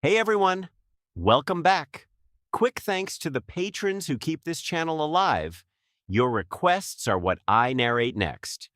Hey everyone, welcome back. Quick thanks to the patrons who keep this channel alive. Your requests are what I narrate next.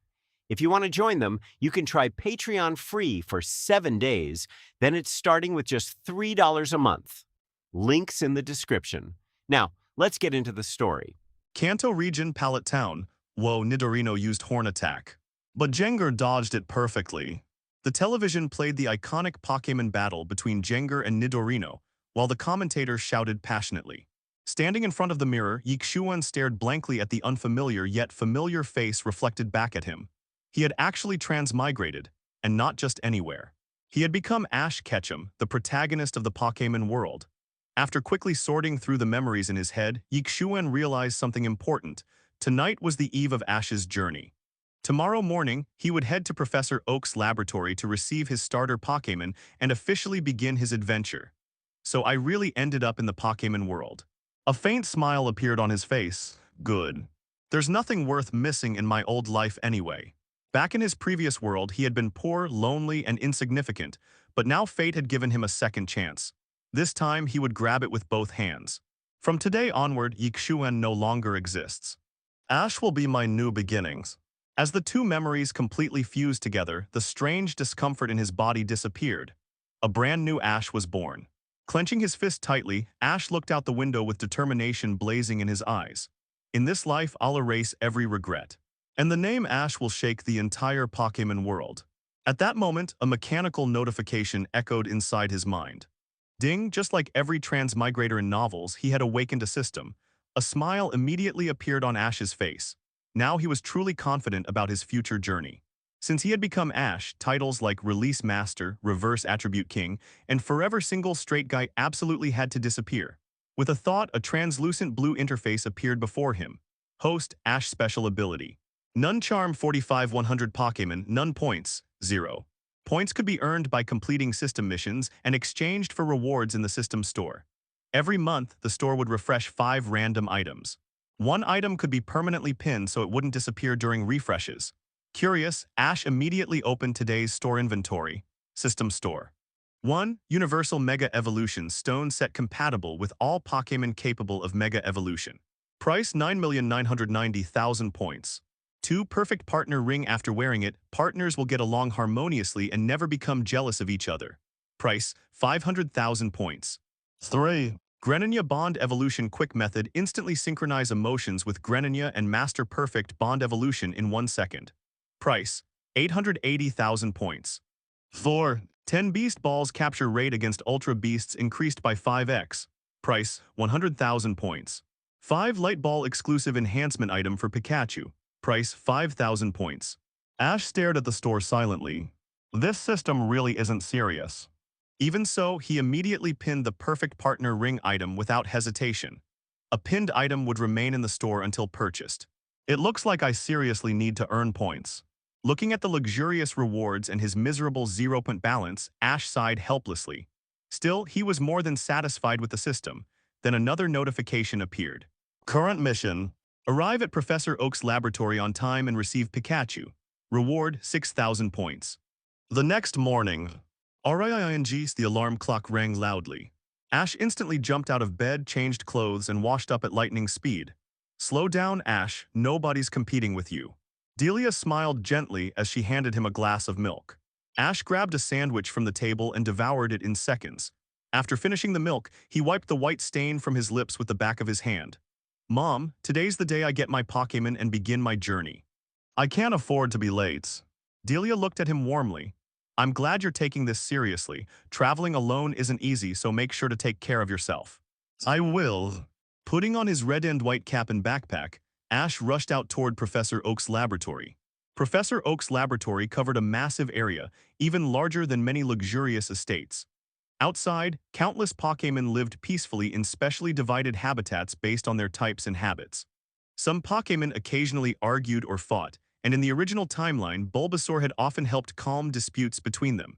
If you want to join them, you can try Patreon free for 7 days, then it's starting with just $3 a month. Links in the description. Now, let's get into the story. Kanto Region Pallet Town. Whoa, Nidorino used horn attack. But Jengar dodged it perfectly. The television played the iconic Pokémon battle between Jengar and Nidorino, while the commentator shouted passionately. Standing in front of the mirror, Xuan stared blankly at the unfamiliar yet familiar face reflected back at him. He had actually transmigrated, and not just anywhere. He had become Ash Ketchum, the protagonist of the Pokémon world. After quickly sorting through the memories in his head, Xuan realized something important. Tonight was the eve of Ash's journey. Tomorrow morning, he would head to Professor Oak's laboratory to receive his starter Pokémon and officially begin his adventure. So I really ended up in the Pokémon world. A faint smile appeared on his face. Good. There's nothing worth missing in my old life anyway. Back in his previous world, he had been poor, lonely, and insignificant, but now fate had given him a second chance. This time, he would grab it with both hands. From today onward, Xuan no longer exists. Ash will be my new beginnings. As the two memories completely fused together, the strange discomfort in his body disappeared. A brand new Ash was born. Clenching his fist tightly, Ash looked out the window with determination blazing in his eyes. In this life, I'll erase every regret. And the name Ash will shake the entire Pokémon world. At that moment, a mechanical notification echoed inside his mind. Ding, just like every transmigrator in novels, he had awakened a system. A smile immediately appeared on Ash's face. Now he was truly confident about his future journey. Since he had become Ash, titles like Release Master, Reverse Attribute King, and Forever Single Straight Guy absolutely had to disappear. With a thought, a translucent blue interface appeared before him. Host, Ash Special Ability. None Charm 45 100 Pokémon, none points, 0. Points could be earned by completing system missions and exchanged for rewards in the system store. Every month, the store would refresh 5 random items. One item could be permanently pinned so it wouldn't disappear during refreshes. Curious, Ash immediately opened today's store inventory. System store. 1. Universal Mega Evolution Stone Set compatible with all Pokémon capable of Mega Evolution. Price 9,990,000 points. 2. Perfect Partner Ring. After wearing it, partners will get along harmoniously and never become jealous of each other. Price 500,000 points. 3. Greninja Bond Evolution Quick Method. Instantly synchronize emotions with Greninja and master perfect Bond Evolution in 1 second. Price 880,000 points. 4. 10 Beast Balls Capture Rate against Ultra Beasts increased by 5x. Price 100,000 points. 5 Light Ball Exclusive Enhancement Item for Pikachu. Price 5,000 points. Ash stared at the store silently. This system really isn't serious. Even so, he immediately pinned the Perfect Partner Ring item without hesitation. A pinned item would remain in the store until purchased. It looks like I seriously need to earn points. Looking at the luxurious rewards and his miserable 0-point balance, Ash sighed helplessly. Still, he was more than satisfied with the system. Then another notification appeared. Current mission. Arrive at Professor Oak's laboratory on time and receive Pikachu. Reward 6,000 points. The next morning. RIINGs, the alarm clock rang loudly. Ash instantly jumped out of bed, changed clothes, and washed up at lightning speed. Slow down, Ash, nobody's competing with you. Delia smiled gently as she handed him a glass of milk. Ash grabbed a sandwich from the table and devoured it in seconds. After finishing the milk, he wiped the white stain from his lips with the back of his hand. Mom, today's the day I get my Pokémon and begin my journey. I can't afford to be late. Delia looked at him warmly. I'm glad you're taking this seriously. Traveling alone isn't easy, so make sure to take care of yourself. I will. Putting on his red and white cap and backpack, Ash rushed out toward Professor Oak's laboratory. Professor Oak's laboratory covered a massive area, even larger than many luxurious estates. Outside, countless Pokémon lived peacefully in specially divided habitats based on their types and habits. Some Pokémon occasionally argued or fought, and in the original timeline, Bulbasaur had often helped calm disputes between them.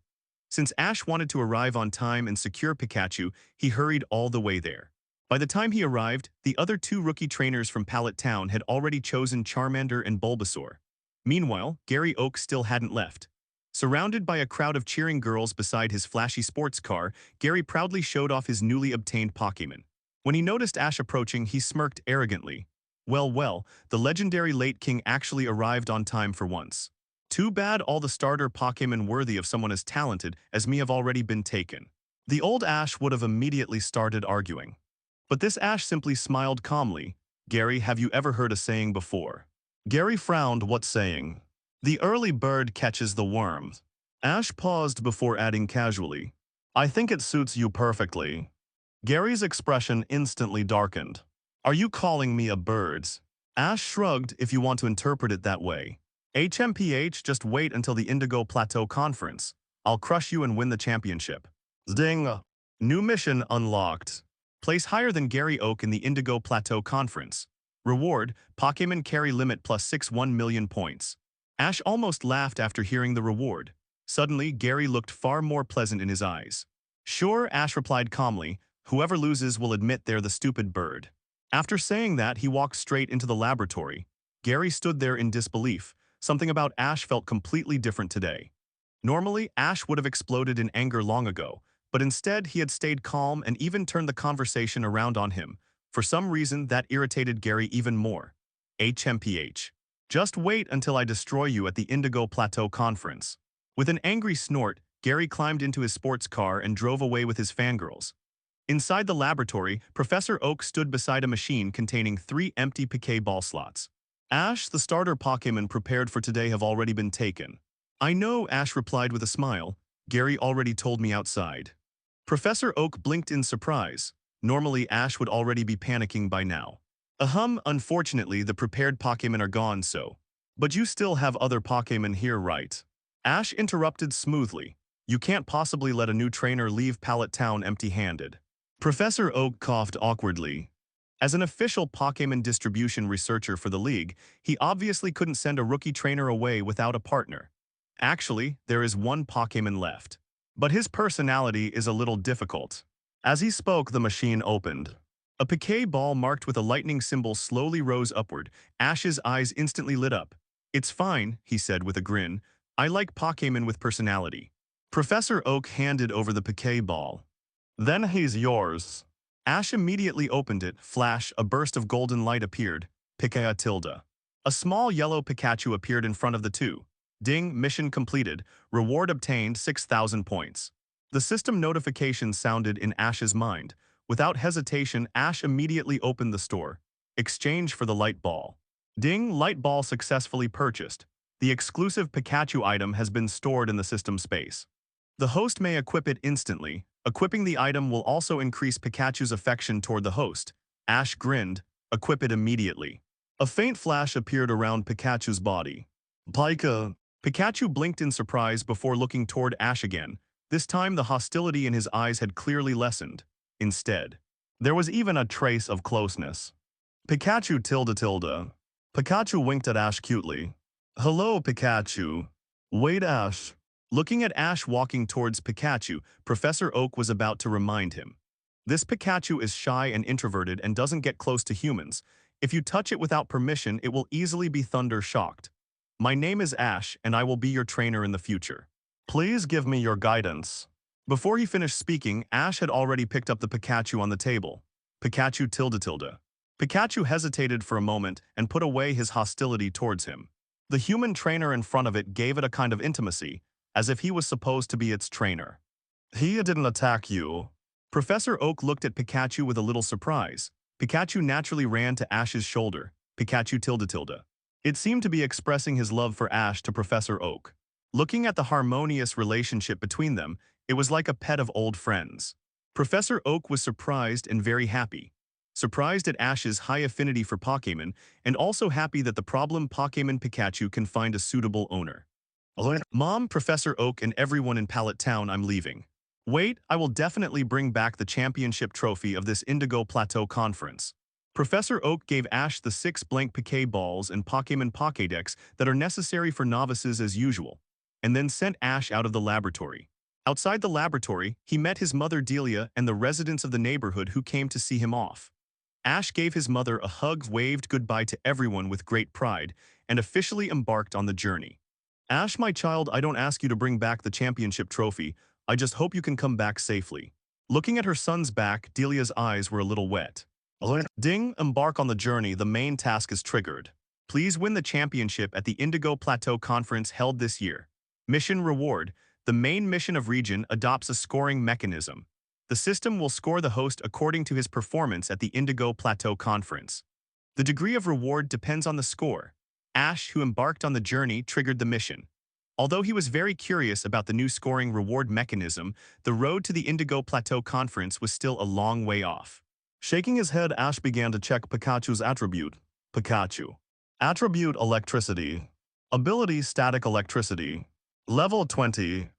Since Ash wanted to arrive on time and secure Pikachu, he hurried all the way there. By the time he arrived, the other 2 rookie trainers from Pallet Town had already chosen Charmander and Bulbasaur. Meanwhile, Gary Oak still hadn't left. Surrounded by a crowd of cheering girls beside his flashy sports car, Gary proudly showed off his newly obtained Pokémon. When he noticed Ash approaching, he smirked arrogantly. Well, the legendary late king actually arrived on time for once. Too bad all the starter Pokémon worthy of someone as talented as me have already been taken. The old Ash would have immediately started arguing. But this Ash simply smiled calmly. Gary, have you ever heard a saying before? Gary frowned. What saying? The early bird catches the worm. Ash paused before adding casually, I think it suits you perfectly. Gary's expression instantly darkened. Are you calling me a bird? Ash shrugged if you want to interpret it that way. HMPH, just wait until the Indigo Plateau Conference. I'll crush you and win the championship. Ding! New mission unlocked. Place higher than Gary Oak in the Indigo Plateau Conference. Reward, Pokémon carry limit plus 61 million points. Ash almost laughed after hearing the reward. Suddenly, Gary looked far more pleasant in his eyes. Sure, Ash replied calmly, whoever loses will admit they're the stupid bird. After saying that, he walked straight into the laboratory. Gary stood there in disbelief. Something about Ash felt completely different today. Normally, Ash would have exploded in anger long ago, but instead he had stayed calm and even turned the conversation around on him. For some reason, that irritated Gary even more. HMPH. Just wait until I destroy you at the Indigo Plateau Conference. With an angry snort, Gary climbed into his sports car and drove away with his fangirls. Inside the laboratory, Professor Oak stood beside a machine containing 3 empty Pokéball slots. Ash, the starter Pokémon prepared for today have already been taken. I know, Ash replied with a smile. Gary already told me outside. Professor Oak blinked in surprise. Normally, Ash would already be panicking by now. Unfortunately, the prepared Pokémon are gone so. But you still have other Pokémon here, right? Ash interrupted smoothly. You can't possibly let a new trainer leave Pallet Town empty-handed. Professor Oak coughed awkwardly. As an official Pokémon distribution researcher for the league, he obviously couldn't send a rookie trainer away without a partner. Actually, there is one Pokémon left. But his personality is a little difficult. As he spoke, the machine opened. A Pokéball marked with a lightning symbol slowly rose upward. Ash's eyes instantly lit up. It's fine, he said with a grin. I like Pokémon with personality. Professor Oak handed over the Pokéball. Then he's yours. Ash immediately opened it. Flash, a burst of golden light appeared. Tilde. A small yellow Pikachu appeared in front of the two. Ding, mission completed. Reward obtained 6,000 points. The system notification sounded in Ash's mind. Without hesitation, Ash immediately opened the store. Exchange for the light ball. Ding, light ball successfully purchased. The exclusive Pikachu item has been stored in the system space. The host may equip it instantly. Equipping the item will also increase Pikachu's affection toward the host. Ash grinned. Equip it immediately. A faint flash appeared around Pikachu's body. Pika. Pikachu blinked in surprise before looking toward Ash again. This time the hostility in his eyes had clearly lessened. Instead, there was even a trace of closeness. Pikachu tilde. Pikachu winked at Ash cutely. Hello, Pikachu. Wait, Ash. Looking at Ash walking towards Pikachu, Professor Oak was about to remind him. This Pikachu is shy and introverted and doesn't get close to humans. If you touch it without permission, it will easily be thunder-shocked. My name is Ash, and I will be your trainer in the future. Please give me your guidance. Before he finished speaking, Ash had already picked up the Pikachu on the table. Pikachu tilde. Pikachu hesitated for a moment and put away his hostility towards him. The human trainer in front of it gave it a kind of intimacy, as if he was supposed to be its trainer. He didn't attack you. Professor Oak looked at Pikachu with a little surprise. Pikachu naturally ran to Ash's shoulder. Pikachu tilde. It seemed to be expressing his love for Ash to Professor Oak. Looking at the harmonious relationship between them, it was like a pet of old friends. Professor Oak was surprised and very happy. Surprised at Ash's high affinity for Pokémon, and also happy that the problem Pokémon Pikachu can find a suitable owner. Mom, Professor Oak, and everyone in Pallet Town, I'm leaving. Wait, I will definitely bring back the championship trophy of this Indigo Plateau Conference. Professor Oak gave Ash the 6 blank Pokéballs and Pokémon Pokédex that are necessary for novices as usual, and then sent Ash out of the laboratory. Outside the laboratory, he met his mother Delia and the residents of the neighborhood who came to see him off. Ash gave his mother a hug, waved goodbye to everyone with great pride, and officially embarked on the journey. Ash, my child, I don't ask you to bring back the championship trophy. I just hope you can come back safely. Looking at her son's back, Delia's eyes were a little wet. Ding, embark on the journey. The main task is triggered. Please win the championship at the Indigo Plateau Conference held this year. Mission reward. The main mission of region adopts a scoring mechanism. The system will score the host according to his performance at the Indigo Plateau Conference. The degree of reward depends on the score. Ash, who embarked on the journey, triggered the mission. Although he was very curious about the new scoring reward mechanism, the road to the Indigo Plateau Conference was still a long way off. Shaking his head, Ash began to check Pikachu's attribute. Pikachu. Attribute electricity. Ability static electricity. Level 20.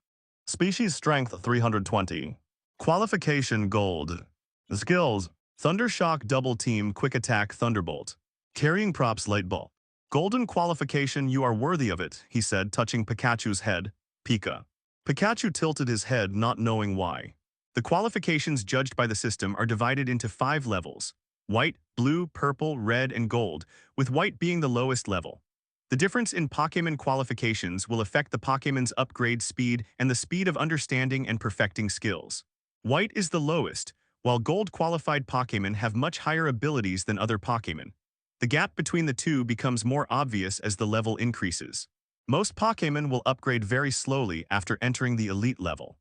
Species strength 320. Qualification gold. Skills. Thundershock double team quick attack thunderbolt. Carrying props light ball. Golden qualification, you are worthy of it, he said, touching Pikachu's head. Pika. Pikachu tilted his head, not knowing why. The qualifications judged by the system are divided into 5 levels: white, blue, purple, red, and gold, with white being the lowest level. The difference in Pokémon qualifications will affect the Pokémon's upgrade speed and the speed of understanding and perfecting skills. White is the lowest, while gold-qualified Pokémon have much higher abilities than other Pokémon. The gap between the two becomes more obvious as the level increases. Most Pokémon will upgrade very slowly after entering the elite level.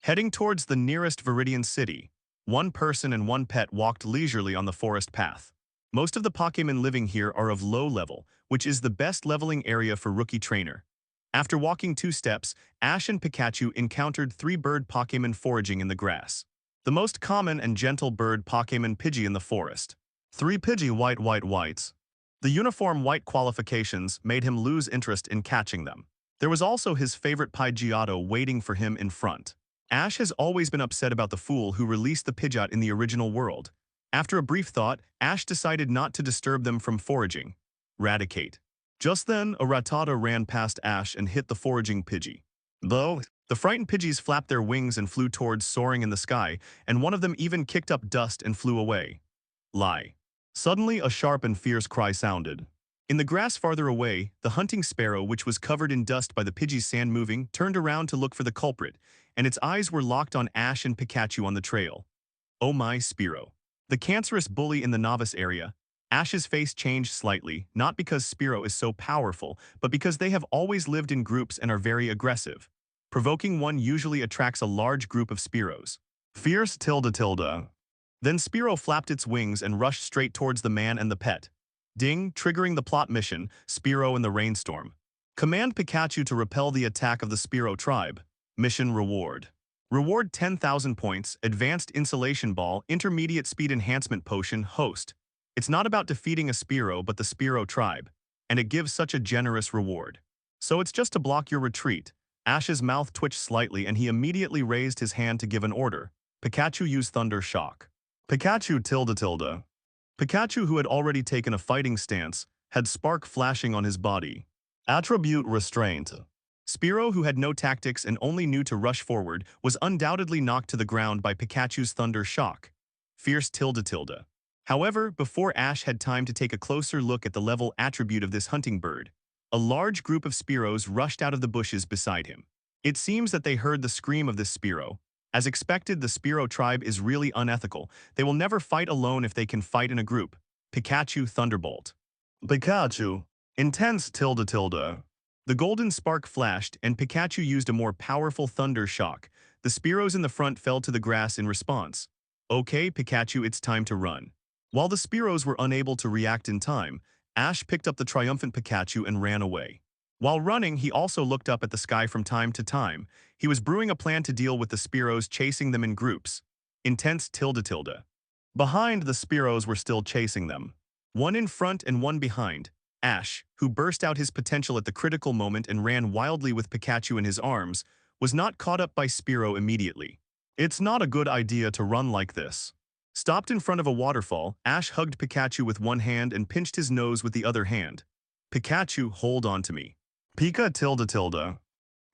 Heading towards the nearest Viridian city, one person and one pet walked leisurely on the forest path. Most of the Pokémon living here are of low level, which is the best leveling area for rookie trainer. After walking 2 steps, Ash and Pikachu encountered 3 bird Pokémon foraging in the grass. The most common and gentle bird Pokémon Pidgey in the forest. 3 Pidgey whites. The uniform white qualifications made him lose interest in catching them. There was also his favorite Pidgeotto waiting for him in front. Ash has always been upset about the fool who released the Pidgeot in the original world. After a brief thought, Ash decided not to disturb them from foraging. Radicate. Just then, a Rattata ran past Ash and hit the foraging Pidgey. Though, the frightened Pidgeys flapped their wings and flew towards soaring in the sky, and one of them even kicked up dust and flew away. Lie. Suddenly, a sharp and fierce cry sounded. In the grass farther away, the hunting sparrow, which was covered in dust by the Pidgey's sand moving, turned around to look for the culprit, and its eyes were locked on Ash and Pikachu on the trail. Oh my, Spearow. The cancerous bully in the novice area. Ash's face changed slightly, not because Spearow is so powerful, but because they have always lived in groups and are very aggressive. Provoking one usually attracts a large group of Spearows. Fierce tilde. Then Spearow flapped its wings and rushed straight towards the man and the pet. Ding, triggering the plot mission, Spearow in the rainstorm. Command Pikachu to repel the attack of the Spearow tribe. Mission reward. Reward 10,000 points, advanced insulation ball, intermediate speed enhancement potion, host. It's not about defeating a Spearow but the Spearow tribe, and it gives such a generous reward. So it's just to block your retreat. Ash's mouth twitched slightly and he immediately raised his hand to give an order. Pikachu use Thunder Shock. Pikachu tilde. Pikachu, who had already taken a fighting stance, had spark flashing on his body. Attribute restraint. Spearow, who had no tactics and only knew to rush forward, was undoubtedly knocked to the ground by Pikachu's Thunder Shock. Fierce tilde. However, before Ash had time to take a closer look at the level attribute of this hunting bird, a large group of Spearows rushed out of the bushes beside him. It seems that they heard the scream of this Spearow. As expected, the Spearow tribe is really unethical. They will never fight alone if they can fight in a group. Pikachu Thunderbolt. Pikachu. Intense tilde. The golden spark flashed, and Pikachu used a more powerful Thunder Shock. The Spearows in the front fell to the grass in response. Okay, Pikachu, it's time to run. While the Spearows were unable to react in time, Ash picked up the triumphant Pikachu and ran away. While running, he also looked up at the sky from time to time. He was brewing a plan to deal with the Spearows chasing them in groups. Intense tilde. Behind, the Spearows were still chasing them. One in front and one behind. Ash, who burst out his potential at the critical moment and ran wildly with Pikachu in his arms, was not caught up by Spearow immediately. It's not a good idea to run like this. Stopped in front of a waterfall, Ash hugged Pikachu with one hand and pinched his nose with the other hand. Pikachu, hold on to me. Pika tilde.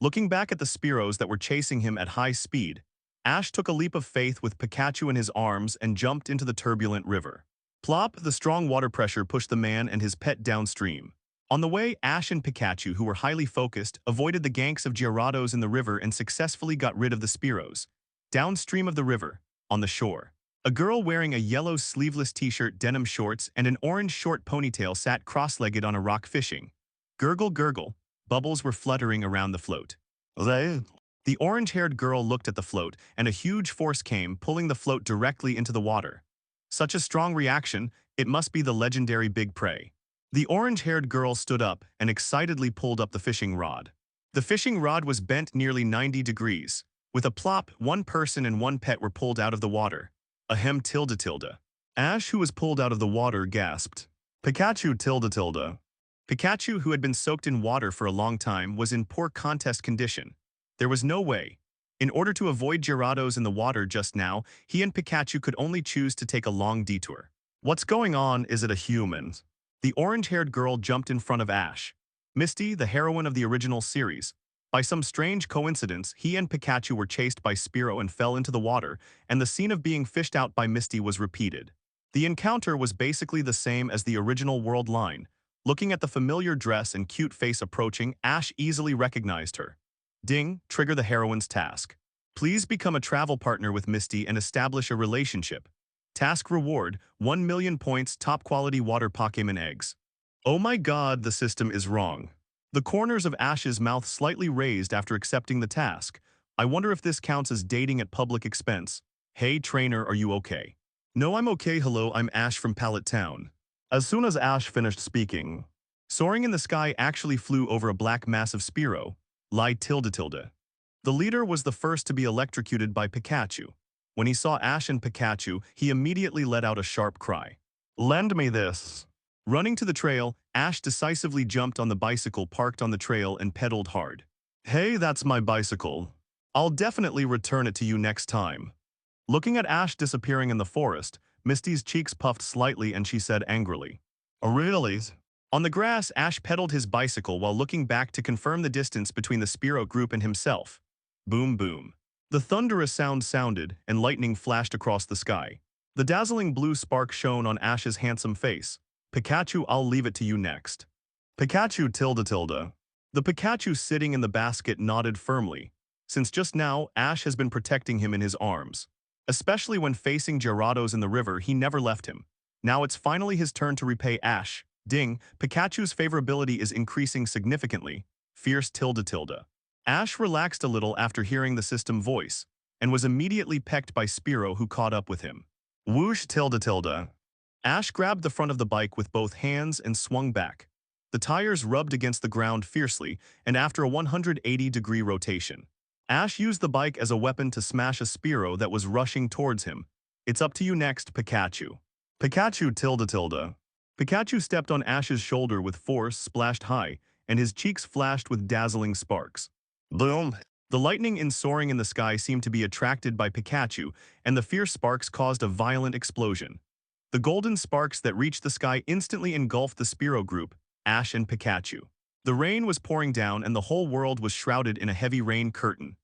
Looking back at the Spearows that were chasing him at high speed, Ash took a leap of faith with Pikachu in his arms and jumped into the turbulent river. Plop, the strong water pressure pushed the man and his pet downstream. On the way, Ash and Pikachu, who were highly focused, avoided the ganks of Gyarados in the river and successfully got rid of the Spearows. Downstream of the river, on the shore, a girl wearing a yellow sleeveless t-shirt, denim shorts, and an orange short ponytail sat cross-legged on a rock fishing. Gurgle gurgle, bubbles were fluttering around the float. The orange-haired girl looked at the float, and a huge force came, pulling the float directly into the water. Such a strong reaction, it must be the legendary big prey. The orange-haired girl stood up and excitedly pulled up the fishing rod. The fishing rod was bent nearly 90 degrees. With a plop, one person and one pet were pulled out of the water. Ahem tilde tilde. Ash, who was pulled out of the water, gasped. Pikachu tilde tilde. Pikachu, who had been soaked in water for a long time, was in poor contest condition. There was no way. In order to avoid Gyarados in the water just now, he and Pikachu could only choose to take a long detour. What's going on? Is it a human? The orange-haired girl jumped in front of Ash. Misty, the heroine of the original series. By some strange coincidence, he and Pikachu were chased by Spearow and fell into the water, and the scene of being fished out by Misty was repeated. The encounter was basically the same as the original world line. Looking at the familiar dress and cute face approaching, Ash easily recognized her. Ding, trigger the heroine's task. Please become a travel partner with Misty and establish a relationship. Task reward, 1 million points, top quality water Pokémon eggs. Oh my god, the system is wrong. The corners of Ash's mouth slightly raised after accepting the task. I wonder if this counts as dating at public expense. Hey trainer, are you okay? No, I'm okay. Hello, I'm Ash from Pallet Town. As soon as Ash finished speaking, soaring in the sky actually flew over a black mass of Spearow. Lie tilde tilde. The leader was the first to be electrocuted by Pikachu. When he saw Ash and Pikachu, he immediately let out a sharp cry. Lend me this. Running to the trail, Ash decisively jumped on the bicycle parked on the trail and pedaled hard. Hey, that's my bicycle. I'll definitely return it to you next time. Looking at Ash disappearing in the forest, Misty's cheeks puffed slightly and she said angrily, "Oh, really?" On the grass, Ash pedaled his bicycle while looking back to confirm the distance between the Spearow group and himself. Boom boom. The thunderous sound sounded, and lightning flashed across the sky. The dazzling blue spark shone on Ash's handsome face. Pikachu, I'll leave it to you next. Pikachu tilde tilde. The Pikachu sitting in the basket nodded firmly. Since just now, Ash has been protecting him in his arms. Especially when facing Gyarados in the river, he never left him. Now it's finally his turn to repay Ash. Ding, Pikachu's favorability is increasing significantly. Fierce tilde tilde. Ash relaxed a little after hearing the system voice, and was immediately pecked by Spearow, who caught up with him. Whoosh tilde tilde. Ash grabbed the front of the bike with both hands and swung back. The tires rubbed against the ground fiercely, and after a 180-degree rotation, Ash used the bike as a weapon to smash a Spearow that was rushing towards him. It's up to you next, Pikachu. Pikachu tilde tilde. Pikachu stepped on Ash's shoulder with force, splashed high, and his cheeks flashed with dazzling sparks. Boom! The lightning soaring in the sky seemed to be attracted by Pikachu, and the fierce sparks caused a violent explosion. The golden sparks that reached the sky instantly engulfed the Spearow group, Ash and Pikachu. The rain was pouring down and the whole world was shrouded in a heavy rain curtain.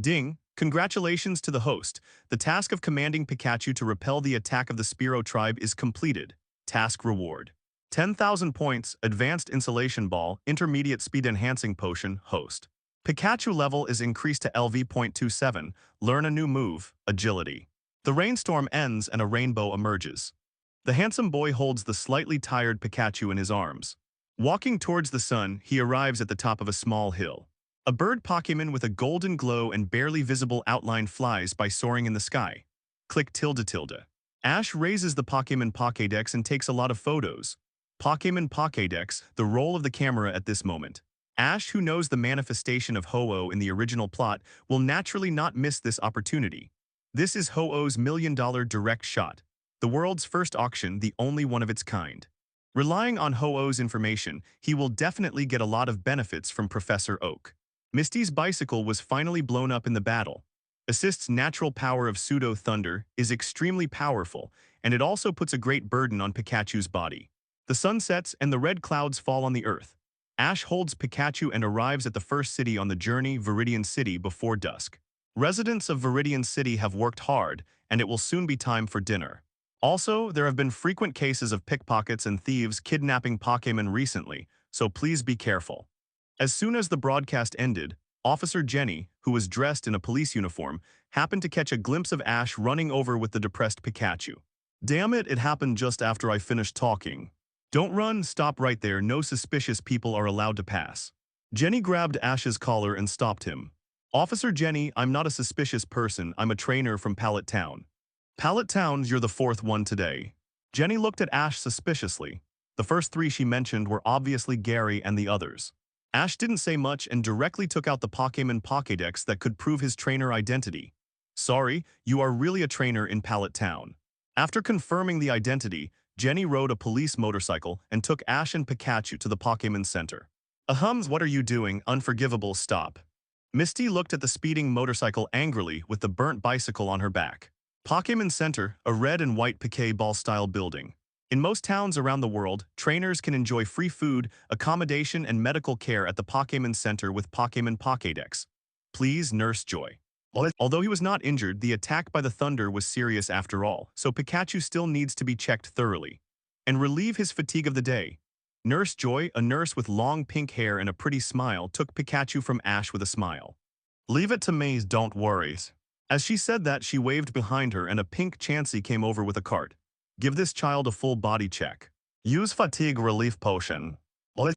Ding! Congratulations to the host. The task of commanding Pikachu to repel the attack of the Spearow tribe is completed. Task reward. 10,000 points, advanced insulation ball, intermediate speed enhancing potion, host. Pikachu level is increased to LV.27, learn a new move, agility. The rainstorm ends and a rainbow emerges. The handsome boy holds the slightly tired Pikachu in his arms. Walking towards the sun, he arrives at the top of a small hill. A bird Pokémon with a golden glow and barely visible outline flies by soaring in the sky. Click tilde tilde. Ash raises the Pokémon Pokédex and takes a lot of photos. Pokémon Pokédex, the role of the camera at this moment. Ash, who knows the manifestation of Ho-Oh in the original plot, will naturally not miss this opportunity. This is Ho-Oh's $1 million direct shot. The world's first auction, the only one of its kind. Relying on Ho-Oh's information, he will definitely get a lot of benefits from Professor Oak. Misty's bicycle was finally blown up in the battle. Assist's natural power of pseudo-thunder is extremely powerful, and it also puts a great burden on Pikachu's body. The sun sets and the red clouds fall on the earth. Ash holds Pikachu and arrives at the first city on the journey, Viridian City, before dusk. Residents of Viridian City have worked hard, and it will soon be time for dinner. Also, there have been frequent cases of pickpockets and thieves kidnapping Pokémon recently, so please be careful. As soon as the broadcast ended, Officer Jenny, who was dressed in a police uniform, happened to catch a glimpse of Ash running over with the depressed Pikachu. Damn it, it happened just after I finished talking. Don't run, stop right there, no suspicious people are allowed to pass. Jenny grabbed Ash's collar and stopped him. Officer Jenny, I'm not a suspicious person, I'm a trainer from Pallet Town. Pallet Town, you're the fourth one today. Jenny looked at Ash suspiciously. The first three she mentioned were obviously Gary and the others. Ash didn't say much and directly took out the Pokémon Pokédex that could prove his trainer identity. Sorry, you are really a trainer in Pallet Town. After confirming the identity, Jenny rode a police motorcycle and took Ash and Pikachu to the Pokémon Center. Ahums, what are you doing? Unforgivable, stop. Misty looked at the speeding motorcycle angrily with the burnt bicycle on her back. Pokémon Center, a red and white Pokéball-style building. In most towns around the world, trainers can enjoy free food, accommodation, and medical care at the Pokémon Center with Pokémon Pokédex. Please, Nurse Joy. Although he was not injured, the attack by the thunder was serious after all, so Pikachu still needs to be checked thoroughly. And relieve his fatigue of the day. Nurse Joy, a nurse with long pink hair and a pretty smile, took Pikachu from Ash with a smile. Leave it to me, don't worry. As she said that, she waved behind her and a pink Chansey came over with a cart. Give this child a full body check. Use fatigue relief potion.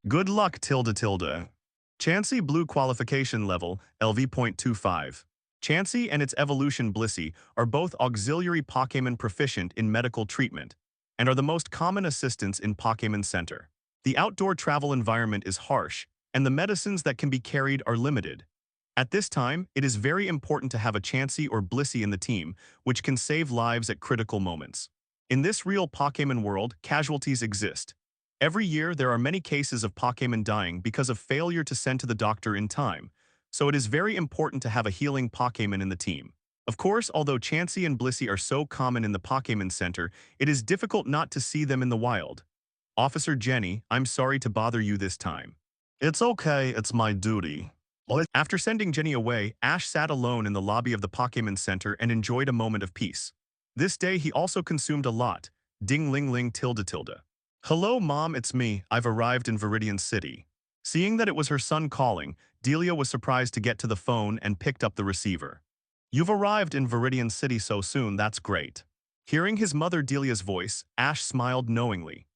Good luck, tilde. Chansey blue qualification level, LV.25. Chansey and its evolution Blissey are both auxiliary Pokémon proficient in medical treatment, and are the most common assistants in Pokémon Center. The outdoor travel environment is harsh, and the medicines that can be carried are limited. At this time, it is very important to have a Chansey or Blissey in the team, which can save lives at critical moments. In this real Pokémon world, casualties exist. Every year, there are many cases of Pokémon dying because of failure to send to the doctor in time, so it is very important to have a healing Pokémon in the team. Of course, although Chansey and Blissey are so common in the Pokémon Center, it is difficult not to see them in the wild. Officer Jenny, I'm sorry to bother you this time. It's okay, it's my duty. After sending Jenny away, Ash sat alone in the lobby of the Pokémon Center and enjoyed a moment of peace. This day he also consumed a lot. Ding ling ling tilde. Hello Mom, it's me, I've arrived in Viridian City. Seeing that it was her son calling, Delia was surprised to get to the phone and picked up the receiver. You've arrived in Viridian City so soon, that's great. Hearing his mother Delia's voice, Ash smiled knowingly.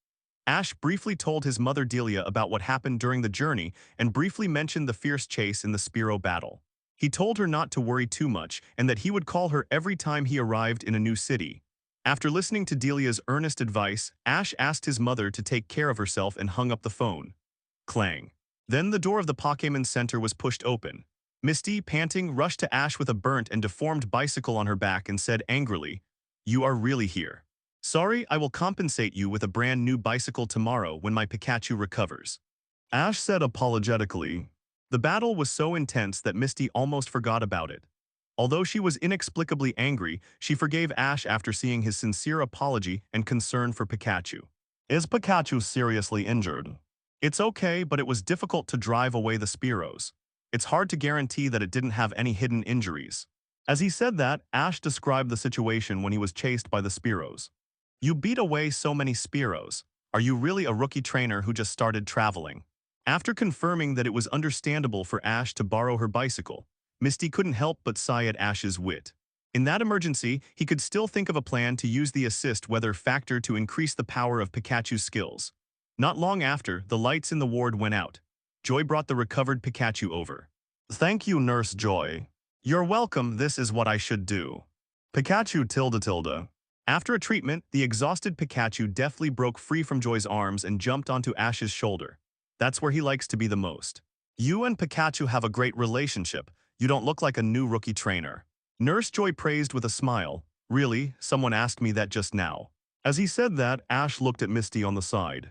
Ash briefly told his mother Delia about what happened during the journey and briefly mentioned the fierce chase in the Spearow battle. He told her not to worry too much and that he would call her every time he arrived in a new city. After listening to Delia's earnest advice, Ash asked his mother to take care of herself and hung up the phone. Clang. Then the door of the Pokémon Center was pushed open. Misty, panting, rushed to Ash with a burnt and deformed bicycle on her back and said angrily, "You are really here. Sorry, I will compensate you with a brand new bicycle tomorrow when my Pikachu recovers." Ash said apologetically. The battle was so intense that Misty almost forgot about it. Although she was inexplicably angry, she forgave Ash after seeing his sincere apology and concern for Pikachu. Is Pikachu seriously injured? It's okay, but it was difficult to drive away the Spearows. It's hard to guarantee that it didn't have any hidden injuries. As he said that, Ash described the situation when he was chased by the Spearows. You beat away so many Spearows. Are you really a rookie trainer who just started traveling? After confirming that it was understandable for Ash to borrow her bicycle, Misty couldn't help but sigh at Ash's wit. In that emergency, he could still think of a plan to use the assist weather factor to increase the power of Pikachu's skills. Not long after, the lights in the ward went out. Joy brought the recovered Pikachu over. Thank you, Nurse Joy. You're welcome, this is what I should do. Pikachu tilde. After a treatment, the exhausted Pikachu deftly broke free from Joy's arms and jumped onto Ash's shoulder. That's where he likes to be the most. You and Pikachu have a great relationship. You don't look like a new rookie trainer. Nurse Joy praised with a smile. Really, someone asked me that just now. As he said that, Ash looked at Misty on the side.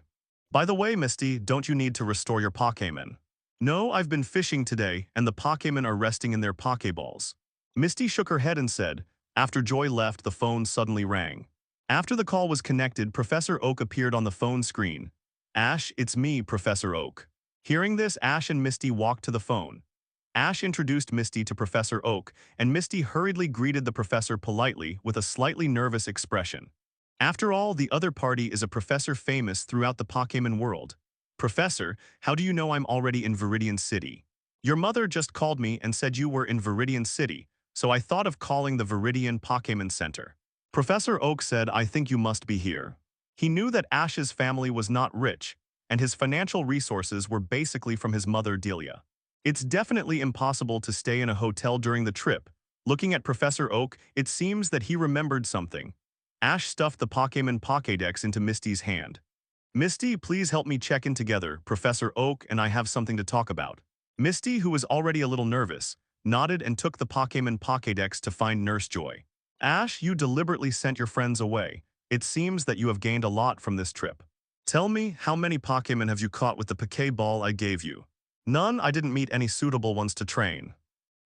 By the way, Misty, don't you need to restore your Pokémon? No, I've been fishing today, and the Pokémon are resting in their Pokéballs. Misty shook her head and said. After Joy left, the phone suddenly rang. After the call was connected, Professor Oak appeared on the phone screen. Ash, it's me, Professor Oak. Hearing this, Ash and Misty walked to the phone. Ash introduced Misty to Professor Oak, and Misty hurriedly greeted the professor politely with a slightly nervous expression. After all, the other party is a professor famous throughout the Pokémon world. Professor, how do you know I'm already in Viridian City? Your mother just called me and said you were in Viridian City, so I thought of calling the Viridian Pokémon Center. Professor Oak said I think you must be here. He knew that Ash's family was not rich, and his financial resources were basically from his mother Delia. It's definitely impossible to stay in a hotel during the trip. Looking at Professor Oak, it seems that he remembered something. Ash stuffed the Pokémon Pokédex into Misty's hand. Misty, please help me check in together. Professor Oak and I have something to talk about. Misty, who was already a little nervous, nodded and took the Pokémon Pokédex to find Nurse Joy. Ash, you deliberately sent your friends away. It seems that you have gained a lot from this trip. Tell me, how many Pokémon have you caught with the Pokéball I gave you? None. I didn't meet any suitable ones to train.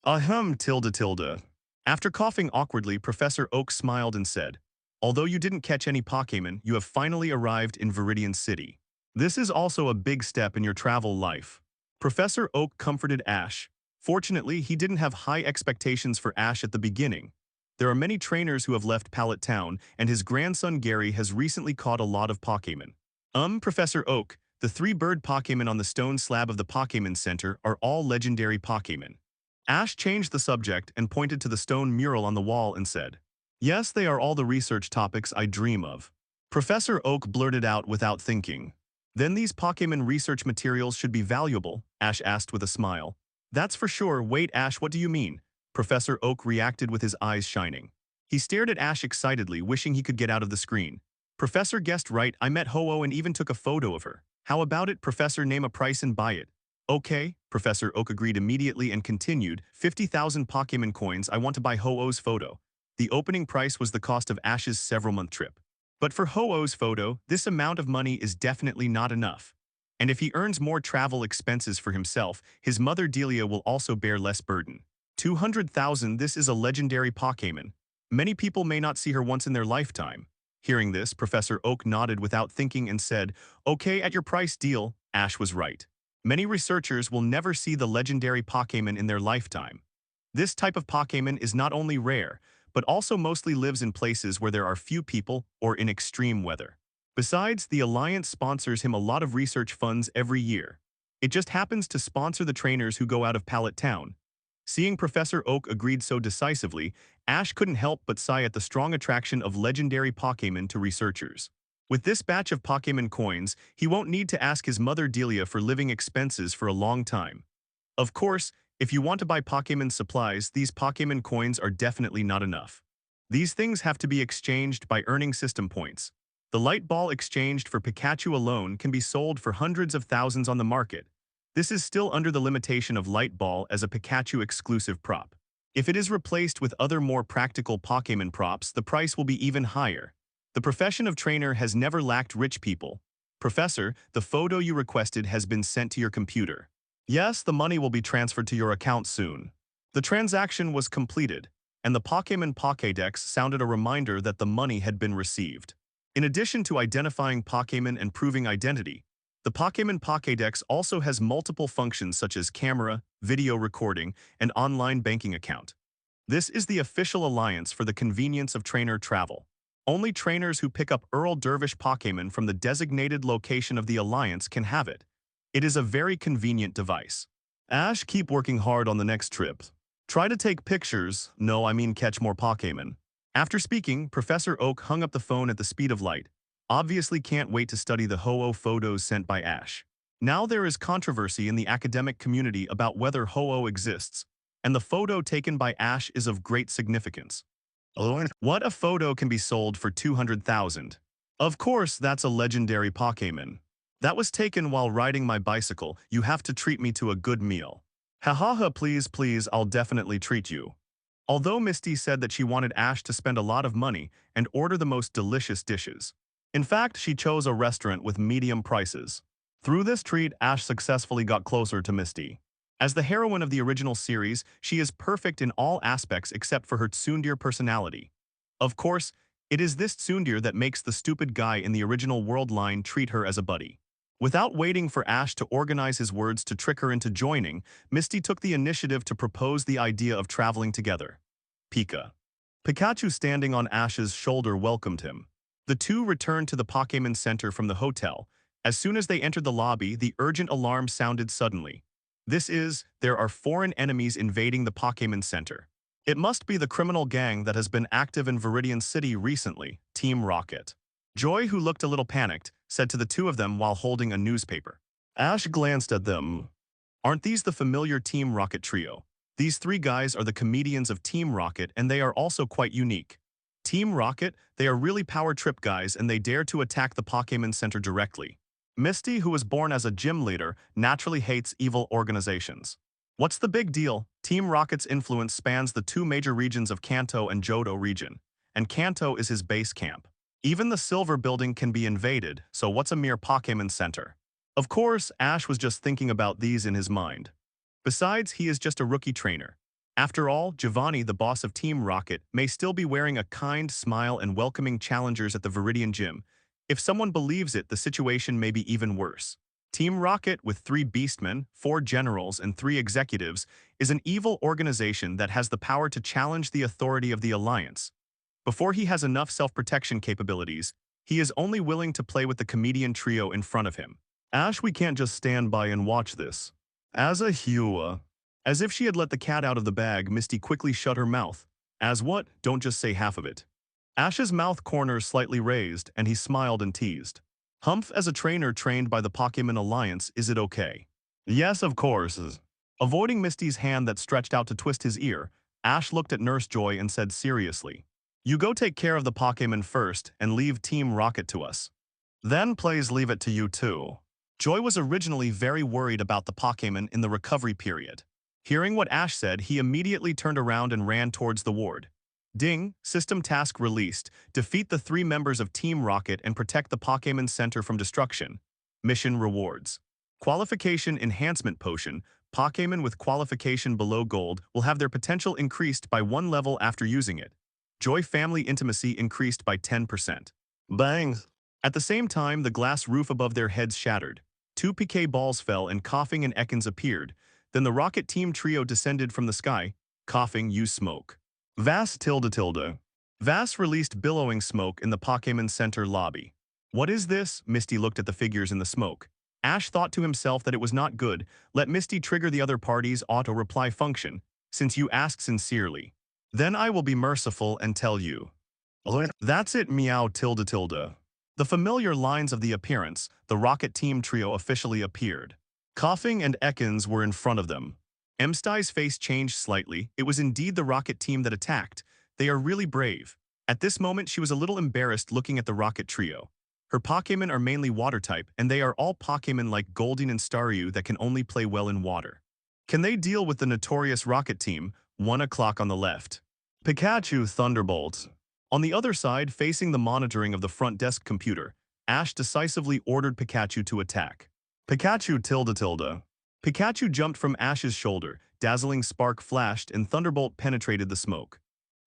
Ahem, tilde. After coughing awkwardly, Professor Oak smiled and said, although you didn't catch any Pokémon, you have finally arrived in Viridian City. This is also a big step in your travel life. Professor Oak comforted Ash. Fortunately, he didn't have high expectations for Ash at the beginning. There are many trainers who have left Pallet Town, and his grandson Gary has recently caught a lot of Pokémon. Professor Oak, the 3 bird Pokémon on the stone slab of the Pokémon Center are all legendary Pokémon. Ash changed the subject and pointed to the stone mural on the wall and said, yes, they are all the research topics I dream of. Professor Oak blurted out without thinking. Then these Pokémon research materials should be valuable, Ash asked with a smile. That's for sure. Wait, Ash, what do you mean? Professor Oak reacted with his eyes shining. He stared at Ash excitedly, wishing he could get out of the screen. Professor guessed right, I met Ho-Oh and even took a photo of her. How about it, Professor? Name a price and buy it. Okay, Professor Oak agreed immediately and continued, 50,000 Pokémon coins. I want to buy Ho-Oh's photo. The opening price was the cost of Ash's several-month trip. But for Ho-Oh's photo, this amount of money is definitely not enough. And if he earns more travel expenses for himself, his mother Delia will also bear less burden. 200,000, this is a legendary Pokémon. Many people may not see her once in their lifetime. Hearing this, Professor Oak nodded without thinking and said, okay, at your price deal. Ash was right. Many researchers will never see the legendary Pokémon in their lifetime. This type of Pokémon is not only rare, but also mostly lives in places where there are few people or in extreme weather. Besides, the Alliance sponsors him a lot of research funds every year. It just happens to sponsor the trainers who go out of Pallet Town. Seeing Professor Oak agreed so decisively, Ash couldn't help but sigh at the strong attraction of legendary Pokémon to researchers. With this batch of Pokémon coins, he won't need to ask his mother Delia for living expenses for a long time. Of course, if you want to buy Pokémon supplies, these Pokémon coins are definitely not enough. These things have to be exchanged by earning system points. The light ball exchanged for Pikachu alone can be sold for hundreds of thousands on the market. This is still under the limitation of light ball as a Pikachu exclusive prop. If it is replaced with other more practical Pokémon props, the price will be even higher. The profession of trainer has never lacked rich people. Professor, the photo you requested has been sent to your computer. Yes, the money will be transferred to your account soon. The transaction was completed, and the Pokémon Pokédex sounded a reminder that the money had been received. In addition to identifying Pokémon and proving identity, the Pokémon Pokédex also has multiple functions such as camera, video recording, and online banking account. This is the official alliance for the convenience of trainer travel. Only trainers who pick up Earl Dervish Pokémon from the designated location of the alliance can have it. It is a very convenient device. Ash, keep working hard on the next trip. Try to take pictures, no, I mean catch more Pokémon. After speaking, Professor Oak hung up the phone at the speed of light. Obviously can't wait to study the Ho-Oh photos sent by Ash. Now there is controversy in the academic community about whether Ho-Oh exists, and the photo taken by Ash is of great significance. What a photo can be sold for 200,000? Of course, that's a legendary Pokémon. That was taken while riding my bicycle. You have to treat me to a good meal. Ha, please, I'll definitely treat you. Although Misty said that she wanted Ash to spend a lot of money and order the most delicious dishes. In fact, she chose a restaurant with medium prices. Through this treat, Ash successfully got closer to Misty. As the heroine of the original series, she is perfect in all aspects except for her tsundere personality. Of course, it is this tsundere that makes the stupid guy in the original world line treat her as a buddy. Without waiting for Ash to organize his words to trick her into joining, Misty took the initiative to propose the idea of traveling together. Pikachu standing on Ash's shoulder welcomed him. The two returned to the Pokémon Center from the hotel, As soon as they entered the lobby, the urgent alarm sounded suddenly. There are foreign enemies invading the Pokémon Center. It must be the criminal gang that has been active in Viridian City recently, Team Rocket. Joy, who looked a little panicked, said to the two of them while holding a newspaper. Ash glanced at them. Aren't these the familiar Team Rocket trio? These three guys are the comedians of Team Rocket, and they are also quite unique. Team Rocket, they are really power trip guys, and they dare to attack the Pokémon Center directly. Misty, who was born as a gym leader, naturally hates evil organizations. What's the big deal? Team Rocket's influence spans the two major regions of Kanto and Johto region, and Kanto is his base camp. Even the Silver Building can be invaded, so what's a mere Pokémon Center? Of course, Ash was just thinking about these in his mind. Besides, he is just a rookie trainer. After all, Giovanni, the boss of Team Rocket, may still be wearing a kind smile and welcoming challengers at the Viridian Gym. If someone believes it, the situation may be even worse. Team Rocket, with 3 beastmen, 4 generals, and 3 executives, is an evil organization that has the power to challenge the authority of the Alliance. Before he has enough self-protection capabilities, he is only willing to play with the comedian trio in front of him. Ash, we can't just stand by and watch this. As if she had let the cat out of the bag, Misty quickly shut her mouth. As what? Don't just say half of it. Ash's mouth corners slightly raised, and he smiled and teased. Humph, as a trainer trained by the Pokémon Alliance, is it okay? Yes, of course. Avoiding Misty's hand that stretched out to twist his ear, Ash looked at Nurse Joy and said seriously, "You go take care of the Pokémon first and leave Team Rocket to us. Then please leave it to you too." Joy was originally very worried about the Pokémon in the recovery period. Hearing what Ash said, he immediately turned around and ran towards the ward. Ding, system task released. Defeat the 3 members of Team Rocket and protect the Pokémon Center from destruction. Mission rewards. Qualification enhancement potion. Pokémon with qualification below gold will have their potential increased by 1 level after using it. Joy family intimacy increased by 10%. Bangs. At the same time, the glass roof above their heads shattered. 2 PK balls fell and Coughing and Ekans appeared. Then the Rocket Team trio descended from the sky. Coughing used smoke. Vass tilde. Vass released billowing smoke in the Pokémon Center lobby. What is this? Misty looked at the figures in the smoke. Ash thought to himself that it was not good. Let Misty trigger the other party's auto-reply function, since you asked sincerely. Then I will be merciful and tell you. That's it, meow tilde. The familiar lines of the appearance, the Rocket Team trio officially appeared. Coughing and Ekans were in front of them. Msty's face changed slightly. It was indeed the Rocket Team that attacked. They are really brave. At this moment, she was a little embarrassed looking at the Rocket trio. Her Pokémon are mainly water type, and they are all Pokémon like Goldeen and Staryu that can only play well in water. Can they deal with the notorious Rocket Team? 1 o'clock on the left. Pikachu Thunderbolt. On the other side, facing the monitoring of the front desk computer, Ash decisively ordered Pikachu to attack. Pikachu tilde. Pikachu jumped from Ash's shoulder, dazzling spark flashed and Thunderbolt penetrated the smoke.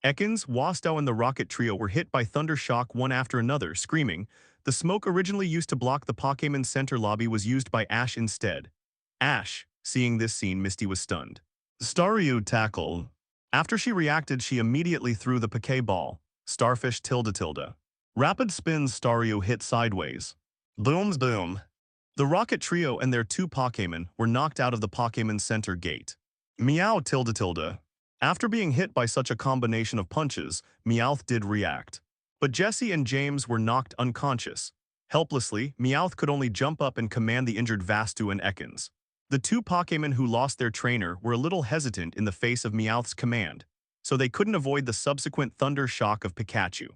Ekans, Wastow and the Rocket Trio were hit by Thunder Shock one after another, screaming. The smoke originally used to block the Pokémon Center lobby was used by Ash instead. Ash. Seeing this scene, Misty was stunned. Staryu tackle. After she reacted, she immediately threw the Poké Ball. Starfish tilde. Rapid spins Staryu hit sideways. Booms boom. The Rocket Trio and their 2 Pokémon were knocked out of the Pokémon Center gate. Meow tilde. After being hit by such a combination of punches, Meowth did react. But Jessie and James were knocked unconscious. Helplessly, Meowth could only jump up and command the injured Vastu and Ekans. The 2 Pokémon who lost their trainer were a little hesitant in the face of Meowth's command, so they couldn't avoid the subsequent thunder shock of Pikachu.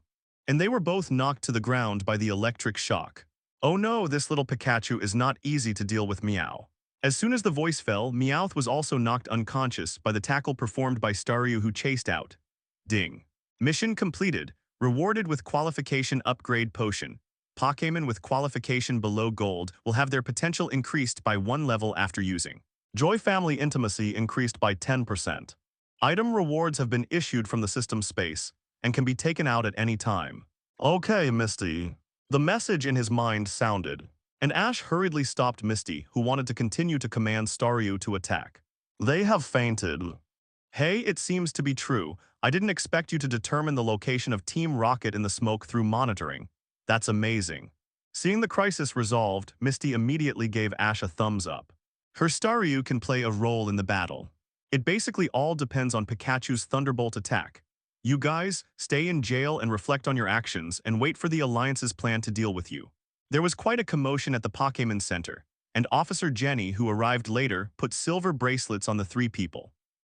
And they were both knocked to the ground by the electric shock. Oh no, this little Pikachu is not easy to deal with, Meow. As soon as the voice fell, Meowth was also knocked unconscious by the tackle performed by Staryu, who chased out. Ding. Mission completed. Rewarded with qualification upgrade potion. Pokémon with qualification below gold will have their potential increased by 1 level after using. Joy family intimacy increased by 10%. Item rewards have been issued from the system space and can be taken out at any time. Okay, Misty. The message in his mind sounded, and Ash hurriedly stopped Misty, who wanted to continue to command Staryu to attack. They have fainted. Hey, it seems to be true. I didn't expect you to determine the location of Team Rocket in the smoke through monitoring. That's amazing. Seeing the crisis resolved, Misty immediately gave Ash a thumbs up. Her Staryu can play a role in the battle. It basically all depends on Pikachu's Thunderbolt attack. You guys, stay in jail and reflect on your actions and wait for the Alliance's plan to deal with you. There was quite a commotion at the Pokémon Center, and Officer Jenny, who arrived later, put silver bracelets on the three people.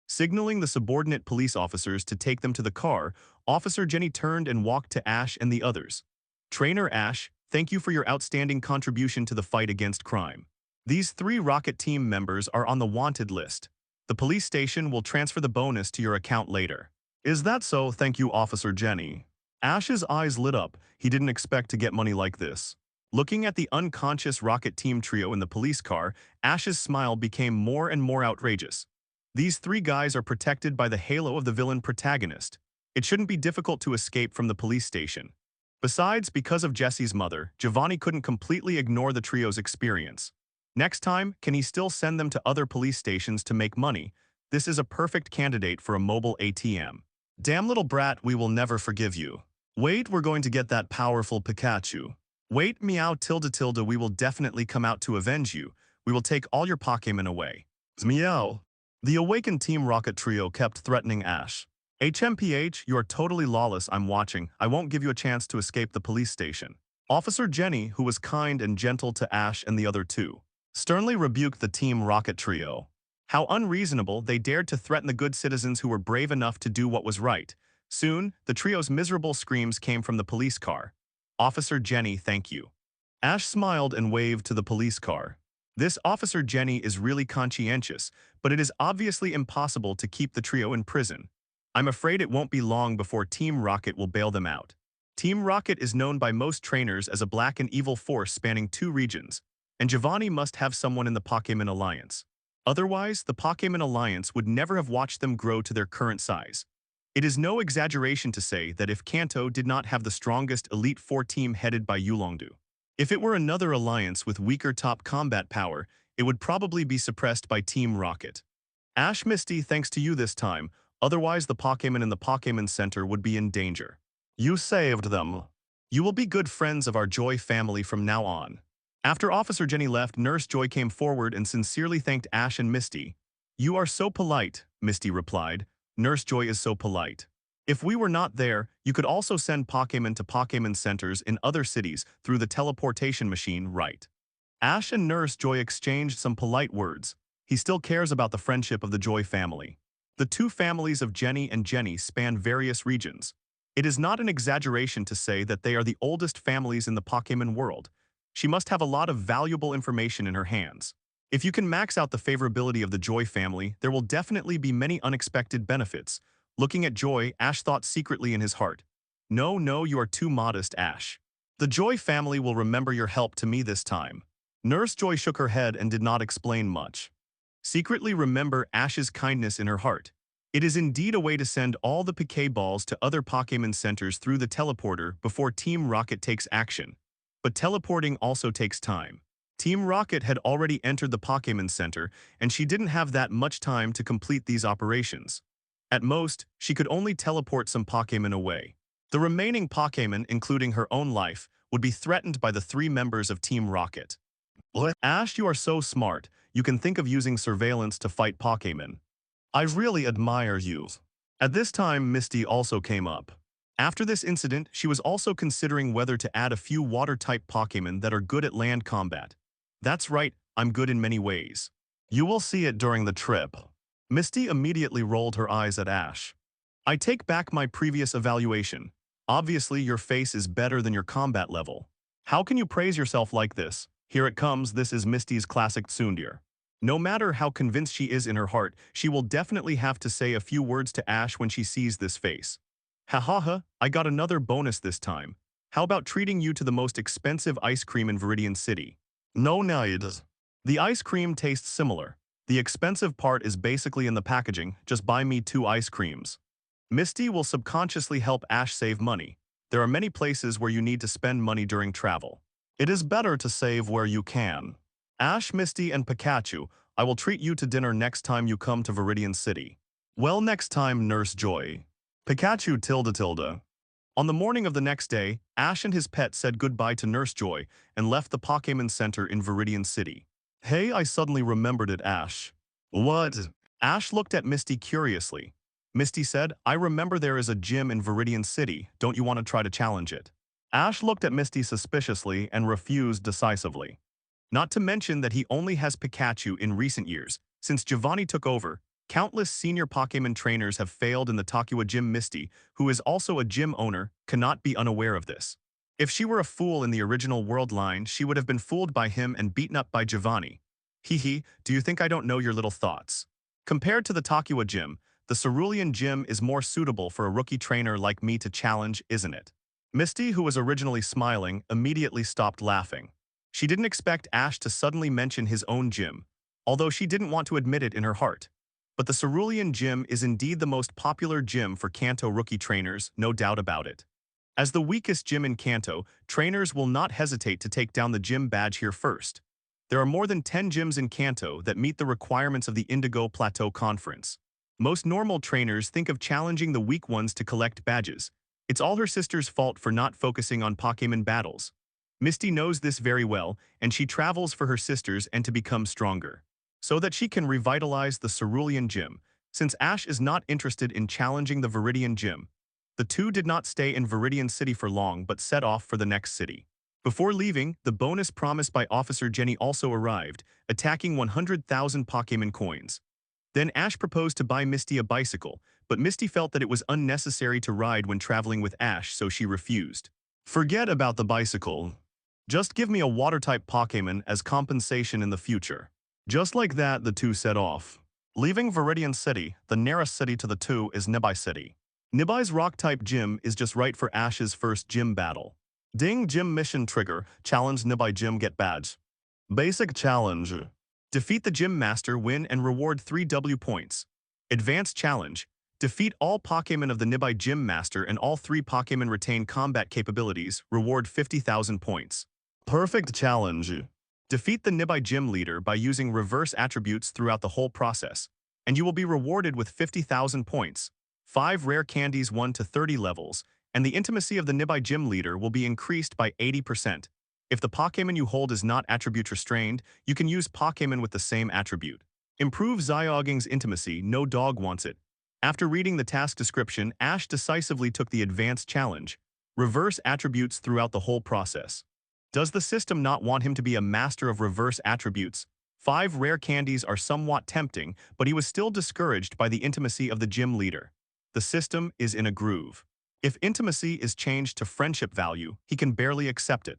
Signaling the subordinate police officers to take them to the car, Officer Jenny turned and walked to Ash and the others. Trainer Ash, thank you for your outstanding contribution to the fight against crime. These 3 Rocket Team members are on the wanted list. The police station will transfer the bonus to your account later. Is that so? Thank you, Officer Jenny. Ash's eyes lit up. He didn't expect to get money like this. Looking at the unconscious Rocket Team trio in the police car, Ash's smile became more and more outrageous. These 3 guys are protected by the halo of the villain protagonist. It shouldn't be difficult to escape from the police station. Besides, because of Jesse's mother, Giovanni couldn't completely ignore the trio's experience. Next time, can he still send them to other police stations to make money? This is a perfect candidate for a mobile ATM. Damn little brat, we will never forgive you. Wait, we're going to get that powerful Pikachu. Wait, meow tilde tilde, we will definitely come out to avenge you. We will take all your Pokémon away. Meow. The awakened Team Rocket trio kept threatening Ash. HMPH, you are totally lawless, I'm watching. I won't give you a chance to escape the police station. Officer Jenny, who was kind and gentle to Ash and the other 2, sternly rebuked the Team Rocket trio. How unreasonable, they dared to threaten the good citizens who were brave enough to do what was right. Soon, the trio's miserable screams came from the police car. Officer Jenny, thank you. Ash smiled and waved to the police car. This Officer Jenny is really conscientious, but it is obviously impossible to keep the trio in prison. I'm afraid it won't be long before Team Rocket will bail them out. Team Rocket is known by most trainers as a black and evil force spanning 2 regions, and Giovanni must have someone in the Pokémon Alliance. Otherwise, the Pokémon Alliance would never have watched them grow to their current size. It is no exaggeration to say that if Kanto did not have the strongest Elite 4 team headed by Yulongdu, if it were another alliance with weaker top combat power, it would probably be suppressed by Team Rocket. Ash Misty, thanks to you this time, otherwise the Pokémon in the Pokémon Center would be in danger. You saved them. You will be good friends of our Joy family from now on. After Officer Jenny left, Nurse Joy came forward and sincerely thanked Ash and Misty. You are so polite, Misty replied. Nurse Joy is so polite. If we were not there, you could also send Pokémon to Pokémon centers in other cities through the teleportation machine, right? Ash and Nurse Joy exchanged some polite words. He still cares about the friendship of the Joy family. The 2 families of Jenny and Jenny span various regions. It is not an exaggeration to say that they are the oldest families in the Pokémon world. She must have a lot of valuable information in her hands. If you can max out the favorability of the Joy family, there will definitely be many unexpected benefits. Looking at Joy, Ash thought secretly in his heart. No, you are too modest, Ash. The Joy family will remember your help to me this time. Nurse Joy shook her head and did not explain much. Secretly remember Ash's kindness in her heart. It is indeed a way to send all the Pokéballs to other Pokémon centers through the teleporter before Team Rocket takes action. But teleporting also takes time. Team Rocket had already entered the Pokémon Center, and she didn't have that much time to complete these operations. At most, she could only teleport some Pokémon away. The remaining Pokémon, including her own life, would be threatened by the 3 members of Team Rocket. Ash, you are so smart. You can think of using surveillance to fight Pokémon. I really admire you. At this time, Misty also came up. After this incident, she was also considering whether to add a few water-type Pokémon that are good at land combat. That's right, I'm good in many ways. You will see it during the trip. Misty immediately rolled her eyes at Ash. I take back my previous evaluation. Obviously, your face is better than your combat level. How can you praise yourself like this? Here it comes, this is Misty's classic tsundere. No matter how convinced she is in her heart, she will definitely have to say a few words to Ash when she sees this face. Ha, I got another bonus this time. How about treating you to the most expensive ice cream in Viridian City? No need. The ice cream tastes similar. The expensive part is basically in the packaging, just buy me 2 ice creams. Misty will subconsciously help Ash save money. There are many places where you need to spend money during travel. It is better to save where you can. Ash, Misty, and Pikachu, I will treat you to dinner next time you come to Viridian City. Well, next time, Nurse Joy. Pikachu tilde tilde. On the morning of the next day, Ash and his pet said goodbye to Nurse Joy and left the Pokémon Center in Viridian City. Hey, I suddenly remembered it, Ash. What? Ash looked at Misty curiously. Misty said, I remember there is a gym in Viridian City. Don't you want to try to challenge it? Ash looked at Misty suspiciously and refused decisively. Not to mention that he only has Pikachu in recent years. Since Giovanni took over, countless senior Pokémon trainers have failed in the Takua Gym. Misty, who is also a gym owner, cannot be unaware of this. If she were a fool in the original world line, she would have been fooled by him and beaten up by Giovanni. Hee, do you think I don't know your little thoughts? Compared to the Takua Gym, the Cerulean Gym is more suitable for a rookie trainer like me to challenge, isn't it? Misty, who was originally smiling, immediately stopped laughing. She didn't expect Ash to suddenly mention his own gym, although she didn't want to admit it in her heart. But the Cerulean Gym is indeed the most popular gym for Kanto rookie trainers, no doubt about it. As the weakest gym in Kanto, trainers will not hesitate to take down the gym badge here first. There are more than 10 gyms in Kanto that meet the requirements of the Indigo Plateau Conference. Most normal trainers think of challenging the weak ones to collect badges. It's all her sister's fault for not focusing on Pokémon battles. Misty knows this very well, and she travels for her sisters and to become stronger, so that she can revitalize the Cerulean Gym. Since Ash is not interested in challenging the Viridian Gym, the two did not stay in Viridian City for long but set off for the next city. Before leaving, the bonus promised by Officer Jenny also arrived, attacking 100,000 Pokémon coins. Then Ash proposed to buy Misty a bicycle, but Misty felt that it was unnecessary to ride when traveling with Ash, so she refused. Forget about the bicycle. Just give me a water-type Pokémon as compensation in the future. Just like that, the two set off. Leaving Viridian City, the nearest city to the two is Nibai City. Nibai's rock-type gym is just right for Ash's first gym battle. Ding gym mission trigger, challenge Nibai gym get badge. Basic challenge. Defeat the gym master, win and reward 3 W points. Advanced challenge. Defeat all Pokémon of the Nibai gym master and all 3 Pokémon retain combat capabilities, reward 50,000 points. Perfect challenge. Defeat the Nibai gym leader by using reverse attributes throughout the whole process, and you will be rewarded with 50,000 points, 5 rare candies 1 to 30 levels, and the intimacy of the Nibai gym leader will be increased by 80%. If the Pokémon you hold is not attribute restrained, you can use Pokémon with the same attribute. Improve Zyogang's intimacy, no dog wants it. After reading the task description, Ash decisively took the advanced challenge. Reverse attributes throughout the whole process. Does the system not want him to be a master of reverse attributes? 5 rare candies are somewhat tempting, but he was still discouraged by the intimacy of the gym leader. The system is in a groove. If intimacy is changed to friendship value, he can barely accept it.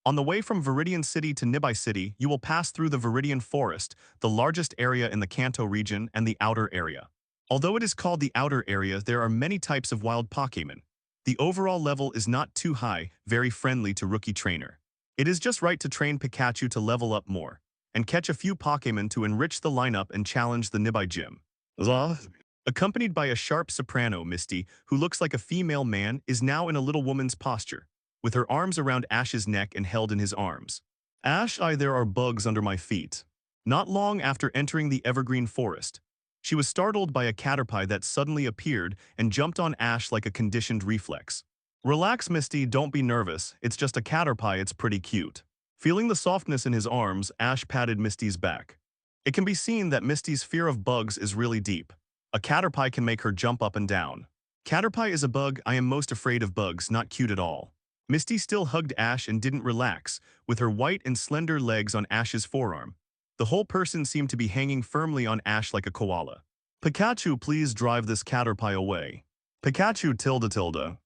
On the way from Viridian City to Nibai City, you will pass through the Viridian Forest, the largest area in the Kanto region, and the outer area. Although it is called the outer area, there are many types of wild Pokémon. The overall level is not too high, very friendly to rookie trainer. It is just right to train Pikachu to level up more, and catch a few Pokémon to enrich the lineup and challenge the Nibai gym. Accompanied by a sharp soprano, Misty, who looks like a female man, is now in a little woman's posture, with her arms around Ash's neck and held in his arms. Ash, there are bugs under my feet. Not long after entering the evergreen forest, she was startled by a caterpie that suddenly appeared and jumped on Ash like a conditioned reflex. Relax, Misty, don't be nervous, it's just a caterpie, it's pretty cute. Feeling the softness in his arms, Ash patted Misty's back. It can be seen that Misty's fear of bugs is really deep. A caterpie can make her jump up and down. Caterpie is a bug, I am most afraid of bugs, not cute at all. Misty still hugged Ash and didn't relax, with her white and slender legs on Ash's forearm. The whole person seemed to be hanging firmly on Ash like a koala. Pikachu, please drive this caterpie away. Pikachu tilde.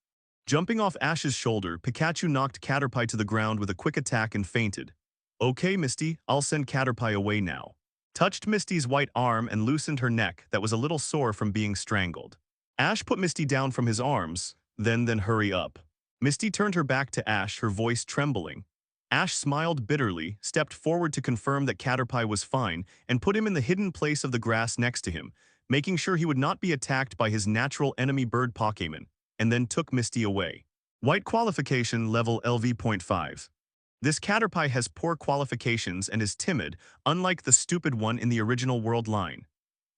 Jumping off Ash's shoulder, Pikachu knocked Caterpie to the ground with a quick attack and fainted. Okay, Misty, I'll send Caterpie away now. Touched Misty's white arm and loosened her neck that was a little sore from being strangled. Ash put Misty down from his arms, then hurry up. Misty turned her back to Ash, her voice trembling. Ash smiled bitterly, stepped forward to confirm that Caterpie was fine, and put him in the hidden place of the grass next to him, making sure he would not be attacked by his natural enemy bird Pokémon, and then took Misty away. White qualification level LV.5. This Caterpie has poor qualifications and is timid, unlike the stupid one in the original world line.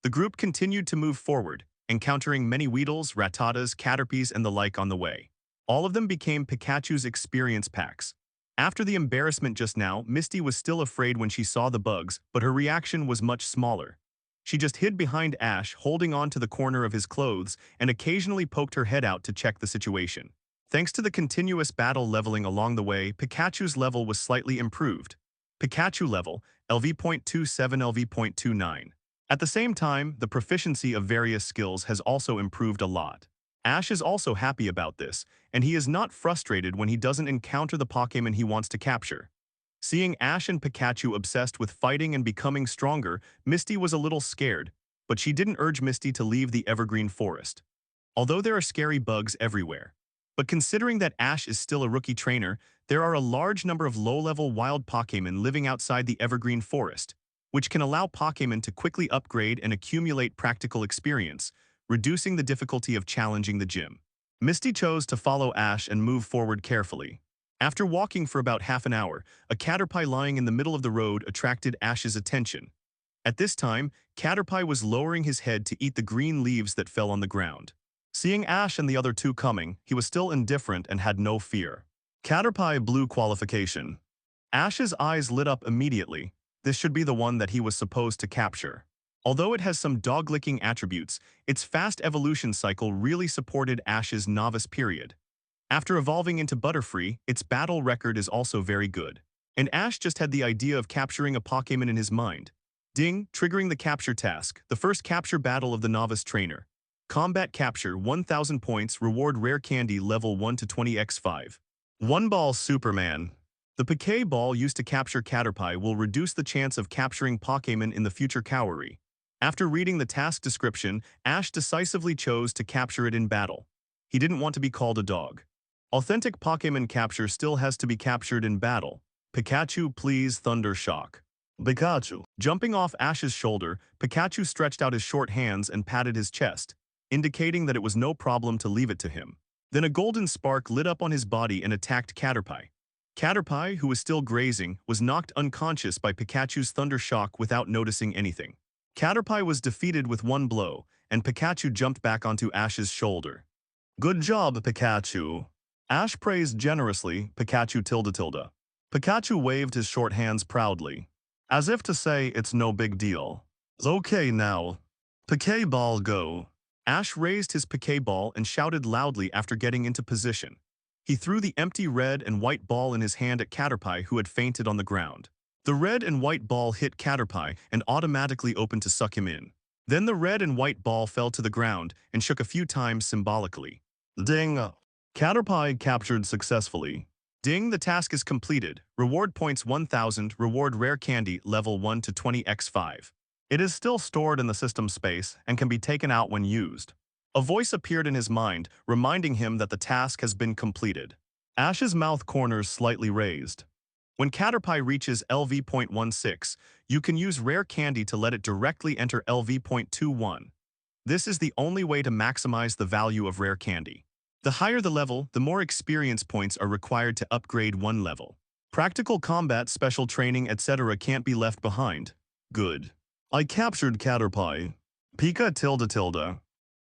The group continued to move forward, encountering many Weedles, Rattatas, Caterpies, and the like on the way. All of them became Pikachu's experience packs. After the embarrassment just now, Misty was still afraid when she saw the bugs, but her reaction was much smaller. She just hid behind Ash, holding on to the corner of his clothes, and occasionally poked her head out to check the situation. Thanks to the continuous battle leveling along the way, Pikachu's level was slightly improved. Pikachu level, LV.27 LV.29. At the same time, the proficiency of various skills has also improved a lot. Ash is also happy about this, and he is not frustrated when he doesn't encounter the Pokémon he wants to capture. Seeing Ash and Pikachu obsessed with fighting and becoming stronger, Misty was a little scared, but she didn't urge Misty to leave the Evergreen Forest. Although there are scary bugs everywhere. But considering that Ash is still a rookie trainer, there are a large number of low-level wild Pokémon living outside the Evergreen Forest, which can allow Pokémon to quickly upgrade and accumulate practical experience, reducing the difficulty of challenging the gym. Misty chose to follow Ash and move forward carefully. After walking for about half an hour, a Caterpie lying in the middle of the road attracted Ash's attention. At this time, Caterpie was lowering his head to eat the green leaves that fell on the ground. Seeing Ash and the other two coming, he was still indifferent and had no fear. Caterpie blue qualification. Ash's eyes lit up immediately. This should be the one that he was supposed to capture. Although it has some dog-licking attributes, its fast evolution cycle really supported Ash's novice period. After evolving into Butterfree, its battle record is also very good. And Ash just had the idea of capturing a Pokémon in his mind. Ding, triggering the capture task, the first capture battle of the novice trainer. Combat capture, 1000 points, reward rare candy level 1 to 20x5. One ball Superman. The Poké Ball used to capture Caterpie will reduce the chance of capturing Pokémon in the future Kauri. After reading the task description, Ash decisively chose to capture it in battle. He didn't want to be called a dog. Authentic Pokémon capture still has to be captured in battle. Pikachu, please, Thunder Shock. Pikachu. Jumping off Ash's shoulder, Pikachu stretched out his short hands and patted his chest, indicating that it was no problem to leave it to him. Then a golden spark lit up on his body and attacked Caterpie. Caterpie, who was still grazing, was knocked unconscious by Pikachu's Thunder Shock without noticing anything. Caterpie was defeated with one blow, and Pikachu jumped back onto Ash's shoulder. Good job, Pikachu. Ash praised generously, Pikachu tilde tilde. Pikachu waved his short hands proudly, as if to say it's no big deal. Okay now. Poké Ball go. Ash raised his Poké Ball and shouted loudly after getting into position. He threw the empty red and white ball in his hand at Caterpie, who had fainted on the ground. The red and white ball hit Caterpie and automatically opened to suck him in. Then the red and white ball fell to the ground and shook a few times symbolically. Ding! Caterpie captured successfully. Ding, the task is completed. Reward points 1000, reward rare candy level 1 to 20x5. It is still stored in the system space and can be taken out when used. A voice appeared in his mind, reminding him that the task has been completed. Ash's mouth corners slightly raised. When Caterpie reaches LV.16, you can use rare candy to let it directly enter LV.21. This is the only way to maximize the value of rare candy. The higher the level, the more experience points are required to upgrade one level. Practical combat, special training, etc. can't be left behind. Good. I captured Caterpie. Pika tilde tilde.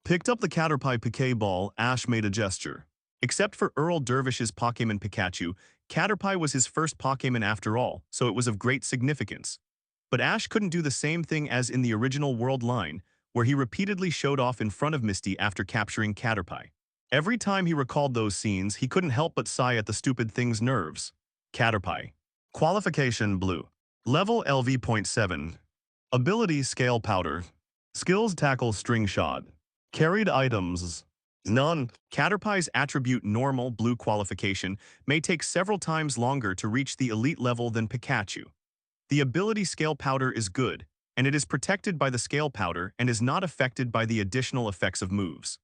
Picked up the Caterpie Poké Ball, Ash made a gesture. Except for Earl Dervish's Pokémon Pikachu, Caterpie was his first Pokémon after all, so it was of great significance. But Ash couldn't do the same thing as in the original World line, where he repeatedly showed off in front of Misty after capturing Caterpie. Every time he recalled those scenes, he couldn't help but sigh at the stupid thing's nerves. Caterpie. Qualification blue. Level LV.7. Ability Scale Powder. Skills Tackle String Shot. Carried items. None. Caterpie's attribute normal blue qualification may take several times longer to reach the elite level than Pikachu. The ability Scale Powder is good, and it is protected by the Scale Powder and is not affected by the additional effects of moves.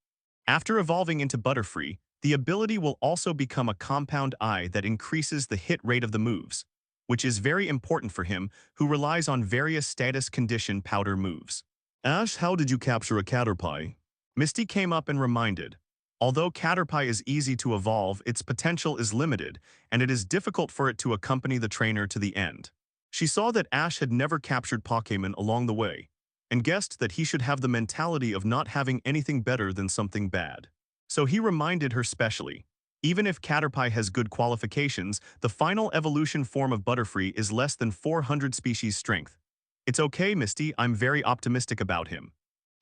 After evolving into Butterfree, the ability will also become a compound eye that increases the hit rate of the moves, which is very important for him, who relies on various status condition powder moves. Ash, how did you capture a Caterpie? Misty came up and reminded. Although Caterpie is easy to evolve, its potential is limited, and it is difficult for it to accompany the trainer to the end. She saw that Ash had never captured Pokémon along the way, and guessed that he should have the mentality of not having anything better than something bad. So he reminded her specially. Even if Caterpie has good qualifications, the final evolution form of Butterfree is less than 400 species strength. It's okay, Misty, I'm very optimistic about him.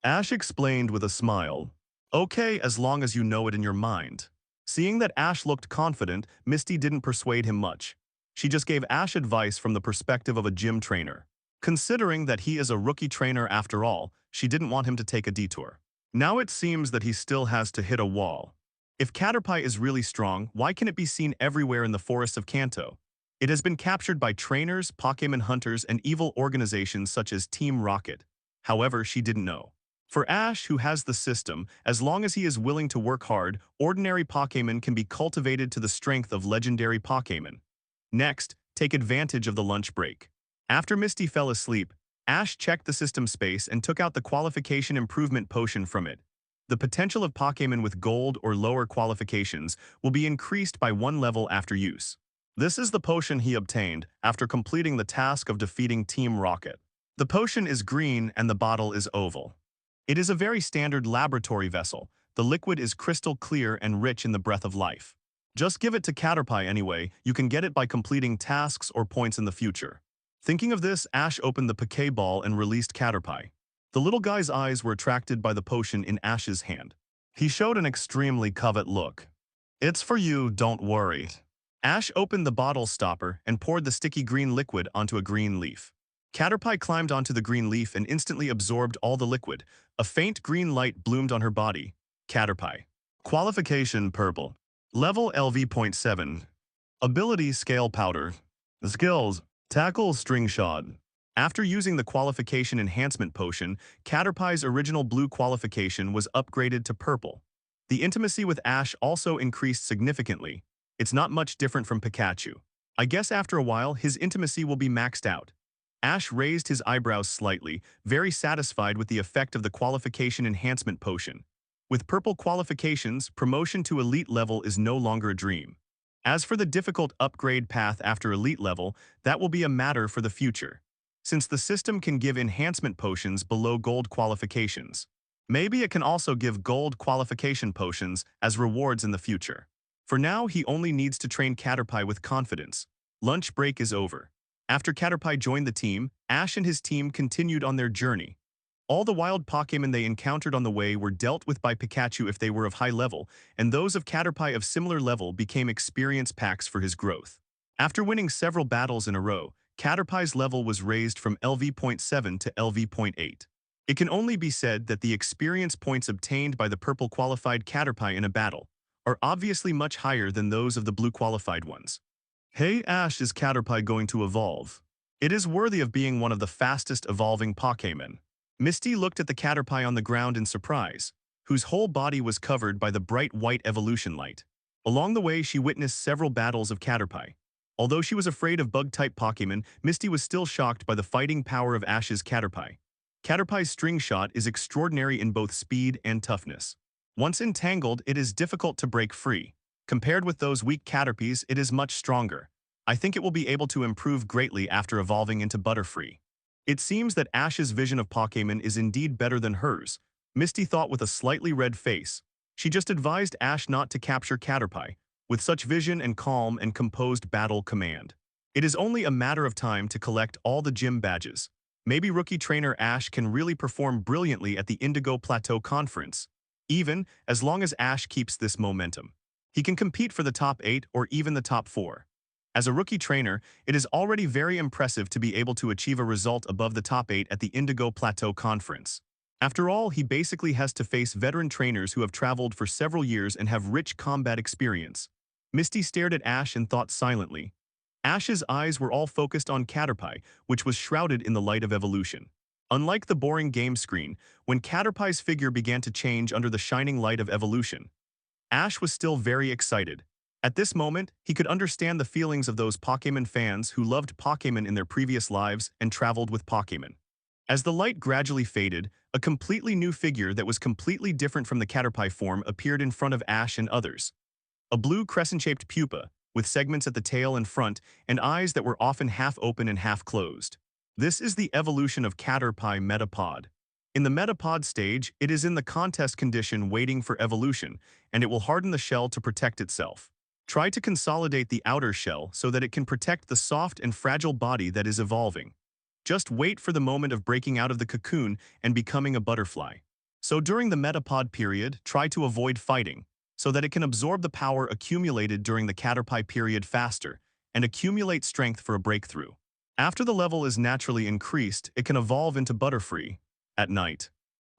Ash explained with a smile. Okay, as long as you know it in your mind. Seeing that Ash looked confident, Misty didn't persuade him much. She just gave Ash advice from the perspective of a gym trainer. Considering that he is a rookie trainer after all, she didn't want him to take a detour. Now it seems that he still has to hit a wall. If Caterpie is really strong, why can it be seen everywhere in the forests of Kanto? It has been captured by trainers, Pokémon hunters, and evil organizations such as Team Rocket. However, she didn't know. For Ash, who has the system, as long as he is willing to work hard, ordinary Pokémon can be cultivated to the strength of legendary Pokémon. Next, take advantage of the lunch break. After Misty fell asleep, Ash checked the system space and took out the qualification improvement potion from it. The potential of Pokémon with gold or lower qualifications will be increased by 1 level after use. This is the potion he obtained after completing the task of defeating Team Rocket. The potion is green and the bottle is oval. It is a very standard laboratory vessel. The liquid is crystal clear and rich in the breath of life. Just give it to Caterpie anyway, you can get it by completing tasks or points in the future. Thinking of this, Ash opened the Pokéball and released Caterpie. The little guy's eyes were attracted by the potion in Ash's hand. He showed an extremely covet look. It's for you, don't worry. Ash opened the bottle stopper and poured the sticky green liquid onto a green leaf. Caterpie climbed onto the green leaf and instantly absorbed all the liquid. A faint green light bloomed on her body. Caterpie. Qualification purple. Level LV.7. Ability scale powder. Skills. Tackle string shot. After using the qualification enhancement potion, Caterpie's original blue qualification was upgraded to purple. The intimacy with Ash also increased significantly. It's not much different from Pikachu. I guess after a while, his intimacy will be maxed out. Ash raised his eyebrows slightly, very satisfied with the effect of the qualification enhancement potion. With purple qualifications, promotion to elite level is no longer a dream. As for the difficult upgrade path after elite level, that will be a matter for the future. Since the system can give enhancement potions below gold qualifications. Maybe it can also give gold qualification potions as rewards in the future. For now, he only needs to train Caterpie with confidence. Lunch break is over. After Caterpie joined the team, Ash and his team continued on their journey. All the wild Pokémon they encountered on the way were dealt with by Pikachu if they were of high level, and those of Caterpie of similar level became experience packs for his growth. After winning several battles in a row, Caterpie's level was raised from LV.7 to LV.8. It can only be said that the experience points obtained by the purple qualified Caterpie in a battle are obviously much higher than those of the blue qualified ones. Hey Ash, is Caterpie going to evolve? It is worthy of being one of the fastest evolving Pokémon. Misty looked at the Caterpie on the ground in surprise, whose whole body was covered by the bright white evolution light. Along the way, she witnessed several battles of Caterpie. Although she was afraid of bug-type Pokémon, Misty was still shocked by the fighting power of Ash's Caterpie. Caterpie's string shot is extraordinary in both speed and toughness. Once entangled, it is difficult to break free. Compared with those weak Caterpies, it is much stronger. I think it will be able to improve greatly after evolving into Butterfree. It seems that Ash's vision of Pokémon is indeed better than hers, Misty thought with a slightly red face. She just advised Ash not to capture Caterpie, with such vision and calm and composed battle command. It is only a matter of time to collect all the gym badges. Maybe rookie trainer Ash can really perform brilliantly at the Indigo Plateau Conference. Even, as long as Ash keeps this momentum, he can compete for the top 8 or even the top 4. As a rookie trainer, it is already very impressive to be able to achieve a result above the top 8 at the Indigo Plateau Conference. After all, he basically has to face veteran trainers who have traveled for several years and have rich combat experience. Misty stared at Ash and thought silently. Ash's eyes were all focused on Caterpie, which was shrouded in the light of evolution. Unlike the boring game screen, when Caterpie's figure began to change under the shining light of evolution, Ash was still very excited. At this moment, he could understand the feelings of those Pokémon fans who loved Pokémon in their previous lives and traveled with Pokémon. As the light gradually faded, a completely new figure that was completely different from the Caterpie form appeared in front of Ash and others. A blue crescent-shaped pupa, with segments at the tail and front, and eyes that were often half open and half closed. This is the evolution of Caterpie Metapod. In the metapod stage, it is in the contest condition waiting for evolution, and it will harden the shell to protect itself. Try to consolidate the outer shell so that it can protect the soft and fragile body that is evolving. Just wait for the moment of breaking out of the cocoon and becoming a butterfly. So during the metapod period, try to avoid fighting, so that it can absorb the power accumulated during the caterpie period faster and accumulate strength for a breakthrough. After the level is naturally increased, it can evolve into Butterfree. At night.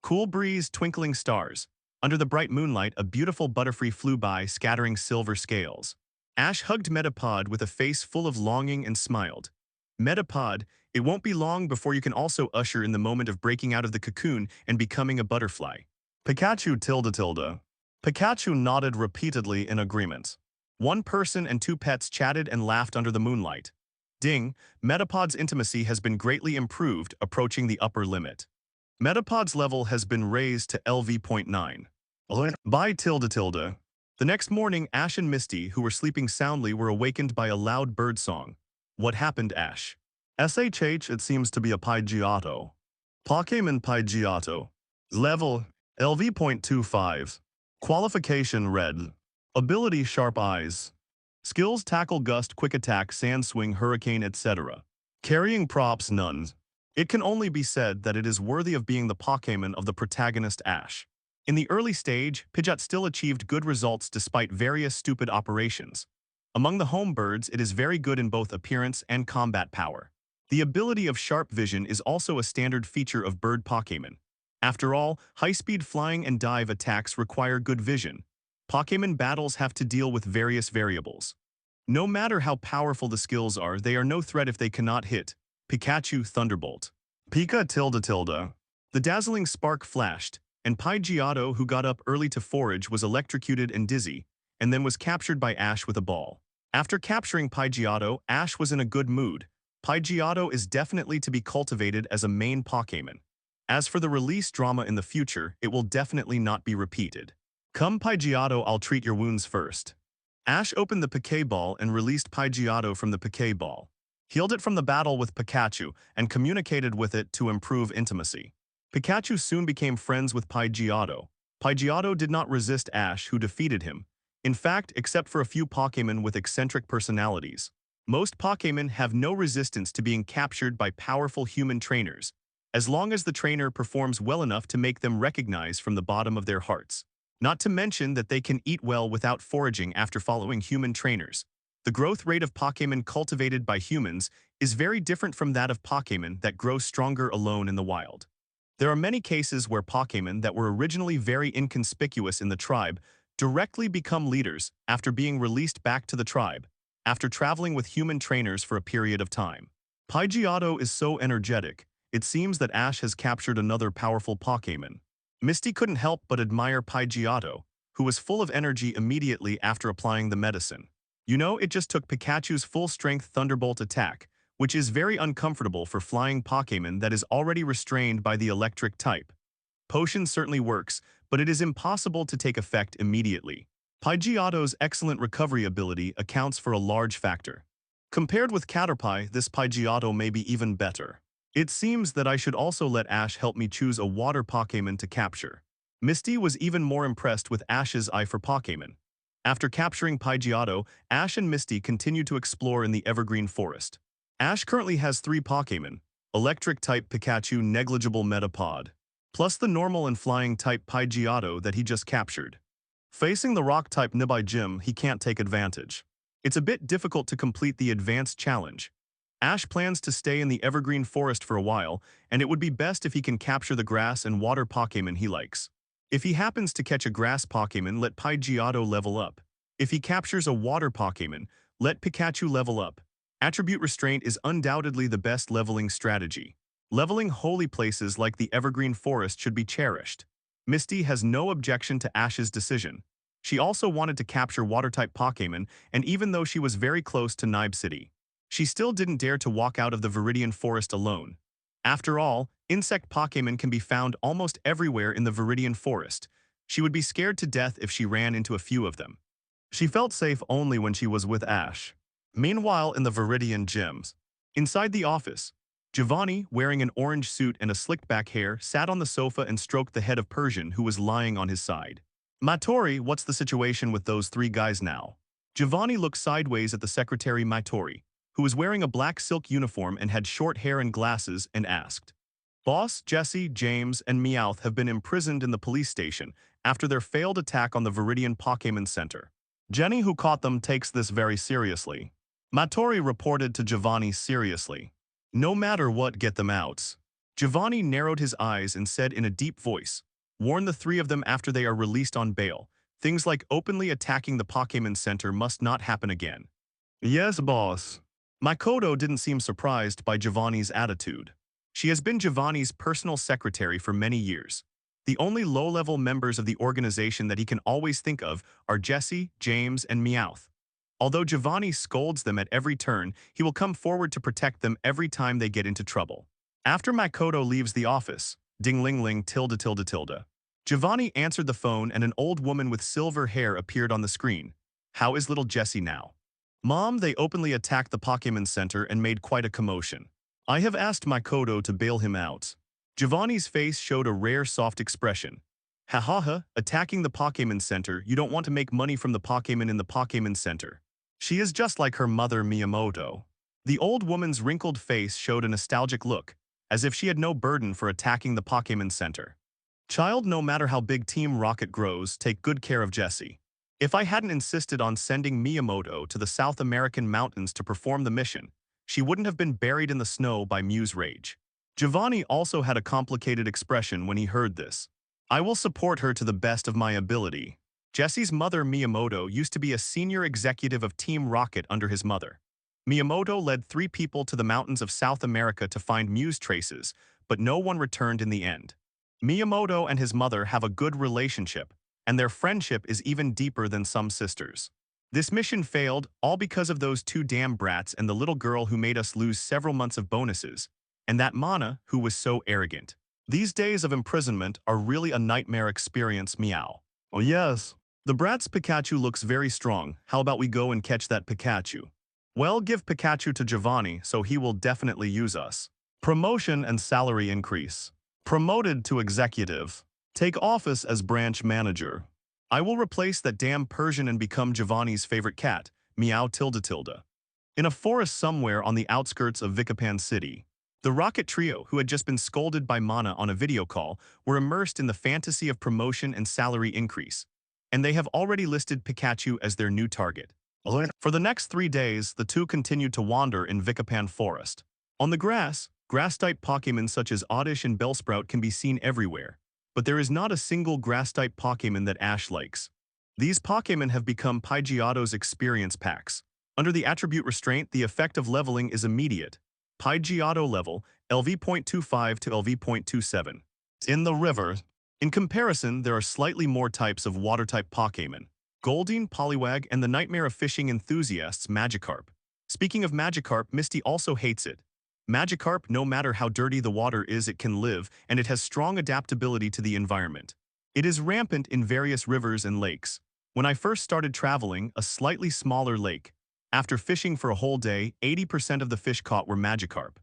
Cool breeze, twinkling stars. Under the bright moonlight, a beautiful Butterfree flew by, scattering silver scales. Ash hugged Metapod with a face full of longing and smiled. Metapod, it won't be long before you can also usher in the moment of breaking out of the cocoon and becoming a butterfly. Pikachu tilde tilde. Pikachu nodded repeatedly in agreement. One person and two pets chatted and laughed under the moonlight. Ding, Metapod's intimacy has been greatly improved, approaching the upper limit. Metapod's level has been raised to LV.9. By tilde tilde. The next morning, Ash and Misty, who were sleeping soundly, were awakened by a loud bird song. What happened, Ash? SHH, it seems to be a Pidgeotto. Pokémon Pidgeotto. Level, LV.25. Qualification red. Ability sharp eyes. Skills tackle gust, quick attack, sand swing, hurricane, etc. Carrying props none. It can only be said that it is worthy of being the Pokémon of the protagonist Ash. In the early stage, Pidgeot still achieved good results despite various stupid operations. Among the home birds, it is very good in both appearance and combat power. The ability of sharp vision is also a standard feature of bird Pokémon. After all, high-speed flying and dive attacks require good vision. Pokémon battles have to deal with various variables. No matter how powerful the skills are, they are no threat if they cannot hit. Pikachu Thunderbolt. Pika tilde tilde. The dazzling spark flashed, and Pidgeotto, who got up early to forage, was electrocuted and dizzy, and then was captured by Ash with a ball. After capturing Pidgeotto, Ash was in a good mood. Pidgeotto is definitely to be cultivated as a main Pokémon. As for the release drama in the future, it will definitely not be repeated. Come Pidgeotto, I'll treat your wounds first. Ash opened the Pokéball and released Pidgeotto from the Pokéball. Healed it from the battle with Pikachu and communicated with it to improve intimacy. Pikachu soon became friends with Pidgeotto. Pidgeotto did not resist Ash, who defeated him. In fact, except for a few Pokémon with eccentric personalities. Most Pokémon have no resistance to being captured by powerful human trainers, as long as the trainer performs well enough to make them recognize from the bottom of their hearts. Not to mention that they can eat well without foraging after following human trainers. The growth rate of Pokémon cultivated by humans is very different from that of Pokémon that grow stronger alone in the wild. There are many cases where Pokémon that were originally very inconspicuous in the tribe directly become leaders after being released back to the tribe, after traveling with human trainers for a period of time. Pidgeotto is so energetic, it seems that Ash has captured another powerful Pokémon. Misty couldn't help but admire Pidgeotto, who was full of energy immediately after applying the medicine. You know, it just took Pikachu's full-strength Thunderbolt attack, which is very uncomfortable for flying Pokémon that is already restrained by the electric type. Potion certainly works, but it is impossible to take effect immediately. Pidgeotto's excellent recovery ability accounts for a large factor. Compared with Caterpie, this Pidgeotto may be even better. It seems that I should also let Ash help me choose a water Pokémon to capture. Misty was even more impressed with Ash's eye for Pokémon. After capturing Pidgeotto, Ash and Misty continued to explore in the Evergreen Forest. Ash currently has 3 Pokémon: Electric-type Pikachu, negligible Metapod, plus the normal and flying-type Pidgeotto that he just captured. Facing the Rock-type Nibai Gym, he can't take advantage. It's a bit difficult to complete the advanced challenge. Ash plans to stay in the Evergreen Forest for a while, and it would be best if he can capture the grass and water Pokémon he likes. If he happens to catch a grass Pokémon, let Pidgeotto level up. If he captures a water Pokémon, let Pikachu level up. Attribute Restraint is undoubtedly the best leveling strategy. Leveling holy places like the Evergreen Forest should be cherished. Misty has no objection to Ash's decision. She also wanted to capture water-type Pokémon, and even though she was very close to Nibe City, she still didn't dare to walk out of the Viridian Forest alone. After all, insect Pokémon can be found almost everywhere in the Viridian Forest. She would be scared to death if she ran into a few of them. She felt safe only when she was with Ash. Meanwhile, in the Viridian gyms, inside the office, Giovanni, wearing an orange suit and a slicked-back hair, sat on the sofa and stroked the head of Persian, who was lying on his side. Matori, what's the situation with those three guys now? Giovanni looked sideways at the secretary Matori, who was wearing a black silk uniform and had short hair and glasses, and asked. Boss, Jesse, James, and Meowth have been imprisoned in the police station after their failed attack on the Viridian Pokémon Center. Jenny, who caught them, takes this very seriously. Matori reported to Giovanni seriously. No matter what, get them out. Giovanni narrowed his eyes and said in a deep voice, warn the three of them after they are released on bail. Things like openly attacking the Pokémon Center must not happen again. Yes, boss. Makoto didn't seem surprised by Giovanni's attitude. She has been Giovanni's personal secretary for many years. The only low-level members of the organization that he can always think of are Jesse, James, and Meowth. Although Giovanni scolds them at every turn, he will come forward to protect them every time they get into trouble. After Makoto leaves the office, ding-ling-ling tilde tilde tilde. Giovanni answered the phone and an old woman with silver hair appeared on the screen. How is little Jessie now? Mom, they openly attacked the Pokémon Center and made quite a commotion. I have asked Makoto to bail him out. Giovanni's face showed a rare soft expression. Ha ha ha, attacking the Pokémon Center, you don't want to make money from the Pokémon in the Pokémon Center. She is just like her mother Miyamoto. The old woman's wrinkled face showed a nostalgic look, as if she had no burden for attacking the Pokémon Center. Child, no matter how big Team Rocket grows, take good care of Jessie. If I hadn't insisted on sending Miyamoto to the South American mountains to perform the mission, she wouldn't have been buried in the snow by Mew's rage. Giovanni also had a complicated expression when he heard this. I will support her to the best of my ability. Jessie's mother Miyamoto used to be a senior executive of Team Rocket under his mother. Miyamoto led 3 people to the mountains of South America to find Mew's traces, but no one returned in the end. Miyamoto and his mother have a good relationship, and their friendship is even deeper than some sisters. This mission failed, all because of those 2 damn brats and the little girl who made us lose several months of bonuses, and that Mana, who was so arrogant. These days of imprisonment are really a nightmare experience, meow. Oh yes. The brat's Pikachu looks very strong. How about we go and catch that Pikachu? Well, give Pikachu to Giovanni, so he will definitely use us. Promotion and salary increase. Promoted to executive. Take office as branch manager. I will replace that damn Persian and become Giovanni's favorite cat, meow tilde tilde. In a forest somewhere on the outskirts of Vikapan City, the Rocket Trio, who had just been scolded by Mana on a video call, were immersed in the fantasy of promotion and salary increase, and they have already listed Pikachu as their new target. For the next 3 days, the two continued to wander in Vikapan Forest. On the grass-type Pokémon such as Oddish and Bellsprout can be seen everywhere, but there is not a single grass-type Pokémon that Ash likes. These Pokémon have become Pidgeotto's experience packs. Under the attribute restraint, the effect of leveling is immediate. Pidgeotto level, LV.25 to LV.27. In the river. In comparison, there are slightly more types of water-type Pokémon. Goldeen, Poliwag, and the nightmare of fishing enthusiasts, Magikarp. Speaking of Magikarp, Misty also hates it. Magikarp, no matter how dirty the water is, it can live, and it has strong adaptability to the environment. It is rampant in various rivers and lakes. When I first started traveling, a slightly smaller lake. After fishing for a whole day, 80% of the fish caught were Magikarp.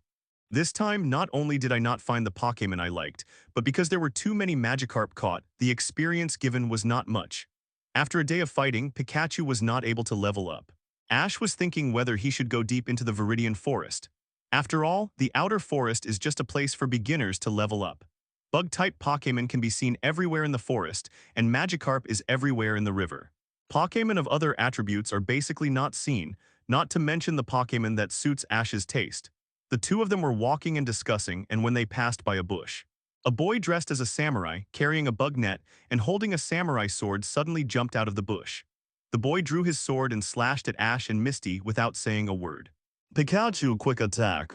This time, not only did I not find the Pokémon I liked, but because there were too many Magikarp caught, the experience given was not much. After a day of fighting, Pikachu was not able to level up. Ash was thinking whether he should go deep into the Viridian Forest. After all, the outer forest is just a place for beginners to level up. Bug-type Pokémon can be seen everywhere in the forest, and Magikarp is everywhere in the river. Pokémon of other attributes are basically not seen, not to mention the Pokémon that suits Ash's taste. The two of them were walking and discussing, and when they passed by a bush, a boy dressed as a samurai, carrying a bug net and holding a samurai sword suddenly jumped out of the bush. The boy drew his sword and slashed at Ash and Misty without saying a word. Pikachu, quick attack.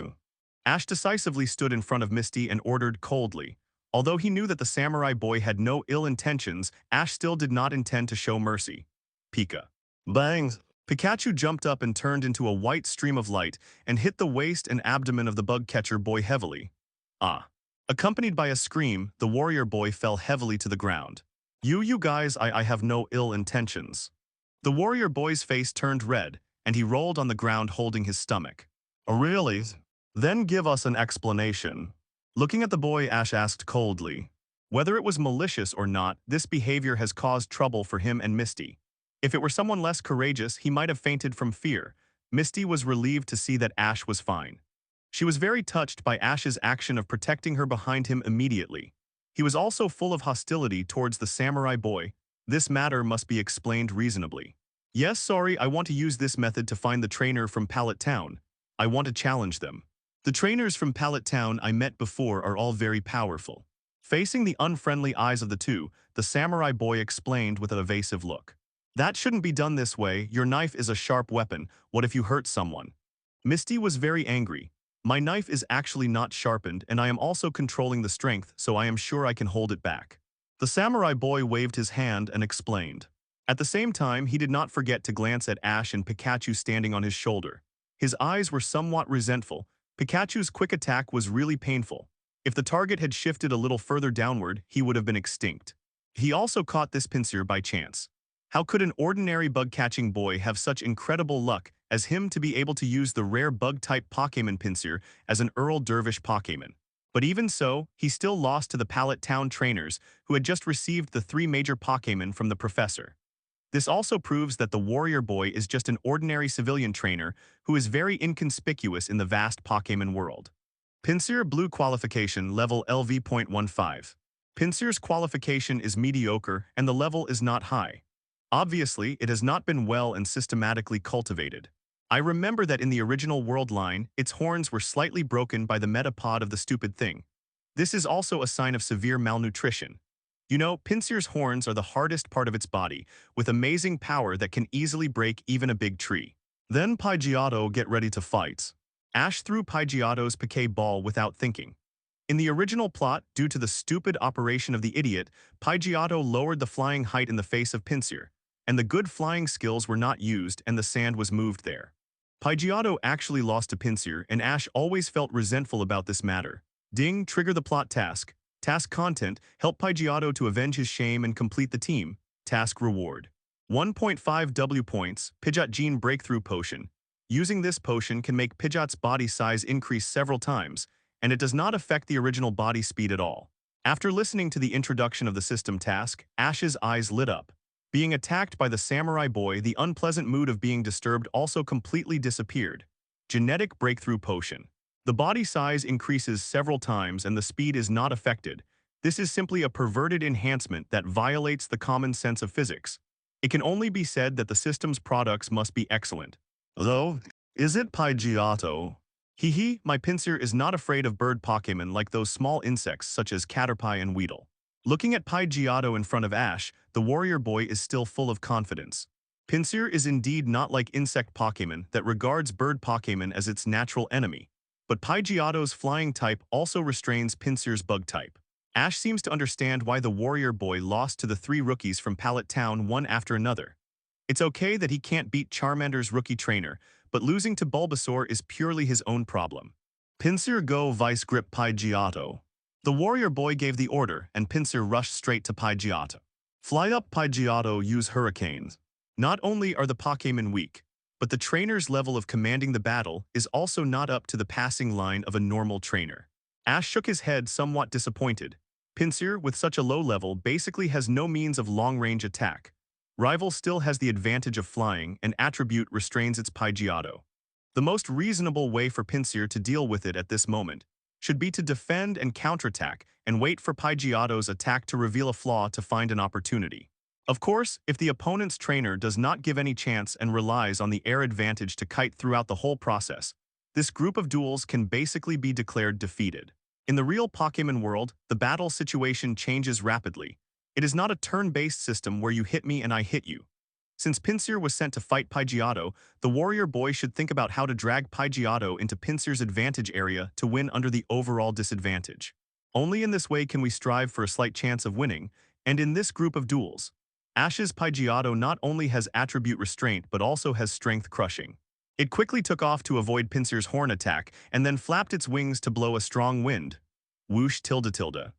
Ash decisively stood in front of Misty and ordered coldly. Although he knew that the samurai boy had no ill intentions, Ash still did not intend to show mercy. Pika. Bangs. Pikachu jumped up and turned into a white stream of light and hit the waist and abdomen of the bug catcher boy heavily. Ah. Accompanied by a scream, the warrior boy fell heavily to the ground. You guys, I have no ill intentions. The warrior boy's face turned red, and he rolled on the ground holding his stomach. Oh, really? Then give us an explanation. Looking at the boy, Ash asked coldly. Whether it was malicious or not, this behavior has caused trouble for him and Misty. If it were someone less courageous, he might have fainted from fear. Misty was relieved to see that Ash was fine. She was very touched by Ash's action of protecting her behind him immediately. He was also full of hostility towards the samurai boy. This matter must be explained reasonably. Yes, sorry, I want to use this method to find the trainer from Pallet Town. I want to challenge them. The trainers from Pallet Town I met before are all very powerful. Facing the unfriendly eyes of the two, the samurai boy explained with an evasive look. That shouldn't be done this way. Your knife is a sharp weapon. What if you hurt someone? Misty was very angry. My knife is actually not sharpened, and I am also controlling the strength, so I am sure I can hold it back. The samurai boy waved his hand and explained. At the same time, he did not forget to glance at Ash and Pikachu standing on his shoulder. His eyes were somewhat resentful. Pikachu's quick attack was really painful. If the target had shifted a little further downward, he would have been extinct. He also caught this Pinsir by chance. How could an ordinary bug-catching boy have such incredible luck as him to be able to use the rare bug-type Pokémon Pinsir as an Earl Dervish Pokémon? But even so, he still lost to the Pallet Town trainers who had just received the 3 major Pokémon from the professor. This also proves that the warrior boy is just an ordinary civilian trainer who is very inconspicuous in the vast Pokémon world. Pinsir Blue Qualification Level LV.15. Pinsir's qualification is mediocre and the level is not high. Obviously, it has not been well and systematically cultivated. I remember that in the original world line, its horns were slightly broken by the metapod of the stupid thing. This is also a sign of severe malnutrition. You know, Pinsir's horns are the hardest part of its body, with amazing power that can easily break even a big tree. Then Pidgeotto get ready to fight. Ash threw Pidgeotto's Poké Ball without thinking. In the original plot, due to the stupid operation of the idiot, Pidgeotto lowered the flying height in the face of Pinsir, and the good flying skills were not used and the sand was moved there. Pidgeotto actually lost to Pinsir, and Ash always felt resentful about this matter. Ding, trigger the plot task. Task content, help Pidgeotto to avenge his shame and complete the team. Task reward. 1.5 W points, Pidgeot Gene Breakthrough Potion. Using this potion can make Pidgeot's body size increase several times, and it does not affect the original body speed at all. After listening to the introduction of the system task, Ash's eyes lit up. Being attacked by the samurai boy, the unpleasant mood of being disturbed also completely disappeared. Genetic Breakthrough Potion. The body size increases several times and the speed is not affected. This is simply a perverted enhancement that violates the common sense of physics. It can only be said that the system's products must be excellent. Though, is it Pidgeotto? Hee, my Pinsir is not afraid of bird Pokémon like those small insects such as Caterpie and Weedle. Looking at Pidgeotto in front of Ash, the warrior boy is still full of confidence. Pinsir is indeed not like insect Pokémon that regards bird Pokémon as its natural enemy. But Pidgeotto's flying type also restrains Pinsir's bug type. Ash seems to understand why the warrior boy lost to the 3 rookies from Pallet Town one after another. It's okay that he can't beat Charmander's rookie trainer, but losing to Bulbasaur is purely his own problem. Pinsir go Vice Grip Pidgeotto. The warrior boy gave the order, and Pinsir rushed straight to Pidgeotto. Fly up Pidgeotto, use hurricanes. Not only are the Pokémon weak, but the trainer's level of commanding the battle is also not up to the passing line of a normal trainer. Ash shook his head somewhat disappointed. Pinsir, with such a low level, basically has no means of long-range attack. Rival still has the advantage of flying, and attribute restrains its Pidgeotto. The most reasonable way for Pinsir to deal with it at this moment should be to defend and counterattack and wait for Pidgeotto's attack to reveal a flaw to find an opportunity. Of course, if the opponent's trainer does not give any chance and relies on the air advantage to kite throughout the whole process, this group of duels can basically be declared defeated. In the real Pokémon world, the battle situation changes rapidly. It is not a turn-based system where you hit me and I hit you. Since Pinsir was sent to fight Pidgeotto, the warrior boy should think about how to drag Pidgeotto into Pinsir's advantage area to win under the overall disadvantage. Only in this way can we strive for a slight chance of winning, and in this group of duels, Ash's Pidgeotto not only has attribute restraint but also has strength crushing. It quickly took off to avoid Pinsir's horn attack and then flapped its wings to blow a strong wind. Whoosh tilde tilde.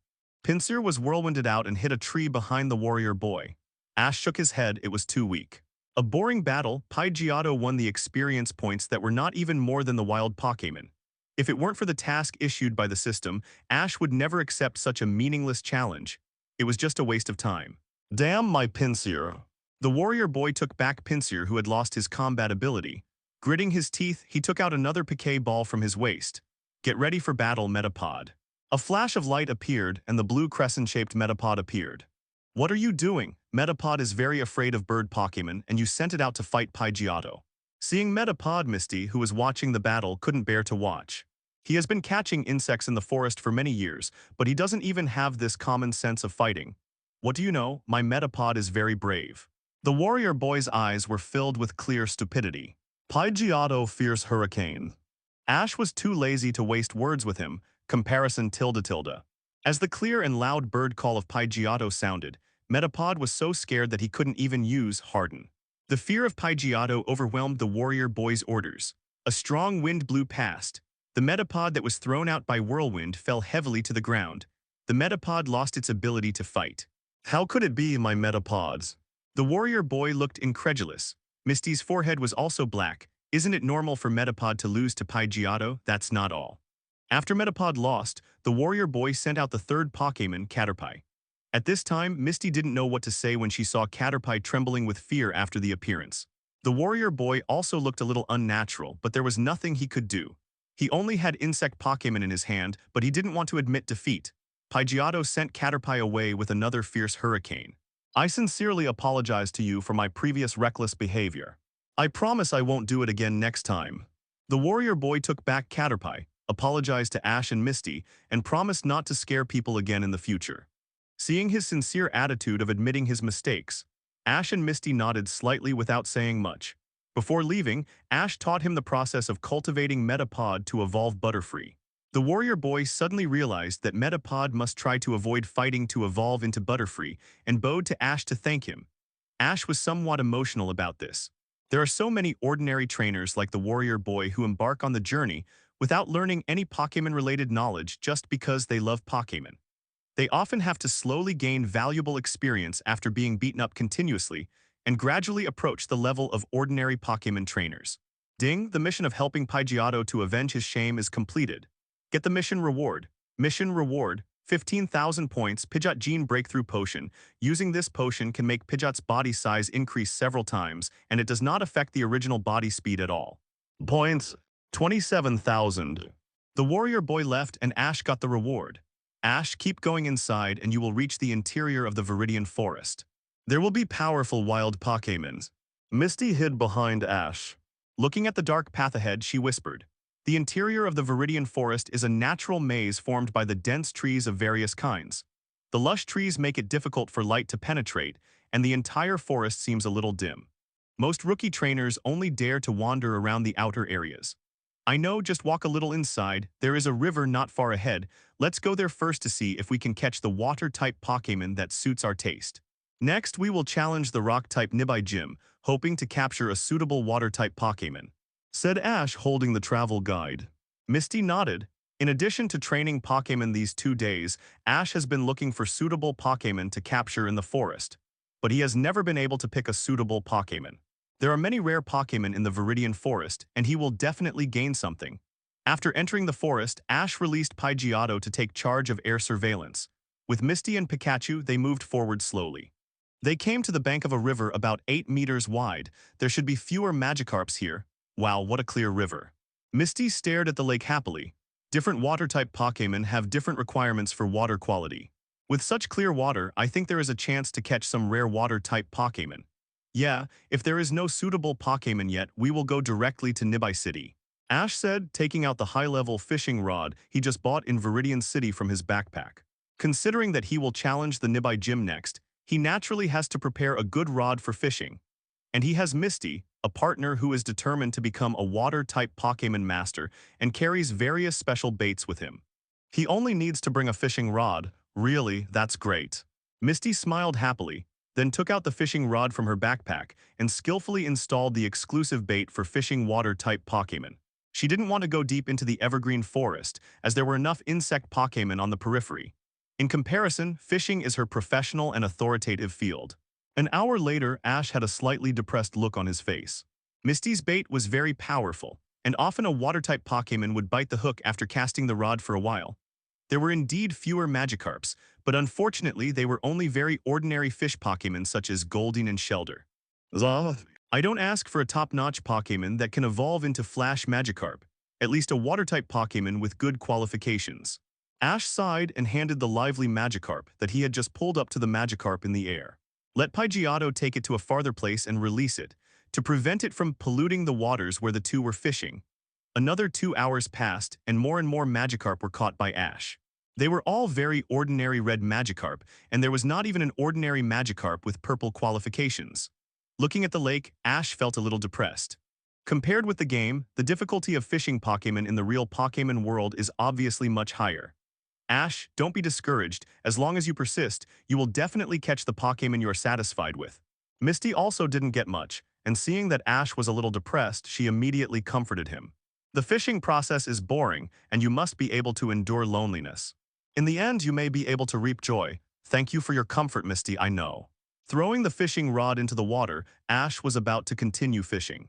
Pinsir was whirlwinded out and hit a tree behind the warrior boy. Ash shook his head, it was too weak. A boring battle, Pidgeotto won the experience points that were not even more than the wild Pokémon. If it weren't for the task issued by the system, Ash would never accept such a meaningless challenge. It was just a waste of time. Damn my Pinsir. The warrior boy took back Pinsir, who had lost his combat ability. Gritting his teeth, he took out another piquet ball from his waist. Get ready for battle, Metapod. A flash of light appeared, and the blue crescent-shaped Metapod appeared. What are you doing? Metapod is very afraid of bird Pokémon, and you sent it out to fight Pidgeotto. Seeing Metapod, Misty, who was watching the battle, couldn't bear to watch. He has been catching insects in the forest for many years, but he doesn't even have this common sense of fighting. What do you know? My Metapod is very brave. The warrior boy's eyes were filled with clear stupidity. Pidgeotto fierce hurricane. Ash was too lazy to waste words with him, comparison tilde tilde. As the clear and loud bird call of Pidgeotto sounded, Metapod was so scared that he couldn't even use Harden. The fear of Pidgeotto overwhelmed the warrior boy's orders. A strong wind blew past. The Metapod that was thrown out by Whirlwind fell heavily to the ground. The Metapod lost its ability to fight. How could it be, my Metapods? The warrior boy looked incredulous. Misty's forehead was also black. Isn't it normal for Metapod to lose to Pidgeotto? That's not all. After Metapod lost, the warrior boy sent out the third Pokémon, Caterpie. At this time, Misty didn't know what to say when she saw Caterpie trembling with fear after the appearance. The warrior boy also looked a little unnatural, but there was nothing he could do. He only had insect Pokémon in his hand, but he didn't want to admit defeat. Pidgeotto sent Caterpie away with another fierce hurricane. I sincerely apologize to you for my previous reckless behavior. I promise I won't do it again next time. The warrior boy took back Caterpie, apologized to Ash and Misty, and promised not to scare people again in the future. Seeing his sincere attitude of admitting his mistakes, Ash and Misty nodded slightly without saying much. Before leaving, Ash taught him the process of cultivating Metapod to evolve Butterfree. The warrior boy suddenly realized that Metapod must try to avoid fighting to evolve into Butterfree, and bowed to Ash to thank him. Ash was somewhat emotional about this. There are so many ordinary trainers like the warrior boy who embark on the journey without learning any Pokémon-related knowledge just because they love Pokémon. They often have to slowly gain valuable experience after being beaten up continuously and gradually approach the level of ordinary Pokémon trainers. Ding, the mission of helping Pidgeotto to avenge his shame is completed. Get the mission reward. Mission reward, 15,000 points, Pidgeot Gene Breakthrough Potion. Using this potion can make Pidgeot's body size increase several times, and it does not affect the original body speed at all. Points, 27,000. The warrior boy left and Ash got the reward. Ash, keep going inside and you will reach the interior of the Viridian Forest. There will be powerful wild Pokémons. Misty hid behind Ash. Looking at the dark path ahead, she whispered. The interior of the Viridian Forest is a natural maze formed by the dense trees of various kinds. The lush trees make it difficult for light to penetrate, and the entire forest seems a little dim. Most rookie trainers only dare to wander around the outer areas. I know, just walk a little inside. There is a river not far ahead. Let's go there first to see if we can catch the water-type Pokémon that suits our taste. Next, we will challenge the rock-type Nibai Gym, hoping to capture a suitable water-type Pokémon, said Ash, holding the travel guide. Misty nodded. In addition to training Pokémon these 2 days, Ash has been looking for suitable Pokémon to capture in the forest, but he has never been able to pick a suitable Pokémon. There are many rare Pokémon in the Viridian Forest, and he will definitely gain something. After entering the forest, Ash released Pidgeotto to take charge of air surveillance. With Misty and Pikachu, they moved forward slowly. They came to the bank of a river about 8 meters wide. There should be fewer Magikarps here. Wow, what a clear river. Misty stared at the lake happily. Different water-type Pokémon have different requirements for water quality. With such clear water, I think there is a chance to catch some rare water-type Pokémon. Yeah, if there is no suitable Pokémon yet, we will go directly to Nibai City, Ash said, taking out the high-level fishing rod he just bought in Viridian City from his backpack. Considering that he will challenge the Nibai Gym next, he naturally has to prepare a good rod for fishing. And he has Misty, a partner who is determined to become a water-type Pokémon master and carries various special baits with him. He only needs to bring a fishing rod. Really, that's great. Misty smiled happily, then took out the fishing rod from her backpack and skillfully installed the exclusive bait for fishing water-type Pokémon. She didn't want to go deep into the evergreen forest, as there were enough insect Pokémon on the periphery. In comparison, fishing is her professional and authoritative field. An hour later, Ash had a slightly depressed look on his face. Misty's bait was very powerful. and often a water-type Pokémon would bite the hook after casting the rod for a while. There were indeed fewer Magikarps, but unfortunately they were only very ordinary fish Pokémon such as Goldeen and Shelder. I don't ask for a top-notch Pokémon that can evolve into Flash Magikarp, at least a water-type Pokémon with good qualifications. Ash sighed and handed the lively Magikarp that he had just pulled up to the Magikarp in the air. Let Pidgeotto take it to a farther place and release it, to prevent it from polluting the waters where the two were fishing. Another 2 hours passed, and more Magikarp were caught by Ash. They were all very ordinary red Magikarp, and there was not even an ordinary Magikarp with purple qualifications. Looking at the lake, Ash felt a little depressed. Compared with the game, the difficulty of fishing Pokémon in the real Pokémon world is obviously much higher. Ash, don't be discouraged. As long as you persist, you will definitely catch the Pokémon you are satisfied with. Misty also didn't get much, and seeing that Ash was a little depressed, she immediately comforted him. The fishing process is boring, and you must be able to endure loneliness. In the end, you may be able to reap joy. Thank you for your comfort, Misty, I know. Throwing the fishing rod into the water, Ash was about to continue fishing.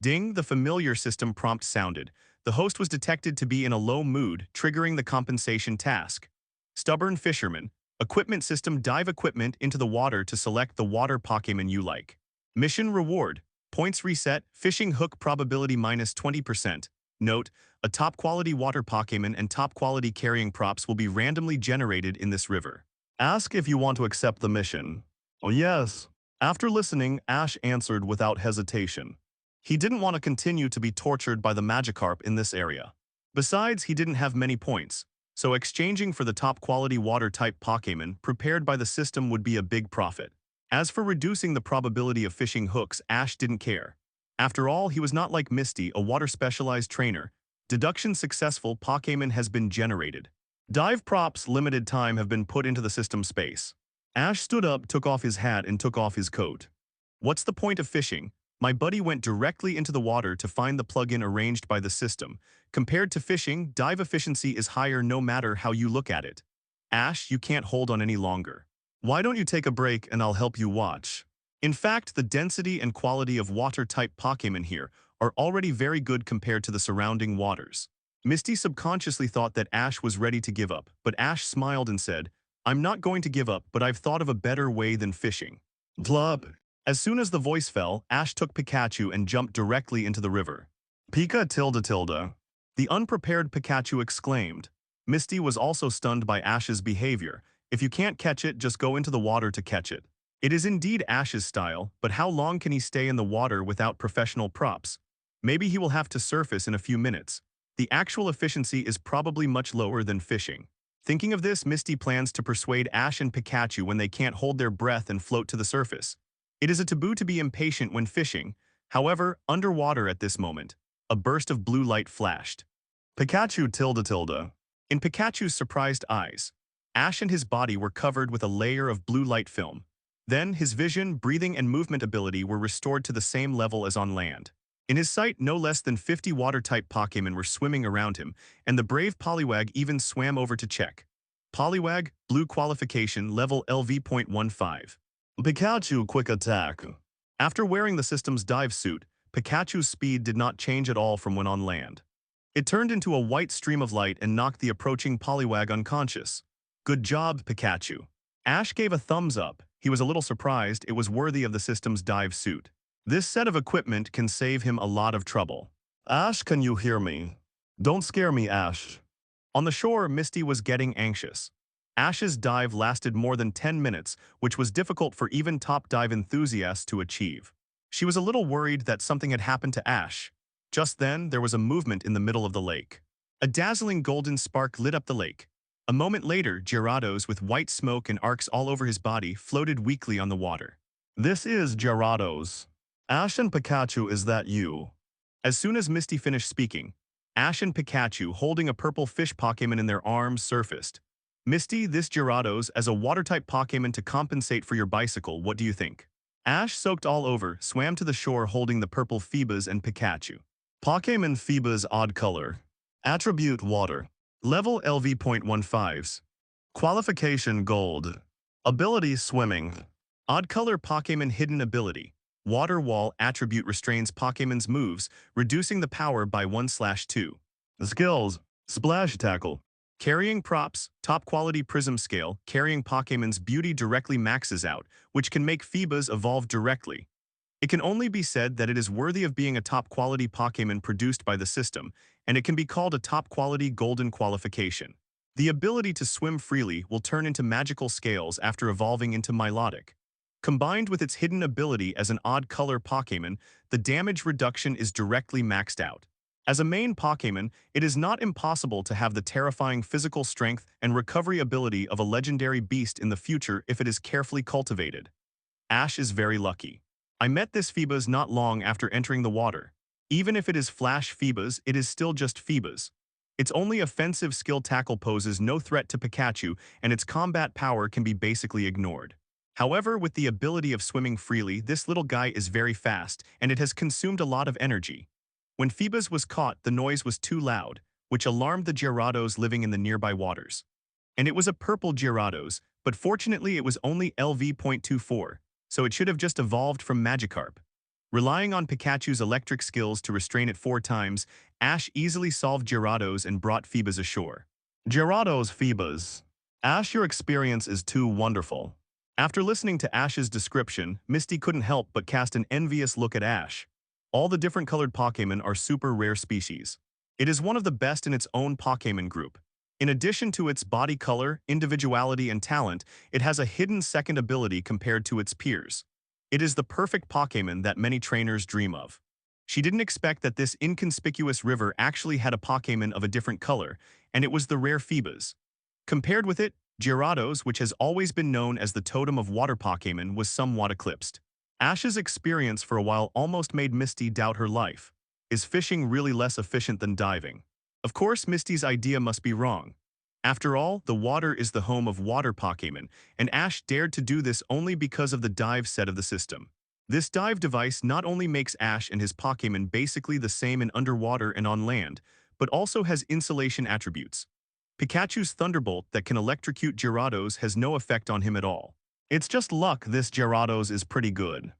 Ding, the familiar system prompt sounded. The host was detected to be in a low mood, triggering the compensation task. Stubborn fisherman. Equipment system, dive equipment into the water to select the water Pokémon you like. Mission reward. Points reset, fishing hook probability minus 20%. Note, a top-quality water Pokémon and top-quality carrying props will be randomly generated in this river. Ask if you want to accept the mission. Oh yes. After listening, Ash answered without hesitation. He didn't want to continue to be tortured by the Magikarp in this area. Besides, he didn't have many points, so exchanging for the top-quality water-type Pokémon prepared by the system would be a big profit. As for reducing the probability of fishing hooks, Ash didn't care. After all, he was not like Misty, a water-specialized trainer. Deduction successful Pokémon has been generated. Dive props limited time have been put into the system space. Ash stood up, took off his hat, and took off his coat. What's the point of fishing? My buddy went directly into the water to find the plugin arranged by the system. Compared to fishing, dive efficiency is higher no matter how you look at it. Ash, you can't hold on any longer. Why don't you take a break and I'll help you watch? In fact, the density and quality of water-type Pokémon here are already very good compared to the surrounding waters. Misty subconsciously thought that Ash was ready to give up, but Ash smiled and said, I'm not going to give up, but I've thought of a better way than fishing. Glub. As soon as the voice fell, Ash took Pikachu and jumped directly into the river. Pika tilde tilde. The unprepared Pikachu exclaimed. Misty was also stunned by Ash's behavior. If you can't catch it, just go into the water to catch it. It is indeed Ash's style, but how long can he stay in the water without professional props? Maybe he will have to surface in a few minutes. The actual efficiency is probably much lower than fishing. Thinking of this, Misty plans to persuade Ash and Pikachu when they can't hold their breath and float to the surface. It is a taboo to be impatient when fishing. However, underwater at this moment, a burst of blue light flashed. Pikachu tilde tilde. In Pikachu's surprised eyes, Ash and his body were covered with a layer of blue light film. Then, his vision, breathing, and movement ability were restored to the same level as on land. In his sight, no less than 50 water-type Pokémon were swimming around him, and the brave Poliwag even swam over to check. Poliwag, blue qualification, level LV.15. Pikachu quick attack. After wearing the system's dive suit, Pikachu's speed did not change at all from when on land. It turned into a white stream of light and knocked the approaching Poliwag unconscious. Good job, Pikachu. Ash gave a thumbs up. He was a little surprised it was worthy of the system's dive suit. This set of equipment can save him a lot of trouble. Ash, can you hear me? Don't scare me, Ash. On the shore, Misty was getting anxious. Ash's dive lasted more than 10 minutes, which was difficult for even top dive enthusiasts to achieve. She was a little worried that something had happened to Ash. Just then, there was a movement in the middle of the lake. A dazzling golden spark lit up the lake. A moment later, Gyarados with white smoke and arcs all over his body floated weakly on the water. This is Gyarados. Ash and Pikachu, is that you? As soon as Misty finished speaking, Ash and Pikachu, holding a purple fish Pokémon in their arms, surfaced. Misty, this Gyarados as a water-type Pokémon to compensate for your bicycle, what do you think? Ash, soaked all over, swam to the shore holding the purple Phoebas and Pikachu. Pokémon Phoebas odd color. Attribute water. Level LV.15s. Qualification gold. Ability swimming. Odd color Pokémon hidden ability. Water Wall attribute restrains Pokémon's moves, reducing the power by 1/2. Skills: Splash Tackle. Carrying props, top quality Prism Scale, carrying Pokémon's beauty directly maxes out, which can make Phoebas evolve directly. It can only be said that it is worthy of being a top-quality Pokémon produced by the system, and it can be called a top-quality golden qualification. The ability to swim freely will turn into magical scales after evolving into Milotic. Combined with its hidden ability as an odd-color Pokémon, the damage reduction is directly maxed out. As a main Pokémon, it is not impossible to have the terrifying physical strength and recovery ability of a legendary beast in the future if it is carefully cultivated. Ash is very lucky. I met this Phoebas not long after entering the water. Even if it is Flash Phoebas, it is still just Phoebas. Its only offensive skill tackle poses no threat to Pikachu, and its combat power can be basically ignored. However, with the ability of swimming freely, this little guy is very fast, and it has consumed a lot of energy. When Phoebas was caught, the noise was too loud, which alarmed the Gyarados living in the nearby waters. And it was a purple Gyarados, but fortunately it was only LV.24, so it should have just evolved from Magikarp. Relying on Pikachu's electric skills to restrain it 4 times, Ash easily solved Gyarados and brought Phoebas ashore. Gyarados Phoebas. Ash, your experience is too wonderful. After listening to Ash's description, Misty couldn't help but cast an envious look at Ash. All the different colored Pokémon are super rare species. It is one of the best in its own Pokémon group. In addition to its body color, individuality, and talent, it has a hidden second ability compared to its peers. It is the perfect Pokémon that many trainers dream of. She didn't expect that this inconspicuous river actually had a Pokémon of a different color, and it was the rare Phoebas. Compared with it, Gyarados, which has always been known as the totem of water Pokémon, was somewhat eclipsed. Ash's experience for a while almost made Misty doubt her life. Is fishing really less efficient than diving? Of course, Misty's idea must be wrong. After all, the water is the home of water Pokémon, and Ash dared to do this only because of the dive set of the system. This dive device not only makes Ash and his Pokémon basically the same in underwater and on land, but also has insulation attributes. Pikachu's Thunderbolt that can electrocute Gyarados has no effect on him at all. It's just luck this Gyarados is pretty good.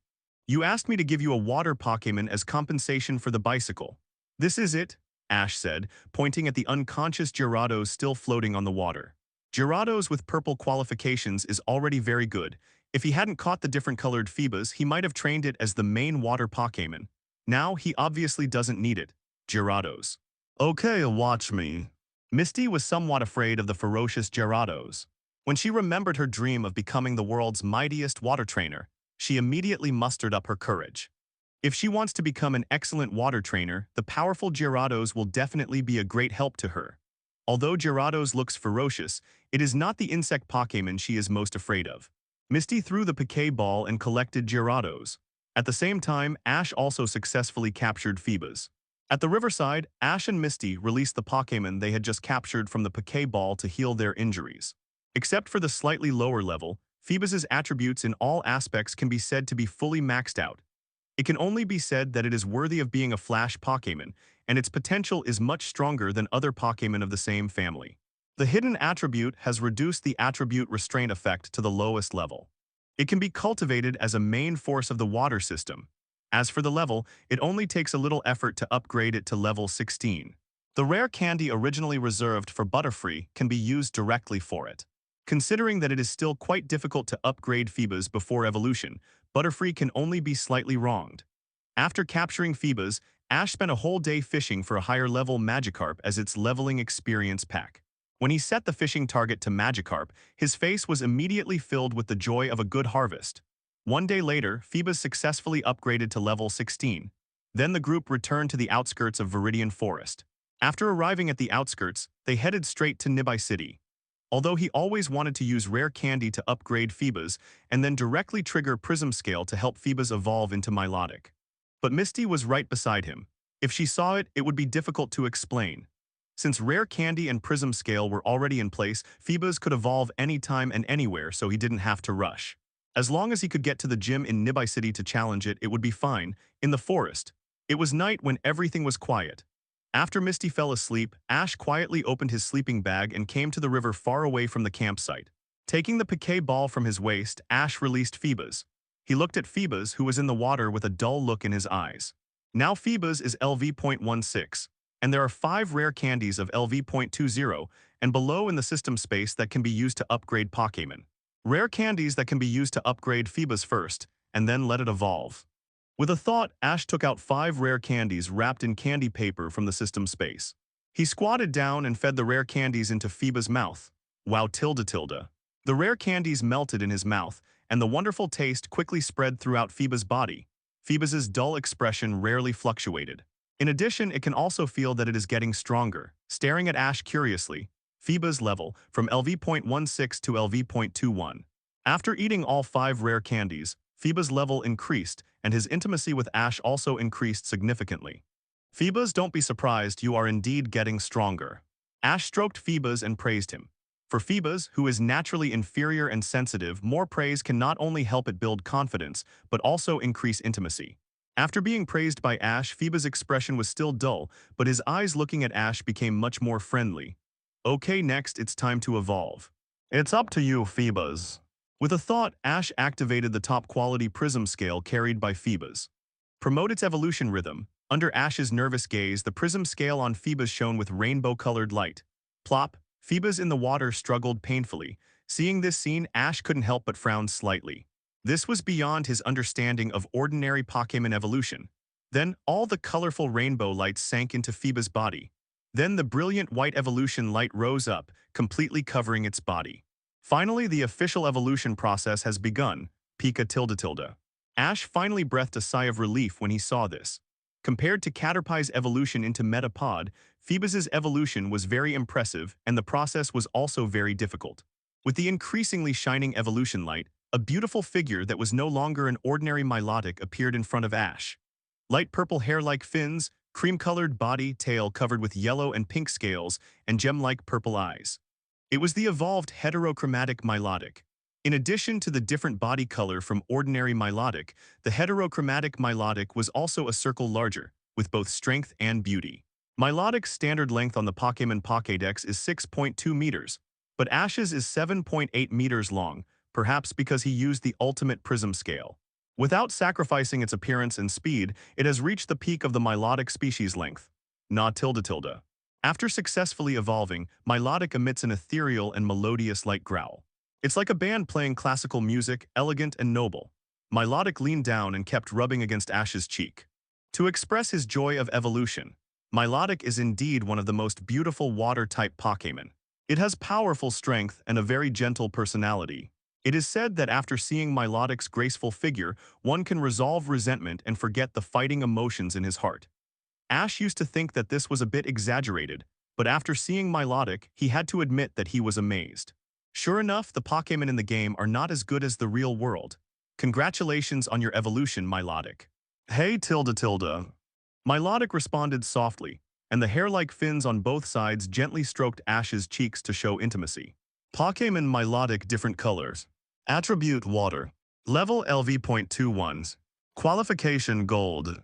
You asked me to give you a water Pokémon as compensation for the bicycle. This is it, Ash said, pointing at the unconscious Gyarados still floating on the water. Gyarados with purple qualifications is already very good. If he hadn't caught the different colored Phoebas, he might have trained it as the main water Pokémon. Now, he obviously doesn't need it. Gyarados. Okay, watch me. Misty was somewhat afraid of the ferocious Gyarados. When she remembered her dream of becoming the world's mightiest water trainer, she immediately mustered up her courage. If she wants to become an excellent water trainer, the powerful Gyarados will definitely be a great help to her. Although Gyarados looks ferocious, it is not the insect Pokémon she is most afraid of. Misty threw the Pokéball and collected Gyarados. At the same time, Ash also successfully captured Phoebas. At the riverside, Ash and Misty released the Pokémon they had just captured from the Pokéball to heal their injuries. Except for the slightly lower level, Phoebas's attributes in all aspects can be said to be fully maxed out. It can only be said that it is worthy of being a Flash Pokémon, and its potential is much stronger than other Pokémon of the same family. The hidden attribute has reduced the attribute restraint effect to the lowest level. It can be cultivated as a main force of the water system. As for the level, it only takes a little effort to upgrade it to level 16. The rare candy originally reserved for Butterfree can be used directly for it. Considering that it is still quite difficult to upgrade Phoebas before evolution, Butterfree can only be slightly wronged. After capturing Phoebas, Ash spent a whole day fishing for a higher-level Magikarp as its leveling experience pack. When he set the fishing target to Magikarp, his face was immediately filled with the joy of a good harvest. One day later, Phoebas successfully upgraded to level 16. Then the group returned to the outskirts of Viridian Forest. After arriving at the outskirts, they headed straight to Nibai City. Although he always wanted to use rare candy to upgrade Phoebas and then directly trigger Prism Scale to help Phoebas evolve into Milotic. But Misty was right beside him. If she saw it, it would be difficult to explain. Since rare candy and Prism Scale were already in place, Phoebas could evolve anytime and anywhere, so he didn't have to rush. As long as he could get to the gym in Nibai City to challenge it, it would be fine. In the forest, it was night when everything was quiet. After Misty fell asleep, Ash quietly opened his sleeping bag and came to the river far away from the campsite. Taking the Pokéball from his waist, Ash released Phoebas. He looked at Phoebus, who was in the water with a dull look in his eyes. Now Phoebus is LV.16, and there are 5 rare candies of LV.20 and below in the system space that can be used to upgrade Pokémon. Rare candies that can be used to upgrade Phoebus first, and then let it evolve. With a thought, Ash took out 5 rare candies wrapped in candy paper from the system space. He squatted down and fed the rare candies into Phoebus' mouth. Wow tilde tilde. The rare candies melted in his mouth, and the wonderful taste quickly spread throughout Phoebus' body. Phoebus' dull expression rarely fluctuated. In addition, it can also feel that it is getting stronger. Staring at Ash curiously, Phoebus' level from LV.16 to LV.21. After eating all 5 rare candies, Phoebus' level increased, and his intimacy with Ash also increased significantly. Phoebus, don't be surprised, you are indeed getting stronger. Ash stroked Phoebus and praised him. For Phoebus, who is naturally inferior and sensitive, more praise can not only help it build confidence, but also increase intimacy. After being praised by Ash, Phoebus' expression was still dull, but his eyes looking at Ash became much more friendly. Okay, next it's time to evolve. It's up to you, Phoebus. With a thought, Ash activated the top-quality prism scale carried by Phoebus. Promote its evolution rhythm. Under Ash's nervous gaze, the prism scale on Phoebus shone with rainbow-colored light. Plop, Phoebus in the water struggled painfully. Seeing this scene, Ash couldn't help but frown slightly. This was beyond his understanding of ordinary Pokémon evolution. Then, all the colorful rainbow lights sank into Phoebus' body. Then the brilliant white evolution light rose up, completely covering its body. Finally, the official evolution process has begun. Pika tilde tilde. Ash finally breathed a sigh of relief when he saw this. Compared to Caterpie's evolution into Metapod, Phoebus's evolution was very impressive, and the process was also very difficult. With the increasingly shining evolution light, a beautiful figure that was no longer an ordinary Milotic appeared in front of Ash. Light purple hair like fins, cream-colored body, tail covered with yellow and pink scales, and gem-like purple eyes. It was the evolved heterochromatic Milotic. In addition to the different body color from ordinary Milotic, the heterochromatic Milotic was also a circle larger, with both strength and beauty. Milotic's standard length on the Pokémon Pokédex is 6.2 meters, but Ash's is 7.8 meters long, perhaps because he used the ultimate prism scale. Without sacrificing its appearance and speed, it has reached the peak of the Milotic species length. Na tilde tilde. After successfully evolving, Milotic emits an ethereal and melodious light growl. It's like a band playing classical music, elegant and noble. Milotic leaned down and kept rubbing against Ash's cheek. To express his joy of evolution, Milotic is indeed one of the most beautiful water-type Pokémon. It has powerful strength and a very gentle personality. It is said that after seeing Milotic's graceful figure, one can resolve resentment and forget the fighting emotions in his heart. Ash used to think that this was a bit exaggerated, but after seeing Milotic, he had to admit that he was amazed. Sure enough, the Pokémon in the game are not as good as the real world. Congratulations on your evolution, Milotic. Hey tilde tilde. Milotic responded softly, and the hair-like fins on both sides gently stroked Ash's cheeks to show intimacy. Pokémon Milotic different colors. Attribute water. Level LV.21. Qualification gold.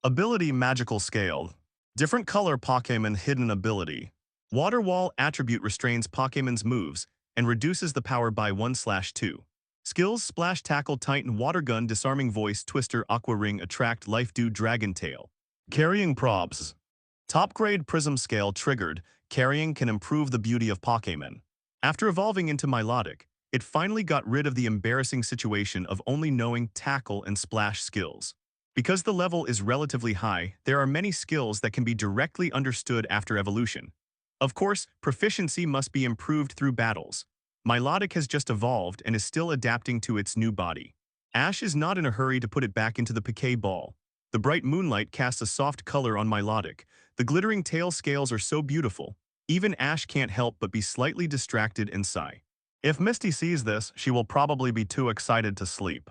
Ability magical scale. Different color Pokémon hidden ability. Water wall attribute restrains Pokémon's moves and reduces the power by 1/2. Skills splash tackle titan water gun disarming voice twister aqua ring attract life dew dragon tail. Carrying props. Top grade prism scale triggered. Carrying can improve the beauty of Pokémon. After evolving into Milotic, it finally got rid of the embarrassing situation of only knowing tackle and splash skills. Because the level is relatively high, there are many skills that can be directly understood after evolution. Of course, proficiency must be improved through battles. Milotic has just evolved and is still adapting to its new body. Ash is not in a hurry to put it back into the Poké Ball. The bright moonlight casts a soft color on Milotic. The glittering tail scales are so beautiful. Even Ash can't help but be slightly distracted and sigh. If Misty sees this, she will probably be too excited to sleep.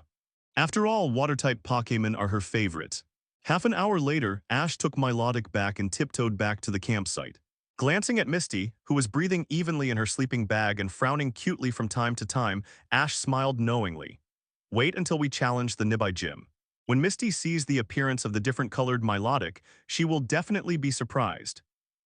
After all, water-type Pokémon are her favorites. Half an hour later, Ash took Milotic back and tiptoed back to the campsite. Glancing at Misty, who was breathing evenly in her sleeping bag and frowning cutely from time to time, Ash smiled knowingly. Wait until we challenge the Nibai Gym. When Misty sees the appearance of the different-colored Milotic, she will definitely be surprised.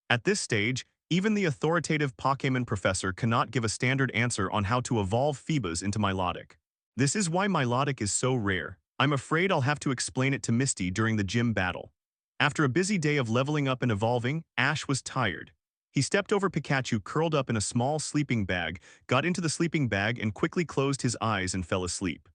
At this stage, even the authoritative Pokémon professor cannot give a standard answer on how to evolve Phoebus into Milotic. This is why Milotic is so rare. I'm afraid I'll have to explain it to Misty during the gym battle. After a busy day of leveling up and evolving, Ash was tired. He stepped over Pikachu curled up in a small sleeping bag, got into the sleeping bag and quickly closed his eyes and fell asleep.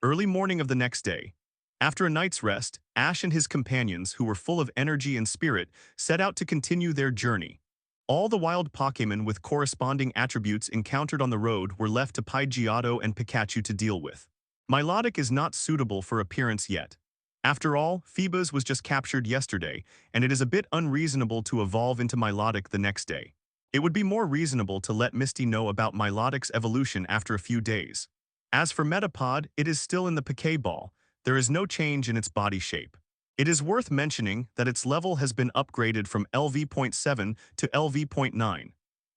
Early morning of the next day. After a night's rest, Ash and his companions, who were full of energy and spirit, set out to continue their journey. All the wild Pokémon with corresponding attributes encountered on the road were left to Pidgeotto and Pikachu to deal with. Milotic is not suitable for appearance yet. After all, Phoebus was just captured yesterday, and it is a bit unreasonable to evolve into Milotic the next day. It would be more reasonable to let Misty know about Milotic's evolution after a few days. As for Metapod, it is still in the Pokéball. There is no change in its body shape. It is worth mentioning that its level has been upgraded from LV.7 to LV.9.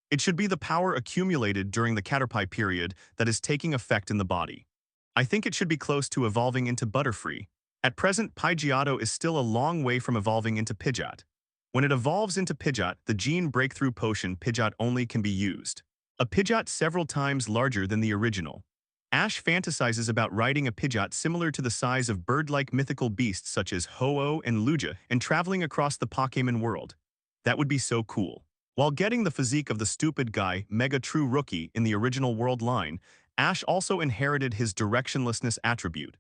It should be the power accumulated during the Caterpie period that is taking effect in the body. I think it should be close to evolving into Butterfree. At present, Pidgeotto is still a long way from evolving into Pidgeot. When it evolves into Pidgeot, the gene breakthrough potion Pidgeot only can be used. A Pidgeot several times larger than the original. Ash fantasizes about riding a Pidgeot similar to the size of bird-like mythical beasts such as Ho-Oh and Lugia and traveling across the Pokémon world. That would be so cool. While getting the physique of the stupid guy, Mega True Rookie, in the original world line, Ash also inherited his directionlessness attribute.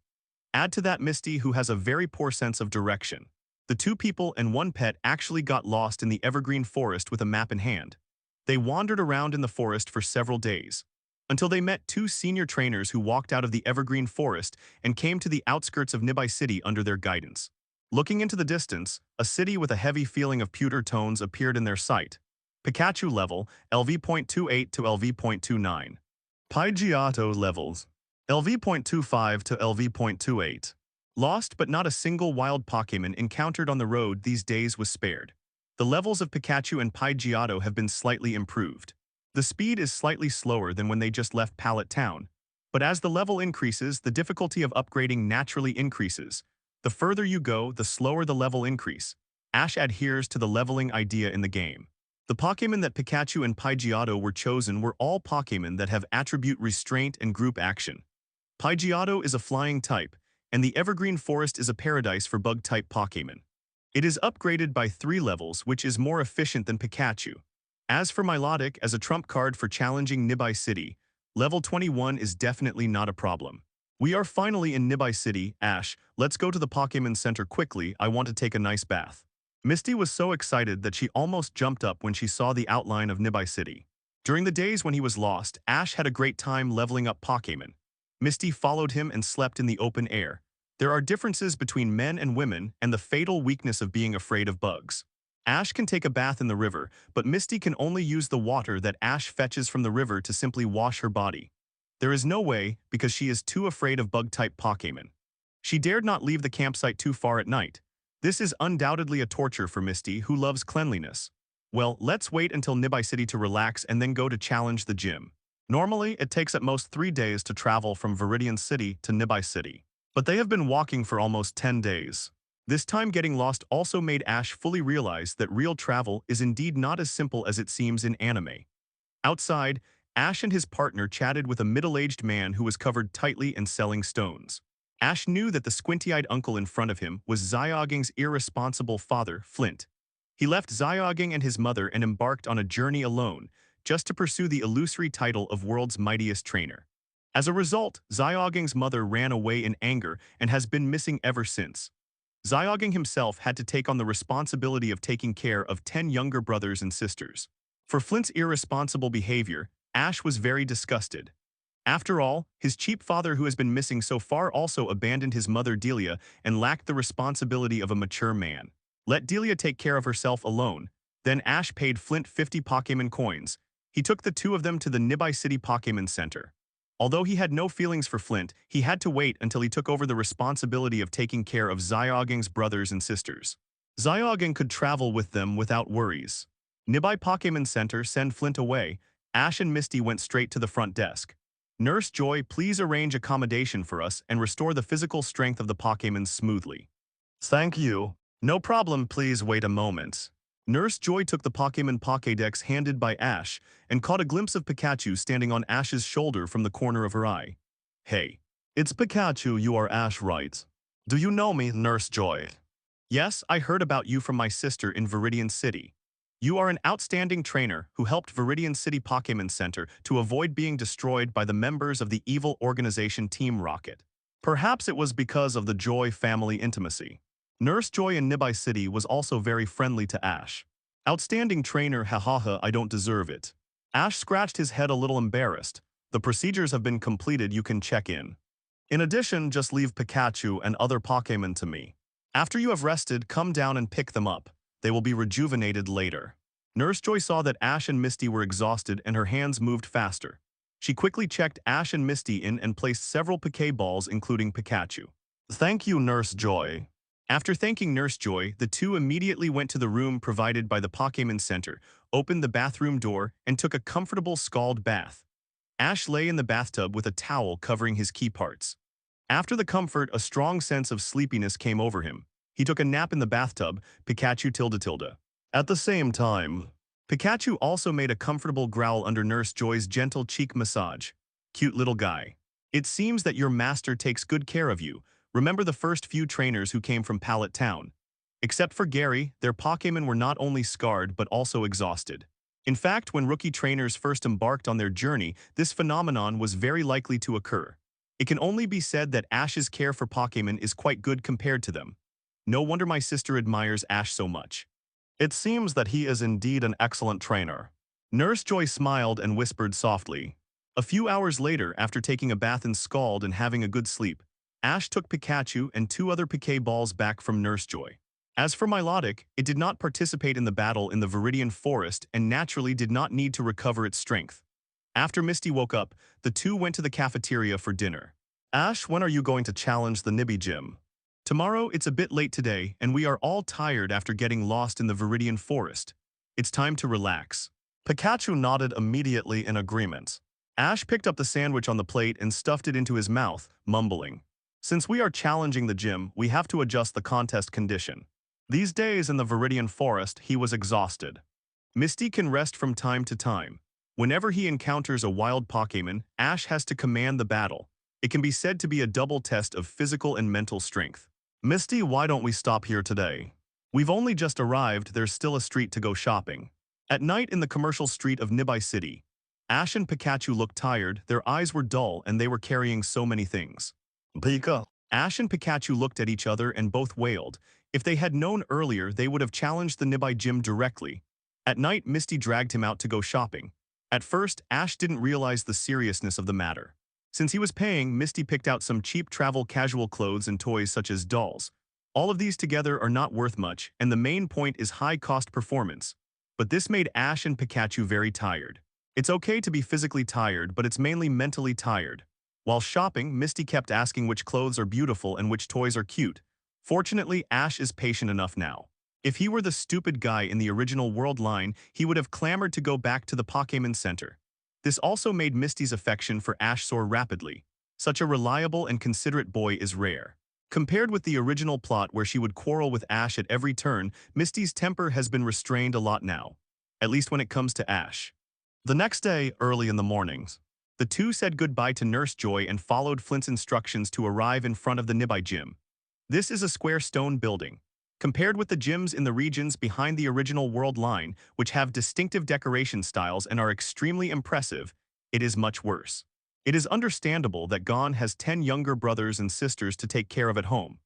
Add to that Misty, who has a very poor sense of direction. The two people and one pet actually got lost in the evergreen forest with a map in hand. They wandered around in the forest for several days, until they met two senior trainers who walked out of the evergreen forest and came to the outskirts of Nibai City under their guidance. Looking into the distance, a city with a heavy feeling of pewter tones appeared in their sight. Pikachu level, LV.28 to LV.29. Pidgeotto levels, LV.25 to LV.28. Lost but not a single wild Pokémon encountered on the road these days was spared. The levels of Pikachu and Pidgeotto have been slightly improved. The speed is slightly slower than when they just left Pallet Town, but as the level increases, the difficulty of upgrading naturally increases. The further you go, the slower the level increase. Ash adheres to the leveling idea in the game. The Pokémon that Pikachu and Pidgeotto were chosen were all Pokémon that have attribute restraint and group action. Pidgeotto is a flying type, and the Evergreen Forest is a paradise for bug-type Pokémon. It is upgraded by 3 levels, which is more efficient than Pikachu. As for Milotic, as a trump card for challenging Nibai City, level 21 is definitely not a problem. We are finally in Nibai City. Ash, let's go to the Pokémon Center quickly, I want to take a nice bath. Misty was so excited that she almost jumped up when she saw the outline of Nibai City. During the days when he was lost, Ash had a great time leveling up Pokémon. Misty followed him and slept in the open air. There are differences between men and women and the fatal weakness of being afraid of bugs. Ash can take a bath in the river, but Misty can only use the water that Ash fetches from the river to simply wash her body. There is no way, because she is too afraid of bug-type Pokémon. She dared not leave the campsite too far at night. This is undoubtedly a torture for Misty, who loves cleanliness. Well, let's wait until Nibai City to relax and then go to challenge the gym. Normally, it takes at most 3 days to travel from Viridian City to Nibai City. But they have been walking for almost 10 days. This time getting lost also made Ash fully realize that real travel is indeed not as simple as it seems in anime. Outside, Ash and his partner chatted with a middle-aged man who was covered tightly and selling stones. Ash knew that the squinty-eyed uncle in front of him was Zyoging's irresponsible father, Flint. He left Zyoging and his mother and embarked on a journey alone, just to pursue the illusory title of world's mightiest trainer. As a result, Zyoging's mother ran away in anger and has been missing ever since. Zyoging himself had to take on the responsibility of taking care of 10 younger brothers and sisters. For Flint's irresponsible behavior, Ash was very disgusted. After all, his cheap father who has been missing so far also abandoned his mother Delia and lacked the responsibility of a mature man. Let Delia take care of herself alone. Then Ash paid Flint 50 Pokémon coins. He took the 2 of them to the Nibai City Pokémon Center. Although he had no feelings for Flint, he had to wait until he took over the responsibility of taking care of Zyoging's brothers and sisters. Zyoging could travel with them without worries. Nibai Pokémon Center sent Flint away. Ash and Misty went straight to the front desk. Nurse Joy, please arrange accommodation for us and restore the physical strength of the Pokémon smoothly. Thank you. No problem, please wait a moment. Nurse Joy took the Pokémon Pokédex handed by Ash and caught a glimpse of Pikachu standing on Ash's shoulder from the corner of her eye. Hey, it's Pikachu, you are Ash, right? Do you know me, Nurse Joy? Yes, I heard about you from my sister in Viridian City. You are an outstanding trainer who helped Viridian City Pokémon Center to avoid being destroyed by the members of the evil organization Team Rocket. Perhaps it was because of the Joy family intimacy. Nurse Joy in Nibai City was also very friendly to Ash. Outstanding trainer, hahaha, I don't deserve it. Ash scratched his head a little embarrassed. The procedures have been completed, you can check in. In addition, just leave Pikachu and other Pokémon to me. After you have rested, come down and pick them up. They will be rejuvenated later. Nurse Joy saw that Ash and Misty were exhausted and her hands moved faster. She quickly checked Ash and Misty in and placed several Pokéballs, including Pikachu. Thank you, Nurse Joy. After thanking Nurse Joy, the two immediately went to the room provided by the Pokémon Center, opened the bathroom door, and took a comfortable scald bath. Ash lay in the bathtub with a towel covering his key parts. After the comfort, a strong sense of sleepiness came over him. He took a nap in the bathtub, Pikachu tilde tilde. At the same time, Pikachu also made a comfortable growl under Nurse Joy's gentle cheek massage. Cute little guy. It seems that your master takes good care of you. Remember the first few trainers who came from Pallet Town. Except for Gary, their Pokémon were not only scarred but also exhausted. In fact, when rookie trainers first embarked on their journey, this phenomenon was very likely to occur. It can only be said that Ash's care for Pokémon is quite good compared to them. No wonder my sister admires Ash so much. It seems that he is indeed an excellent trainer. Nurse Joy smiled and whispered softly. A few hours later, after taking a bath in Scald and having a good sleep, Ash took Pikachu and two other Pokéballs back from Nurse Joy. As for Milotic, it did not participate in the battle in the Viridian Forest and naturally did not need to recover its strength. After Misty woke up, the two went to the cafeteria for dinner. Ash, when are you going to challenge the Nibby Gym? Tomorrow, it's a bit late today, and we are all tired after getting lost in the Viridian Forest. It's time to relax. Pikachu nodded immediately in agreement. Ash picked up the sandwich on the plate and stuffed it into his mouth, mumbling. Since we are challenging the gym, we have to adjust the contest condition. These days in the Viridian Forest, he was exhausted. Misty can rest from time to time. Whenever he encounters a wild Pokémon, Ash has to command the battle. It can be said to be a double test of physical and mental strength. Misty, why don't we stop here today? We've only just arrived, there's still a street to go shopping. At night in the commercial street of Nibai City, Ash and Pikachu looked tired, their eyes were dull, and they were carrying so many things. Pika. Ash and Pikachu looked at each other and both wailed. If they had known earlier, they would have challenged the Nibai gym directly. At night, Misty dragged him out to go shopping. At first, Ash didn't realize the seriousness of the matter. Since he was paying, Misty picked out some cheap travel casual clothes and toys such as dolls. All of these together are not worth much, and the main point is high-cost performance. But this made Ash and Pikachu very tired. It's okay to be physically tired, but it's mainly mentally tired. While shopping, Misty kept asking which clothes are beautiful and which toys are cute. Fortunately, Ash is patient enough now. If he were the stupid guy in the original world line, he would have clamored to go back to the Pokémon Center. This also made Misty's affection for Ash soar rapidly. Such a reliable and considerate boy is rare. Compared with the original plot where she would quarrel with Ash at every turn, Misty's temper has been restrained a lot now. At least when it comes to Ash. The next day, early in the mornings, the two said goodbye to Nurse Joy and followed Flint's instructions to arrive in front of the Nibai gym. This is a square stone building. Compared with the gyms in the regions behind the original world line, which have distinctive decoration styles and are extremely impressive, it is much worse. It is understandable that Gon has 10 younger brothers and sisters to take care of at home.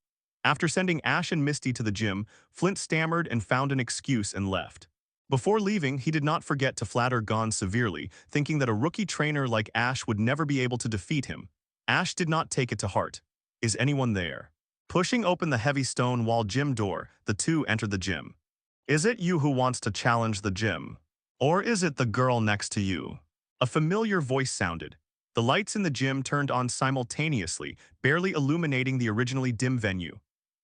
After sending Ash and Misty to the gym, Flint stammered and found an excuse and left. Before leaving, he did not forget to flatter Gon severely, thinking that a rookie trainer like Ash would never be able to defeat him. Ash did not take it to heart. Is anyone there? Pushing open the heavy stone wall gym door, the two entered the gym. Is it you who wants to challenge the gym? Or is it the girl next to you? A familiar voice sounded. The lights in the gym turned on simultaneously, barely illuminating the originally dim venue.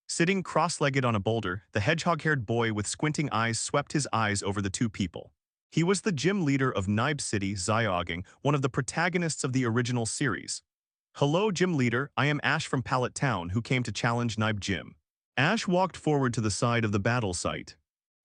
Sitting cross-legged on a boulder, the hedgehog-haired boy with squinting eyes swept his eyes over the two people. He was the gym leader of Nibe City, Xiaoging, one of the protagonists of the original series. Hello, gym leader, I am Ash from Pallet Town who came to challenge Nibe Gym. Ash walked forward to the side of the battle site.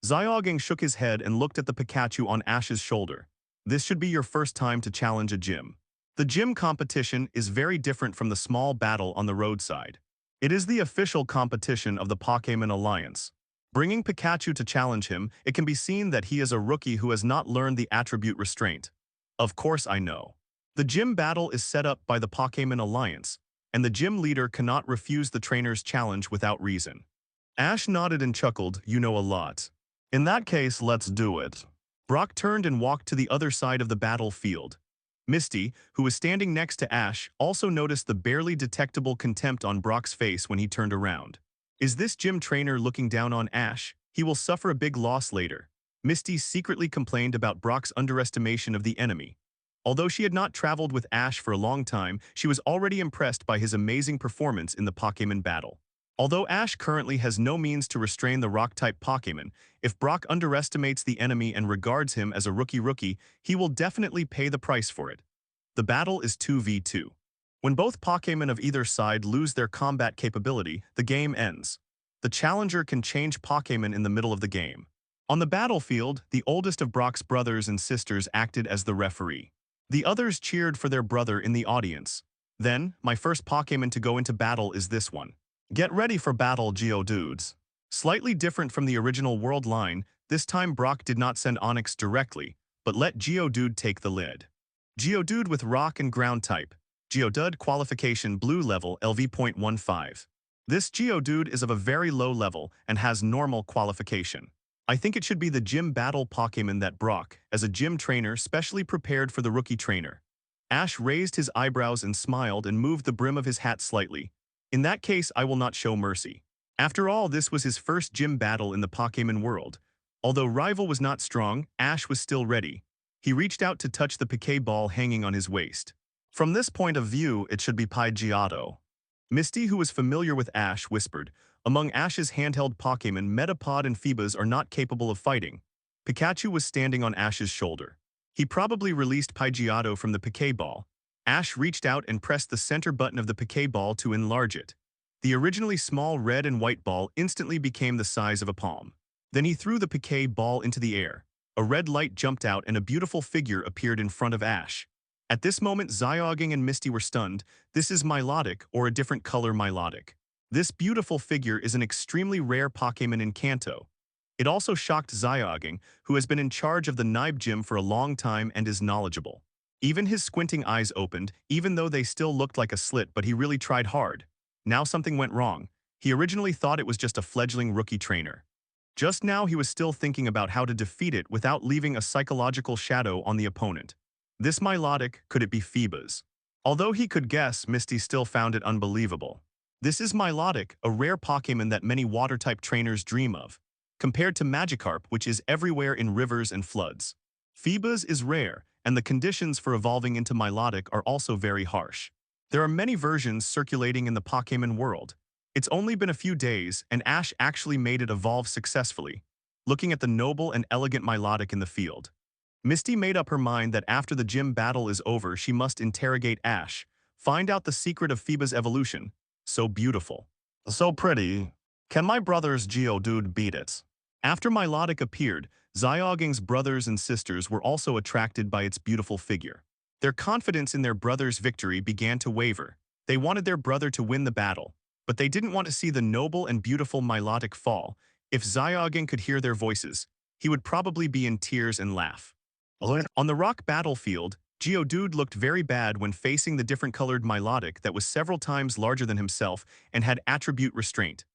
Xiaoging shook his head and looked at the Pikachu on Ash's shoulder. This should be your first time to challenge a gym. The gym competition is very different from the small battle on the roadside. It is the official competition of the Pokémon Alliance. Bringing Pikachu to challenge him, it can be seen that he is a rookie who has not learned the attribute restraint. Of course I know. The gym battle is set up by the Pokémon Alliance, and the gym leader cannot refuse the trainer's challenge without reason. Ash nodded and chuckled, "You know a lot. In that case, let's do it." Brock turned and walked to the other side of the battlefield. Misty, who was standing next to Ash, also noticed the barely detectable contempt on Brock's face when he turned around. Is this gym trainer looking down on Ash? He will suffer a big loss later. Misty secretly complained about Brock's underestimation of the enemy. Although she had not traveled with Ash for a long time, she was already impressed by his amazing performance in the Pokémon battle. Although Ash currently has no means to restrain the Rock-type Pokémon, if Brock underestimates the enemy and regards him as a rookie, he will definitely pay the price for it. The battle is 2v2. When both Pokémon of either side lose their combat capability, the game ends. The challenger can change Pokémon in the middle of the game. On the battlefield, the oldest of Brock's brothers and sisters acted as the referee. The others cheered for their brother in the audience. Then, my first Pokémon to go into battle is this one. Get ready for battle, Geodudes. Slightly different from the original world line, this time Brock did not send Onix directly, but let Geodude take the lead. Geodude with Rock and Ground type. Geodude qualification blue level LV.15. This Geodude is of a very low level and has normal qualification. I think it should be the gym battle Pokémon that Brock, as a gym trainer, specially prepared for the rookie trainer. Ash raised his eyebrows and smiled and moved the brim of his hat slightly. In that case, I will not show mercy. After all, this was his first gym battle in the Pokémon world. Although rival was not strong, Ash was still ready. He reached out to touch the Pokéball ball hanging on his waist. From this point of view, it should be Pidgeotto. Misty, who was familiar with Ash, whispered, "Among Ash's handheld Pokémon, Metapod and Phoebus are not capable of fighting." Pikachu was standing on Ash's shoulder. He probably released Pidgeotto from the Pokéball ball. Ash reached out and pressed the center button of the Pokéball ball to enlarge it. The originally small red and white ball instantly became the size of a palm. Then he threw the Pokéball ball into the air. A red light jumped out and a beautiful figure appeared in front of Ash. At this moment, Zyoging and Misty were stunned. This is Milotic, or a different color Milotic. This beautiful figure is an extremely rare Pokémon in Kanto. It also shocked Zyoging, who has been in charge of the Nibe Gym for a long time and is knowledgeable. Even his squinting eyes opened, even though they still looked like a slit, but he really tried hard. Now something went wrong. He originally thought it was just a fledgling rookie trainer. Just now he was still thinking about how to defeat it without leaving a psychological shadow on the opponent. This Milotic, could it be Phoebus? Although he could guess, Misty still found it unbelievable. This is Milotic, a rare Pokémon that many water-type trainers dream of, compared to Magikarp, which is everywhere in rivers and floods. Phoebus is rare, and the conditions for evolving into Milotic are also very harsh. There are many versions circulating in the Pokémon world. It's only been a few days, and Ash actually made it evolve successfully, looking at the noble and elegant Milotic in the field. Misty made up her mind that after the gym battle is over, she must interrogate Ash, find out the secret of Phoebus' evolution. So beautiful. So pretty. Can my brother's Geodude beat it? After Milotic appeared, Zyoging's brothers and sisters were also attracted by its beautiful figure. Their confidence in their brother's victory began to waver. They wanted their brother to win the battle, but they didn't want to see the noble and beautiful Milotic fall. If Zyoging could hear their voices, he would probably be in tears and laugh. On the rock battlefield, Geodude looked very bad when facing the different-colored Milotic that was several times larger than himself and had attribute restraint.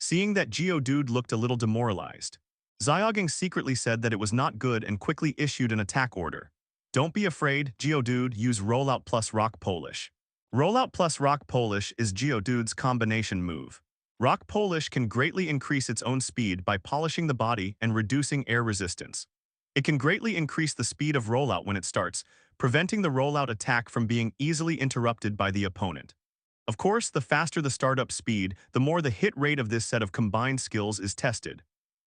Seeing that Geodude looked a little demoralized, Zyoging secretly said that it was not good and quickly issued an attack order. Don't be afraid, Geodude, use Rollout plus Rock Polish. Rollout plus Rock Polish is Geodude's combination move. Rock Polish can greatly increase its own speed by polishing the body and reducing air resistance. It can greatly increase the speed of rollout when it starts, preventing the rollout attack from being easily interrupted by the opponent. Of course, the faster the startup speed, the more the hit rate of this set of combined skills is tested.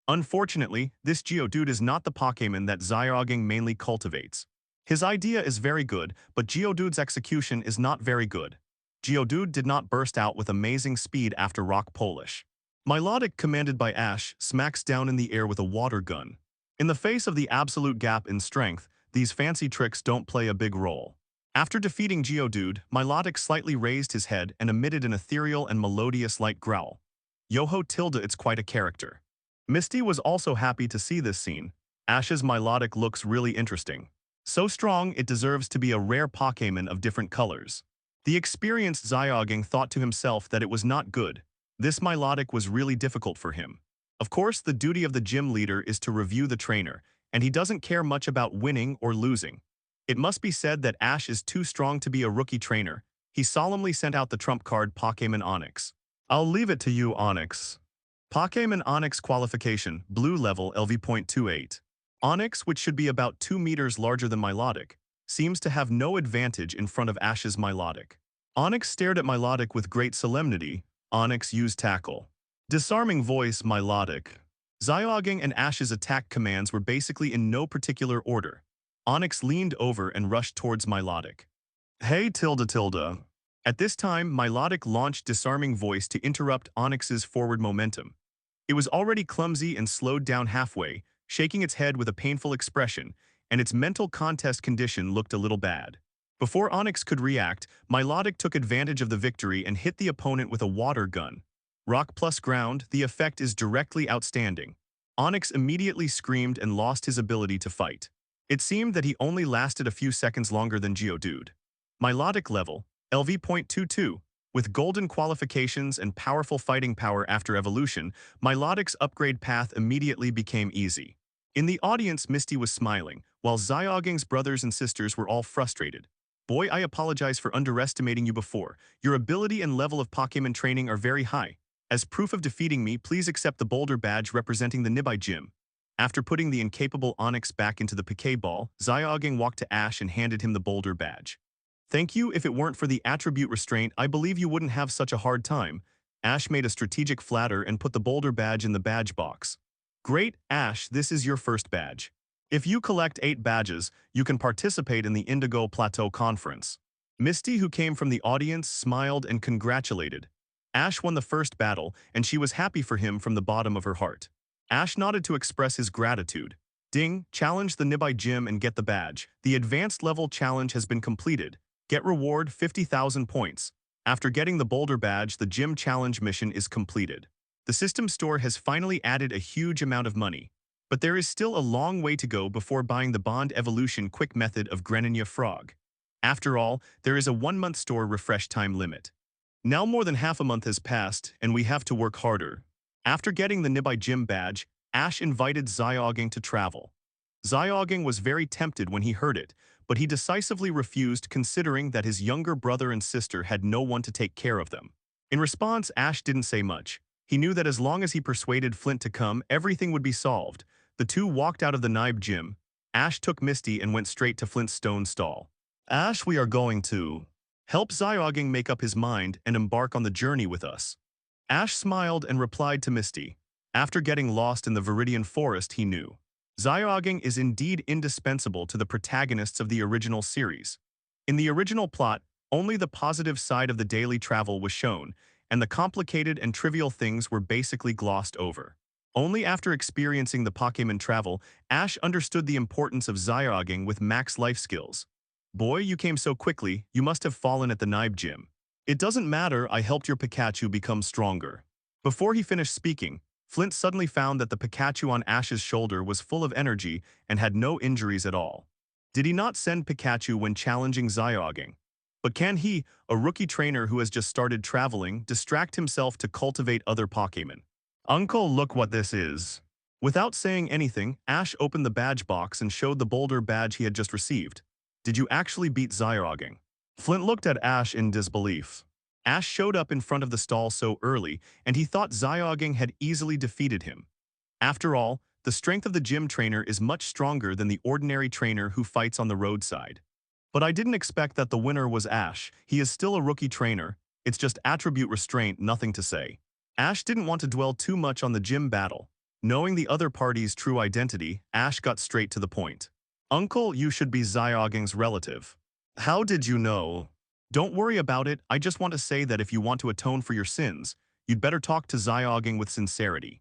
Unfortunately, this Geodude is not the Pokémon that Zyoging mainly cultivates. His idea is very good, but Geodude's execution is not very good. Geodude did not burst out with amazing speed after Rock Polish. Milotic, commanded by Ash, smacks down in the air with a water gun. In the face of the absolute gap in strength, these fancy tricks don't play a big role. After defeating Geodude, Milotic slightly raised his head and emitted an ethereal and melodious light growl. Yoho Tilda, it's quite a character. Misty was also happy to see this scene. Ash's Milotic looks really interesting. So strong it deserves to be a rare Pokémon of different colors. The experienced Zyoging thought to himself that it was not good. This Milotic was really difficult for him. Of course, the duty of the gym leader is to review the trainer, and he doesn't care much about winning or losing. It must be said that Ash is too strong to be a rookie trainer. He solemnly sent out the trump card Pokémon Onyx. I'll leave it to you, Onyx. Pokémon Onyx qualification, blue level LV.28. Onyx, which should be about 2 meters larger than Milotic, seems to have no advantage in front of Ash's Milotic. Onyx stared at Milotic with great solemnity. Onyx used Tackle. Disarming Voice, Milotic. Zyoging and Ash's attack commands were basically in no particular order. Onyx leaned over and rushed towards Milotic. Hey Tilda. At this time, Milotic launched Disarming Voice to interrupt Onyx's forward momentum. It was already clumsy and slowed down halfway, shaking its head with a painful expression, and its mental contest condition looked a little bad. Before Onyx could react, Milotic took advantage of the victory and hit the opponent with a water gun. Rock plus ground, the effect is directly outstanding. Onyx immediately screamed and lost his ability to fight. It seemed that he only lasted a few seconds longer than Geodude. Milotic level, LV.22. With golden qualifications and powerful fighting power after evolution, Milotic's upgrade path immediately became easy. In the audience, Misty was smiling, while Zyoging's brothers and sisters were all frustrated. Boy, I apologize for underestimating you before. Your ability and level of Pokémon training are very high. As proof of defeating me, please accept the boulder badge representing the Nibai Gym. After putting the incapable Onyx back into the Pokéball, Zyoging walked to Ash and handed him the boulder badge. Thank you. If it weren't for the attribute restraint, I believe you wouldn't have such a hard time. Ash made a strategic flatter and put the boulder badge in the badge box. Great, Ash, this is your first badge. If you collect 8 badges, you can participate in the Indigo Plateau Conference. Misty, who came from the audience, smiled and congratulated. Ash won the first battle, and she was happy for him from the bottom of her heart. Ash nodded to express his gratitude. Ding, challenge the Nibai Gym and get the badge. The advanced level challenge has been completed. Get reward 50,000 points. After getting the boulder badge, the gym challenge mission is completed. The system store has finally added a huge amount of money. But there is still a long way to go before buying the Bond Evolution quick method of Greninja Frog. After all, there is a 1-month store refresh time limit. Now more than half a month has passed, and we have to work harder. After getting the Nibai Gym badge, Ash invited Zyoging to travel. Zyoging was very tempted when he heard it, but he decisively refused considering that his younger brother and sister had no one to take care of them. In response, Ash didn't say much. He knew that as long as he persuaded Flint to come, everything would be solved. The two walked out of the Nibe Gym. Ash took Misty and went straight to Flint's stone stall. Ash, we are going to help Zyoging make up his mind and embark on the journey with us. Ash smiled and replied to Misty. After getting lost in the Viridian Forest, he knew. Zyoging is indeed indispensable to the protagonists of the original series. In the original plot, only the positive side of the daily travel was shown, and the complicated and trivial things were basically glossed over. Only after experiencing the Pokémon travel, Ash understood the importance of Zyoging with max life skills. Boy, you came so quickly, you must have fallen at the Nibe Gym. It doesn't matter, I helped your Pikachu become stronger. Before he finished speaking, Flint suddenly found that the Pikachu on Ash's shoulder was full of energy and had no injuries at all. Did he not send Pikachu when challenging Zyoging? But can he, a rookie trainer who has just started traveling, distract himself to cultivate other Pokémon? Uncle, look what this is. Without saying anything, Ash opened the badge box and showed the boulder badge he had just received. Did you actually beat Zyoging? Flint looked at Ash in disbelief. Ash showed up in front of the stall so early, and he thought Zyoging had easily defeated him. After all, the strength of the gym trainer is much stronger than the ordinary trainer who fights on the roadside. But I didn't expect that the winner was Ash. He is still a rookie trainer. It's just attribute restraint, nothing to say. Ash didn't want to dwell too much on the gym battle. Knowing the other party's true identity, Ash got straight to the point. Uncle, you should be Zyoging's relative. How did you know? Don't worry about it, I just want to say that if you want to atone for your sins, you'd better talk to Zyoging with sincerity.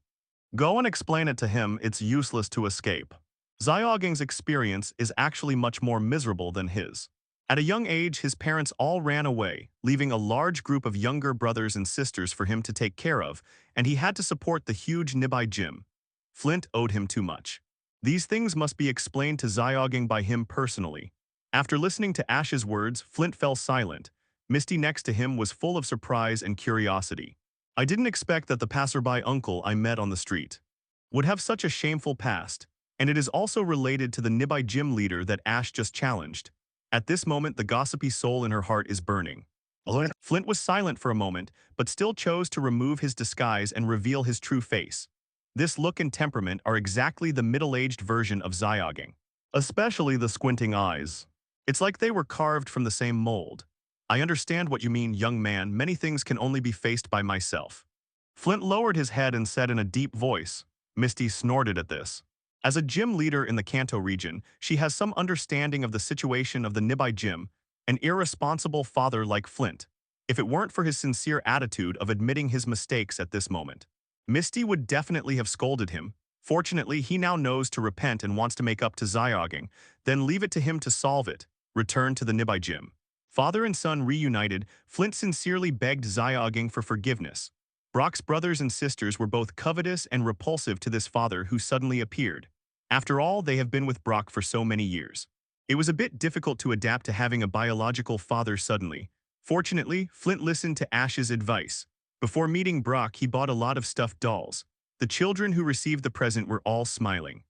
Go and explain it to him, it's useless to escape. Zyoging's experience is actually much more miserable than his. At a young age, his parents all ran away, leaving a large group of younger brothers and sisters for him to take care of, and he had to support the huge nearby gym. Flint owed him too much. These things must be explained to Zyoging by him personally. After listening to Ash's words, Flint fell silent. Misty next to him was full of surprise and curiosity. I didn't expect that the passerby uncle I met on the street would have such a shameful past, and it is also related to the nearby gym leader that Ash just challenged. At this moment, the gossipy soul in her heart is burning. Flint was silent for a moment, but still chose to remove his disguise and reveal his true face. This look and temperament are exactly the middle-aged version of Zyoging. Especially the squinting eyes. It's like they were carved from the same mold. I understand what you mean, young man. Many things can only be faced by myself. Flint lowered his head and said in a deep voice. Misty snorted at this. As a gym leader in the Kanto region, she has some understanding of the situation of the nearby gym, an irresponsible father like Flint, if it weren't for his sincere attitude of admitting his mistakes at this moment. Misty would definitely have scolded him. Fortunately, he now knows to repent and wants to make up to Zyoging, then leave it to him to solve it. Return to the nearby gym. Father and son reunited, Flint sincerely begged Zyoging for forgiveness. Brock's brothers and sisters were both covetous and repulsive to this father who suddenly appeared. After all, they have been with Brock for so many years. It was a bit difficult to adapt to having a biological father suddenly. Fortunately, Flint listened to Ash's advice. Before meeting Brock, he bought a lot of stuffed dolls. The children who received the present were all smiling.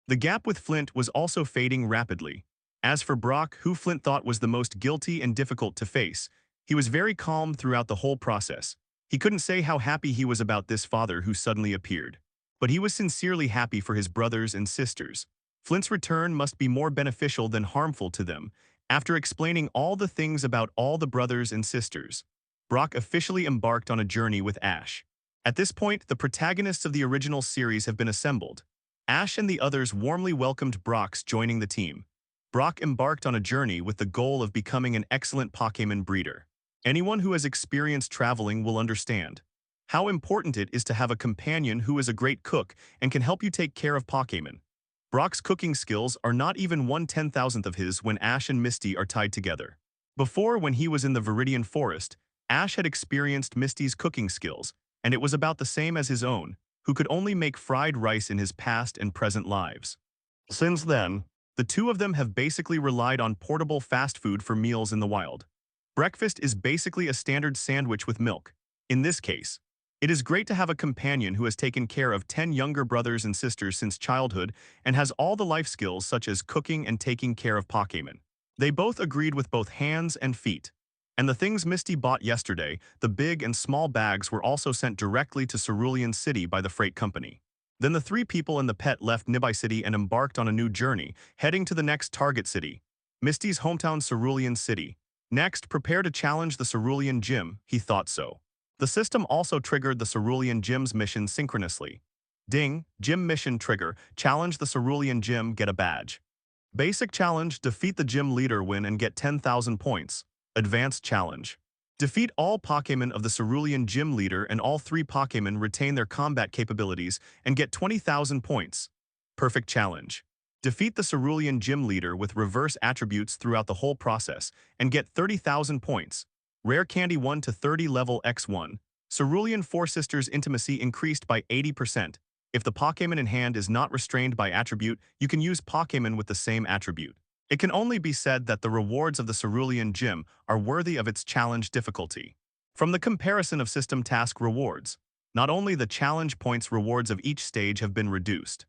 The gap with Flint was also fading rapidly. As for Brock, who Flint thought was the most guilty and difficult to face, he was very calm throughout the whole process. He couldn't say how happy he was about this father who suddenly appeared. But he was sincerely happy for his brothers and sisters. Flint's return must be more beneficial than harmful to them. After explaining all the things about all the brothers and sisters, Brock officially embarked on a journey with Ash. At this point, the protagonists of the original series have been assembled. Ash and the others warmly welcomed Brock's joining the team. Brock embarked on a journey with the goal of becoming an excellent Pokémon breeder. Anyone who has experienced traveling will understand how important it is to have a companion who is a great cook and can help you take care of Pokémon. Brock's cooking skills are not even 1/10,000th of his when Ash and Misty are tied together. Before, when he was in the Viridian Forest, Ash had experienced Misty's cooking skills, and it was about the same as his own, who could only make fried rice in his past and present lives. Since then, the two of them have basically relied on portable fast food for meals in the wild. Breakfast is basically a standard sandwich with milk. In this case, it is great to have a companion who has taken care of 10 younger brothers and sisters since childhood and has all the life skills such as cooking and taking care of Pokémon. They both agreed with both hands and feet. And the things Misty bought yesterday, the big and small bags, were also sent directly to Cerulean City by the freight company. Then the three people and the pet left Nibai City and embarked on a new journey, heading to the next target city, Misty's hometown Cerulean City. Next, prepare to challenge the Cerulean Gym, he thought so. The system also triggered the Cerulean Gym's mission synchronously. Ding, Gym Mission Trigger, challenge the Cerulean Gym, get a badge. Basic Challenge, defeat the gym leader, win and get 10,000 points. Advanced Challenge. Defeat all Pokémon of the Cerulean Gym leader and all 3 Pokémon retain their combat capabilities and get 20,000 points. Perfect Challenge. Defeat the Cerulean Gym leader with reverse attributes throughout the whole process and get 30,000 points. Rare Candy 1 to 30 level X1. Cerulean Four Sisters intimacy increased by 80%. If the Pokémon in hand is not restrained by attribute, you can use Pokémon with the same attribute. It can only be said that the rewards of the Cerulean Gym are worthy of its challenge difficulty. From the comparison of system task rewards, not only the challenge points rewards of each stage have been reduced.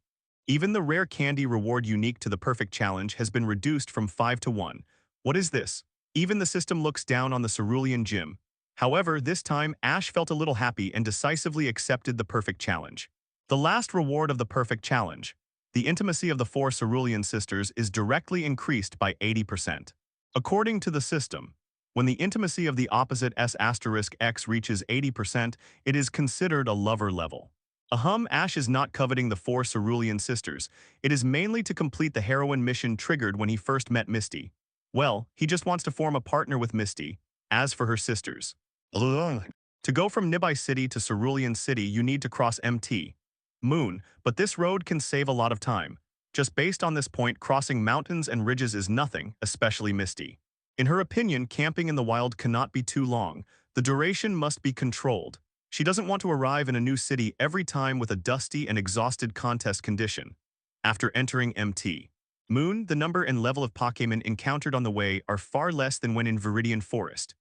Even the rare candy reward unique to the perfect challenge has been reduced from 5 to 1. What is this? Even the system looks down on the Cerulean Gym. However, this time, Ash felt a little happy and decisively accepted the perfect challenge. The last reward of the perfect challenge, the intimacy of the 4 Cerulean sisters, is directly increased by 80%. According to the system, when the intimacy of the opposite S*X reaches 80%, it is considered a lover level. Ash is not coveting the 4 Cerulean sisters. It is mainly to complete the heroine mission triggered when he first met Misty. Well, he just wants to form a partner with Misty. As for her sisters, to go from Nibai City to Cerulean City, you need to cross Mt. Moon, but this road can save a lot of time. Just based on this point, crossing mountains and ridges is nothing, especially Misty. In her opinion, camping in the wild cannot be too long. The duration must be controlled. She doesn't want to arrive in a new city every time with a dusty and exhausted contest condition. After entering MT. Moon, the number and level of Pokémon encountered on the way are far less than when in Viridian Forest.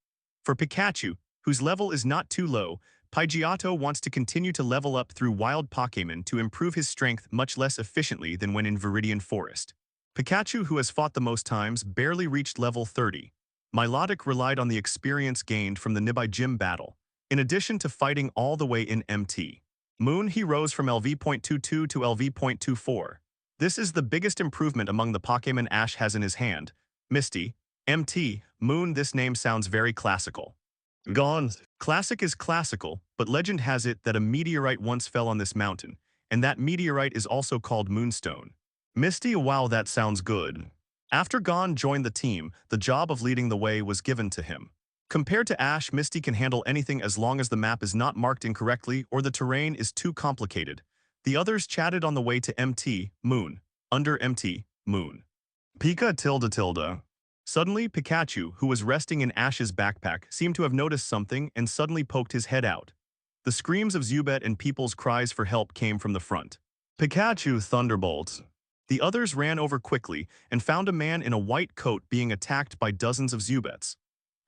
For Pikachu, whose level is not too low, Pidgeotto wants to continue to level up through wild Pokémon to improve his strength much less efficiently than when in Viridian Forest. Pikachu, who has fought the most times, barely reached level 30. Milotic relied on the experience gained from the Nibai Gym battle, in addition to fighting all the way in MT. Moon, he rose from LV.22 to LV.24. This is the biggest improvement among the Pokémon Ash has in his hand. Misty, MT, Moon, this name sounds very classical. Gone. Classic is classical, but legend has it that a meteorite once fell on this mountain, and that meteorite is also called Moonstone. Misty, wow, that sounds good. After Gon joined the team, the job of leading the way was given to him. Compared to Ash, Misty can handle anything as long as the map is not marked incorrectly or the terrain is too complicated. The others chatted on the way to MT, Moon. Under MT, Moon. Pika tilde. Suddenly, Pikachu, who was resting in Ash's backpack, seemed to have noticed something and suddenly poked his head out. The screams of Zubat and people's cries for help came from the front. Pikachu thunderbolts. The others ran over quickly and found a man in a white coat being attacked by dozens of Zubats.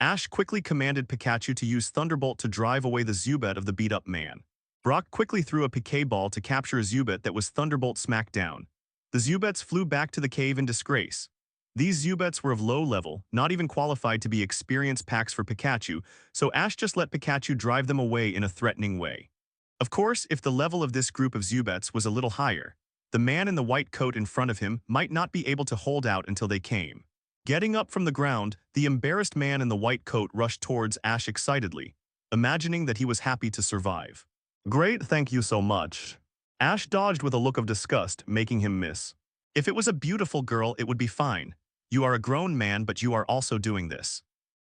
Ash quickly commanded Pikachu to use Thunderbolt to drive away the Zubat of the beat-up man. Brock quickly threw a Piquet ball to capture a Zubat that was Thunderbolt smacked down. The Zubats flew back to the cave in disgrace. These Zubats were of low level, not even qualified to be experience packs for Pikachu, so Ash just let Pikachu drive them away in a threatening way. Of course, if the level of this group of Zubats was a little higher, the man in the white coat in front of him might not be able to hold out until they came. Getting up from the ground, the embarrassed man in the white coat rushed towards Ash excitedly, imagining that he was happy to survive. Great, thank you so much. Ash dodged with a look of disgust, making him miss. If it was a beautiful girl, it would be fine. You are a grown man, but you are also doing this.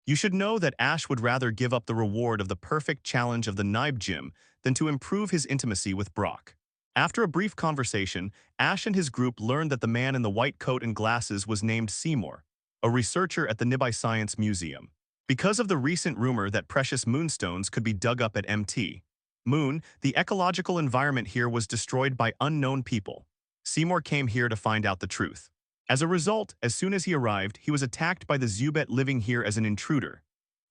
You should know that Ash would rather give up the reward of the perfect challenge of the Nibe Gym than to improve his intimacy with Brock. After a brief conversation, Ash and his group learned that the man in the white coat and glasses was named Seymour, a researcher at the Nibai Science Museum. Because of the recent rumor that precious moonstones could be dug up at MT. Moon, the ecological environment here was destroyed by unknown people. Seymour came here to find out the truth. As a result, as soon as he arrived, he was attacked by the Zubat living here as an intruder.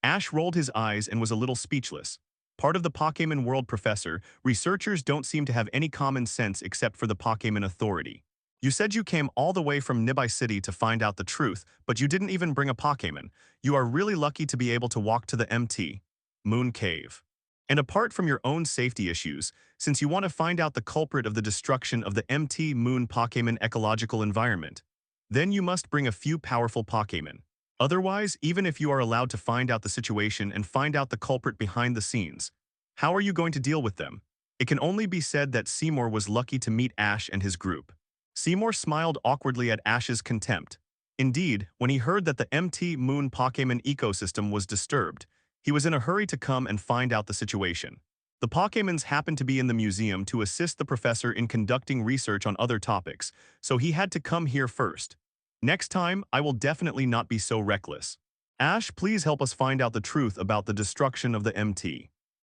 Ash rolled his eyes and was a little speechless. Part of the Pokémon world, Professor, researchers don't seem to have any common sense except for the Pokémon Authority. You said you came all the way from Nibai City to find out the truth, but you didn't even bring a Pokémon. You are really lucky to be able to walk to the MT. Moon Cave. And apart from your own safety issues, since you want to find out the culprit of the destruction of the MT Moon Pokémon ecological environment, then you must bring a few powerful Pokémon. Otherwise, even if you are allowed to find out the situation and find out the culprit behind the scenes, how are you going to deal with them? It can only be said that Seymour was lucky to meet Ash and his group. Seymour smiled awkwardly at Ash's contempt. Indeed, when he heard that the MT Moon Pokémon ecosystem was disturbed, he was in a hurry to come and find out the situation. The Pokémons happened to be in the museum to assist the professor in conducting research on other topics, so he had to come here first. Next time, I will definitely not be so reckless. Ash, please help us find out the truth about the destruction of the MT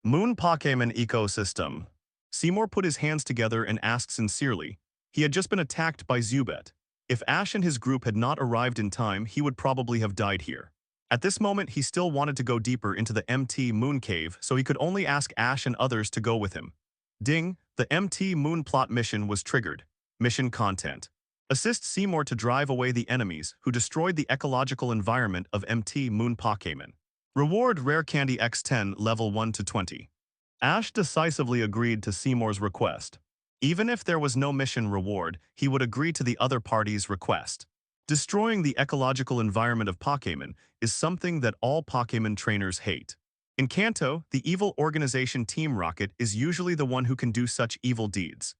Moon Pokémon ecosystem. Seymour put his hands together and asked sincerely. He had just been attacked by Zubat. If Ash and his group had not arrived in time, he would probably have died here. At this moment, he still wanted to go deeper into the MT Moon Cave, so he could only ask Ash and others to go with him. Ding, the MT Moon plot mission was triggered. Mission content. Assist Seymour to drive away the enemies who destroyed the ecological environment of MT Moon Pokémon. Reward Rare Candy X10 level 1 to 20. Ash decisively agreed to Seymour's request. Even if there was no mission reward, he would agree to the other party's request. Destroying the ecological environment of Pokémon is something that all Pokémon trainers hate. In Kanto, the evil organization Team Rocket is usually the one who can do such evil deeds.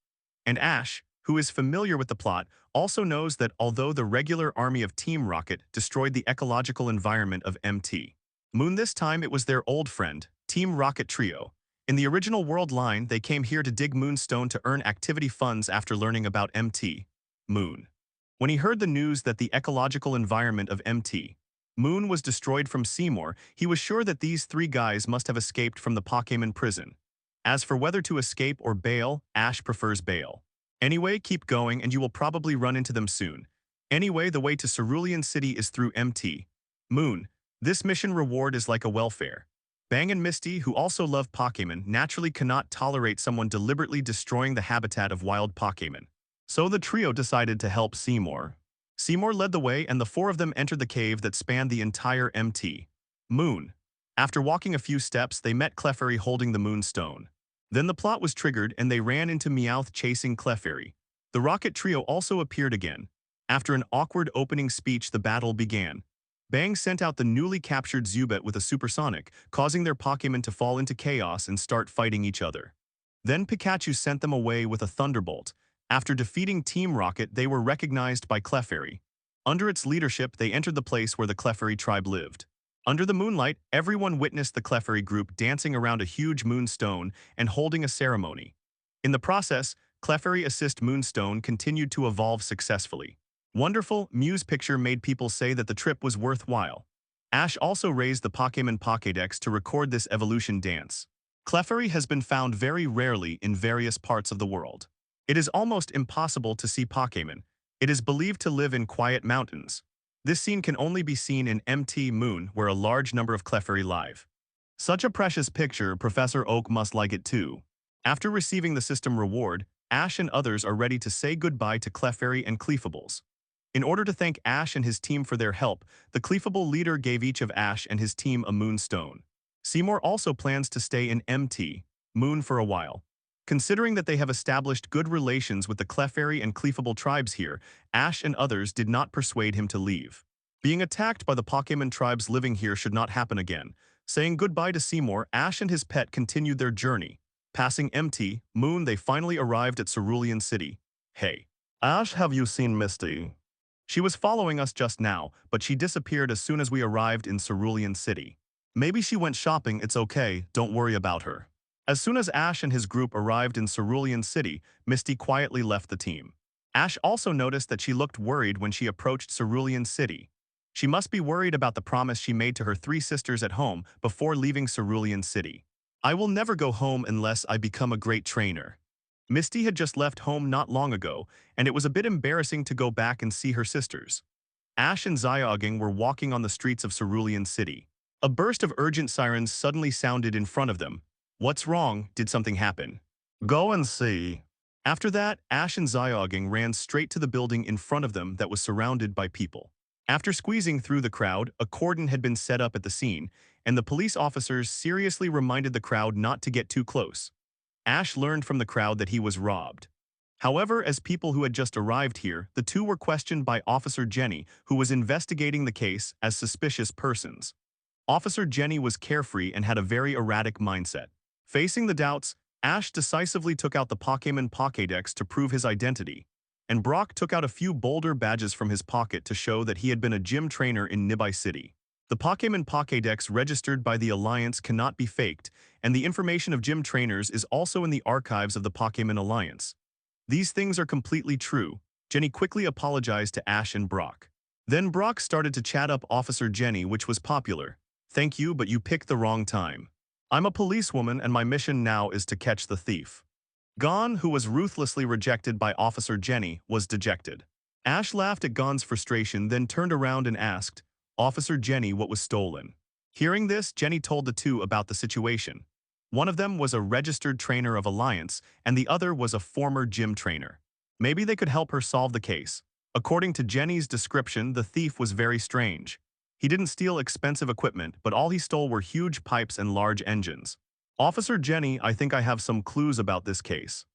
And Ash, who is familiar with the plot, also knows that although the regular army of Team Rocket destroyed the ecological environment of MT Moon, this time it was their old friend, Team Rocket Trio. In the original world line, they came here to dig Moonstone to earn activity funds after learning about MT Moon. When he heard the news that the ecological environment of MT Moon was destroyed from Seymour. He was sure that these three guys must have escaped from the Pokémon prison. As for whether to escape or bail, Ash prefers bail. Anyway, keep going and you will probably run into them soon. Anyway, the way to Cerulean City is through MT. Moon. This mission reward is like a welfare. Bang and Misty, who also love Pokémon, naturally cannot tolerate someone deliberately destroying the habitat of wild Pokémon. So the trio decided to help Seymour. Seymour led the way and the four of them entered the cave that spanned the entire MT. Moon. After walking a few steps, they met Clefairy holding the Moonstone. Then the plot was triggered and they ran into Meowth chasing Clefairy. The Rocket Trio also appeared again. After an awkward opening speech, the battle began. Bang sent out the newly captured Zubat with a supersonic, causing their Pokémon to fall into chaos and start fighting each other. Then Pikachu sent them away with a Thunderbolt. After defeating Team Rocket, they were recognized by Clefairy. Under its leadership, they entered the place where the Clefairy tribe lived. Under the moonlight, everyone witnessed the Clefairy group dancing around a huge moonstone and holding a ceremony. In the process, Clefairy Assist Moonstone continued to evolve successfully. Wonderful, Mew's picture made people say that the trip was worthwhile. Ash also raised the Pokémon Pokédex to record this evolution dance. Clefairy has been found very rarely in various parts of the world. It is almost impossible to see Pokémon. It is believed to live in quiet mountains. This scene can only be seen in MT Moon, where a large number of Clefairy live. Such a precious picture, Professor Oak must like it too. After receiving the system reward, Ash and others are ready to say goodbye to Clefairy and Cleafables. In order to thank Ash and his team for their help, the Cleafable leader gave each of Ash and his team a Moonstone. Seymour also plans to stay in MT Moon for a while. Considering that they have established good relations with the Clefairy and Cleafable tribes here, Ash and others did not persuade him to leave. Being attacked by the Pokémon tribes living here should not happen again. Saying goodbye to Seymour, Ash and his pet continued their journey. Passing MT Moon, they finally arrived at Cerulean City. Hey, Ash, have you seen Misty? She was following us just now, but she disappeared as soon as we arrived in Cerulean City. Maybe she went shopping, it's okay, don't worry about her. As soon as Ash and his group arrived in Cerulean City, Misty quietly left the team. Ash also noticed that she looked worried when she approached Cerulean City. She must be worried about the promise she made to her three sisters at home before leaving Cerulean City. I will never go home unless I become a great trainer. Misty had just left home not long ago, and it was a bit embarrassing to go back and see her sisters. Ash and Zyoging were walking on the streets of Cerulean City. A burst of urgent sirens suddenly sounded in front of them. What's wrong? Did something happen? Go and see. After that, Ash and Zyoging ran straight to the building in front of them that was surrounded by people. After squeezing through the crowd, a cordon had been set up at the scene, and the police officers seriously reminded the crowd not to get too close. Ash learned from the crowd that he was robbed. However, as people who had just arrived here, the two were questioned by Officer Jenny, who was investigating the case as suspicious persons. Officer Jenny was carefree and had a very erratic mindset. Facing the doubts, Ash decisively took out the Pokémon Pokédex to prove his identity, and Brock took out a few boulder badges from his pocket to show that he had been a gym trainer in Nibai City. The Pokémon Pokédex registered by the Alliance cannot be faked, and the information of gym trainers is also in the archives of the Pokémon Alliance. These things are completely true. Jenny quickly apologized to Ash and Brock. Then Brock started to chat up Officer Jenny, which was popular. Thank you, but you picked the wrong time. I'm a policewoman and my mission now is to catch the thief. Gon, who was ruthlessly rejected by Officer Jenny, was dejected. Ash laughed at Gon's frustration, then turned around and asked, Officer Jenny, what was stolen? Hearing this, Jenny told the two about the situation. One of them was a registered trainer of Alliance, and the other was a former gym trainer. Maybe they could help her solve the case. According to Jenny's description, the thief was very strange. He didn't steal expensive equipment, but all he stole were huge pipes and large engines. Officer Jenny, I think I have some clues about this case.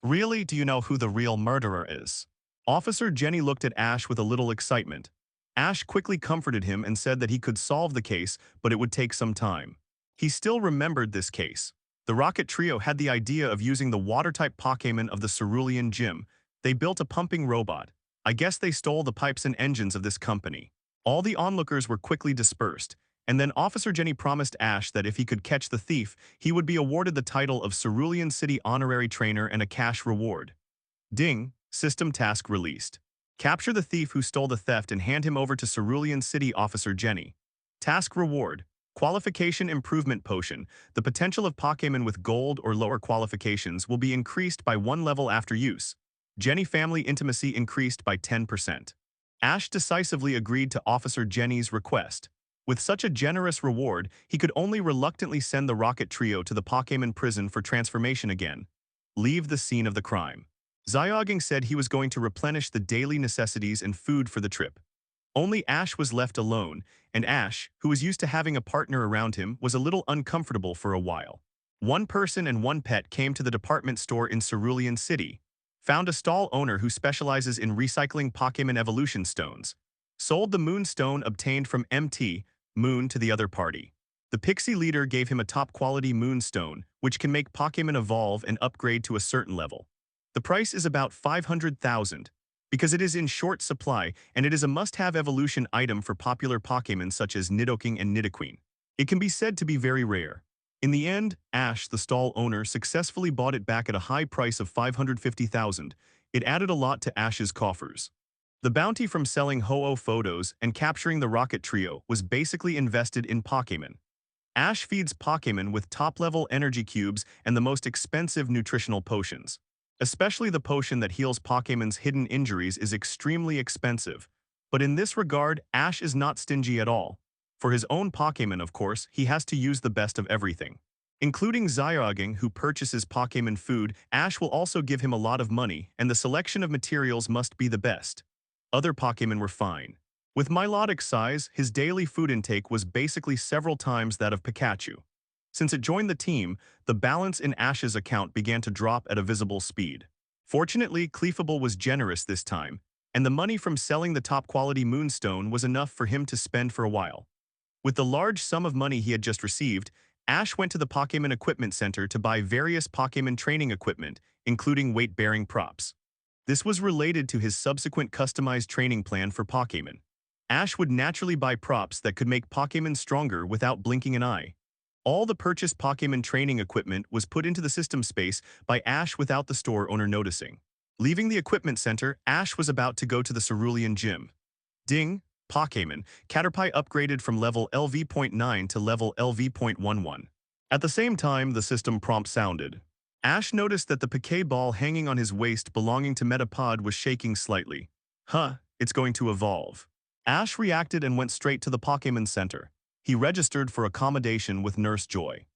Really, do you know who the real murderer is? Officer Jenny looked at Ash with a little excitement. Ash quickly comforted him and said that he could solve the case, but it would take some time. He still remembered this case. The Rocket Trio had the idea of using the water-type Pokémon of the Cerulean Gym. They built a pumping robot. I guess they stole the pipes and engines of this company. All the onlookers were quickly dispersed, and then Officer Jenny promised Ash that if he could catch the thief, he would be awarded the title of Cerulean City Honorary Trainer and a cash reward. Ding, system task released. Capture the thief who stole the theft and hand him over to Cerulean City Officer Jenny. Task Reward. Qualification Improvement Potion. The potential of Pokémon with gold or lower qualifications will be increased by 1 level after use. Jenny family intimacy increased by 10%. Ash decisively agreed to Officer Jenny's request. With such a generous reward, he could only reluctantly send the Rocket Trio to the Pokémon prison for transformation again. Leave the scene of the crime. Zyoging said he was going to replenish the daily necessities and food for the trip. Only Ash was left alone, and Ash, who was used to having a partner around him, was a little uncomfortable for a while. One person and one pet came to the department store in Cerulean City, found a stall owner who specializes in recycling Pokémon evolution stones, sold the moon stone obtained from MT, Moon, to the other party. The Pixie leader gave him a top-quality moon stone, which can make Pokémon evolve and upgrade to a certain level. The price is about 500,000, because it is in short supply and it is a must-have evolution item for popular Pokémon such as Nidoking and Nidoqueen. It can be said to be very rare. In the end, Ash, the stall owner, successfully bought it back at a high price of 550,000. It added a lot to Ash's coffers. The bounty from selling Ho-Oh photos and capturing the Rocket Trio was basically invested in Pokémon. Ash feeds Pokémon with top-level energy cubes and the most expensive nutritional potions. Especially the potion that heals Pokémon's hidden injuries is extremely expensive. But in this regard, Ash is not stingy at all. For his own Pokémon, of course, he has to use the best of everything. Including Zyoging, who purchases Pokémon food, Ash will also give him a lot of money, and the selection of materials must be the best. Other Pokémon were fine. With Milotic's size, his daily food intake was basically several times that of Pikachu. Since it joined the team, the balance in Ash's account began to drop at a visible speed. Fortunately, Cleefable was generous this time, and the money from selling the top-quality Moonstone was enough for him to spend for a while. With the large sum of money he had just received, Ash went to the Pokémon Equipment Center to buy various Pokémon training equipment, including weight-bearing props. This was related to his subsequent customized training plan for Pokémon. Ash would naturally buy props that could make Pokémon stronger without blinking an eye. All the purchased Pokémon training equipment was put into the system space by Ash without the store owner noticing. Leaving the equipment center, Ash was about to go to the Cerulean Gym. Ding! Pokémon, Caterpie upgraded from level LV.9 to level LV.11. At the same time, the system prompt sounded. Ash noticed that the Pokéball hanging on his waist belonging to Metapod was shaking slightly. It's going to evolve. Ash reacted and went straight to the Pokémon Center. He registered for accommodation with Nurse Joy.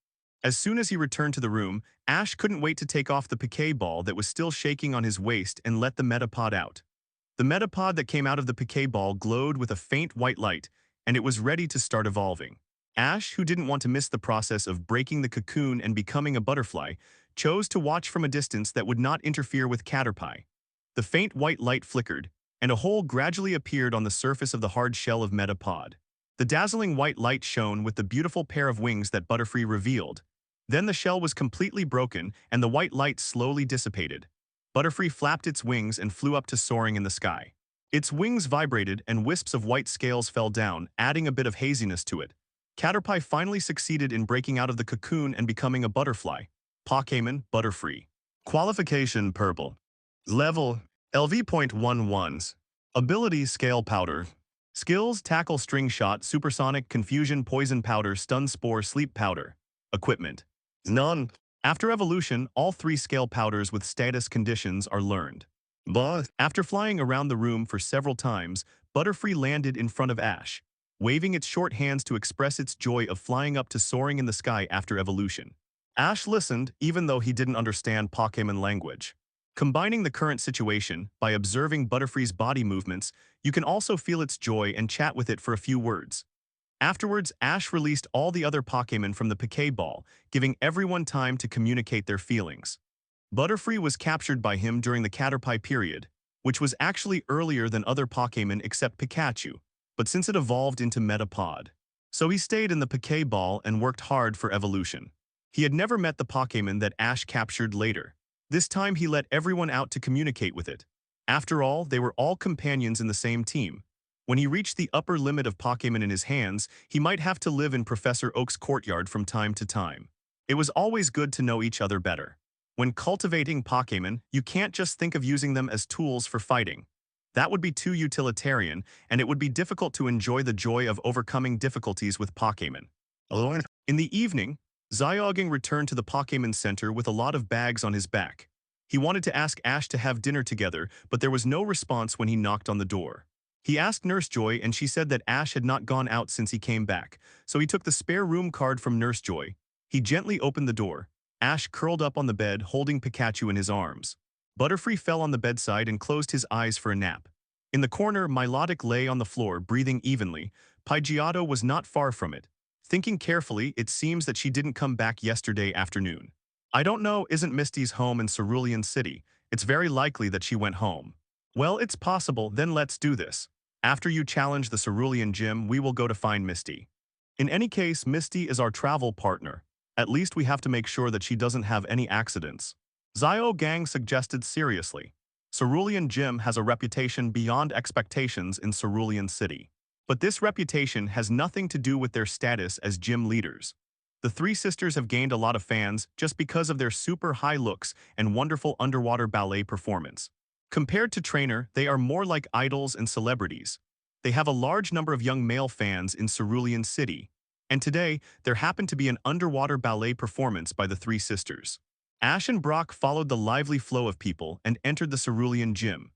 As soon as he returned to the room, Ash couldn't wait to take off the Pokéball that was still shaking on his waist and let the Metapod out. The Metapod that came out of the Pokéball glowed with a faint white light, and it was ready to start evolving. Ash, who didn't want to miss the process of breaking the cocoon and becoming a butterfly, chose to watch from a distance that would not interfere with Caterpie. The faint white light flickered, and a hole gradually appeared on the surface of the hard shell of Metapod. The dazzling white light shone with the beautiful pair of wings that Butterfree revealed. Then the shell was completely broken, and the white light slowly dissipated. Butterfree flapped its wings and flew up to soaring in the sky. Its wings vibrated, and wisps of white scales fell down, adding a bit of haziness to it. Caterpie finally succeeded in breaking out of the cocoon and becoming a butterfly. Pokémon Butterfree. Qualification Purple. Level LV.11s. Ability Scale Powder. Skills Tackle String Shot, Supersonic, Confusion, Poison Powder, Stun Spore, Sleep Powder. Equipment. None. After evolution, all 3 scale powders with status conditions are learned. But after flying around the room for several times, Butterfree landed in front of Ash, waving its short hands to express its joy of flying up to soaring in the sky after evolution. Ash listened, even though he didn't understand Pokémon language. Combining the current situation, by observing Butterfree's body movements, you can also feel its joy and chat with it for a few words. Afterwards, Ash released all the other Pokémon from the Pokéball, giving everyone time to communicate their feelings. Butterfree was captured by him during the Caterpie period, which was actually earlier than other Pokémon except Pikachu, but since it evolved into Metapod. So he stayed in the Pokéball and worked hard for evolution. He had never met the Pokémon that Ash captured later. This time he let everyone out to communicate with it. After all, they were all companions in the same team. When he reached the upper limit of Pokémon in his hands, he might have to live in Professor Oak's courtyard from time to time. It was always good to know each other better. When cultivating Pokémon, you can't just think of using them as tools for fighting. That would be too utilitarian, and it would be difficult to enjoy the joy of overcoming difficulties with Pokémon. In the evening, Zyoging returned to the Pokémon Center with a lot of bags on his back. He wanted to ask Ash to have dinner together, but there was no response when he knocked on the door. He asked Nurse Joy, and she said that Ash had not gone out since he came back, so he took the spare room card from Nurse Joy. He gently opened the door. Ash curled up on the bed, holding Pikachu in his arms. Butterfree fell on the bedside and closed his eyes for a nap. In the corner, Milotic lay on the floor, breathing evenly. Pidgeotto was not far from it. Thinking carefully, it seems that she didn't come back yesterday afternoon. I don't know, isn't Misty's home in Cerulean City? It's very likely that she went home. Well, it's possible, then let's do this. After you challenge the Cerulean Gym, we will go to find Misty. In any case, Misty is our travel partner. At least we have to make sure that she doesn't have any accidents. Zyoging suggested seriously. Cerulean Gym has a reputation beyond expectations in Cerulean City. But this reputation has nothing to do with their status as gym leaders. The three sisters have gained a lot of fans just because of their super high looks and wonderful underwater ballet performance. Compared to Trainer, they are more like idols and celebrities. They have a large number of young male fans in Cerulean City. And today, there happened to be an underwater ballet performance by the three sisters. Ash and Brock followed the lively flow of people and entered the Cerulean Gym.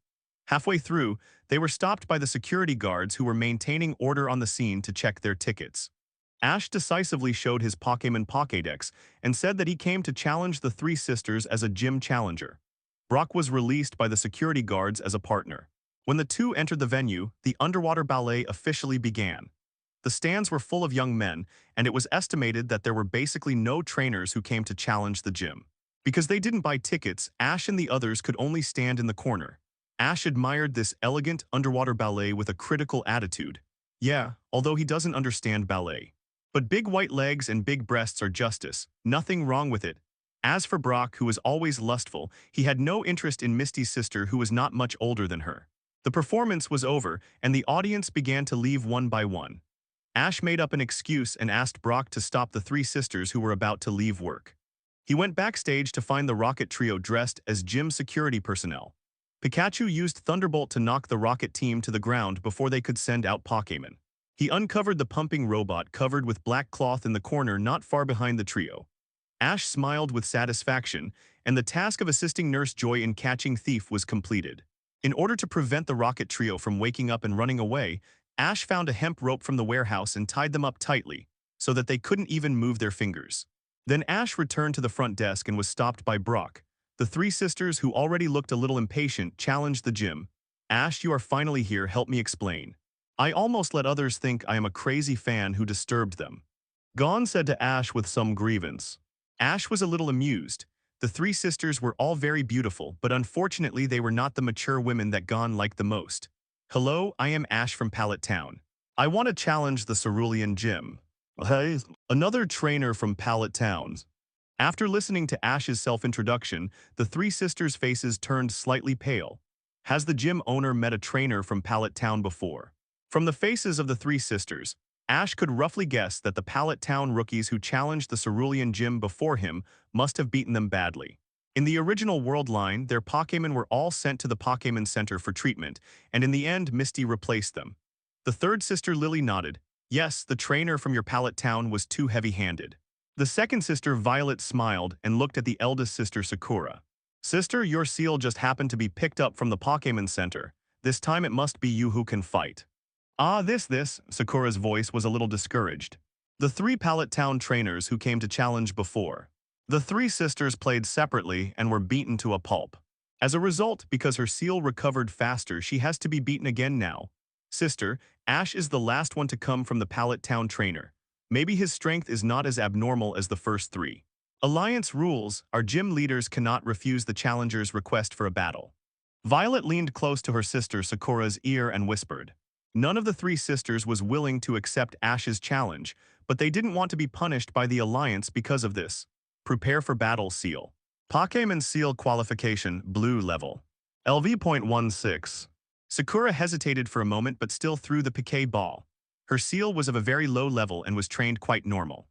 Halfway through, they were stopped by the security guards who were maintaining order on the scene to check their tickets. Ash decisively showed his Pokémon Pokédex and said that he came to challenge the three sisters as a gym challenger. Brock was released by the security guards as a partner. When the two entered the venue, the underwater ballet officially began. The stands were full of young men, and it was estimated that there were basically no trainers who came to challenge the gym. Because they didn't buy tickets, Ash and the others could only stand in the corner. Ash admired this elegant underwater ballet with a critical attitude. Yeah, although he doesn't understand ballet. But big white legs and big breasts are justice, nothing wrong with it. As for Brock, who was always lustful, he had no interest in Misty's sister who was not much older than her. The performance was over, and the audience began to leave one by one. Ash made up an excuse and asked Brock to stop the three sisters who were about to leave work. He went backstage to find the Rocket Trio dressed as gym security personnel. Pikachu used Thunderbolt to knock the Rocket team to the ground before they could send out Pokémon. He uncovered the pumping robot covered with black cloth in the corner not far behind the trio. Ash smiled with satisfaction, and the task of assisting Nurse Joy in catching Thief was completed. In order to prevent the Rocket Trio from waking up and running away, Ash found a hemp rope from the warehouse and tied them up tightly, so that they couldn't even move their fingers. Then Ash returned to the front desk and was stopped by Brock. The three sisters, who already looked a little impatient, challenged the gym. Ash, you are finally here, help me explain. I almost let others think I am a crazy fan who disturbed them. Gon said to Ash with some grievance. Ash was a little amused. The three sisters were all very beautiful, but unfortunately they were not the mature women that Gon liked the most. Hello, I am Ash from Pallet Town. I want to challenge the Cerulean Gym. Hey, another trainer from Pallet Town. After listening to Ash's self-introduction, the three sisters' faces turned slightly pale. Has the gym owner met a trainer from Pallet Town before? From the faces of the three sisters, Ash could roughly guess that the Pallet Town rookies who challenged the Cerulean Gym before him must have beaten them badly. In the original world line, their Pokémon were all sent to the Pokémon Center for treatment, and in the end, Misty replaced them. The third sister Lily nodded. Yes, the trainer from your Pallet Town was too heavy-handed. The second sister Violet smiled and looked at the eldest sister Sakura. Sister, your seal just happened to be picked up from the Pokémon Center. This time it must be you who can fight. Ah, this, Sakura's voice was a little discouraged. The three Pallet Town trainers who came to challenge before. The three sisters played separately and were beaten to a pulp. As a result, because her seal recovered faster, she has to be beaten again now. Sister, Ash is the last one to come from the Pallet Town trainer. Maybe his strength is not as abnormal as the first three. Alliance rules, our gym leaders cannot refuse the challenger's request for a battle. Violet leaned close to her sister Sakura's ear and whispered. None of the three sisters was willing to accept Ash's challenge, but they didn't want to be punished by the Alliance because of this. Prepare for battle, Seal. Pokémon Seal qualification, blue level. LV.16. Sakura hesitated for a moment but still threw the piquet ball. Her seal was of a very low level and was trained quite normal.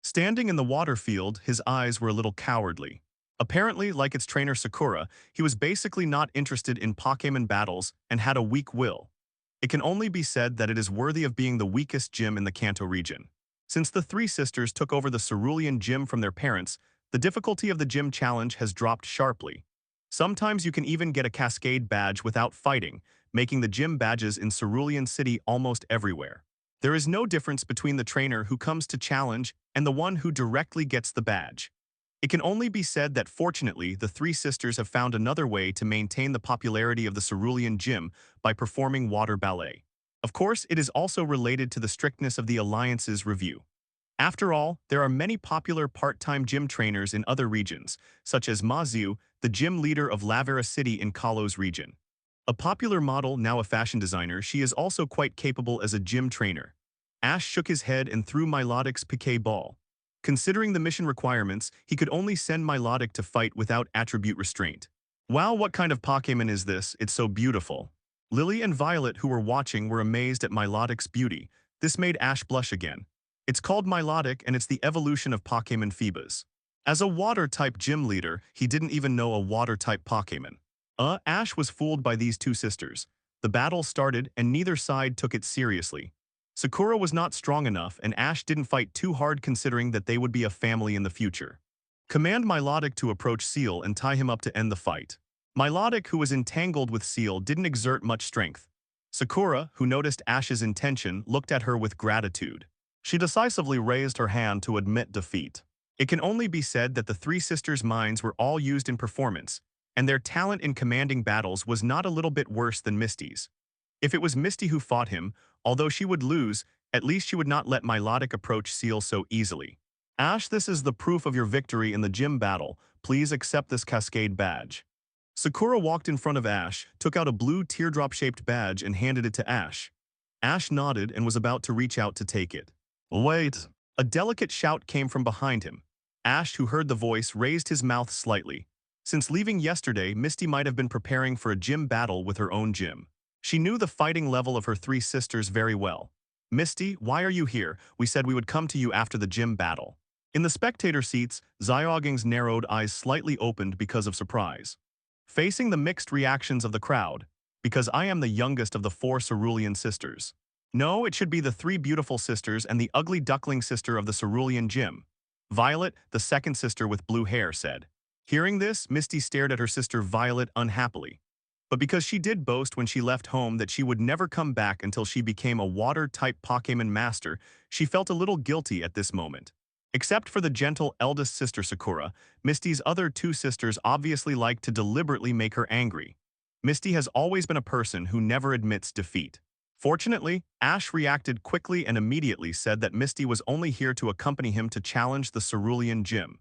Standing in the water field, his eyes were a little cowardly. Apparently, like its trainer Sakura, he was basically not interested in Pokémon battles and had a weak will. It can only be said that it is worthy of being the weakest gym in the Kanto region. Since the three sisters took over the Cerulean gym from their parents, the difficulty of the gym challenge has dropped sharply. Sometimes you can even get a Cascade badge without fighting, making the gym badges in Cerulean City almost everywhere. There is no difference between the trainer who comes to challenge and the one who directly gets the badge. It can only be said that fortunately, the three sisters have found another way to maintain the popularity of the Cerulean gym by performing water ballet. Of course, it is also related to the strictness of the Alliance's review. After all, there are many popular part-time gym trainers in other regions, such as Ma Xiu, the gym leader of Lavera City in Kalos region. A popular model, now a fashion designer, she is also quite capable as a gym trainer. Ash shook his head and threw Milodic's piquet ball. Considering the mission requirements, he could only send Milotic to fight without attribute restraint. Wow, what kind of Pokémon is this? It's so beautiful. Lily and Violet, who were watching, were amazed at Milodic's beauty. This made Ash blush again. It's called Milotic and it's the evolution of Pokémon Phoebus. As a water-type gym leader, he didn't even know a water-type Pokémon. Ash was fooled by these two sisters. The battle started and neither side took it seriously. Sakura was not strong enough and Ash didn't fight too hard considering that they would be a family in the future. Command Milotic to approach Seal and tie him up to end the fight. Milotic, who was entangled with Seal, didn't exert much strength. Sakura, who noticed Ash's intention, looked at her with gratitude. She decisively raised her hand to admit defeat. It can only be said that the three sisters' minds were all used in performance, and their talent in commanding battles was not a little bit worse than Misty's. If it was Misty who fought him, although she would lose, at least she would not let Milotic approach Seal so easily. Ash, this is the proof of your victory in the gym battle. Please accept this Cascade badge. Sakura walked in front of Ash, took out a blue teardrop-shaped badge and handed it to Ash. Ash nodded and was about to reach out to take it. Wait! A delicate shout came from behind him. Ash, who heard the voice, raised his mouth slightly. Since leaving yesterday, Misty might have been preparing for a gym battle with her own gym. She knew the fighting level of her three sisters very well. Misty, why are you here? We said we would come to you after the gym battle. In the spectator seats, Xiaoging's narrowed eyes slightly opened because of surprise. Facing the mixed reactions of the crowd, because I am the youngest of the four Cerulean sisters. No, it should be the three beautiful sisters and the ugly duckling sister of the Cerulean gym. Violet, the second sister with blue hair, said. Hearing this, Misty stared at her sister Violet unhappily. But because she did boast when she left home that she would never come back until she became a water-type Pokémon Master, she felt a little guilty at this moment. Except for the gentle eldest sister Sakura, Misty's other two sisters obviously like to deliberately make her angry. Misty has always been a person who never admits defeat. Fortunately, Ash reacted quickly and immediately said that Misty was only here to accompany him to challenge the Cerulean gym.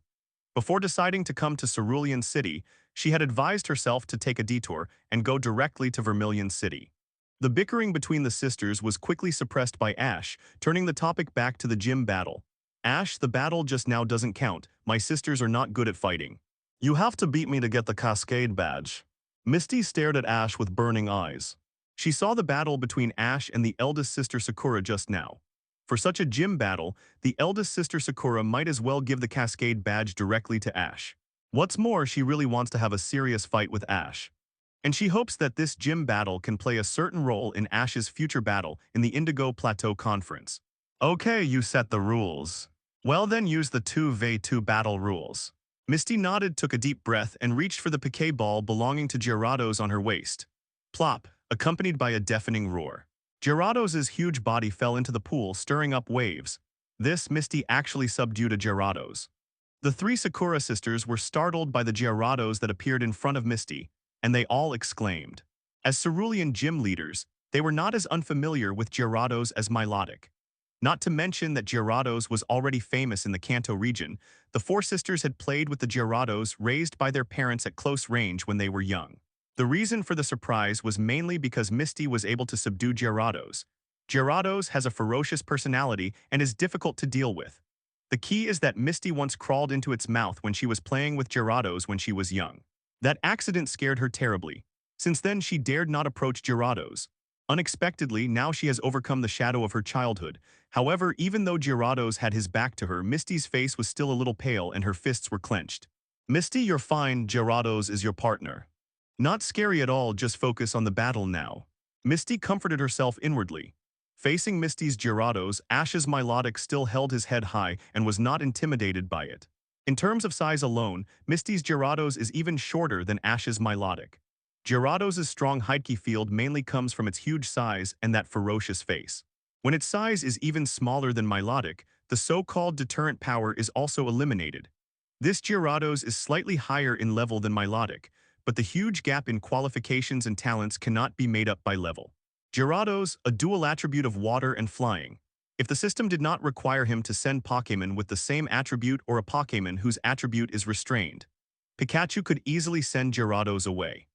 Before deciding to come to Cerulean City, she had advised herself to take a detour and go directly to Vermilion City. The bickering between the sisters was quickly suppressed by Ash, turning the topic back to the gym battle. Ash, the battle just now doesn't count. My sisters are not good at fighting. You have to beat me to get the Cascade badge. Misty stared at Ash with burning eyes. She saw the battle between Ash and the eldest sister Sakura just now. For such a gym battle, the eldest sister Sakura might as well give the Cascade badge directly to Ash. What's more, she really wants to have a serious fight with Ash. And she hopes that this gym battle can play a certain role in Ash's future battle in the Indigo Plateau Conference. Okay, you set the rules. Well then use the 2v2 battle rules. Misty nodded, took a deep breath, and reached for the piquet ball belonging to Gyarados on her waist. Plop, accompanied by a deafening roar. Gyarados' huge body fell into the pool, stirring up waves. This Misty actually subdued a Gyarados. The three Sakura sisters were startled by the Gyarados that appeared in front of Misty, and they all exclaimed. As Cerulean gym leaders, they were not as unfamiliar with Gyarados as Milotic. Not to mention that Gyarados was already famous in the Kanto region, the four sisters had played with the Gyarados raised by their parents at close range when they were young. The reason for the surprise was mainly because Misty was able to subdue Gyarados. Gyarados has a ferocious personality and is difficult to deal with. The key is that Misty once crawled into its mouth when she was playing with Gyarados when she was young. That accident scared her terribly. Since then, she dared not approach Gyarados. Unexpectedly, now she has overcome the shadow of her childhood. However, even though Gyarados had his back to her, Misty's face was still a little pale and her fists were clenched. Misty, you're fine, Gyarados is your partner. Not scary at all, just focus on the battle now. Misty comforted herself inwardly. Facing Misty's Gyarados, Ash's Milotic still held his head high and was not intimidated by it. In terms of size alone, Misty's Gyarados is even shorter than Ash's Milotic. Gyarados' strong Hideki field mainly comes from its huge size and that ferocious face. When its size is even smaller than Milotic, the so-called deterrent power is also eliminated. This Gyarados is slightly higher in level than Milotic, but the huge gap in qualifications and talents cannot be made up by level. Gyarados, a dual attribute of water and flying. If the system did not require him to send Pokémon with the same attribute or a Pokémon whose attribute is restrained, Pikachu could easily send Gyarados away.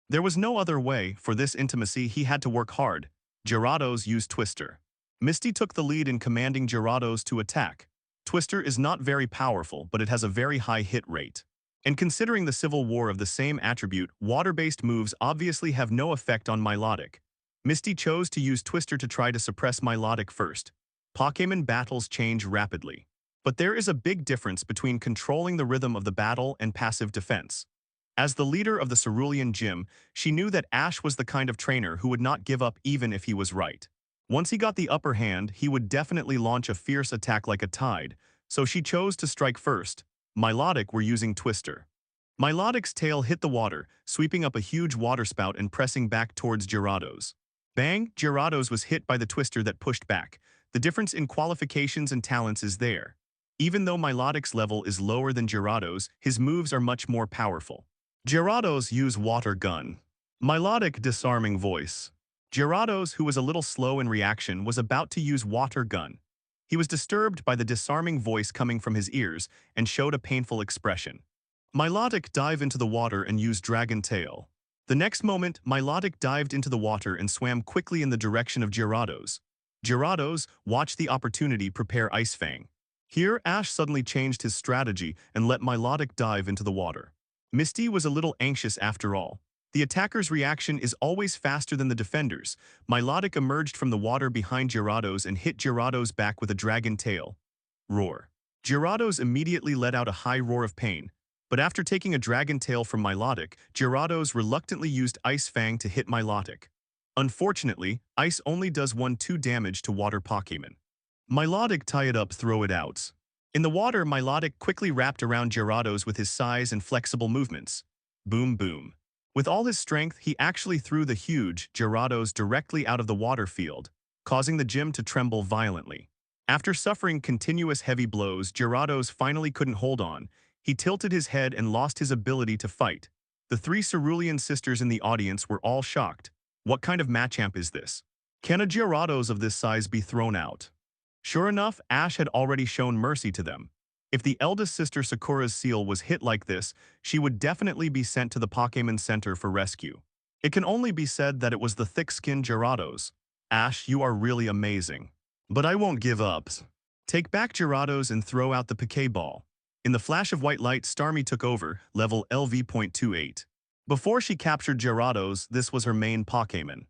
There was no other way. For this intimacy he had to work hard. Gyarados used Twister. Misty took the lead in commanding Gyarados to attack. Twister is not very powerful, but it has a very high hit rate. And considering the civil war of the same attribute, water-based moves obviously have no effect on Milotic. Misty chose to use Twister to try to suppress Milotic first. Pokémon battles change rapidly. But there is a big difference between controlling the rhythm of the battle and passive defense. As the leader of the Cerulean Gym, she knew that Ash was the kind of trainer who would not give up even if he was right. Once he got the upper hand, he would definitely launch a fierce attack like a tide, so she chose to strike first. Milotic were using Twister. Milotic's tail hit the water, sweeping up a huge waterspout and pressing back towards Gyarados. Bang! Gyarados was hit by the Twister that pushed back. The difference in qualifications and talents is there. Even though Milotic's level is lower than Gyarados, his moves are much more powerful. Gyarados use Water Gun. Milotic disarming voice. Gyarados, who was a little slow in reaction, was about to use Water Gun. He was disturbed by the disarming voice coming from his ears and showed a painful expression. Milotic dive into the water and use Dragon Tail. The next moment, Milotic dived into the water and swam quickly in the direction of Gyarados. Gyarados watched the opportunity prepare Ice Fang. Here, Ash suddenly changed his strategy and let Milotic dive into the water. Misty was a little anxious after all. The attacker's reaction is always faster than the defender's. Milotic emerged from the water behind Gyarados and hit Gyarados back with a Dragon Tail. Roar. Gyarados immediately let out a high roar of pain, but after taking a Dragon Tail from Milotic, Gyarados reluctantly used Ice Fang to hit Milotic. Unfortunately, Ice only does 1-2 damage to water Pokémon. Milotic tie it up, throw it out. In the water, Milotic quickly wrapped around Gyarados with his size and flexible movements. Boom boom. With all his strength, he actually threw the huge Gyarados directly out of the water field, causing the gym to tremble violently. After suffering continuous heavy blows, Gyarados finally couldn't hold on. He tilted his head and lost his ability to fight. The three Cerulean sisters in the audience were all shocked. What kind of Machamp is this? Can a Gyarados of this size be thrown out? Sure enough, Ash had already shown mercy to them. If the eldest sister Sakura's seal was hit like this, she would definitely be sent to the Pokémon Center for rescue. It can only be said that it was the thick-skinned Gyarados. Ash, you are really amazing. But I won't give up. Take back Gyarados and throw out the Pokéball. In the flash of white light, Starmie took over, level LV.28. Before she captured Gyarados, this was her main Pokémon.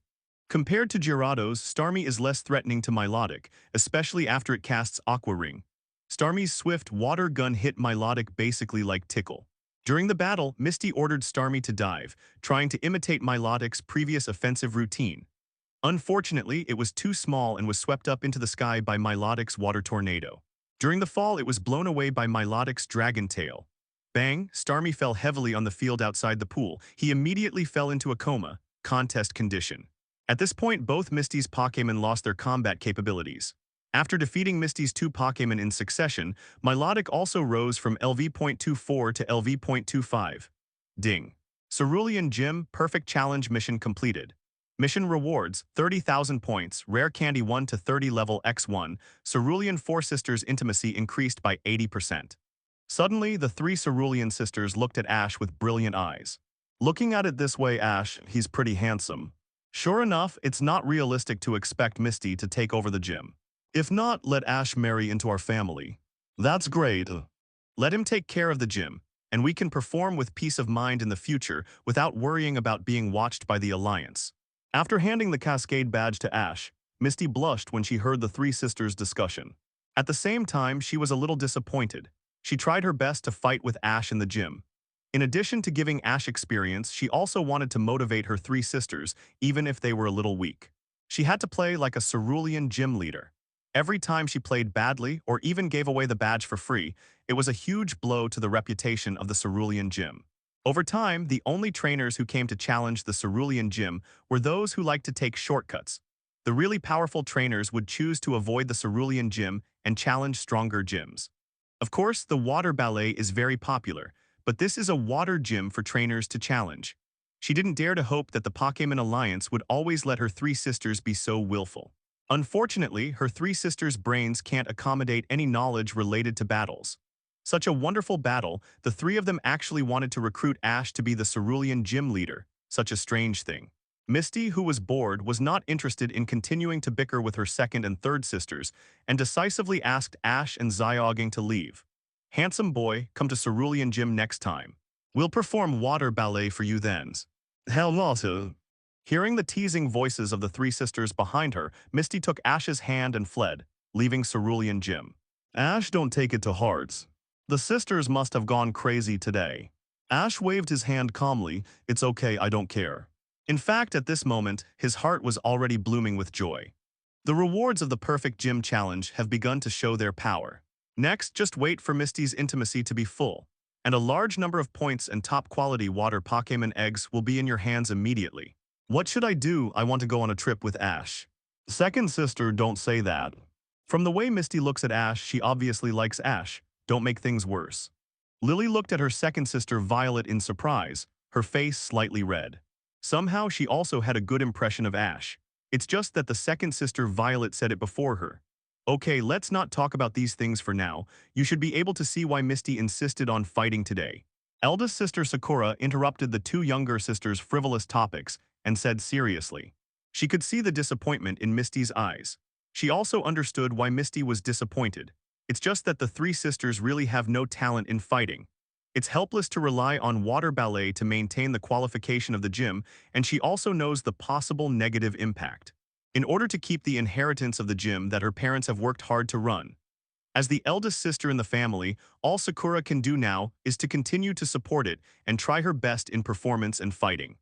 Compared to Gyarados, Starmie is less threatening to Milotic, especially after it casts Aqua Ring. Starmie's swift water gun hit Milotic basically like Tickle. During the battle, Misty ordered Starmie to dive, trying to imitate Milotic's previous offensive routine. Unfortunately, it was too small and was swept up into the sky by Milotic's water tornado. During the fall, it was blown away by Milotic's Dragon Tail. Bang! Starmie fell heavily on the field outside the pool. He immediately fell into a coma, contest condition. At this point, both Misty's Pokémon lost their combat capabilities. After defeating Misty's 2 Pokémon in succession, Milotic also rose from LV.24 to LV.25. Ding. Cerulean Gym, perfect challenge mission completed. Mission rewards, 30,000 points, rare candy 1 to 30 level X1, Cerulean 4 sisters intimacy increased by 80%. Suddenly, the 3 Cerulean sisters looked at Ash with brilliant eyes. Looking at it this way, Ash, he's pretty handsome. Sure enough, it's not realistic to expect Misty to take over the gym. If not, let Ash marry into our family. That's great. Let him take care of the gym, and we can perform with peace of mind in the future without worrying about being watched by the Alliance. After handing the Cascade badge to Ash, Misty blushed when she heard the 3 sisters' discussion. At the same time, she was a little disappointed. She tried her best to fight with Ash in the gym. In addition to giving Ash experience, she also wanted to motivate her three sisters, even if they were a little weak. She had to play like a cerulean gym leader. Every time she played badly or even gave away the badge for free, it was a huge blow to the reputation of the cerulean gym. Over time, the only trainers who came to challenge the cerulean gym were those who liked to take shortcuts. The really powerful trainers would choose to avoid the cerulean gym and challenge stronger gyms. Of course, the water ballet is very popular, but this is a water gym for trainers to challenge. She didn't dare to hope that the Pokémon Alliance would always let her three sisters be so willful. Unfortunately, her three sisters' brains can't accommodate any knowledge related to battles. Such a wonderful battle, the three of them actually wanted to recruit Ash to be the cerulean gym leader, such a strange thing. Misty, who was bored, was not interested in continuing to bicker with her second and third sisters, and decisively asked Ash and Zyoging to leave. Handsome boy, come to Cerulean Gym next time. We'll perform water ballet for you then. Hell no. Hearing the teasing voices of the three sisters behind her, Misty took Ash's hand and fled, leaving Cerulean Gym. Ash, don't take it to heart. The sisters must have gone crazy today. Ash waved his hand calmly. It's okay, I don't care. In fact, at this moment, his heart was already blooming with joy. The rewards of the Perfect Gym Challenge have begun to show their power. Next, just wait for Misty's intimacy to be full, and a large number of points and top-quality water Pokémon eggs will be in your hands immediately. What should I do? I want to go on a trip with Ash. Second sister, don't say that. From the way Misty looks at Ash, she obviously likes Ash. Don't make things worse. Lily looked at her second sister Violet in surprise, her face slightly red. Somehow she also had a good impression of Ash. It's just that the second sister Violet said it before her. Okay, let's not talk about these things for now. You should be able to see why Misty insisted on fighting today. Eldest sister Sakura interrupted the two younger sisters' frivolous topics and said seriously. She could see the disappointment in Misty's eyes. She also understood why Misty was disappointed. It's just that the three sisters really have no talent in fighting. It's helpless to rely on water ballet to maintain the qualification of the gym, and she also knows the possible negative impact. In order to keep the inheritance of the gym that her parents have worked hard to run. As the eldest sister in the family, all Sakura can do now is to continue to support it and try her best in performance and fighting.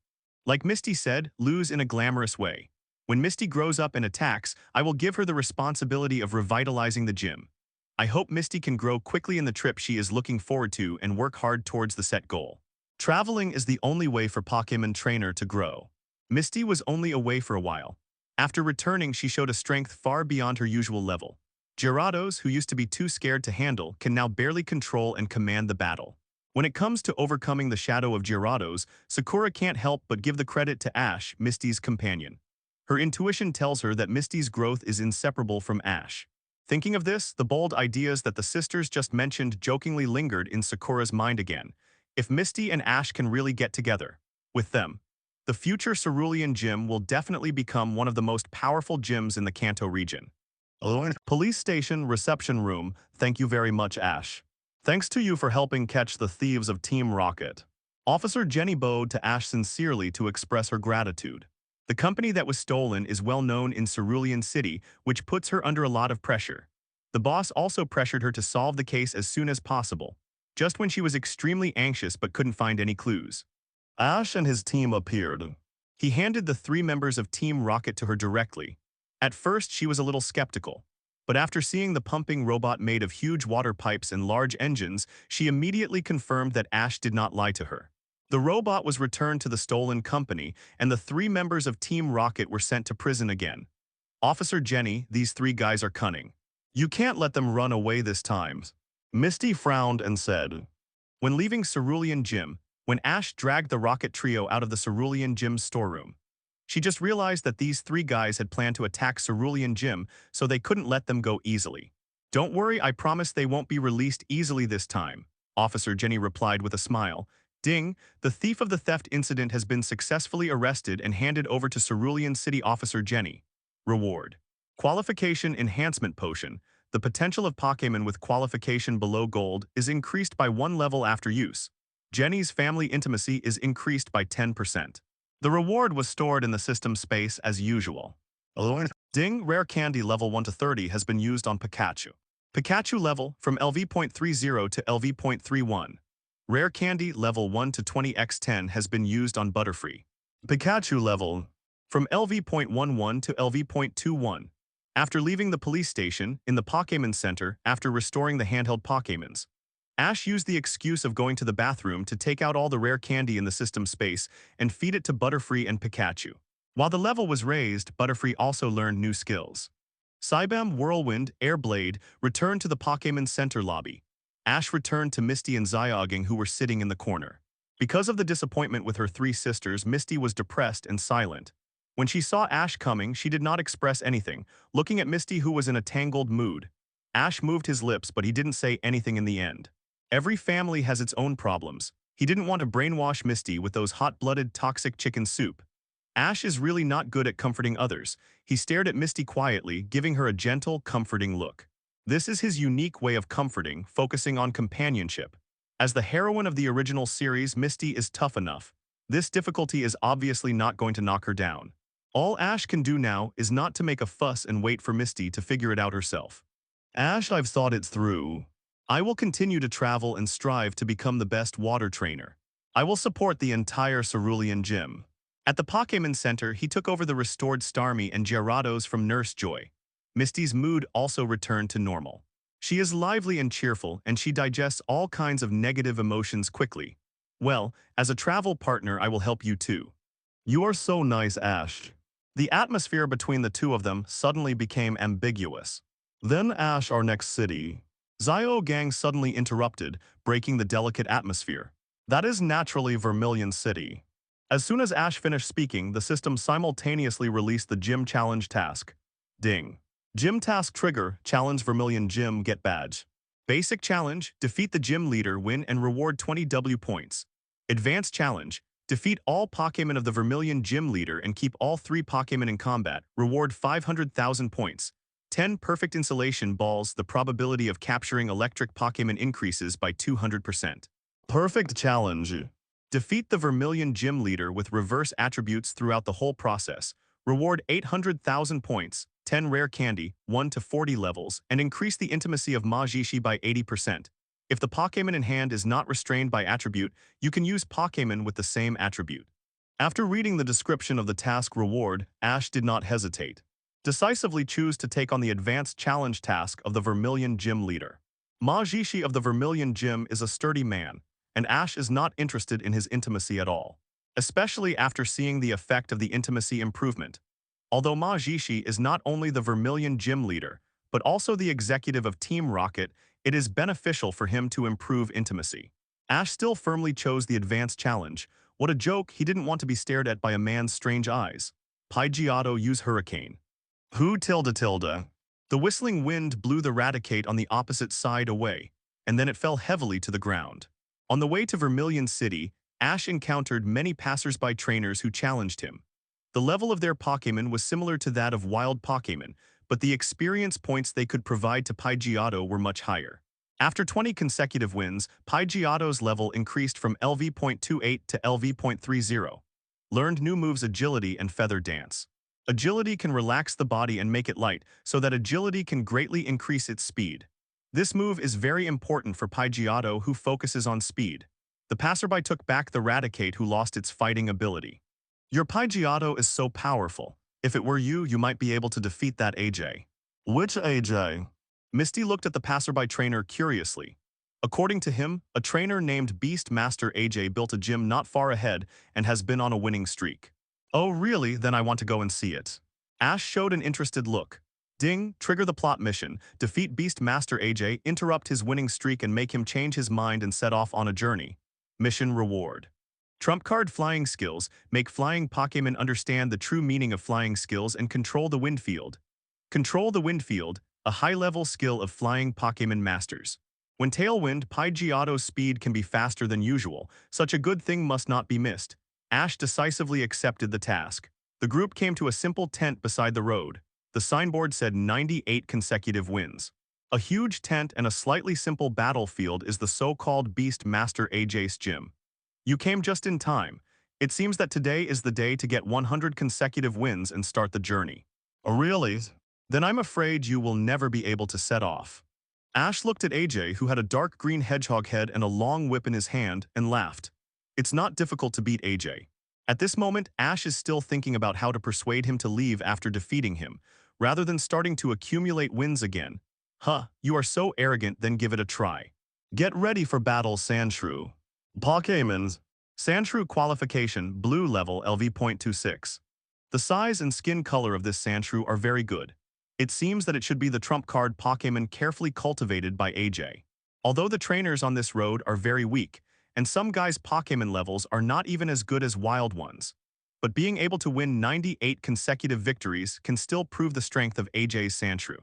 Like Misty said, lose in a glamorous way. When Misty grows up and attacks, I will give her the responsibility of revitalizing the gym. I hope Misty can grow quickly in the trip she is looking forward to and work hard towards the set goal. Traveling is the only way for Pokémon Trainer to grow. Misty was only away for a while. After returning, she showed a strength far beyond her usual level. Gyarados, who used to be too scared to handle, can now barely control and command the battle. When it comes to overcoming the shadow of Gyarados, Sakura can't help but give the credit to Ash, Misty's companion. Her intuition tells her that Misty's growth is inseparable from Ash. Thinking of this, the bold ideas that the sisters just mentioned jokingly lingered in Sakura's mind again. If Misty and Ash can really get together with them, the future Cerulean Gym will definitely become one of the most powerful gyms in the Kanto region. Police station reception room, thank you very much, Ash. Thanks to you for helping catch the thieves of Team Rocket. Officer Jenny bowed to Ash sincerely to express her gratitude. The company that was stolen is well known in Cerulean City, which puts her under a lot of pressure. The boss also pressured her to solve the case as soon as possible, just when she was extremely anxious but couldn't find any clues. Ash and his team appeared. He handed the three members of Team Rocket to her directly. At first, she was a little skeptical, but after seeing the pumping robot made of huge water pipes and large engines, she immediately confirmed that Ash did not lie to her. The robot was returned to the stolen company, and the three members of Team Rocket were sent to prison again. Officer Jenny, these three guys are cunning. You can't let them run away this time. Misty frowned and said. When leaving Cerulean Gym, when Ash dragged the Rocket Trio out of the Cerulean Gym's storeroom, she just realized that these three guys had planned to attack Cerulean Gym, so they couldn't let them go easily. Don't worry, I promise they won't be released easily this time, Officer Jenny replied with a smile. Ding, the thief of the theft incident has been successfully arrested and handed over to Cerulean City Officer Jenny. Reward. Qualification Enhancement Potion. The potential of Pokémon with qualification below Gold is increased by 1 level after use. Jenny's family intimacy is increased by 10%. The reward was stored in the system space as usual. Ding, rare candy level 1 to 30 has been used on Pikachu. Pikachu level from LV.30 to LV.31. Rare Candy level 1 to 20x10 has been used on Butterfree. Pikachu level from LV.11 to LV.21. After leaving the police station in the Pokémon Center after restoring the handheld Pokémons, Ash used the excuse of going to the bathroom to take out all the rare candy in the system space and feed it to Butterfree and Pikachu. While the level was raised, Butterfree also learned new skills. Cybam, Whirlwind, Airblade returned to the Pokémon Center lobby. Ash returned to Misty and Zyoging, who were sitting in the corner. Because of the disappointment with her three sisters, Misty was depressed and silent. When she saw Ash coming, she did not express anything, looking at Misty, who was in a tangled mood. Ash moved his lips, but he didn't say anything in the end. Every family has its own problems. He didn't want to brainwash Misty with those hot-blooded toxic chicken soup. Ash is really not good at comforting others. He stared at Misty quietly, giving her a gentle, comforting look. This is his unique way of comforting, focusing on companionship. As the heroine of the original series, Misty is tough enough. This difficulty is obviously not going to knock her down. All Ash can do now is not to make a fuss and wait for Misty to figure it out herself. Ash, I've thought it through. I will continue to travel and strive to become the best water trainer. I will support the entire Cerulean gym. At the Pokémon Center, he took over the restored Starmie and Gyarados from Nurse Joy. Misty's mood also returned to normal. She is lively and cheerful, and she digests all kinds of negative emotions quickly. Well, as a travel partner, I will help you too. You are so nice, Ash. The atmosphere between the two of them suddenly became ambiguous. Then Ash, our next city. Zyoging suddenly interrupted, breaking the delicate atmosphere. That is naturally Vermilion City. As soon as Ash finished speaking, the system simultaneously released the Gym Challenge task. Ding. Gym Task Trigger, Challenge Vermilion Gym, Get Badge. Basic Challenge, defeat the gym leader, win and reward 20 W points. Advanced Challenge, defeat all Pokémon of the Vermilion Gym leader and keep all 3 Pokémon in combat, reward 500,000 points. 10 Perfect Insulation Balls, the probability of capturing electric Pokémon increases by 200%. Perfect Challenge. Defeat the Vermilion Gym leader with reverse attributes throughout the whole process. Reward 800,000 points, 10 rare candy, 1 to 40 levels, and increase the intimacy of Majishi by 80%. If the Pokémon in hand is not restrained by attribute, you can use Pokémon with the same attribute. After reading the description of the task reward, Ash did not hesitate. Decisively choose to take on the advanced challenge task of the Vermilion Gym leader. Majishi of the Vermilion Gym is a sturdy man, and Ash is not interested in his intimacy at all, especially after seeing the effect of the intimacy improvement. Although Majishi is not only the Vermilion Gym leader, but also the executive of Team Rocket, it is beneficial for him to improve intimacy. Ash still firmly chose the advanced challenge. What a joke, he didn't want to be stared at by a man's strange eyes. Pidgeotto use Hurricane. Who tilde tilde? The whistling wind blew the Raticate on the opposite side away, and then it fell heavily to the ground. On the way to Vermilion City, Ash encountered many passers-by trainers who challenged him. The level of their Pokémon was similar to that of wild Pokémon, but the experience points they could provide to Pidgeotto were much higher. After 20 consecutive wins, Pidgeotto's level increased from LV.28 to LV.30. Learned new moves Agility and Feather Dance. Agility can relax the body and make it light, so that Agility can greatly increase its speed. This move is very important for Pidgeotto, who focuses on speed. The passerby took back the Raticate, who lost its fighting ability. Your Pidgeotto is so powerful. If it were you, you might be able to defeat that AJ. Which AJ? Misty looked at the passerby trainer curiously. According to him, a trainer named Beast Master AJ built a gym not far ahead and has been on a winning streak. Oh really? Then I want to go and see it. Ash showed an interested look. Ding, trigger the plot mission, defeat Beast Master AJ, interrupt his winning streak and make him change his mind and set off on a journey. Mission reward. Trump card Flying Skills, make flying Pokémon understand the true meaning of flying skills and control the wind field. Control the wind field, a high-level skill of flying Pokémon masters. When Tailwind, Pidgeotto's speed can be faster than usual, such a good thing must not be missed. Ash decisively accepted the task. The group came to a simple tent beside the road. The signboard said 98 consecutive wins. A huge tent and a slightly simple battlefield is the so-called Beast Master AJ's gym. You came just in time. It seems that today is the day to get 100 consecutive wins and start the journey. Oh really? Then I'm afraid you will never be able to set off. Ash looked at AJ, who had a dark green hedgehog head and a long whip in his hand, and laughed. It's not difficult to beat AJ. At this moment, Ash is still thinking about how to persuade him to leave after defeating him, rather than starting to accumulate wins again. Huh, you are so arrogant, then give it a try. Get ready for battle, Sandshrew. Pokémons. Sandshrew qualification, blue level LV.26. The size and skin color of this Sandshrew are very good. It seems that it should be the trump card Pokémon carefully cultivated by AJ. Although the trainers on this road are very weak, and some guys' Pokémon levels are not even as good as wild ones. But being able to win 98 consecutive victories can still prove the strength of AJ's Sandshrew.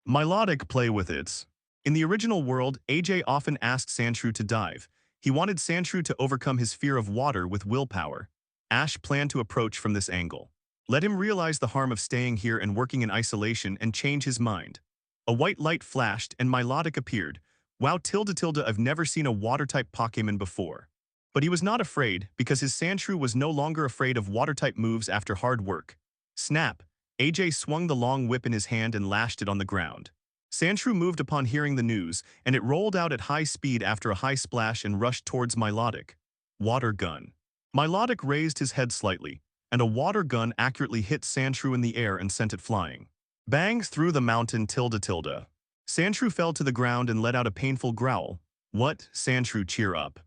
Milotic play with it. In the original world, AJ often asked Sandshrew to dive. He wanted Sandshrew to overcome his fear of water with willpower. Ash planned to approach from this angle. Let him realize the harm of staying here and working in isolation and change his mind. A white light flashed and Milotic appeared. Wow, I've never seen a water-type Pokémon before. But he was not afraid because his Sandshrew was no longer afraid of water-type moves after hard work. Snap! AJ swung the long whip in his hand and lashed it on the ground. Sandshrew moved upon hearing the news, and it rolled out at high speed after a high splash and rushed towards Milotic. Water gun. Milotic raised his head slightly, and a water gun accurately hit Sandshrew in the air and sent it flying. Bangs through the mountain. Sandshrew fell to the ground and let out a painful growl. What, Sandshrew, cheer up.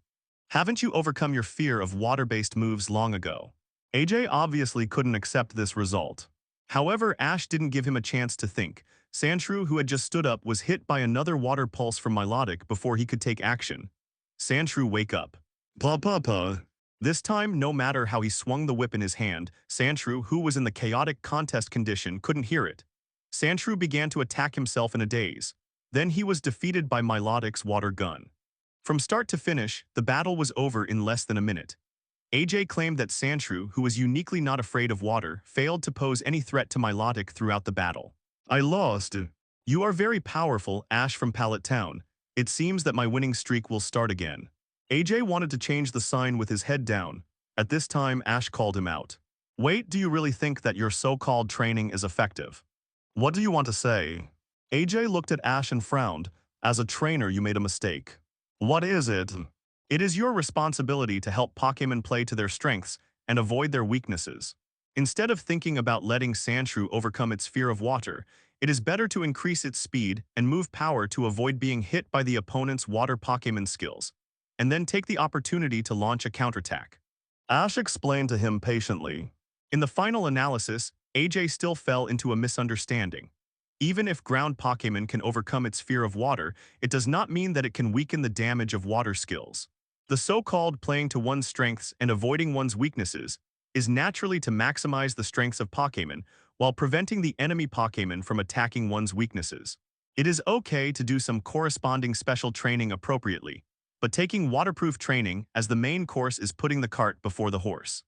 Haven't you overcome your fear of water-based moves long ago? AJ obviously couldn't accept this result. However, Ash didn't give him a chance to think. Sandshrew, who had just stood up, was hit by another water pulse from Milotic before he could take action. Sandshrew, wake up. Pa. This time, no matter how he swung the whip in his hand, Sandshrew, who was in the chaotic contest condition, couldn't hear it. Sandshrew began to attack himself in a daze. Then he was defeated by Milotic's water gun. From start to finish, the battle was over in less than a minute. AJ claimed that Sandshrew, who was uniquely not afraid of water, failed to pose any threat to Milotic throughout the battle. I lost. You are very powerful, Ash from Pallet Town. It seems that my winning streak will start again. AJ wanted to change the sign with his head down. At this time, Ash called him out. Wait, do you really think that your so-called training is effective? What do you want to say? AJ looked at Ash and frowned. As a trainer, you made a mistake. What is it? It is your responsibility to help Pokémon play to their strengths and avoid their weaknesses. Instead of thinking about letting Sandshrew overcome its fear of water, it is better to increase its speed and move power to avoid being hit by the opponent's water Pokémon skills, and then take the opportunity to launch a counterattack. Ash explained to him patiently. In the final analysis, AJ still fell into a misunderstanding. Even if ground Pokémon can overcome its fear of water, it does not mean that it can weaken the damage of water skills. The so-called playing to one's strengths and avoiding one's weaknesses is naturally to maximize the strengths of Pokémon while preventing the enemy Pokémon from attacking one's weaknesses. It is okay to do some corresponding special training appropriately, but taking waterproof training as the main course is putting the cart before the horse.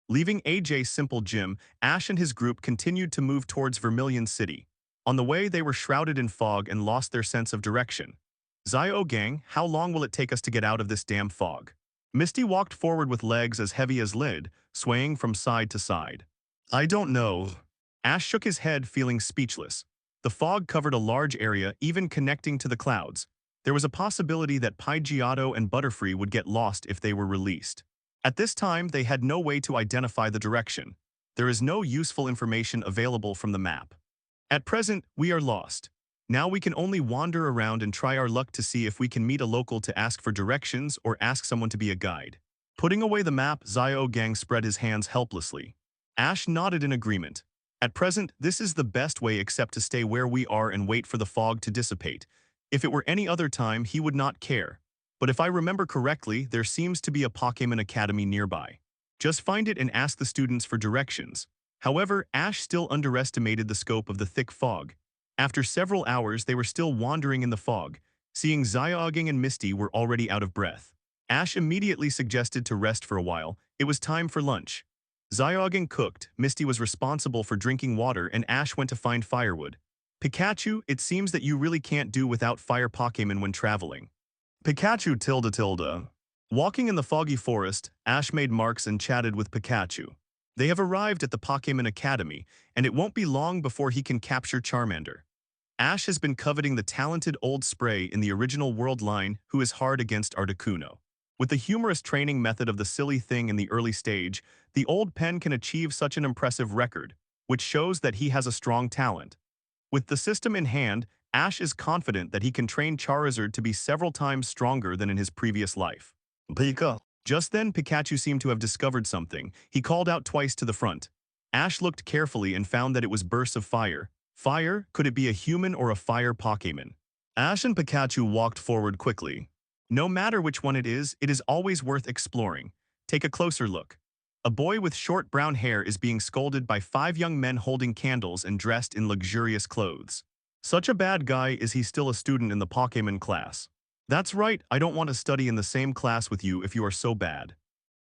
Leaving AJ's simple gym, Ash and his group continued to move towards Vermilion City. On the way, they were shrouded in fog and lost their sense of direction. Zio gang, how long will it take us to get out of this damn fog? Misty walked forward with legs as heavy as lead, swaying from side to side. I don't know. Ash shook his head, feeling speechless. The fog covered a large area, even connecting to the clouds. There was a possibility that Pidgeotto and Butterfree would get lost if they were released. At this time, they had no way to identify the direction. There is no useful information available from the map. At present, we are lost. Now we can only wander around and try our luck to see if we can meet a local to ask for directions or ask someone to be a guide. Putting away the map, Zio gang spread his hands helplessly. Ash nodded in agreement. At present, this is the best way except to stay where we are and wait for the fog to dissipate. If it were any other time, he would not care. But if I remember correctly, there seems to be a Pokémon Academy nearby. Just find it and ask the students for directions. However, Ash still underestimated the scope of the thick fog. After several hours, they were still wandering in the fog. Seeing Zyoging and Misty were already out of breath. Ash immediately suggested to rest for a while. It was time for lunch. Zyoging cooked, Misty was responsible for drinking water, and Ash went to find firewood. Pikachu, it seems that you really can't do without fire Pokémon when traveling. Pikachu tilde. Walking in the foggy forest, Ash made marks and chatted with Pikachu. They have arrived at the Pokémon Academy, and it won't be long before he can capture Charmander. Ash has been coveting the talented old Spray in the original world line who is hard against Articuno. With the humorous training method of the silly thing in the early stage, the old pen can achieve such an impressive record, which shows that he has a strong talent. With the system in hand, Ash is confident that he can train Charizard to be several times stronger than in his previous life. Pika. Just then, Pikachu seemed to have discovered something. He called out twice to the front. Ash looked carefully and found that it was bursts of fire. Fire? Could it be a human or a fire Pokémon? Ash and Pikachu walked forward quickly. No matter which one it is always worth exploring. Take a closer look. A boy with short brown hair is being scolded by 5 young men holding candles and dressed in luxurious clothes. Such a bad guy, is he still a student in the Pokémon class? That's right, I don't want to study in the same class with you if you are so bad.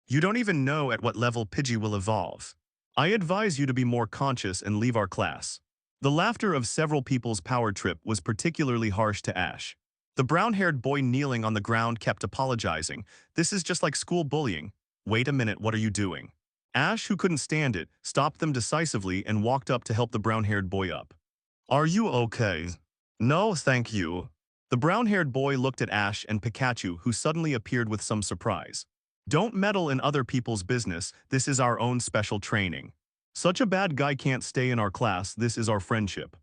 You don't even know at what level Pidgey will evolve. I advise you to be more conscious and leave our class. The laughter of several people's power trip was particularly harsh to Ash. The brown-haired boy kneeling on the ground kept apologizing. This is just like school bullying. Wait a minute, what are you doing? Ash, who couldn't stand it, stopped them decisively and walked up to help the brown-haired boy up. Are you okay? No, thank you. The brown-haired boy looked at Ash and Pikachu, who suddenly appeared with some surprise. Don't meddle in other people's business, this is our own special training. Such a bad guy can't stay in our class, this is our friendship.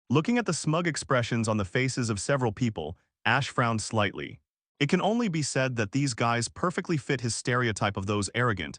Looking at the smug expressions on the faces of several people, Ash frowned slightly. It can only be said that these guys perfectly fit his stereotype of those arrogant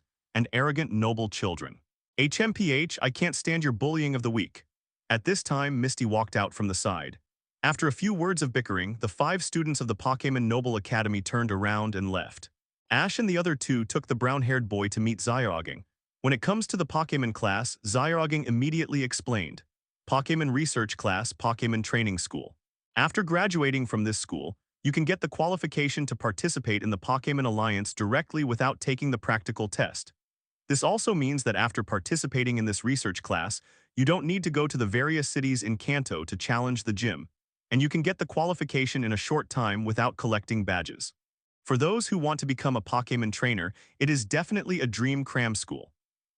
noble children. HMPH, I can't stand your bullying of the weak. At this time, Misty walked out from the side. After a few words of bickering, the 5 students of the Pokémon Noble Academy turned around and left. Ash and the other 2 took the brown-haired boy to meet Zyoging. When it comes to the Pokémon class, Zyoging immediately explained. Pokémon Research Class, Pokémon Training School. After graduating from this school, you can get the qualification to participate in the Pokémon Alliance directly without taking the practical test. This also means that after participating in this research class, you don't need to go to the various cities in Kanto to challenge the gym, and you can get the qualification in a short time without collecting badges. For those who want to become a Pokémon trainer, it is definitely a dream cram school.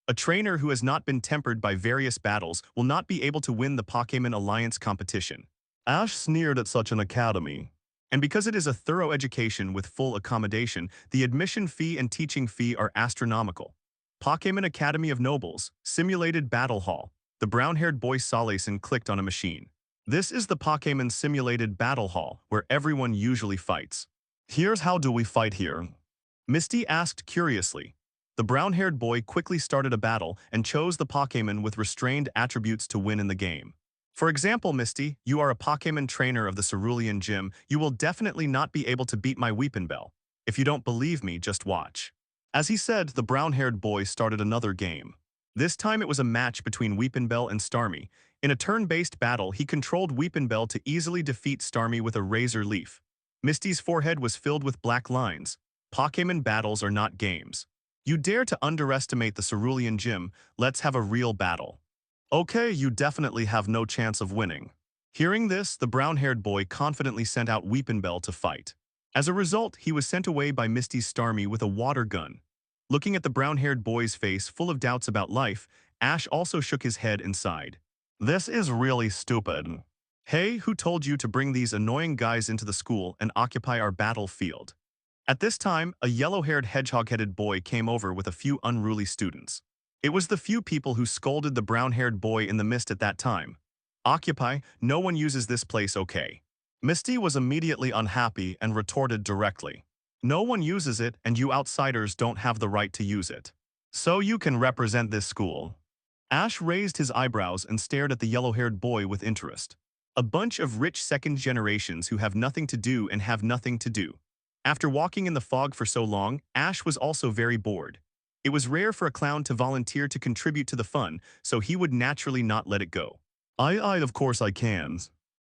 A trainer who has not been tempered by various battles will not be able to win the Pokémon Alliance competition. Ash sneered at such an academy. And because it is a thorough education with full accommodation, the admission fee and teaching fee are astronomical. Pokémon Academy of Nobles, Simulated Battle Hall. The brown-haired boy Solason clicked on a machine. This is the Pokémon Simulated Battle Hall, where everyone usually fights. Here's how do we fight here? Misty asked curiously. The brown-haired boy quickly started a battle and chose the Pokémon with restrained attributes to win in the game. For example, Misty, you are a Pokémon trainer of the Cerulean Gym. You will definitely not be able to beat my Weepinbell. If you don't believe me, just watch. As he said, the brown-haired boy started another game. This time it was a match between Weepinbell and Starmie. In a turn-based battle, he controlled Weepinbell to easily defeat Starmie with a razor leaf. Misty's forehead was filled with black lines. Pokémon battles are not games. You dare to underestimate the Cerulean Gym, let's have a real battle. Okay, you definitely have no chance of winning. Hearing this, the brown-haired boy confidently sent out Weepinbell to fight. As a result, he was sent away by Misty Starmie with a water gun. Looking at the brown-haired boy's face full of doubts about life, Ash also shook his head and sighed. This is really stupid. Hey, who told you to bring these annoying guys into the school and occupy our battlefield? At this time, a yellow-haired hedgehog-headed boy came over with a few unruly students. It was the few people who scolded the brown-haired boy in the mist at that time. Occupy, no one uses this place, okay? Misty was immediately unhappy and retorted directly. No one uses it and you outsiders don't have the right to use it. So you can represent this school. Ash raised his eyebrows and stared at the yellow-haired boy with interest. A bunch of rich second generations who have nothing to do and have nothing to do. After walking in the fog for so long, Ash was also very bored. It was rare for a clown to volunteer to contribute to the fun, so he would naturally not let it go. Of course I can.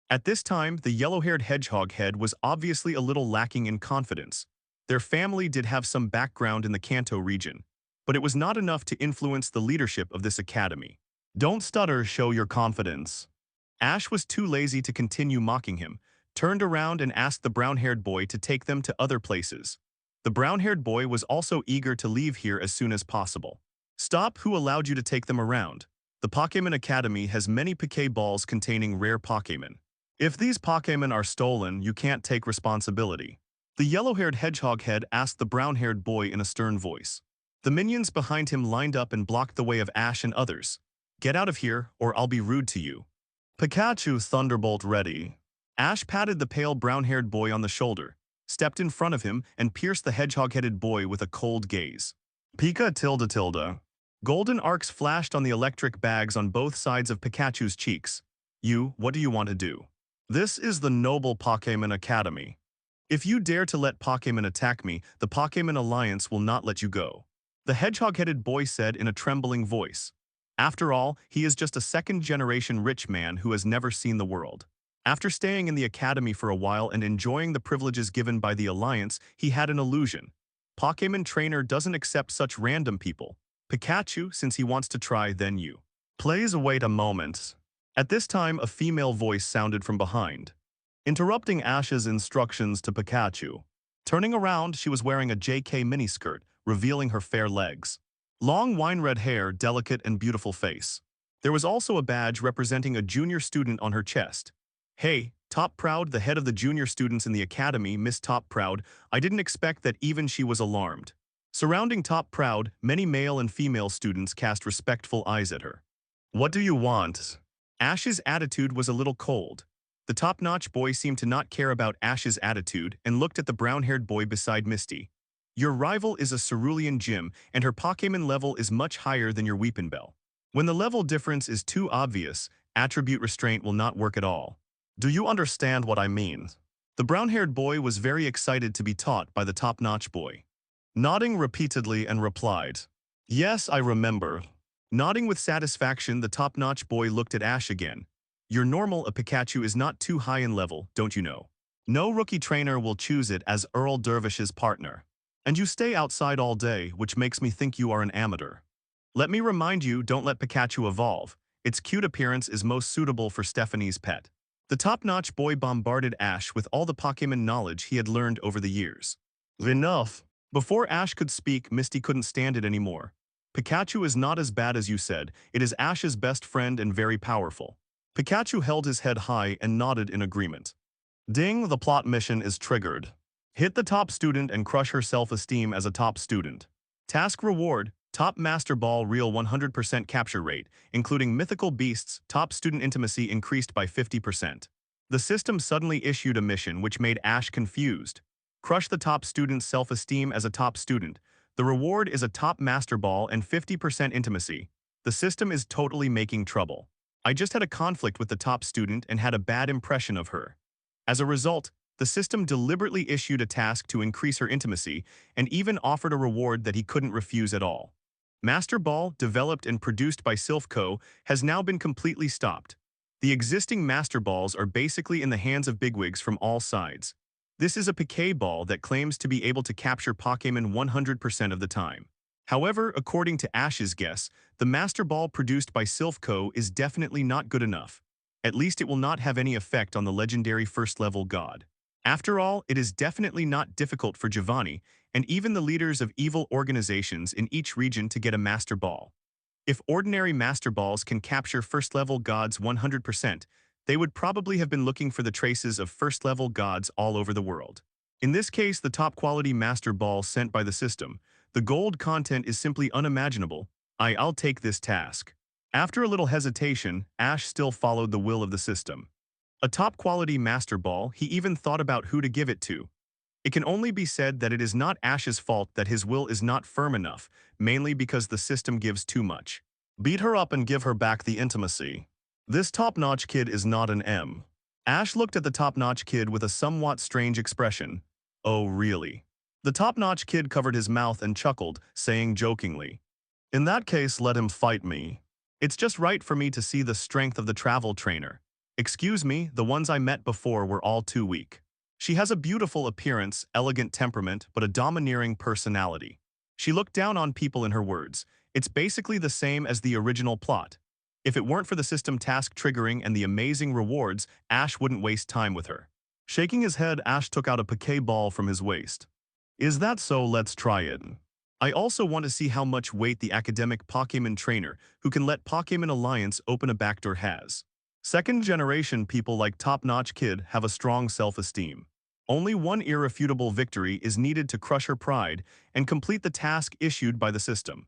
At this time, the yellow-haired hedgehog head was obviously a little lacking in confidence. Their family did have some background in the Kanto region, but it was not enough to influence the leadership of this academy. Don't stutter, show your confidence. Ash was too lazy to continue mocking him, turned around and asked the brown-haired boy to take them to other places. The brown-haired boy was also eager to leave here as soon as possible. Stop, who allowed you to take them around? The Pokémon Academy has many Pokéballs containing rare Pokémon. If these Pokémon are stolen, you can't take responsibility. The yellow-haired hedgehog head asked the brown-haired boy in a stern voice. The minions behind him lined up and blocked the way of Ash and others. Get out of here, or I'll be rude to you. Pikachu Thunderbolt ready. Ash patted the pale brown-haired boy on the shoulder, stepped in front of him, and pierced the hedgehog-headed boy with a cold gaze. Pika tilde tilde. Golden arcs flashed on the electric bags on both sides of Pikachu's cheeks. What do you want to do? This is the Noble Pokémon Academy. If you dare to let Pokémon attack me, the Pokémon Alliance will not let you go. The hedgehog-headed boy said in a trembling voice. After all, he is just a second-generation rich man who has never seen the world. After staying in the academy for a while and enjoying the privileges given by the Alliance, he had an illusion. Pokémon Trainer doesn't accept such random people. Pikachu, since he wants to try, then you. Please wait a moment. At this time, a female voice sounded from behind, interrupting Ash's instructions to Pikachu. Turning around, she was wearing a JK miniskirt, revealing her fair legs. Long wine-red hair, delicate and beautiful face. There was also a badge representing a junior student on her chest. Hey, Top Proud, the head of the junior students in the academy, Miss Top Proud, I didn't expect that even she was alarmed. Surrounding Top Proud, many male and female students cast respectful eyes at her. What do you want? Ash's attitude was a little cold. The top-notch boy seemed to not care about Ash's attitude and looked at the brown-haired boy beside Misty. Your rival is a Cerulean Gym, and her Pokémon level is much higher than your Weepinbell. When the level difference is too obvious, attribute restraint will not work at all. Do you understand what I mean? The brown-haired boy was very excited to be taught by the top-notch boy. Nodding repeatedly and replied, Yes, I remember. Nodding with satisfaction, the top-notch boy looked at Ash again. Your normal Pikachu is not too high in level, don't you know? No rookie trainer will choose it as Earl Dervish's partner. And you stay outside all day, which makes me think you are an amateur. Let me remind you, don't let Pikachu evolve. Its cute appearance is most suitable for Stephanie's pet. The top-notch boy bombarded Ash with all the Pokémon knowledge he had learned over the years. Enough. Before Ash could speak, Misty couldn't stand it anymore. Pikachu is not as bad as you said. It is Ash's best friend and very powerful. Pikachu held his head high and nodded in agreement. Ding, the plot mission is triggered. Hit the top student and crush her self-esteem as a top student. Task reward, top Master Ball real 100% capture rate, including mythical beasts, top student intimacy increased by 50%. The system suddenly issued a mission which made Ash confused. Crush the top student's self-esteem as a top student. The reward is a top Master Ball and 50% intimacy. The system is totally making trouble. I just had a conflict with the top student and had a bad impression of her. As a result, the system deliberately issued a task to increase her intimacy and even offered a reward that he couldn't refuse at all. Master Ball, developed and produced by Sylph Co., has now been completely stopped. The existing Master Balls are basically in the hands of bigwigs from all sides. This is a Pokéball that claims to be able to capture Pokémon 100% of the time. However, according to Ash's guess, the Master Ball produced by Sylph Co. is definitely not good enough. At least it will not have any effect on the legendary first-level god. After all, it is definitely not difficult for Giovanni, and even the leaders of evil organizations in each region to get a Master Ball. If ordinary Master Balls can capture first-level gods 100%, they would probably have been looking for the traces of first-level gods all over the world. In this case, the top-quality Master Ball sent by the system, the gold content is simply unimaginable. I'll take this task. After a little hesitation, Ash still followed the will of the system. A top-quality Master Ball, he even thought about who to give it to. It can only be said that it is not Ash's fault that his will is not firm enough, mainly because the system gives too much. Beat her up and give her back the intimacy. This top-notch kid is not an M. Ash looked at the top-notch kid with a somewhat strange expression. Oh, really? The top-notch kid covered his mouth and chuckled, saying jokingly, "In that case, let him fight me. It's just right for me to see the strength of the travel trainer. Excuse me, the ones I met before were all too weak. She has a beautiful appearance, elegant temperament, but a domineering personality. She looked down on people in her words. It's basically the same as the original plot. If it weren't for the system task triggering and the amazing rewards, Ash wouldn't waste time with her." Shaking his head, Ash took out a Poké Ball from his waist. "Is that so? Let's try it. I also want to see how much weight the academic Pokémon trainer who can let Pokémon Alliance open a backdoor has. Second-generation people like Top-Notch Kid have a strong self-esteem. Only one irrefutable victory is needed to crush her pride and complete the task issued by the system."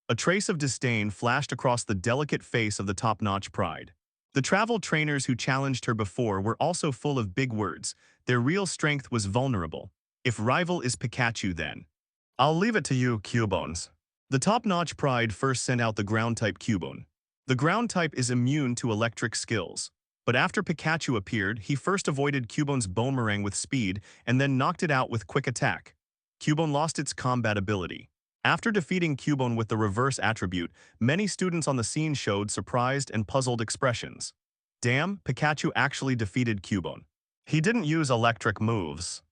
A trace of disdain flashed across the delicate face of the top-notch pride. The travel trainers who challenged her before were also full of big words. Their real strength was vulnerable. If rival is Pikachu, then I'll leave it to you, Cubones. The top-notch pride first sent out the ground-type Cubone. The ground-type is immune to electric skills. But after Pikachu appeared, he first avoided Cubone's Boomerang with speed and then knocked it out with quick attack. Cubone lost its combat ability. After defeating Cubone with the reverse attribute, many students on the scene showed surprised and puzzled expressions. Damn, Pikachu actually defeated Cubone. He didn't use electric moves.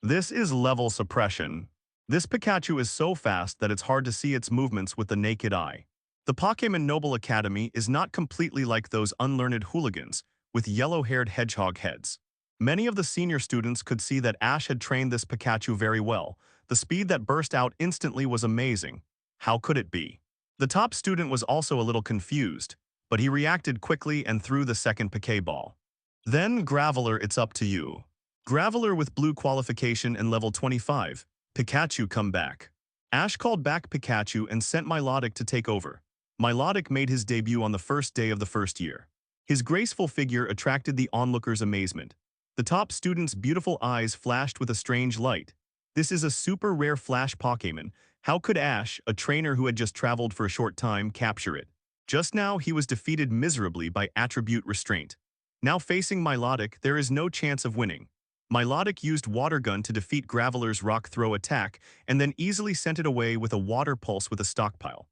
This is level suppression. This Pikachu is so fast that it's hard to see its movements with the naked eye. The Pokémon Noble Academy is not completely like those unlearned hooligans with yellow-haired hedgehog heads. Many of the senior students could see that Ash had trained this Pikachu very well. The speed that burst out instantly was amazing. How could it be? The top student was also a little confused, but he reacted quickly and threw the second Poké Ball. Then, Graveler, it's up to you. Graveler with blue qualification and level 25. Pikachu, come back. Ash called back Pikachu and sent Milotic to take over. Milotic made his debut on the first day of the first year. His graceful figure attracted the onlookers' amazement. The top student's beautiful eyes flashed with a strange light. This is a super rare flash Pokémon. How could Ash, a trainer who had just traveled for a short time, capture it? Just now, he was defeated miserably by attribute restraint. Now facing Milotic, there is no chance of winning. Milotic used Water Gun to defeat Graveler's Rock Throw attack and then easily sent it away with a Water Pulse with a stockpile.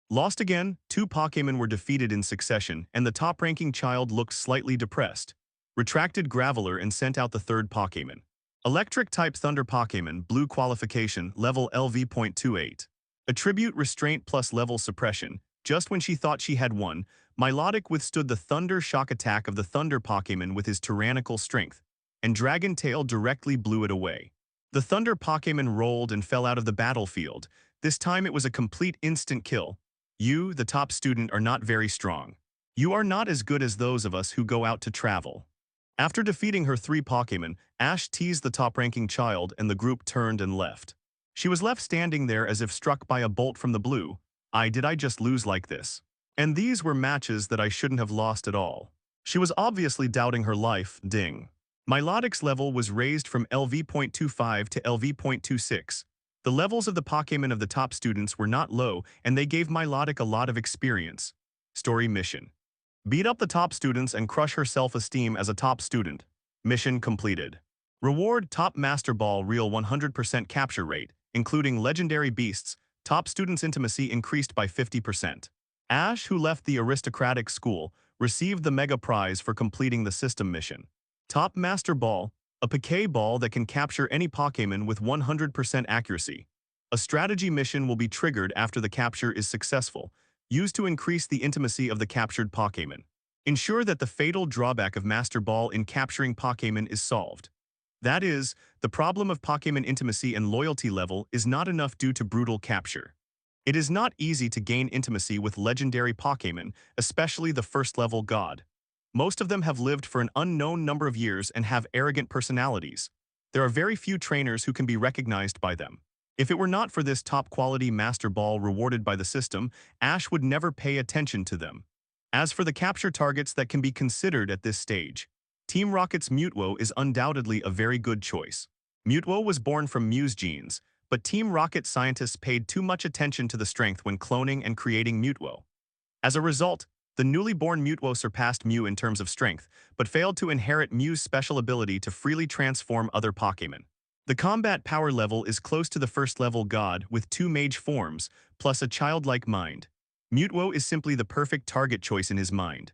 Lost again, two Pokémon were defeated in succession, and the top-ranking child looked slightly depressed. Retracted Graveler and sent out the third Pokémon. Electric-type Thunder Pokémon, blue qualification, level LV.28. Attribute Restraint plus level Suppression. Just when she thought she had won, Milotic withstood the Thunder Shock attack of the Thunder Pokémon with his tyrannical strength, and Dragon Tail directly blew it away. The Thunder Pokémon rolled and fell out of the battlefield. This time it was a complete instant kill. You, the top student, are not very strong. You are not as good as those of us who go out to travel. After defeating her three Pokémon, Ash teased the top-ranking child and the group turned and left. She was left standing there as if struck by a bolt from the blue. Did I just lose like this? And these were matches that I shouldn't have lost at all. She was obviously doubting her life, ding. Milotic's level was raised from LV.25 to LV.26. The levels of the Pokémon of the top students were not low, and they gave Milotic a lot of experience. Story mission. Beat up the top students and crush her self-esteem as a top student. Mission completed. Reward: Top Master Ball real 100% capture rate, including legendary beasts. Top students' intimacy increased by 50%. Ash, who left the aristocratic school, received the mega prize for completing the system mission. Top Master Ball, a Poké Ball that can capture any Pokémon with 100% accuracy. A strategy mission will be triggered after the capture is successful, used to increase the intimacy of the captured Pokémon. Ensure that the fatal drawback of Master Ball in capturing Pokémon is solved. That is, the problem of Pokémon intimacy and loyalty level is not enough due to brutal capture. It is not easy to gain intimacy with legendary Pokémon, especially the first-level God. Most of them have lived for an unknown number of years and have arrogant personalities. There are very few trainers who can be recognized by them. If it were not for this top-quality Master Ball rewarded by the system, Ash would never pay attention to them. As for the capture targets that can be considered at this stage, Team Rocket's Mutwo is undoubtedly a very good choice. Mutwo was born from Mew's genes, but Team Rocket scientists paid too much attention to the strength when cloning and creating Mutwo. As a result, the newly born Mutwo surpassed Mew in terms of strength, but failed to inherit Mew's special ability to freely transform other Pokémon. The combat power level is close to the first-level God with 2 mage forms, plus a childlike mind. Mutwo is simply the perfect target choice in his mind.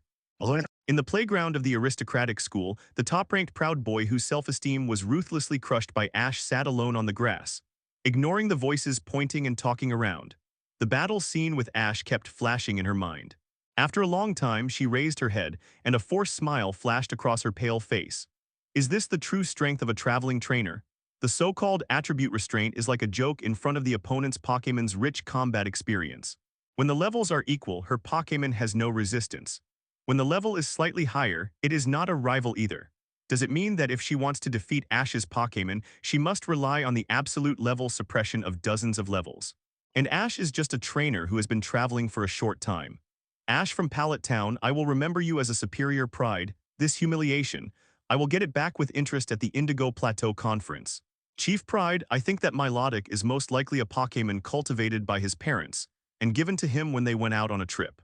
In the playground of the aristocratic school, the top-ranked proud boy whose self-esteem was ruthlessly crushed by Ash sat alone on the grass, ignoring the voices pointing and talking around. The battle scene with Ash kept flashing in her mind. After a long time, she raised her head, and a forced smile flashed across her pale face. Is this the true strength of a traveling trainer? The so-called attribute restraint is like a joke in front of the opponent's Pokémon's rich combat experience. When the levels are equal, her Pokémon has no resistance. When the level is slightly higher, it is not a rival either. Does it mean that if she wants to defeat Ash's Pokémon, she must rely on the absolute level suppression of dozens of levels? And Ash is just a trainer who has been traveling for a short time. Ash from Pallet Town, I will remember you as a superior pride. This humiliation, I will get it back with interest at the Indigo Plateau Conference. Chief Pride, I think that Milotic is most likely a Pokémon cultivated by his parents and given to him when they went out on a trip.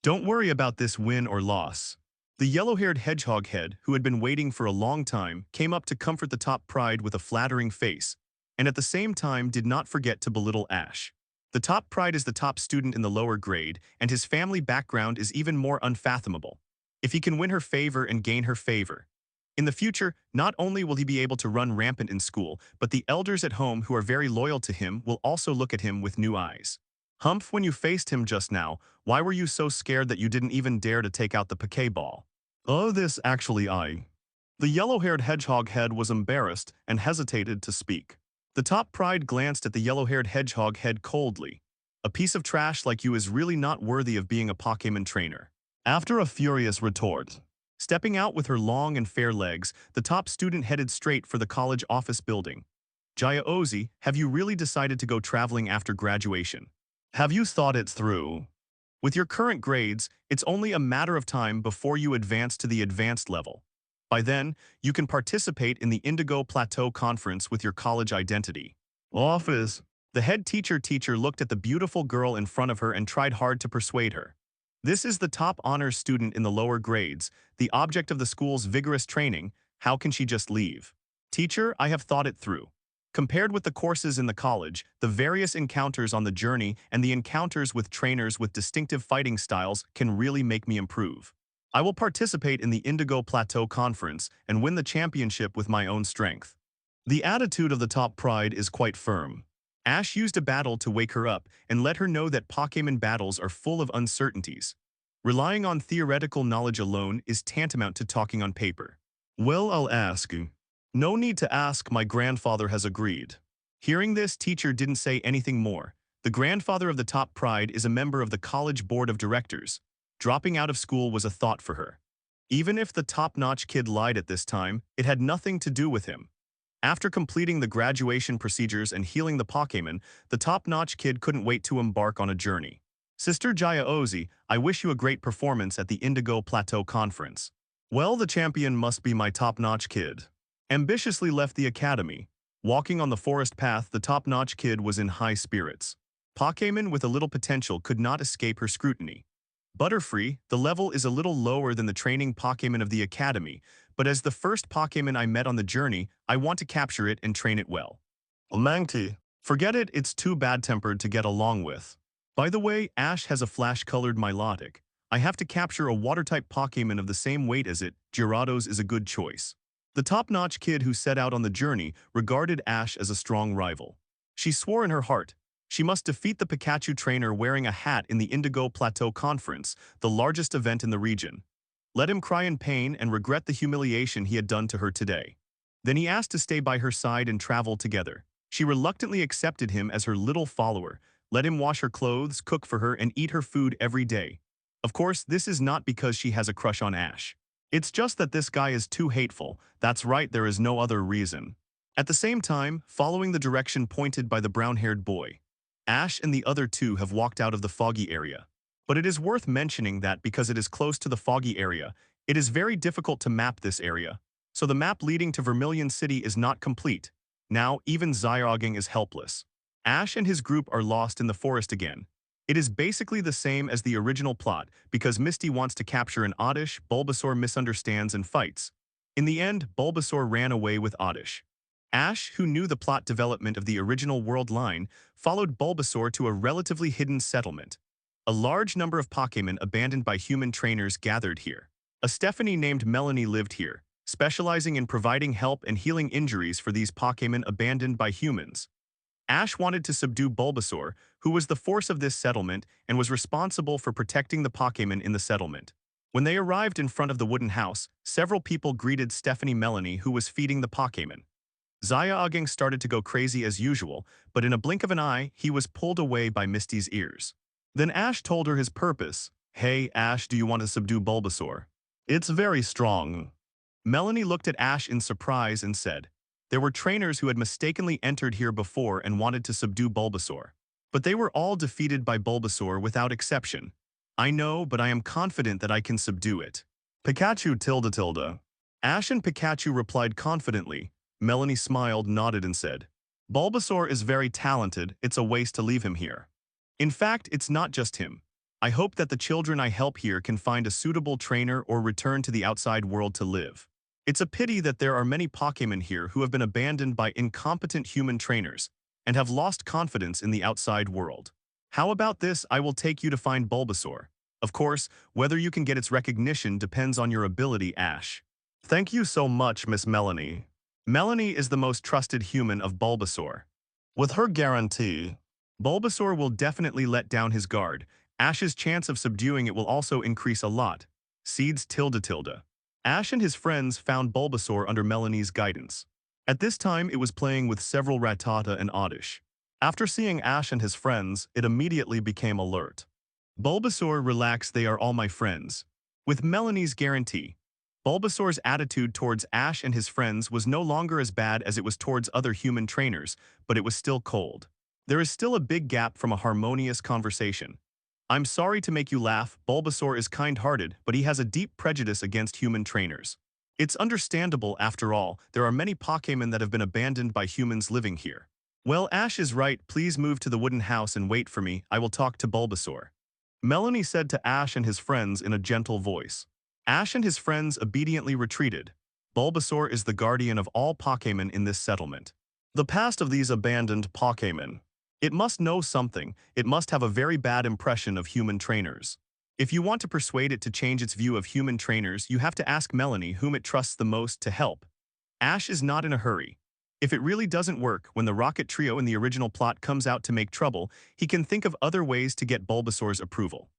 Don't worry about this win or loss. The yellow-haired hedgehog head, who had been waiting for a long time, came up to comfort the top pride with a flattering face, and at the same time did not forget to belittle Ash. The top pride is the top student in the lower grade, and his family background is even more unfathomable. If he can win her favor and gain her favor. In the future, not only will he be able to run rampant in school, but the elders at home who are very loyal to him will also look at him with new eyes. Humph, when you faced him just now, why were you so scared that you didn't even dare to take out the Pokéball? Oh, this actually I. The yellow-haired hedgehog head was embarrassed and hesitated to speak. The top pride glanced at the yellow-haired hedgehog head coldly. A piece of trash like you is really not worthy of being a Pokémon trainer. After a furious retort, stepping out with her long and fair legs, the top student headed straight for the college office building. Jaya-Ozi, have you really decided to go traveling after graduation? Have you thought it through? With your current grades, it's only a matter of time before you advance to the advanced level. By then, you can participate in the Indigo Plateau Conference with your college identity. Office. The head teacher looked at the beautiful girl in front of her and tried hard to persuade her. This is the top honors student in the lower grades, the object of the school's vigorous training. How can she just leave? Teacher, I have thought it through. Compared with the courses in the college, the various encounters on the journey and the encounters with trainers with distinctive fighting styles can really make me improve. I will participate in the Indigo Plateau Conference and win the championship with my own strength. The attitude of the top pride is quite firm. Ash used a battle to wake her up and let her know that Pokémon battles are full of uncertainties. Relying on theoretical knowledge alone is tantamount to talking on paper. Well, I'll ask you. No need to ask, my grandfather has agreed. Hearing this, teacher didn't say anything more. The grandfather of the top pride is a member of the college board of directors. Dropping out of school was a thought for her. Even if the top-notch kid lied at this time, it had nothing to do with him. After completing the graduation procedures and healing the Pokémon, the top-notch kid couldn't wait to embark on a journey. Sister Jaya-Ozi, I wish you a great performance at the Indigo Plateau Conference. Well, the champion must be my top-notch kid. Ambitiously left the academy. Walking on the forest path, the top-notch kid was in high spirits. Pokémon with a little potential could not escape her scrutiny. Butterfree, the level is a little lower than the training Pokémon of the academy, but as the first Pokémon I met on the journey, I want to capture it and train it well. Mangti, forget it, it's too bad-tempered to get along with. By the way, Ash has a flash-colored Milotic. I have to capture a water-type Pokémon of the same weight as it. Gyarados is a good choice. The top-notch kid who set out on the journey regarded Ash as a strong rival. She swore in her heart. She must defeat the Pikachu trainer wearing a hat in the Indigo Plateau Conference, the largest event in the region. Let him cry in pain and regret the humiliation he had done to her today. Then he asked to stay by her side and travel together. She reluctantly accepted him as her little follower, let him wash her clothes, cook for her, and eat her food every day. Of course, this is not because she has a crush on Ash. It's just that this guy is too hateful. That's right, there is no other reason. At the same time, following the direction pointed by the brown-haired boy, Ash and the other two have walked out of the foggy area. But it is worth mentioning that because it is close to the foggy area, it is very difficult to map this area. So the map leading to Vermilion City is not complete. Now, even Zyoging is helpless. Ash and his group are lost in the forest again. It is basically the same as the original plot because Misty wants to capture an Oddish, Bulbasaur misunderstands and fights. In the end, Bulbasaur ran away with Oddish. Ash, who knew the plot development of the original world line, followed Bulbasaur to a relatively hidden settlement. A large number of Pokémon abandoned by human trainers gathered here. A Stephanie named Melanie lived here, specializing in providing help and healing injuries for these Pokémon abandoned by humans. Ash wanted to subdue Bulbasaur, who was the force of this settlement and was responsible for protecting the Pokémon in the settlement. When they arrived in front of the wooden house, several people greeted Stephanie Melanie, who was feeding the Pokémon. Zyoging started to go crazy as usual, but in a blink of an eye, he was pulled away by Misty's ears. Then Ash told her his purpose. Hey, Ash, do you want to subdue Bulbasaur? It's very strong. Melanie looked at Ash in surprise and said, there were trainers who had mistakenly entered here before and wanted to subdue Bulbasaur. But they were all defeated by Bulbasaur without exception. I know, but I am confident that I can subdue it. Pikachu tilde. Ash and Pikachu replied confidently. Melanie smiled, nodded and said, Bulbasaur is very talented, it's a waste to leave him here. In fact, it's not just him. I hope that the children I help here can find a suitable trainer or return to the outside world to live. It's a pity that there are many Pokémon here who have been abandoned by incompetent human trainers and have lost confidence in the outside world. How about this? I will take you to find Bulbasaur. Of course, whether you can get its recognition depends on your ability, Ash. Thank you so much, Miss Melanie. Melanie is the most trusted human of Bulbasaur. With her guarantee, Bulbasaur will definitely let down his guard. Ash's chance of subduing it will also increase a lot. Seeds tilde. Ash and his friends found Bulbasaur under Melanie's guidance. At this time, it was playing with several Rattata and Oddish. After seeing Ash and his friends, it immediately became alert. Bulbasaur, relax, they are all my friends. With Melanie's guarantee, Bulbasaur's attitude towards Ash and his friends was no longer as bad as it was towards other human trainers, but it was still cold. There is still a big gap from a harmonious conversation. I'm sorry to make you laugh, Bulbasaur is kind-hearted, but he has a deep prejudice against human trainers. It's understandable, after all, there are many Pokémon that have been abandoned by humans living here. Well, Ash is right, please move to the wooden house and wait for me, I will talk to Bulbasaur. Melanie said to Ash and his friends in a gentle voice. Ash and his friends obediently retreated. Bulbasaur is the guardian of all Pokémon in this settlement. The past of these abandoned Pokémon. It must know something, it must have a very bad impression of human trainers. If you want to persuade it to change its view of human trainers, you have to ask Melanie whom it trusts the most to help. Ash is not in a hurry. If it really doesn't work, when the Rocket Trio in the original plot comes out to make trouble, he can think of other ways to get Bulbasaur's approval.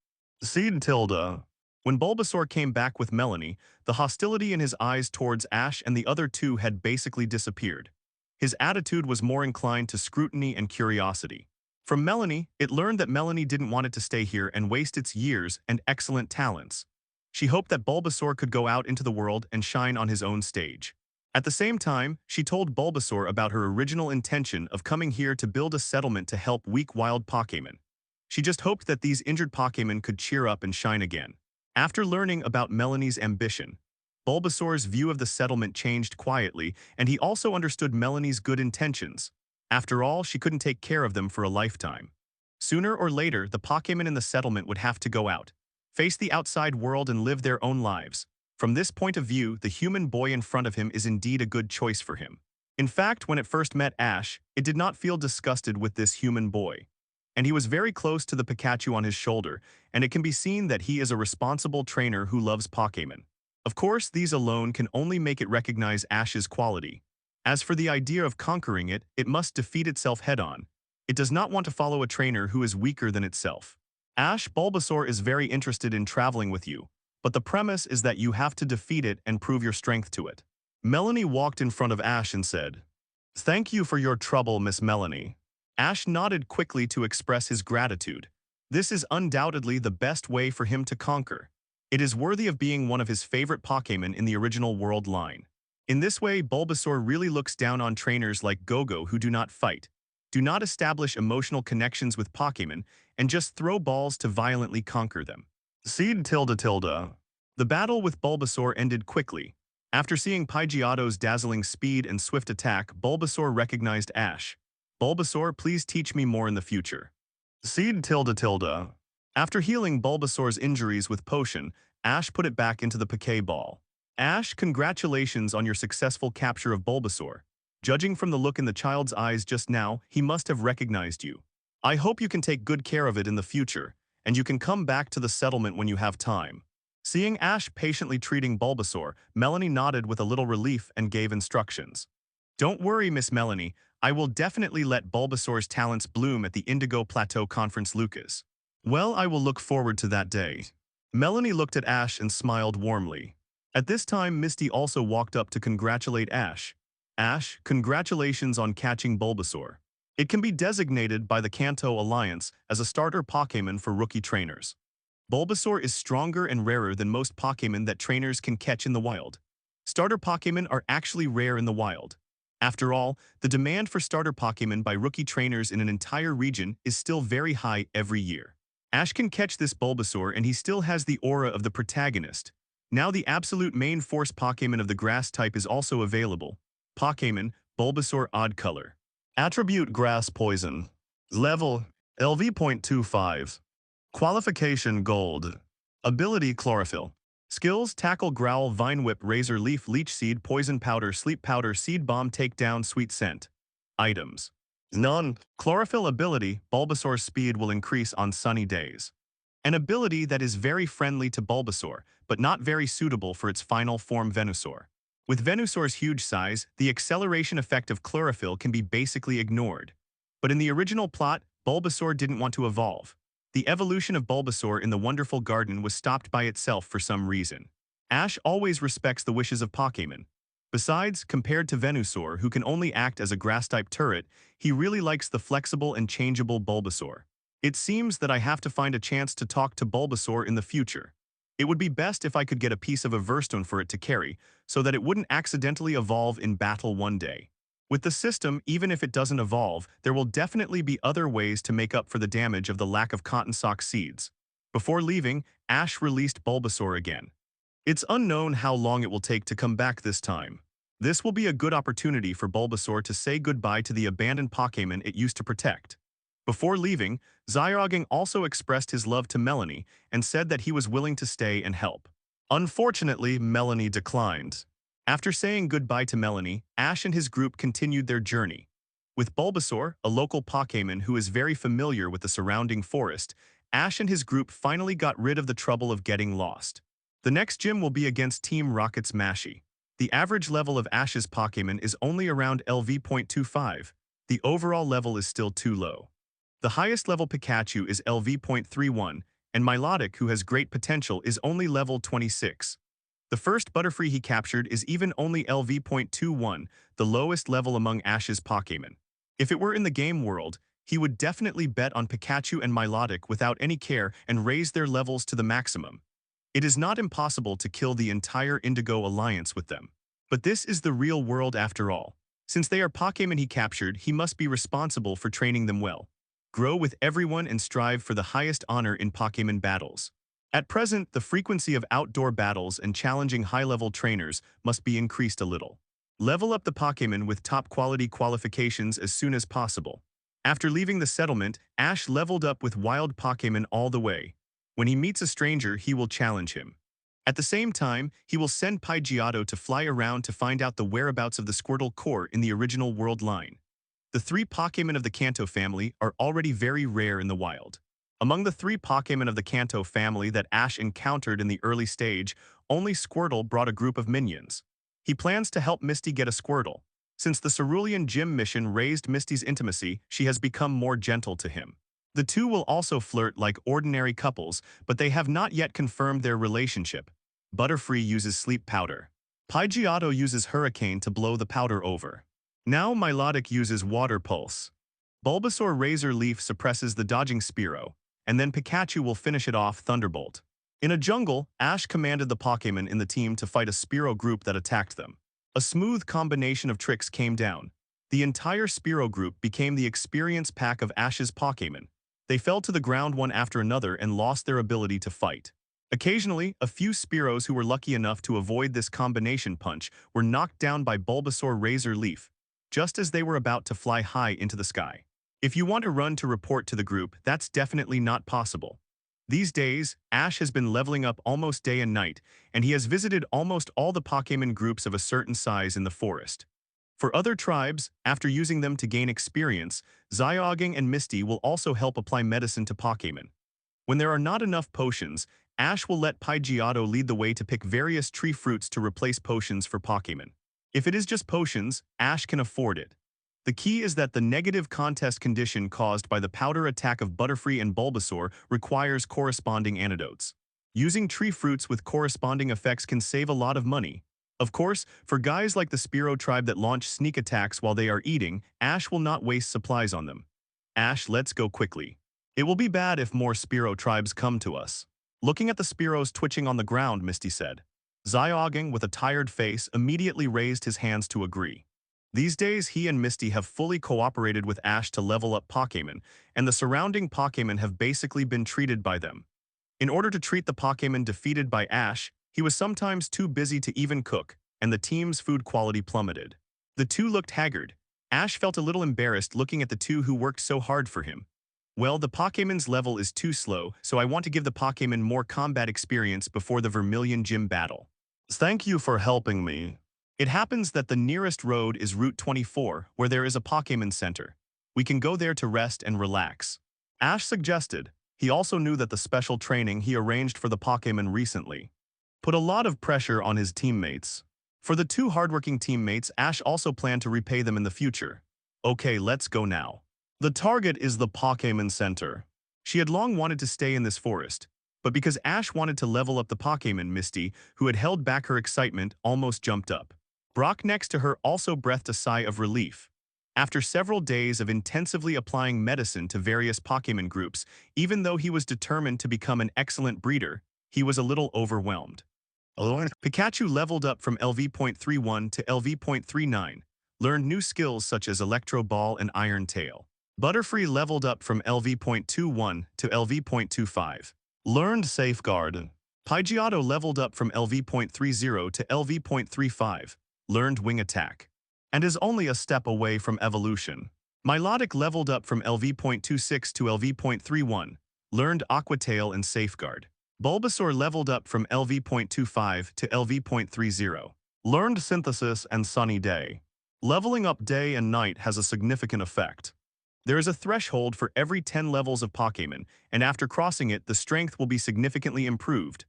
Seed tilde. When Bulbasaur came back with Melanie, the hostility in his eyes towards Ash and the other two had basically disappeared. His attitude was more inclined to scrutiny and curiosity. From Melanie, it learned that Melanie didn't want it to stay here and waste its years and excellent talents. She hoped that Bulbasaur could go out into the world and shine on his own stage. At the same time, she told Bulbasaur about her original intention of coming here to build a settlement to help weak wild Pokémon. She just hoped that these injured Pokémon could cheer up and shine again. After learning about Melanie's ambition, Bulbasaur's view of the settlement changed quietly, and he also understood Melanie's good intentions. After all, she couldn't take care of them for a lifetime. Sooner or later, the Pokémon in the settlement would have to go out, face the outside world and live their own lives. From this point of view, the human boy in front of him is indeed a good choice for him. In fact, when it first met Ash, it did not feel disgusted with this human boy. And he was very close to the Pikachu on his shoulder, and it can be seen that he is a responsible trainer who loves Pokémon. Of course, these alone can only make it recognize Ash's quality. As for the idea of conquering it, it must defeat itself head-on. It does not want to follow a trainer who is weaker than itself. Ash, Bulbasaur is very interested in traveling with you, but the premise is that you have to defeat it and prove your strength to it. Melanie walked in front of Ash and said, "Thank you for your trouble, Miss Melanie." Ash nodded quickly to express his gratitude. This is undoubtedly the best way for him to conquer. It is worthy of being one of his favorite Pokémon in the original world line. In this way, Bulbasaur really looks down on trainers like Gogo who do not fight, do not establish emotional connections with Pokémon, and just throw balls to violently conquer them. Seed tilde tilde. The battle with Bulbasaur ended quickly. After seeing Pidgeotto's dazzling speed and swift attack, Bulbasaur recognized Ash. "Bulbasaur, please teach me more in the future." Seed tilde tilde. After healing Bulbasaur's injuries with potion, Ash put it back into the Pokéball. Ash, congratulations on your successful capture of Bulbasaur. Judging from the look in the child's eyes just now, he must have recognized you. I hope you can take good care of it in the future, and you can come back to the settlement when you have time. Seeing Ash patiently treating Bulbasaur, Melanie nodded with a little relief and gave instructions. "Don't worry, Miss Melanie, I will definitely let Bulbasaur's talents bloom at the Indigo Plateau Conference, Lucas." "Well, I will look forward to that day." Melanie looked at Ash and smiled warmly. At this time, Misty also walked up to congratulate Ash. "Ash, congratulations on catching Bulbasaur. It can be designated by the Kanto Alliance as a starter Pokémon for rookie trainers. Bulbasaur is stronger and rarer than most Pokémon that trainers can catch in the wild. Starter Pokémon are actually rare in the wild. After all, the demand for starter Pokémon by rookie trainers in an entire region is still very high every year. Ash can catch this Bulbasaur and he still has the aura of the protagonist. Now the absolute main force Pokémon of the grass type is also available. Pokémon, Bulbasaur Odd Color. Attribute Grass Poison. Level, LV.25. Qualification Gold. Ability Chlorophyll. Skills Tackle, Growl, Vine Whip, Razor Leaf, Leech Seed, Poison Powder, Sleep Powder, Seed Bomb, Takedown, Sweet Scent. Items. None. Chlorophyll ability, Bulbasaur's speed will increase on sunny days. An ability that is very friendly to Bulbasaur, but not very suitable for its final form Venusaur. With Venusaur's huge size, the acceleration effect of chlorophyll can be basically ignored. But in the original plot, Bulbasaur didn't want to evolve. The evolution of Bulbasaur in the Wonderful Garden was stopped by itself for some reason. Ash always respects the wishes of Pokémon. Besides, compared to Venusaur, who can only act as a grass-type turret, he really likes the flexible and changeable Bulbasaur. It seems that I have to find a chance to talk to Bulbasaur in the future. It would be best if I could get a piece of a Verstone for it to carry, so that it wouldn't accidentally evolve in battle one day. With the system, even if it doesn't evolve, there will definitely be other ways to make up for the damage of the lack of cotton sock seeds. Before leaving, Ash released Bulbasaur again. It's unknown how long it will take to come back this time. This will be a good opportunity for Bulbasaur to say goodbye to the abandoned Pokémon it used to protect. Before leaving, Zyoging also expressed his love to Melanie and said that he was willing to stay and help. Unfortunately, Melanie declined. After saying goodbye to Melanie, Ash and his group continued their journey. With Bulbasaur, a local Pokémon who is very familiar with the surrounding forest, Ash and his group finally got rid of the trouble of getting lost. The next gym will be against Team Rocket's Mashi. The average level of Ash's Pokémon is only around LV.25. The overall level is still too low. The highest level Pikachu is LV.31, and Milotic, who has great potential, is only level 26. The first Butterfree he captured is even only LV.21, the lowest level among Ash's Pokémon. If it were in the game world, he would definitely bet on Pikachu and Milotic without any care and raise their levels to the maximum. It is not impossible to kill the entire Indigo Alliance with them. But this is the real world after all. Since they are Pokémon he captured, he must be responsible for training them well. Grow with everyone and strive for the highest honor in Pokémon battles. At present, the frequency of outdoor battles and challenging high-level trainers must be increased a little. Level up the Pokémon with top-quality qualifications as soon as possible. After leaving the settlement, Ash leveled up with wild Pokémon all the way. When he meets a stranger, he will challenge him. At the same time, he will send Pidgeotto to fly around to find out the whereabouts of the Squirtle core in the original world line. The 3 Pokémon of the Kanto family are already very rare in the wild. Among the 3 Pokémon of the Kanto family that Ash encountered in the early stage, only Squirtle brought a group of minions. He plans to help Misty get a Squirtle. Since the Cerulean Gym mission raised Misty's intimacy, she has become more gentle to him. The two will also flirt like ordinary couples, but they have not yet confirmed their relationship. Butterfree uses sleep powder. Pidgeotto uses Hurricane to blow the powder over. Now Milotic uses Water Pulse. Bulbasaur Razor Leaf suppresses the dodging Spearow, and then Pikachu will finish it off Thunderbolt. In a jungle, Ash commanded the Pokémon in the team to fight a Spearow group that attacked them. A smooth combination of tricks came down. The entire Spearow group became the experience pack of Ash's Pokémon. They fell to the ground one after another and lost their ability to fight. Occasionally, a few Spearows who were lucky enough to avoid this combination punch were knocked down by Bulbasaur Razor Leaf, just as they were about to fly high into the sky. If you want to run to report to the group, that's definitely not possible. These days, Ash has been leveling up almost day and night, and he has visited almost all the Pokémon groups of a certain size in the forest. For other tribes, after using them to gain experience, Zyoging and Misty will also help apply medicine to Pokémon. When there are not enough potions, Ash will let Pidgeotto lead the way to pick various tree fruits to replace potions for Pokémon. If it is just potions, Ash can afford it. The key is that the negative contest condition caused by the powder attack of Butterfree and Bulbasaur requires corresponding antidotes. Using tree fruits with corresponding effects can save a lot of money. Of course, for guys like the Spearow tribe that launch sneak attacks while they are eating, Ash will not waste supplies on them. Ash, let's go quickly. It will be bad if more Spearow tribes come to us. Looking at the Spearows twitching on the ground, Misty said. Zyoging, with a tired face, immediately raised his hands to agree. These days, he and Misty have fully cooperated with Ash to level up Pokémon, and the surrounding Pokémon have basically been treated by them. In order to treat the Pokémon defeated by Ash, he was sometimes too busy to even cook, and the team's food quality plummeted. The two looked haggard. Ash felt a little embarrassed looking at the two who worked so hard for him. Well, the Pokémon's level is too slow, so I want to give the Pokémon more combat experience before the Vermilion Gym battle. Thank you for helping me. It happens that the nearest road is Route 24, where there is a Pokémon Center. We can go there to rest and relax. Ash suggested. He also knew that the special training he arranged for the Pokémon recently put a lot of pressure on his teammates. For the two hardworking teammates, Ash also planned to repay them in the future. Okay, let's go now. The target is the Pokémon Center. She had long wanted to stay in this forest, but because Ash wanted to level up the Pokémon, Misty, who had held back her excitement, almost jumped up. Brock next to her also breathed a sigh of relief. After several days of intensively applying medicine to various Pokémon groups, even though he was determined to become an excellent breeder, he was a little overwhelmed. Pikachu leveled up from LV.31 to LV.39, learned new skills such as Electro Ball and Iron Tail. Butterfree leveled up from LV.21 to LV.25, learned Safeguard. Pidgeotto leveled up from LV.30 to LV.35, learned Wing Attack, and is only a step away from evolution. Milotic leveled up from LV.26 to LV.31, learned Aqua Tail and Safeguard. Bulbasaur leveled up from LV.25 to LV.30, learned Synthesis and Sunny Day. Leveling up day and night has a significant effect. There is a threshold for every 10 levels of Pokémon, and after crossing it, the strength will be significantly improved.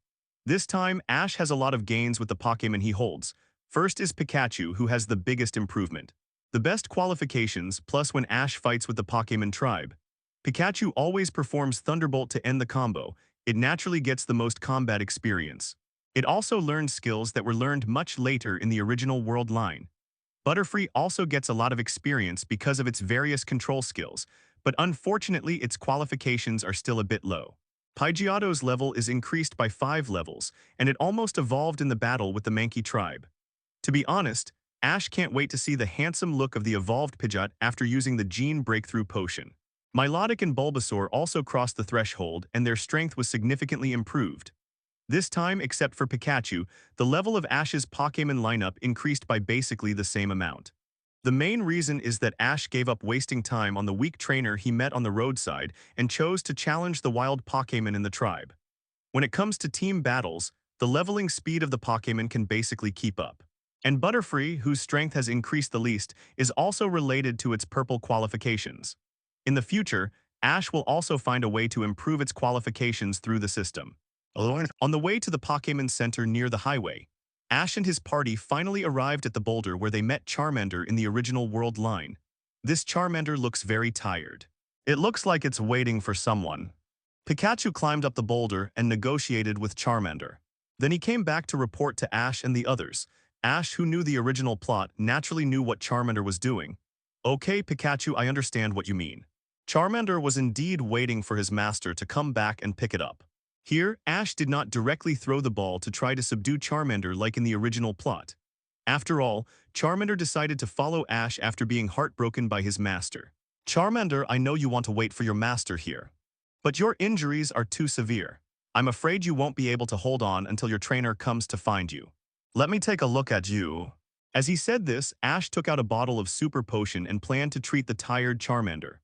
This time, Ash has a lot of gains with the Pokémon he holds. First is Pikachu, who has the biggest improvement. The best qualifications, plus when Ash fights with the Pokémon tribe. Pikachu always performs Thunderbolt to end the combo. It naturally gets the most combat experience. It also learns skills that were learned much later in the original world line. Butterfree also gets a lot of experience because of its various control skills, but unfortunately its qualifications are still a bit low. Pidgeotto's level is increased by 5 levels, and it almost evolved in the battle with the Mankey tribe. To be honest, Ash can't wait to see the handsome look of the evolved Pidgeot after using the Gene Breakthrough Potion. Milotic and Bulbasaur also crossed the threshold, and their strength was significantly improved. This time, except for Pikachu, the level of Ash's Pokémon lineup increased by basically the same amount. The main reason is that Ash gave up wasting time on the weak trainer he met on the roadside and chose to challenge the wild Pokémon in the tribe. When it comes to team battles, the leveling speed of the Pokémon can basically keep up. And Butterfree, whose strength has increased the least, is also related to its purple qualifications. In the future, Ash will also find a way to improve its qualifications through the system. On the way to the Pokémon Center near the highway, Ash and his party finally arrived at the boulder where they met Charmander in the original world line. This Charmander looks very tired. It looks like it's waiting for someone. Pikachu climbed up the boulder and negotiated with Charmander. Then he came back to report to Ash and the others. Ash, who knew the original plot, naturally knew what Charmander was doing. Okay, Pikachu, I understand what you mean. Charmander was indeed waiting for his master to come back and pick it up. Here, Ash did not directly throw the ball to try to subdue Charmander like in the original plot. After all, Charmander decided to follow Ash after being heartbroken by his master. Charmander, I know you want to wait for your master here. But your injuries are too severe. I'm afraid you won't be able to hold on until your trainer comes to find you. Let me take a look at you. As he said this, Ash took out a bottle of super potion and planned to treat the tired Charmander.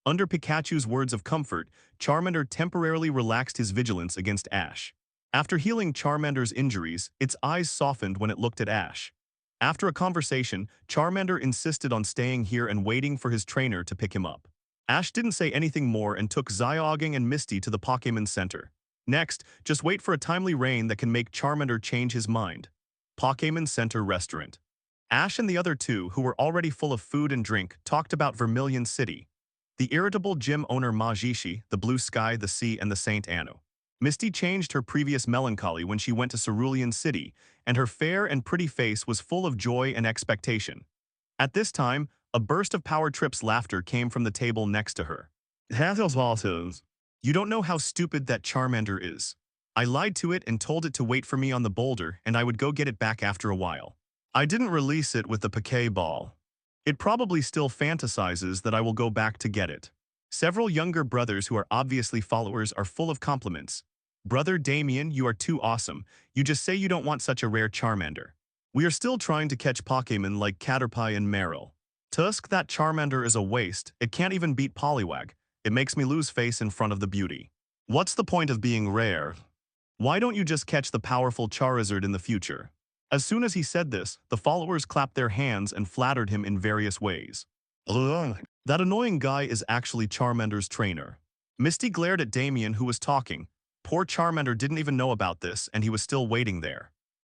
Under Pikachu's words of comfort, Charmander temporarily relaxed his vigilance against Ash. After healing Charmander's injuries, its eyes softened when it looked at Ash. After a conversation, Charmander insisted on staying here and waiting for his trainer to pick him up. Ash didn't say anything more and took Xiaogang and Misty to the Pokémon Center. Next, just wait for a timely rain that can make Charmander change his mind. Pokémon Center Restaurant. Ash and the other two, who were already full of food and drink, talked about Vermilion City. The irritable gym owner Majishi, the blue sky, the sea, and the Saint Anu. Misty changed her previous melancholy when she went to Cerulean City, and her fair and pretty face was full of joy and expectation. At this time, a burst of Power Trip's laughter came from the table next to her. You don't know how stupid that Charmander is. I lied to it and told it to wait for me on the boulder and I would go get it back after a while. I didn't release it with the Pokéball. It probably still fantasizes that I will go back to get it. Several younger brothers who are obviously followers are full of compliments. Brother Damien, you are too awesome. You just say you don't want such a rare Charmander. We are still trying to catch Pokémon like Caterpie and Marill. Tusk, that Charmander is a waste. It can't even beat Poliwag. It makes me lose face in front of the beauty. What's the point of being rare? Why don't you just catch the powerful Charizard in the future? As soon as he said this, the followers clapped their hands and flattered him in various ways. That annoying guy is actually Charmander's trainer. Misty glared at Damien, who was talking. Poor Charmander didn't even know about this, and he was still waiting there.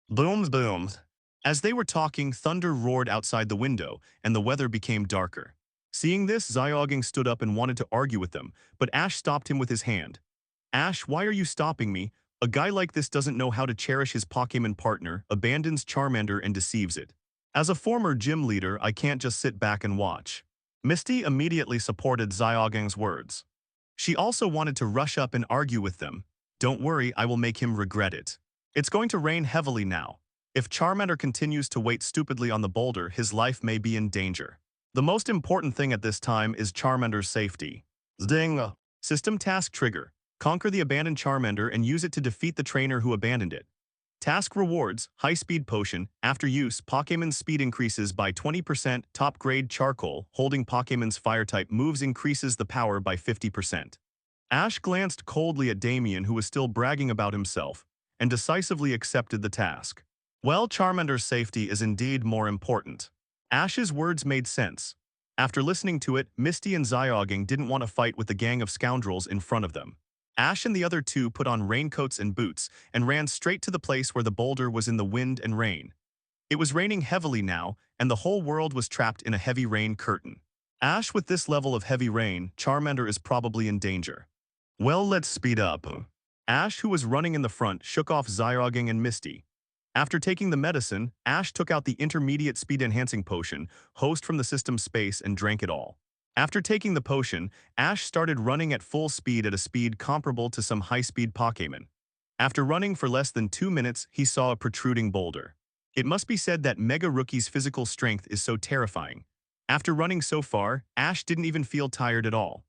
Booms, booms. As they were talking, thunder roared outside the window, and the weather became darker. Seeing this, Xiaogang stood up and wanted to argue with them, but Ash stopped him with his hand. Ash, why are you stopping me? A guy like this doesn't know how to cherish his Pokémon partner, abandons Charmander and deceives it. As a former gym leader, I can't just sit back and watch. Misty immediately supported Xiaogang's words. She also wanted to rush up and argue with them. Don't worry, I will make him regret it. It's going to rain heavily now. If Charmander continues to wait stupidly on the boulder, his life may be in danger. The most important thing at this time is Charmander's safety. Zding. System Task Trigger. Conquer the abandoned Charmander and use it to defeat the trainer who abandoned it. Task Rewards, High-Speed Potion. After use, Pokémon's speed increases by 20%. Top-grade Charcoal, holding Pokémon's Fire-type moves increases the power by 50%. Ash glanced coldly at Damien, who was still bragging about himself, and decisively accepted the task. Well, Charmander's safety is indeed more important. Ash's words made sense. After listening to it, Misty and Xiaogang didn't want to fight with the gang of scoundrels in front of them. Ash and the other two put on raincoats and boots and ran straight to the place where the boulder was in the wind and rain. It was raining heavily now, and the whole world was trapped in a heavy rain curtain. Ash, with this level of heavy rain, Charmander is probably in danger. Well, let's speed up. Ash, who was running in the front, shook off Xiaogang and Misty. After taking the medicine, Ash took out the intermediate speed-enhancing potion, host from the system space, and drank it all. After taking the potion, Ash started running at full speed at a speed comparable to some high-speed Pokémon. After running for less than 2 minutes, he saw a protruding boulder. It must be said that Mega Rookie's physical strength is so terrifying. After running so far, Ash didn't even feel tired at all.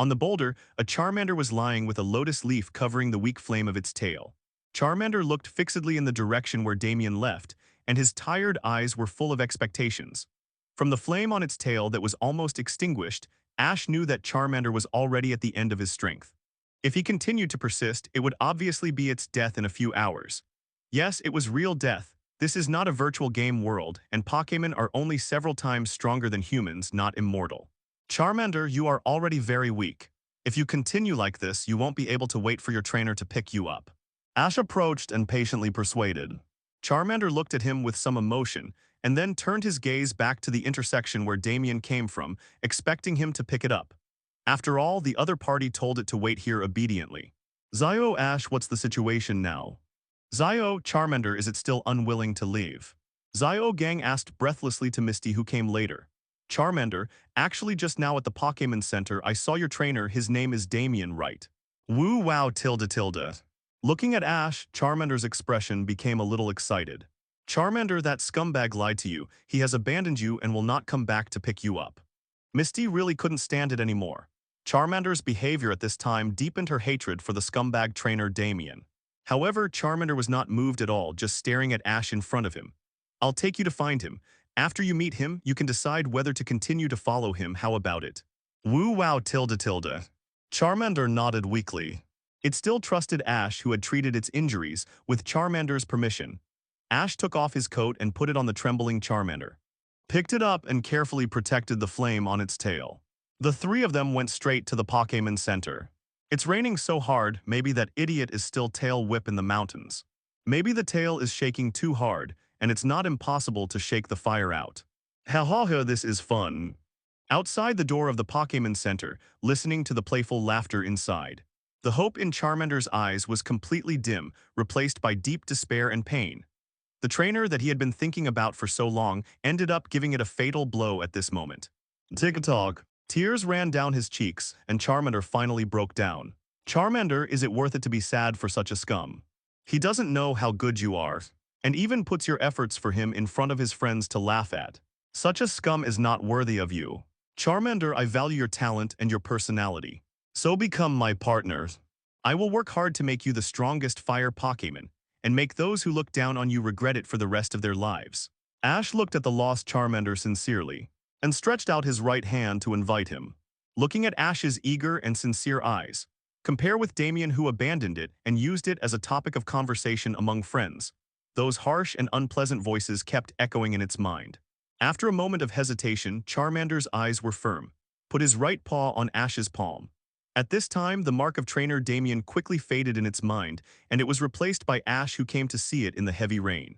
On the boulder, a Charmander was lying with a lotus leaf covering the weak flame of its tail. Charmander looked fixedly in the direction where Damien left, and his tired eyes were full of expectations. From the flame on its tail that was almost extinguished, Ash knew that Charmander was already at the end of his strength. If he continued to persist, it would obviously be its death in a few hours. Yes, it was real death. This is not a virtual game world, and Pokémon are only several times stronger than humans, not immortal. Charmander, you are already very weak. If you continue like this, you won't be able to wait for your trainer to pick you up. Ash approached and patiently persuaded. Charmander looked at him with some emotion, and then turned his gaze back to the intersection where Damien came from, expecting him to pick it up. After all, the other party told it to wait here obediently. Zio, Ash, what's the situation now? Zio, Charmander, is it still unwilling to leave? Zio Gang asked breathlessly to Misty, who came later. Charmander, actually just now at the Pokémon Center I saw your trainer, his name is Damien, right? Woo wow tilde tilde. Looking at Ash, Charmander's expression became a little excited. Charmander, that scumbag lied to you, he has abandoned you and will not come back to pick you up. Misty really couldn't stand it anymore. Charmander's behavior at this time deepened her hatred for the scumbag trainer Damien. However, Charmander was not moved at all, just staring at Ash in front of him. I'll take you to find him. After you meet him, you can decide whether to continue to follow him, how about it? Woo wow tilde tilde. Charmander nodded weakly. It still trusted Ash, who had treated its injuries, with Charmander's permission. Ash took off his coat and put it on the trembling Charmander. Picked it up and carefully protected the flame on its tail. The three of them went straight to the Pokémon Center. It's raining so hard, maybe that idiot is still tail whip in the mountains. Maybe the tail is shaking too hard, and it's not impossible to shake the fire out. Ha ha ha, this is fun. Outside the door of the Pokémon Center, listening to the playful laughter inside. The hope in Charmander's eyes was completely dim, replaced by deep despair and pain. The trainer that he had been thinking about for so long ended up giving it a fatal blow at this moment. Tick-tock. Tears ran down his cheeks, and Charmander finally broke down. Charmander, is it worth it to be sad for such a scum? He doesn't know how good you are, and even puts your efforts for him in front of his friends to laugh at. Such a scum is not worthy of you. Charmander, I value your talent and your personality. So become my partner. I will work hard to make you the strongest fire Pokémon, and make those who look down on you regret it for the rest of their lives. Ash looked at the lost Charmander sincerely, and stretched out his right hand to invite him. Looking at Ash's eager and sincere eyes, compare with Damien, who abandoned it and used it as a topic of conversation among friends. Those harsh and unpleasant voices kept echoing in its mind. After a moment of hesitation, Charmander's eyes were firm, put his right paw on Ash's palm. At this time, the mark of trainer Damien quickly faded in its mind, and it was replaced by Ash, who came to see it in the heavy rain.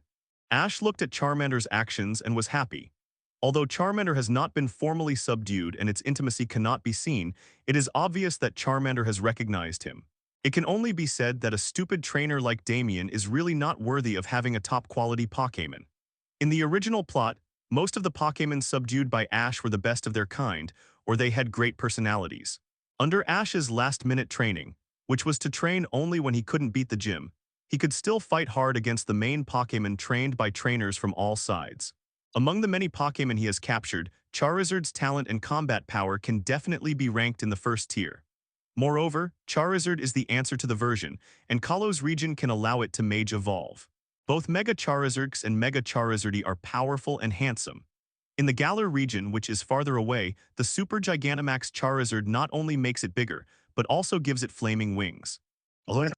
Ash looked at Charmander's actions and was happy. Although Charmander has not been formally subdued and its intimacy cannot be seen, it is obvious that Charmander has recognized him. It can only be said that a stupid trainer like Damien is really not worthy of having a top-quality Pokémon. In the original plot, most of the Pokémon subdued by Ash were the best of their kind, or they had great personalities. Under Ash's last-minute training, which was to train only when he couldn't beat the gym, he could still fight hard against the main Pokémon trained by trainers from all sides. Among the many Pokémon he has captured, Charizard's talent and combat power can definitely be ranked in the first tier. Moreover, Charizard is the answer to the version, and Kanto Region can allow it to Mage Evolve. Both Mega Charizards and Mega Charizardy are powerful and handsome. In the Galar region, which is farther away, the Super Gigantamax Charizard not only makes it bigger, but also gives it flaming wings.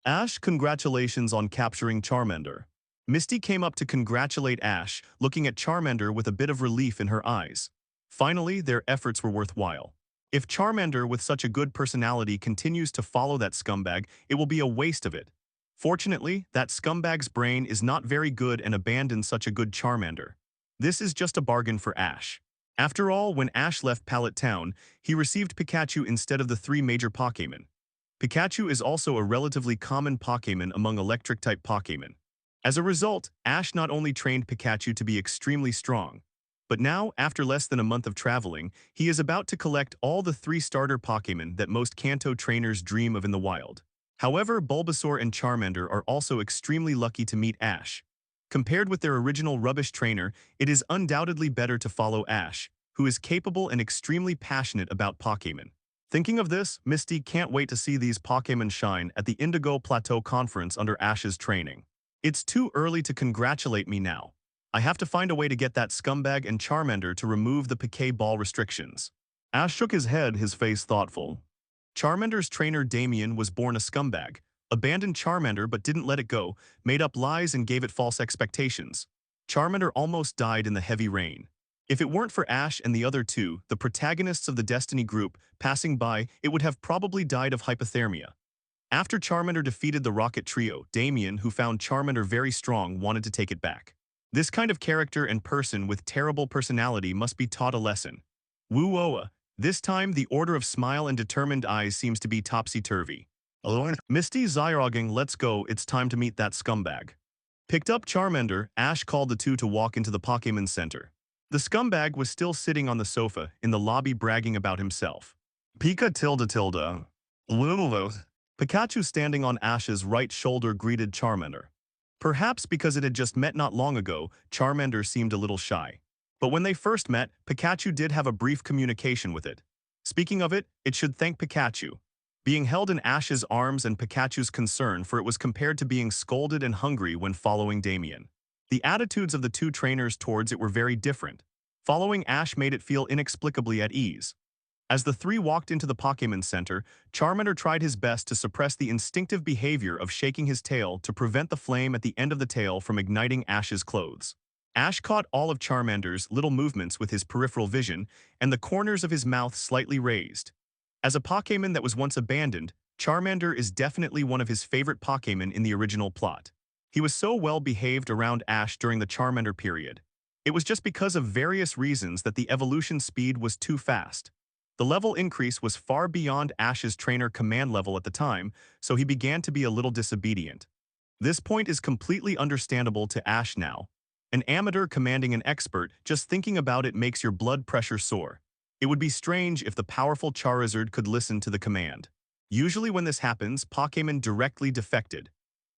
Ash, congratulations on capturing Charmander. Misty came up to congratulate Ash, looking at Charmander with a bit of relief in her eyes. Finally, their efforts were worthwhile. If Charmander with such a good personality continues to follow that scumbag, it will be a waste of it. Fortunately, that scumbag's brain is not very good and abandoned such a good Charmander. This is just a bargain for Ash. After all, when Ash left Pallet Town, he received Pikachu instead of the three major Pokémon. Pikachu is also a relatively common Pokémon among electric-type Pokémon. As a result, Ash not only trained Pikachu to be extremely strong, but now, after less than a month of traveling, he is about to collect all the three starter Pokémon that most Kanto trainers dream of in the wild. However, Bulbasaur and Charmander are also extremely lucky to meet Ash. Compared with their original rubbish trainer, it is undoubtedly better to follow Ash, who is capable and extremely passionate about Pokémon. Thinking of this, Misty can't wait to see these Pokémon shine at the Indigo Plateau Conference under Ash's training. It's too early to congratulate me now. I have to find a way to get that scumbag and Charmander to remove the Pokéball Ball restrictions. Ash shook his head, his face thoughtful. Charmander's trainer Damien was born a scumbag, abandoned Charmander but didn't let it go, made up lies and gave it false expectations. Charmander almost died in the heavy rain. If it weren't for Ash and the other two, the protagonists of the Destiny group, passing by, it would have probably died of hypothermia. After Charmander defeated the Rocket Trio, Damien, who found Charmander very strong, wanted to take it back. This kind of character and person with terrible personality must be taught a lesson. Woo-oa. This time, the order of smile and determined eyes seems to be topsy-turvy. Misty Zyrogging, let's go, it's time to meet that scumbag. Picked up Charmander, Ash called the two to walk into the Pokémon Center. The scumbag was still sitting on the sofa in the lobby bragging about himself. Pika tilde tilde. Lulu. Pikachu standing on Ash's right shoulder greeted Charmander. Perhaps because it had just met not long ago, Charmander seemed a little shy. But when they first met, Pikachu did have a brief communication with it. Speaking of it, it should thank Pikachu. Being held in Ash's arms and Pikachu's concern, for it was compared to being scolded and hungry when following Damien. The attitudes of the two trainers towards it were very different. Following Ash made it feel inexplicably at ease. As the three walked into the Pokémon Center, Charmander tried his best to suppress the instinctive behavior of shaking his tail to prevent the flame at the end of the tail from igniting Ash's clothes. Ash caught all of Charmander's little movements with his peripheral vision, and the corners of his mouth slightly raised. As a Pokémon that was once abandoned, Charmander is definitely one of his favorite Pokémon in the original plot. He was so well behaved around Ash during the Charmander period. It was just because of various reasons that the evolution speed was too fast. The level increase was far beyond Ash's trainer command level at the time, so he began to be a little disobedient. This point is completely understandable to Ash now. An amateur commanding an expert, just thinking about it makes your blood pressure soar. It would be strange if the powerful Charizard could listen to the command. Usually when this happens, Pokémon directly defected.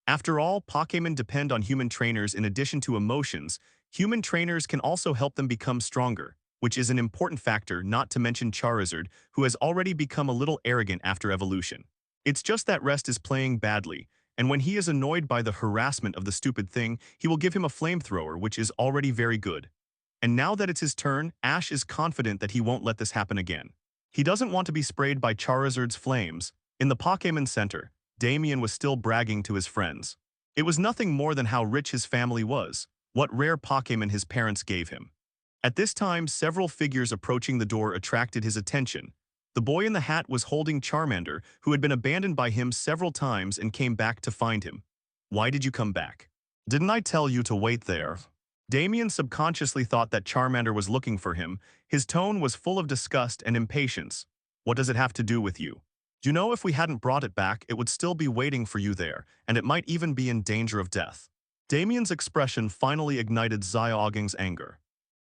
After all, Pokémon depend on human trainers in addition to emotions. Human trainers can also help them become stronger, which is an important factor, not to mention Charizard, who has already become a little arrogant after evolution. It's just that Rest is playing badly, and when he is annoyed by the harassment of the stupid thing, he will give him a flamethrower, which is already very good. And now that it's his turn, Ash is confident that he won't let this happen again. He doesn't want to be sprayed by Charizard's flames. In the Pokémon Center, Damien was still bragging to his friends. It was nothing more than how rich his family was, what rare Pokémon his parents gave him. At this time, several figures approaching the door attracted his attention. The boy in the hat was holding Charmander, who had been abandoned by him several times and came back to find him. Why did you come back? Didn't I tell you to wait there? Damien subconsciously thought that Charmander was looking for him. His tone was full of disgust and impatience. What does it have to do with you? You know, if we hadn't brought it back, it would still be waiting for you there, and it might even be in danger of death. Damien's expression finally ignited Zyoging's anger.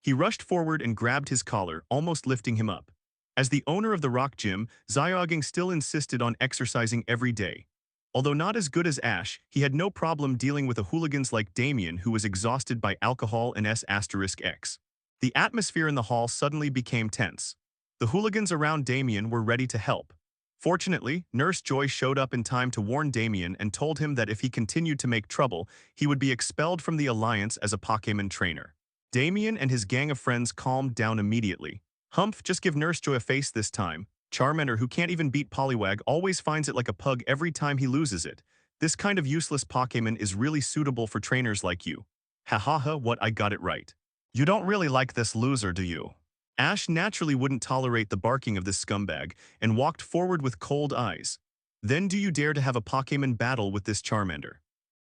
He rushed forward and grabbed his collar, almost lifting him up. As the owner of the rock gym, Zyoging still insisted on exercising every day. Although not as good as Ash, he had no problem dealing with a hooligans like Damien who was exhausted by alcohol and S**X. The atmosphere in the hall suddenly became tense. The hooligans around Damien were ready to help. Fortunately, Nurse Joy showed up in time to warn Damien and told him that if he continued to make trouble, he would be expelled from the Alliance as a Pokémon trainer. Damien and his gang of friends calmed down immediately. Humph, just give Nurse Joy a face this time. Charmander, who can't even beat Poliwag, always finds it like a pug every time he loses it. This kind of useless Pokémon is really suitable for trainers like you. Ha ha ha, what, I got it right. You don't really like this loser, do you? Ash naturally wouldn't tolerate the barking of this scumbag and walked forward with cold eyes. Then do you dare to have a Pokémon battle with this Charmander?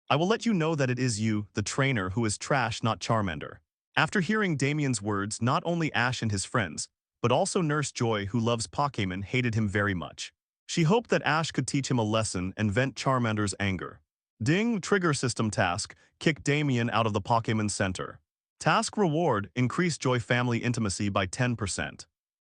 I will let you know that it is you, the trainer, who is trash, not Charmander. After hearing Damien's words, not only Ash and his friends, but also Nurse Joy, who loves Pokémon, hated him very much. She hoped that Ash could teach him a lesson and vent Charmander's anger. Ding, trigger system task, kick Damien out of the Pokémon Center. Task reward, increase Joy family intimacy by 10%.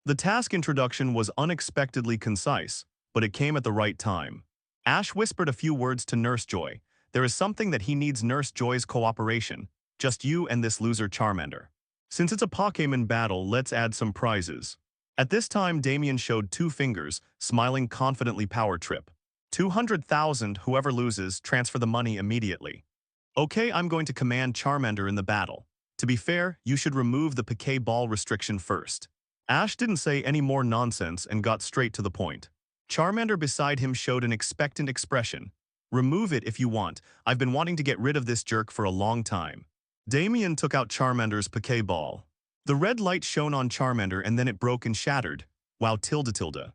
The task introduction was unexpectedly concise, but it came at the right time. Ash whispered a few words to Nurse Joy. There is something that he needs Nurse Joy's cooperation. Just you and this loser Charmander. Since it's a Pokémon battle, let's add some prizes. At this time, Damien showed 2 fingers, smiling confidently. Power trip. 200,000, whoever loses, transfer the money immediately. Okay, I'm going to command Charmander in the battle. To be fair, you should remove the Pokéball restriction first. Ash didn't say any more nonsense and got straight to the point. Charmander beside him showed an expectant expression. Remove it if you want. I've been wanting to get rid of this jerk for a long time. Damien took out Charmander's Pokéball. The red light shone on Charmander and then it broke and shattered. Wow, tilde tilde.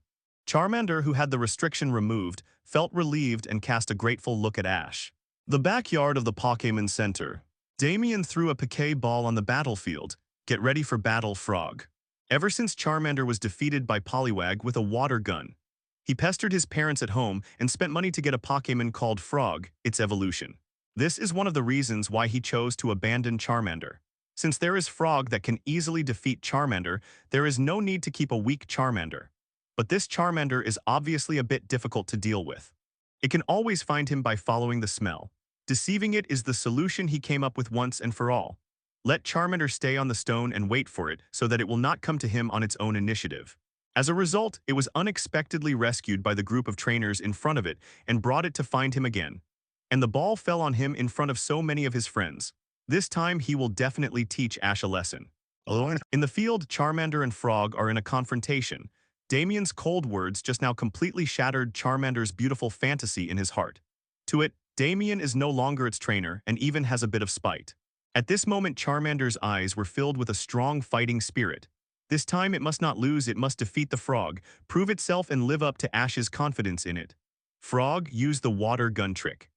Charmander, who had the restriction removed, felt relieved and cast a grateful look at Ash. The backyard of the Pokémon Center. Damien threw a Pokéball on the battlefield. Get ready for battle, Frog. Ever since Charmander was defeated by Poliwag with a water gun, he pestered his parents at home and spent money to get a Pokémon called Frog, its evolution. This is one of the reasons why he chose to abandon Charmander. Since there is Frog that can easily defeat Charmander, there is no need to keep a weak Charmander. But this Charmander is obviously a bit difficult to deal with. It can always find him by following the smell. Deceiving it is the solution he came up with once and for all. Let Charmander stay on the stone and wait for it so that it will not come to him on its own initiative. As a result, it was unexpectedly rescued by the group of trainers in front of it and brought it to find him again. And the ball fell on him in front of so many of his friends. This time he will definitely teach Ash a lesson. In the field, Charmander and Frog are in a confrontation. Damien's cold words just now completely shattered Charmander's beautiful fantasy in his heart. To it, Damien is no longer its trainer and even has a bit of spite. At this moment, Charmander's eyes were filled with a strong fighting spirit. This time it must not lose, it must defeat the Frog, prove itself and live up to Ash's confidence in it. Frog used the water gun trick.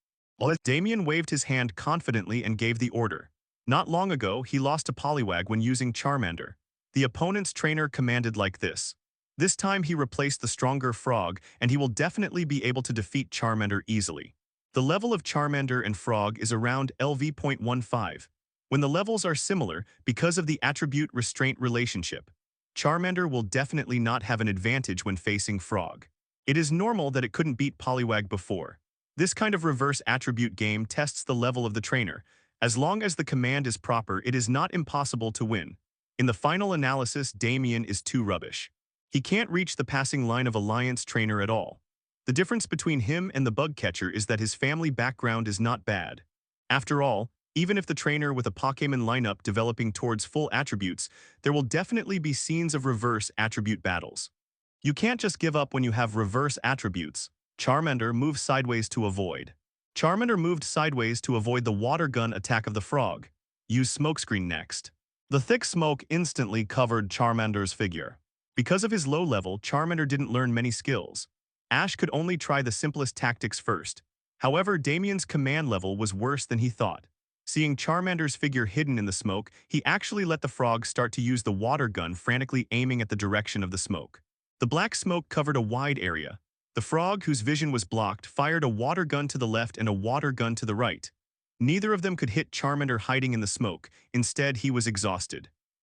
Damien waved his hand confidently and gave the order. Not long ago, he lost to Poliwag when using Charmander. The opponent's trainer commanded like this. This time he replaced the stronger Frog, and he will definitely be able to defeat Charmander easily. The level of Charmander and Frog is around LV.15. When the levels are similar, because of the attribute-restraint relationship, Charmander will definitely not have an advantage when facing Frog. It is normal that it couldn't beat Poliwag before. This kind of reverse attribute game tests the level of the trainer. As long as the command is proper, it is not impossible to win. In the final analysis, Damien is too rubbish. He can't reach the passing line of Alliance trainer at all. The difference between him and the bug catcher is that his family background is not bad. After all, even if the trainer with a Pokémon lineup developing towards full attributes, there will definitely be scenes of reverse attribute battles. You can't just give up when you have reverse attributes. Charmander moved sideways to avoid. Charmander moved sideways to avoid the water gun attack of the Frog. Use Smokescreen next. The thick smoke instantly covered Charmander's figure. Because of his low level, Charmander didn't learn many skills. Ash could only try the simplest tactics first. However, Damien's command level was worse than he thought. Seeing Charmander's figure hidden in the smoke, he actually let the Frog start to use the water gun, frantically aiming at the direction of the smoke. The black smoke covered a wide area. The Frog, whose vision was blocked, fired a water gun to the left and a water gun to the right. Neither of them could hit Charmander hiding in the smoke. Instead, he was exhausted.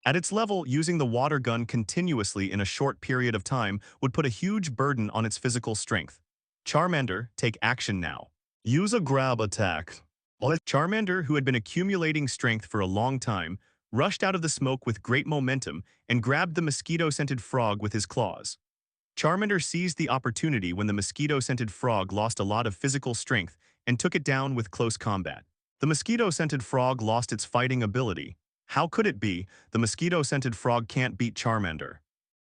At its level, using the water gun continuously in a short period of time would put a huge burden on its physical strength. Charmander, take action now. Use a grab attack. Charmander, who had been accumulating strength for a long time, rushed out of the smoke with great momentum and grabbed the mosquito-scented Frog with his claws. Charmander seized the opportunity when the mosquito-scented Frog lost a lot of physical strength and took it down with close combat. The mosquito-scented Frog lost its fighting ability. How could it be? The mosquito-scented Frog can't beat Charmander.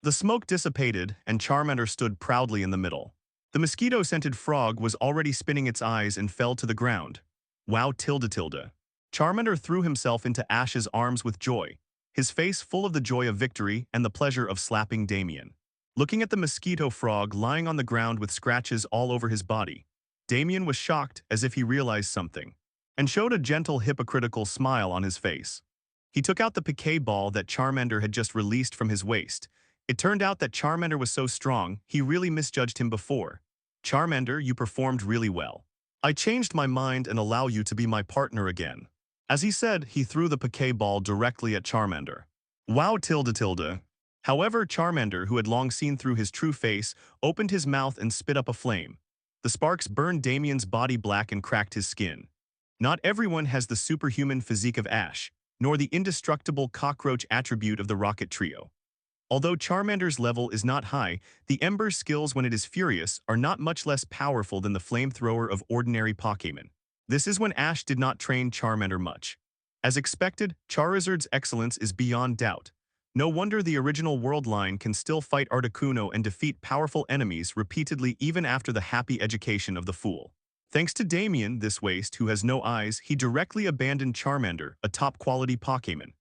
The smoke dissipated, and Charmander stood proudly in the middle. The mosquito-scented Frog was already spinning its eyes and fell to the ground. Wow tilde tilde. Charmander threw himself into Ash's arms with joy, his face full of the joy of victory and the pleasure of slapping Damien. Looking at the mosquito frog lying on the ground with scratches all over his body, Damien was shocked as if he realized something, and showed a gentle hypocritical smile on his face. He took out the Pokéball that Charmander had just released from his waist. It turned out that Charmander was so strong, he really misjudged him before. Charmander, you performed really well. I changed my mind and allow you to be my partner again. As he said, he threw the Pokéball directly at Charmander. Wow tilde tilde. However, Charmander, who had long seen through his true face, opened his mouth and spit up a flame. The sparks burned Damien's body black and cracked his skin. Not everyone has the superhuman physique of Ash, nor the indestructible cockroach attribute of the Rocket Trio. Although Charmander's level is not high, the Ember's skills when it is furious are not much less powerful than the flamethrower of ordinary Pokémon. This is when Ash did not train Charmander much. As expected, Charizard's excellence is beyond doubt. No wonder the original world line can still fight Articuno and defeat powerful enemies repeatedly even after the happy education of the fool. Thanks to Damien, this waste, who has no eyes, he directly abandoned Charmander, a top-quality Pokémon.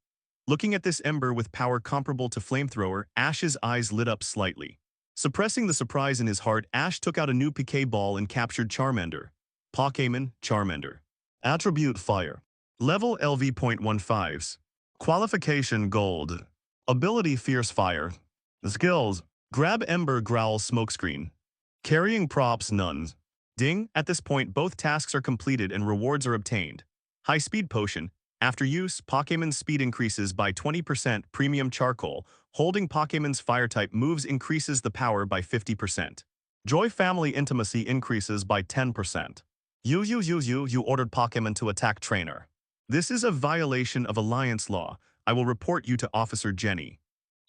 Looking at this Ember with power comparable to Flamethrower, Ash's eyes lit up slightly. Suppressing the surprise in his heart, Ash took out a new PK ball and captured Charmander. Pokémon Charmander. Attribute Fire. Level LV.15s. Qualification Gold. Ability Fierce Fire. Skills. Grab Ember Growl Smokescreen. Carrying Props None. Ding, at this point both tasks are completed and rewards are obtained. High Speed Potion. After use, Pokémon's speed increases by 20%. Premium Charcoal. Holding Pokémon's Fire-type moves increases the power by 50%. Joy Family Intimacy increases by 10%. You ordered Pokémon to attack trainer. This is a violation of Alliance law. I will report you to Officer Jenny.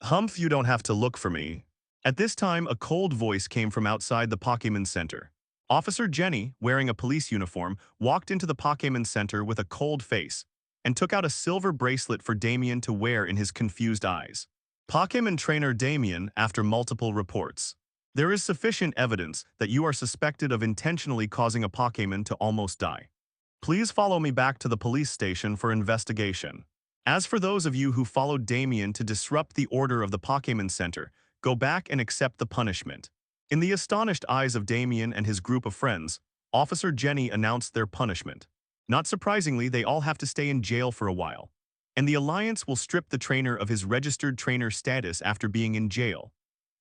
Humph, you don't have to look for me. At this time, a cold voice came from outside the Pokémon Center. Officer Jenny, wearing a police uniform, walked into the Pokémon Center with a cold face and took out a silver bracelet for Damien to wear in his confused eyes. Pokémon trainer Damien, after multiple reports. There is sufficient evidence that you are suspected of intentionally causing a Pokémon to almost die. Please follow me back to the police station for investigation. As for those of you who followed Damien to disrupt the order of the Pokémon Center, go back and accept the punishment. In the astonished eyes of Damien and his group of friends, Officer Jenny announced their punishment. Not surprisingly, they all have to stay in jail for a while. And the Alliance will strip the trainer of his registered trainer status after being in jail.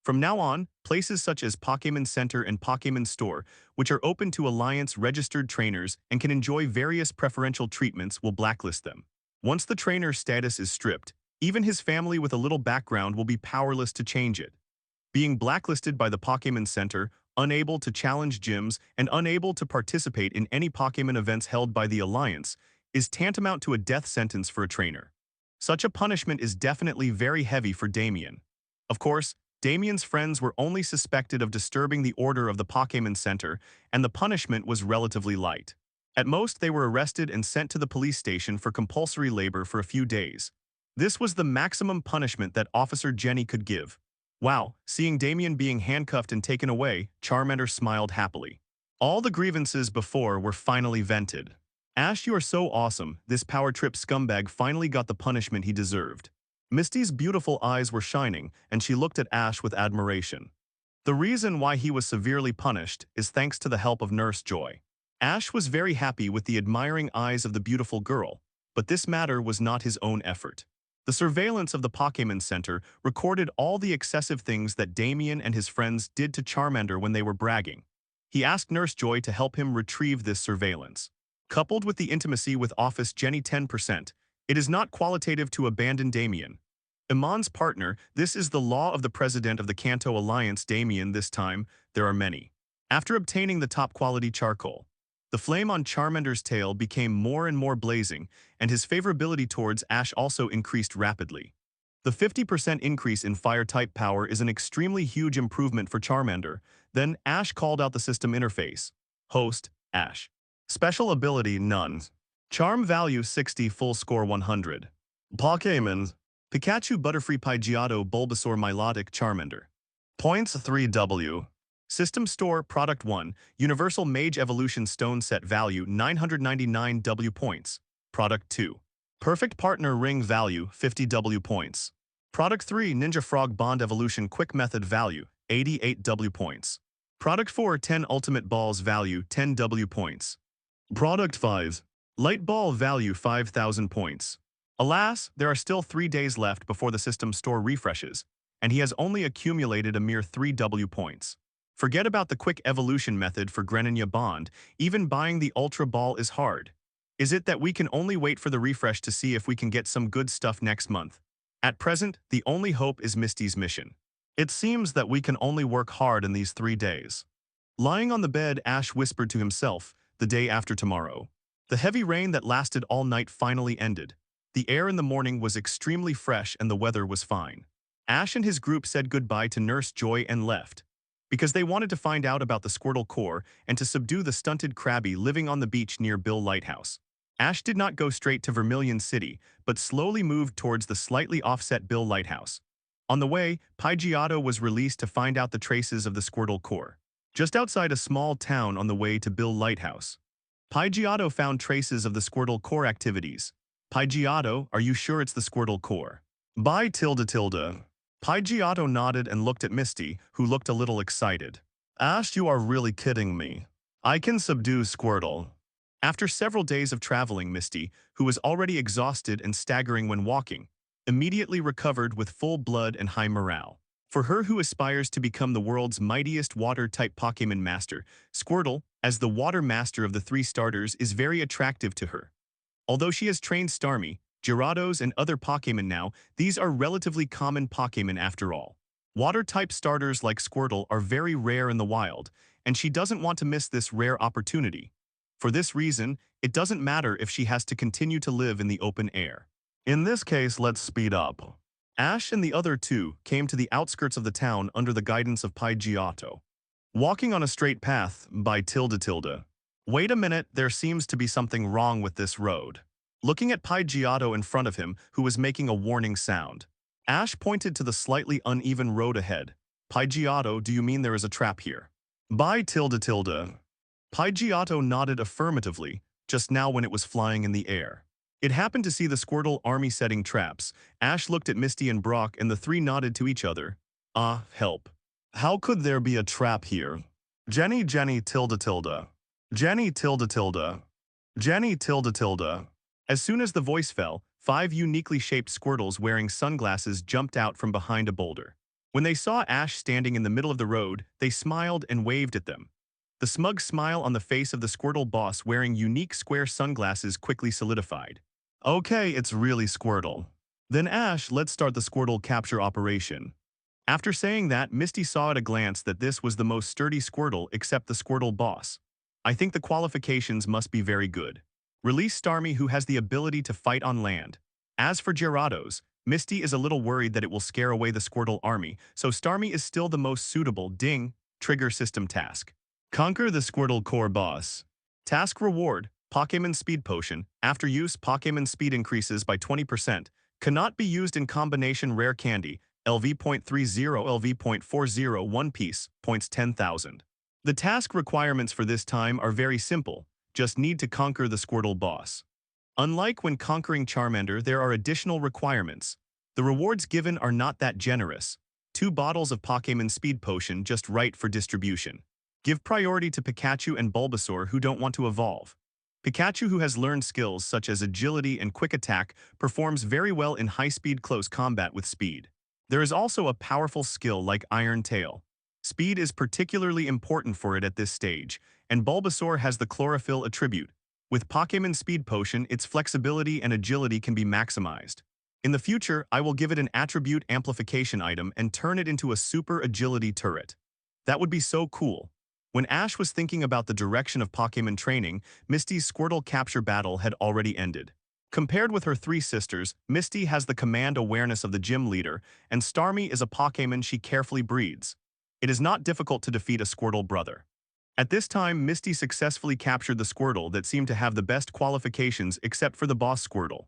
From now on, places such as Pokémon Center and Pokémon Store, which are open to Alliance-registered trainers and can enjoy various preferential treatments, will blacklist them. Once the trainer's status is stripped, even his family with a little background will be powerless to change it. Being blacklisted by the Pokémon Center, unable to challenge gyms, and unable to participate in any Pokémon events held by the Alliance, is tantamount to a death sentence for a trainer. Such a punishment is definitely very heavy for Damien. Of course, Damien's friends were only suspected of disturbing the order of the Pokémon Center, and the punishment was relatively light. At most, they were arrested and sent to the police station for compulsory labor for a few days. This was the maximum punishment that Officer Jenny could give. Wow, seeing Damien being handcuffed and taken away, Charmander smiled happily. All the grievances before were finally vented. Ash, you are so awesome. This power trip scumbag finally got the punishment he deserved. Misty's beautiful eyes were shining, and she looked at Ash with admiration. The reason why he was severely punished is thanks to the help of Nurse Joy. Ash was very happy with the admiring eyes of the beautiful girl, but this matter was not his own effort. The surveillance of the Pokémon Center recorded all the excessive things that Damien and his friends did to Charmander when they were bragging. He asked Nurse Joy to help him retrieve this surveillance. Coupled with the intimacy with Officer Jenny 10%, it is not qualitative to abandon Damien. Iman's partner, this is the law of the president of the Kanto Alliance. Damien, this time, there are many. After obtaining the top-quality charcoal, the flame on Charmander's tail became more and more blazing, and his favorability towards Ash also increased rapidly. The 50% increase in fire-type power is an extremely huge improvement for Charmander. Then Ash called out the system interface. Host, Ash. Special ability, none. Charm value 60, full score 100. Pokémon. Pikachu Butterfree Pidgeotto Bulbasaur Milotic Charmander. Points 3W. System Store Product 1, Universal Mage Evolution Stone Set value 999 W points. Product 2. Perfect Partner Ring value 50 W points. Product 3, Ninja Frog Bond Evolution Quick Method value 88 W points. Product 4, 10 Ultimate Balls value 10 W points. Product 5, Light Ball value 5,000 points. Alas, there are still 3 days left before the system store refreshes, and he has only accumulated a mere 3 W points. Forget about the quick evolution method for Greninja Bond, even buying the Ultra Ball is hard. Is it that we can only wait for the refresh to see if we can get some good stuff next month? At present, the only hope is Misty's mission. It seems that we can only work hard in these 3 days. Lying on the bed, Ash whispered to himself, the day after tomorrow. The heavy rain that lasted all night finally ended. The air in the morning was extremely fresh and the weather was fine. Ash and his group said goodbye to Nurse Joy and left, because they wanted to find out about the Squirtle core and to subdue the stunted Krabby living on the beach near Bill Lighthouse. Ash did not go straight to Vermilion City, but slowly moved towards the slightly offset Bill Lighthouse. On the way, Pidgeotto was released to find out the traces of the Squirtle core. Just outside a small town on the way to Bill Lighthouse, Pidgeotto found traces of the Squirtle core activities. Pidgeotto, are you sure it's the Squirtle core? By tilde tilde. Pidgeotto nodded and looked at Misty, who looked a little excited. Ash, you are really kidding me. I can subdue Squirtle. After several days of traveling, Misty, who was already exhausted and staggering when walking, immediately recovered with full blood and high morale. For her who aspires to become the world's mightiest water-type Pokémon Master, Squirtle, as the Water Master of the 3 starters, is very attractive to her. Although she has trained Starmie, Gyarados, and other Pokémon now, these are relatively common Pokémon after all. Water-type starters like Squirtle are very rare in the wild, and she doesn't want to miss this rare opportunity. For this reason, it doesn't matter if she has to continue to live in the open air. In this case, let's speed up. Ash and the other 2 came to the outskirts of the town under the guidance of Pidgeotto. Walking on a straight path by tilde. Wait a minute, there seems to be something wrong with this road. Looking at Pidgeotto in front of him, who was making a warning sound, Ash pointed to the slightly uneven road ahead. Pidgeotto, do you mean there is a trap here? By tilde. Pidgeotto nodded affirmatively, just now when it was flying in the air. It happened to see the Squirtle army setting traps. Ash looked at Misty and Brock and the 3 nodded to each other. Help. How could there be a trap here? Jenny tilde. Jenny tilde. Jenny tilde. As soon as the voice fell, 5 uniquely shaped Squirtles wearing sunglasses jumped out from behind a boulder. When they saw Ash standing in the middle of the road, they smiled and waved at them. The smug smile on the face of the Squirtle boss wearing unique square sunglasses quickly solidified. Okay, it's really Squirtle. Then Ash, let's start the Squirtle capture operation. After saying that, Misty saw at a glance that this was the most sturdy Squirtle except the Squirtle boss. I think the qualifications must be very good. Release Starmie, who has the ability to fight on land. As for Gyarados, Misty is a little worried that it will scare away the Squirtle army, so Starmie is still the most suitable trigger system task. Conquer the Squirtle core boss. Task reward, Pokémon Speed Potion. After use, Pokémon speed increases by 20%. Cannot be used in combination rare candy. LV.30, LV.40, One Piece, points 10,000. The task requirements for this time are very simple. Just need to conquer the Squirtle boss. Unlike when conquering Charmander, there are additional requirements. The rewards given are not that generous. 2 bottles of Pokémon Speed Potion just right for distribution. Give priority to Pikachu and Bulbasaur who don't want to evolve. Pikachu, who has learned skills such as agility and quick attack, performs very well in high-speed close combat with speed. There is also a powerful skill like Iron Tail. Speed is particularly important for it at this stage, and Bulbasaur has the Chlorophyll attribute. With Pokémon Speed Potion, its flexibility and agility can be maximized. In the future, I will give it an attribute amplification item and turn it into a super agility turret. That would be so cool. When Ash was thinking about the direction of Pokémon training, Misty's Squirtle capture battle had already ended. Compared with her 3 sisters, Misty has the command awareness of the gym leader, and Starmie is a Pokémon she carefully breeds. It is not difficult to defeat a Squirtle brother. At this time, Misty successfully captured the Squirtle that seemed to have the best qualifications except for the boss Squirtle.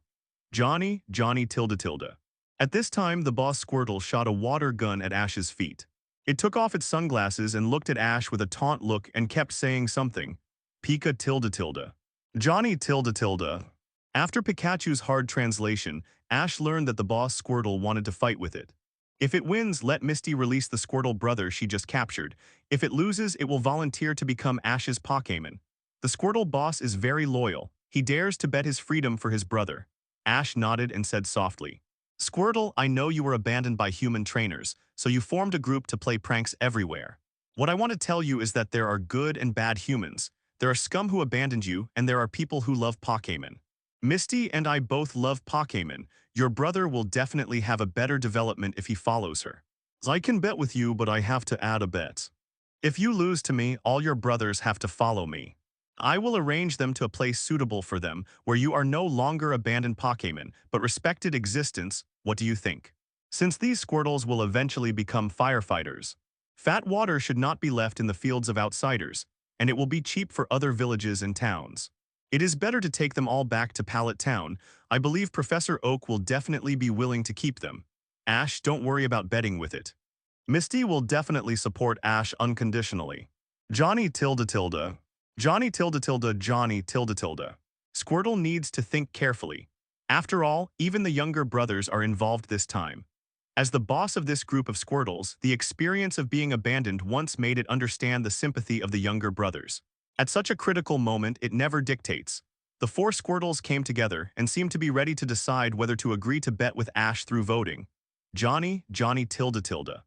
Johnny tilde. At this time, the boss Squirtle shot a water gun at Ash's feet. It took off its sunglasses and looked at Ash with a taunt look and kept saying something. Pika tilde. Johnny tilde. After Pikachu's hard translation, Ash learned that the boss Squirtle wanted to fight with it. If it wins, let Misty release the Squirtle brother she just captured. If it loses, it will volunteer to become Ash's Pokémon. The Squirtle boss is very loyal. He dares to bet his freedom for his brother. Ash nodded and said softly, Squirtle, I know you were abandoned by human trainers, so you formed a group to play pranks everywhere. What I want to tell you is that there are good and bad humans. There are scum who abandoned you, and there are people who love Pokémon. Misty and I both love Pokémon. Your brother will definitely have a better development if he follows her. I can bet with you, but I have to add a bet. If you lose to me, all your brothers have to follow me. I will arrange them to a place suitable for them, where you are no longer abandoned Pokémon, but respected existence. What do you think? Since these Squirtles will eventually become firefighters, fat water should not be left in the fields of outsiders, and it will be cheap for other villages and towns. It is better to take them all back to Pallet Town. I believe Professor Oak will definitely be willing to keep them. Ash, don't worry about betting with it. Misty will definitely support Ash unconditionally. Johnny tilde. Johnny tilde. Johnny tilde. Squirtle needs to think carefully. After all, even the younger brothers are involved this time. As the boss of this group of Squirtles, the experience of being abandoned once made it understand the sympathy of the younger brothers. At such a critical moment, it never dictates. The four Squirtles came together and seemed to be ready to decide whether to agree to bet with Ash through voting. Johnny, Johnny tilde tilde.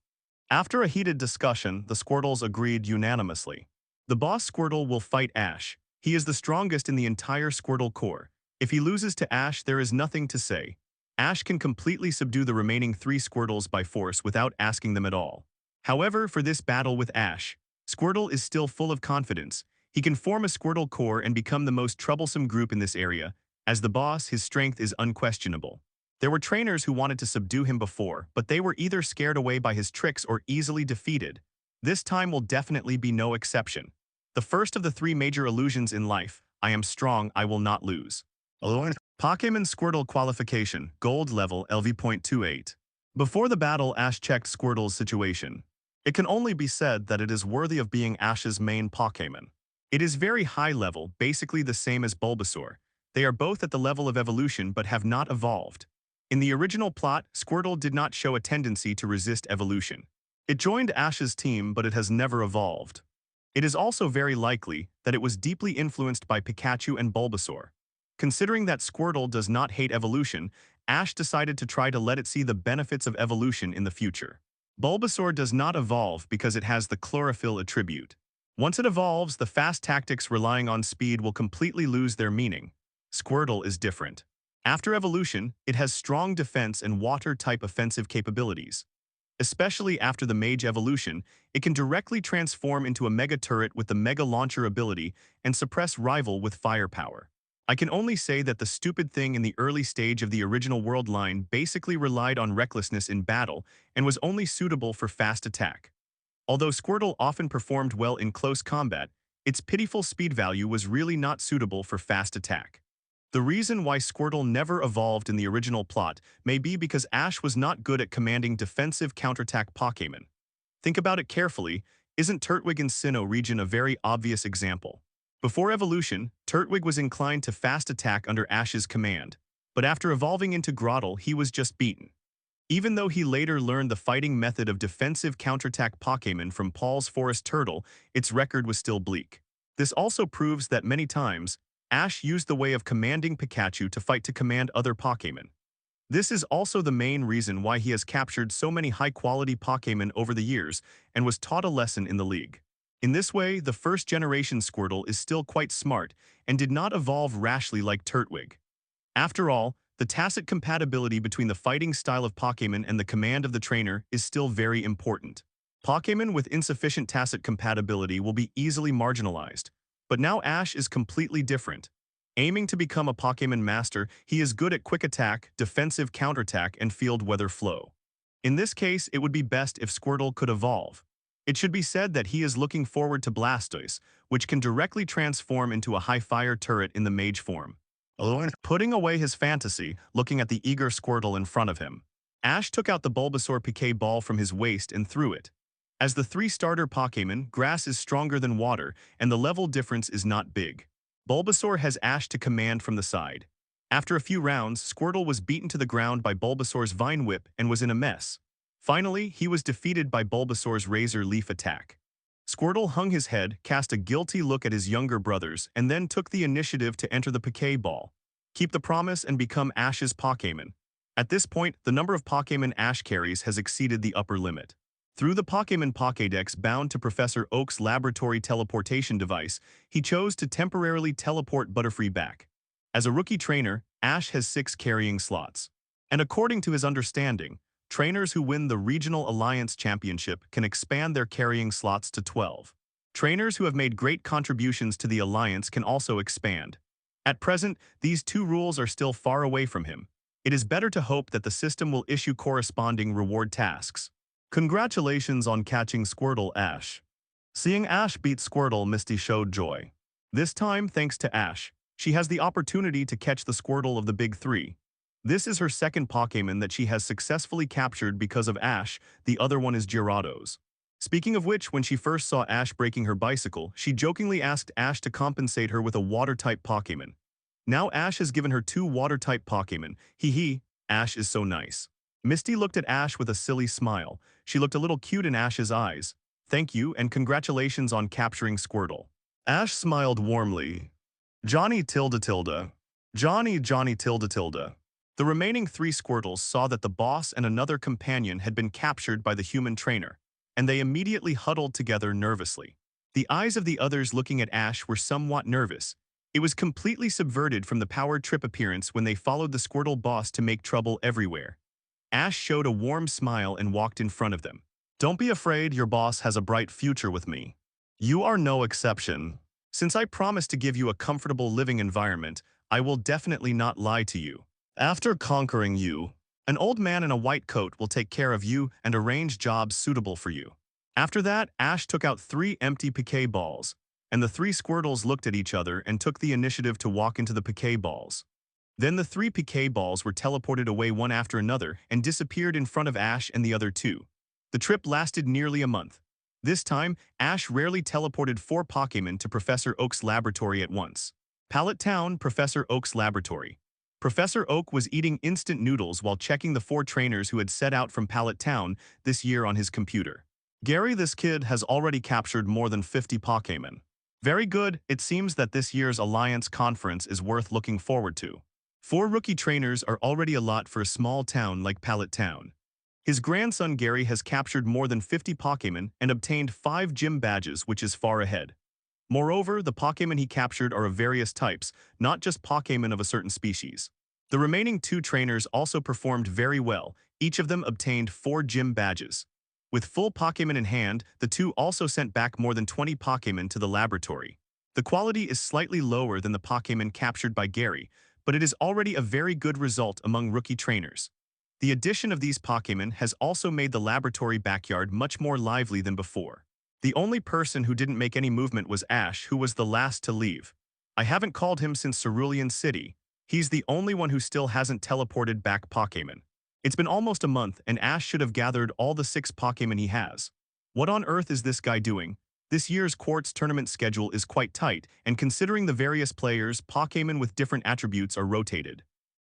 After a heated discussion, the Squirtles agreed unanimously. The boss Squirtle will fight Ash. He is the strongest in the entire Squirtle Corps. If he loses to Ash, there is nothing to say. Ash can completely subdue the remaining three Squirtles by force without asking them at all. However, for this battle with Ash, Squirtle is still full of confidence. He can form a Squirtle Corps and become the most troublesome group in this area. As the boss, his strength is unquestionable. There were trainers who wanted to subdue him before, but they were either scared away by his tricks or easily defeated. This time will definitely be no exception. The first of the three major illusions in life, I am strong, I will not lose. Pokémon Squirtle Qualification, Gold Level LV.28. Before the battle, Ash checked Squirtle's situation. It can only be said that it is worthy of being Ash's main Pokémon. It is very high level, basically the same as Bulbasaur. They are both at the level of evolution but have not evolved. In the original plot, Squirtle did not show a tendency to resist evolution. It joined Ash's team, but it has never evolved. It is also very likely that it was deeply influenced by Pikachu and Bulbasaur. Considering that Squirtle does not hate evolution, Ash decided to try to let it see the benefits of evolution in the future. Bulbasaur does not evolve because it has the chlorophyll attribute. Once it evolves, the fast tactics relying on speed will completely lose their meaning. Squirtle is different. After evolution, it has strong defense and water-type offensive capabilities. Especially after the Mage evolution, it can directly transform into a Mega Turret with the Mega Launcher ability and suppress rival with firepower. I can only say that the stupid thing in the early stage of the original world line basically relied on recklessness in battle and was only suitable for fast attack. Although Squirtle often performed well in close combat, its pitiful speed value was really not suitable for fast attack. The reason why Squirtle never evolved in the original plot may be because Ash was not good at commanding defensive counterattack Pokémon. Think about it carefully, isn't Turtwig in Sinnoh region a very obvious example? Before evolution, Turtwig was inclined to fast attack under Ash's command, but after evolving into Grottle, he was just beaten. Even though he later learned the fighting method of defensive counterattack Pokémon from Paul's Forest Turtle, its record was still bleak. This also proves that many times, Ash used the way of commanding Pikachu to fight to command other Pokémon. This is also the main reason why he has captured so many high-quality Pokémon over the years and was taught a lesson in the league. In this way, the first-generation Squirtle is still quite smart and did not evolve rashly like Turtwig. After all, the tacit compatibility between the fighting style of Pokémon and the command of the trainer is still very important. Pokémon with insufficient tacit compatibility will be easily marginalized. But now Ash is completely different. Aiming to become a Pokémon Master, he is good at quick attack, defensive counterattack, and field weather flow. In this case, it would be best if Squirtle could evolve. It should be said that he is looking forward to Blastoise, which can directly transform into a high-fire turret in the Mage form. Putting away his fantasy, looking at the eager Squirtle in front of him, Ash took out the Bulbasaur Piquet ball from his waist and threw it. As the three starter Pokémon, grass is stronger than water, and the level difference is not big. Bulbasaur has Ash to command from the side. After a few rounds, Squirtle was beaten to the ground by Bulbasaur's Vine Whip and was in a mess. Finally, he was defeated by Bulbasaur's Razor Leaf attack. Squirtle hung his head, cast a guilty look at his younger brothers, and then took the initiative to enter the Piquet ball. Keep the promise and become Ash's Pokémon. At this point, the number of Pokémon Ash carries has exceeded the upper limit. Through the Pokémon Pokédex bound to Professor Oak's laboratory teleportation device, he chose to temporarily teleport Butterfree back. As a rookie trainer, Ash has 6 carrying slots. And according to his understanding, trainers who win the Regional Alliance Championship can expand their carrying slots to 12. Trainers who have made great contributions to the Alliance can also expand. At present, these 2 rules are still far away from him. It is better to hope that the system will issue corresponding reward tasks. Congratulations on catching Squirtle, Ash. Seeing Ash beat Squirtle, Misty showed joy. This time, thanks to Ash, she has the opportunity to catch the Squirtle of the Big 3. This is her second Pokémon that she has successfully captured because of Ash, the other one is Gyarados. Speaking of which, when she first saw Ash breaking her bicycle, she jokingly asked Ash to compensate her with a Water-type Pokémon. Now Ash has given her 2 Water-type Pokémon. Hee hee, Ash is so nice. Misty looked at Ash with a silly smile. She looked a little cute in Ash's eyes. Thank you and congratulations on capturing Squirtle. Ash smiled warmly. Johnny tilde tilde. Johnny tilde tilde. The remaining 3 Squirtles saw that the boss and another companion had been captured by the human trainer, and they immediately huddled together nervously. The eyes of the others looking at Ash were somewhat nervous. It was completely subverted from the powered trip appearance when they followed the Squirtle boss to make trouble everywhere. Ash showed a warm smile and walked in front of them. Don't be afraid, your boss has a bright future with me. You are no exception. Since I promised to give you a comfortable living environment, I will definitely not lie to you. After conquering you, an old man in a white coat will take care of you and arrange jobs suitable for you. After that, Ash took out 3 empty Piquet balls, and the 3 Squirtles looked at each other and took the initiative to walk into the Piquet balls. Then the 3 Piquet balls were teleported away one after another and disappeared in front of Ash and the other 2. The trip lasted nearly a month. This time, Ash rarely teleported 4 Pokémon to Professor Oak's laboratory at once. Pallet Town, Professor Oak's laboratory. Professor Oak was eating instant noodles while checking the 4 trainers who had set out from Pallet Town this year on his computer. Gary, this kid has already captured more than 50 Pokémon. Very good, it seems that this year's Alliance Conference is worth looking forward to. 4 rookie trainers are already a lot for a small town like Pallet Town. His grandson Gary has captured more than 50 Pokémon and obtained 5 gym badges, which is far ahead. Moreover, the Pokémon he captured are of various types, not just Pokémon of a certain species. The remaining 2 trainers also performed very well. Each of them obtained 4 gym badges. With full Pokémon in hand, the 2 also sent back more than 20 Pokémon to the laboratory. The quality is slightly lower than the Pokémon captured by Gary, but it is already a very good result among rookie trainers. The addition of these Pokémon has also made the laboratory backyard much more lively than before. The only person who didn't make any movement was Ash, who was the last to leave. I haven't called him since Cerulean City. He's the only one who still hasn't teleported back Pokémon. It's been almost a month and Ash should have gathered all the 6 Pokémon he has. What on earth is this guy doing? This year's Quartz tournament schedule is quite tight, and considering the various players, Pokémon with different attributes are rotated.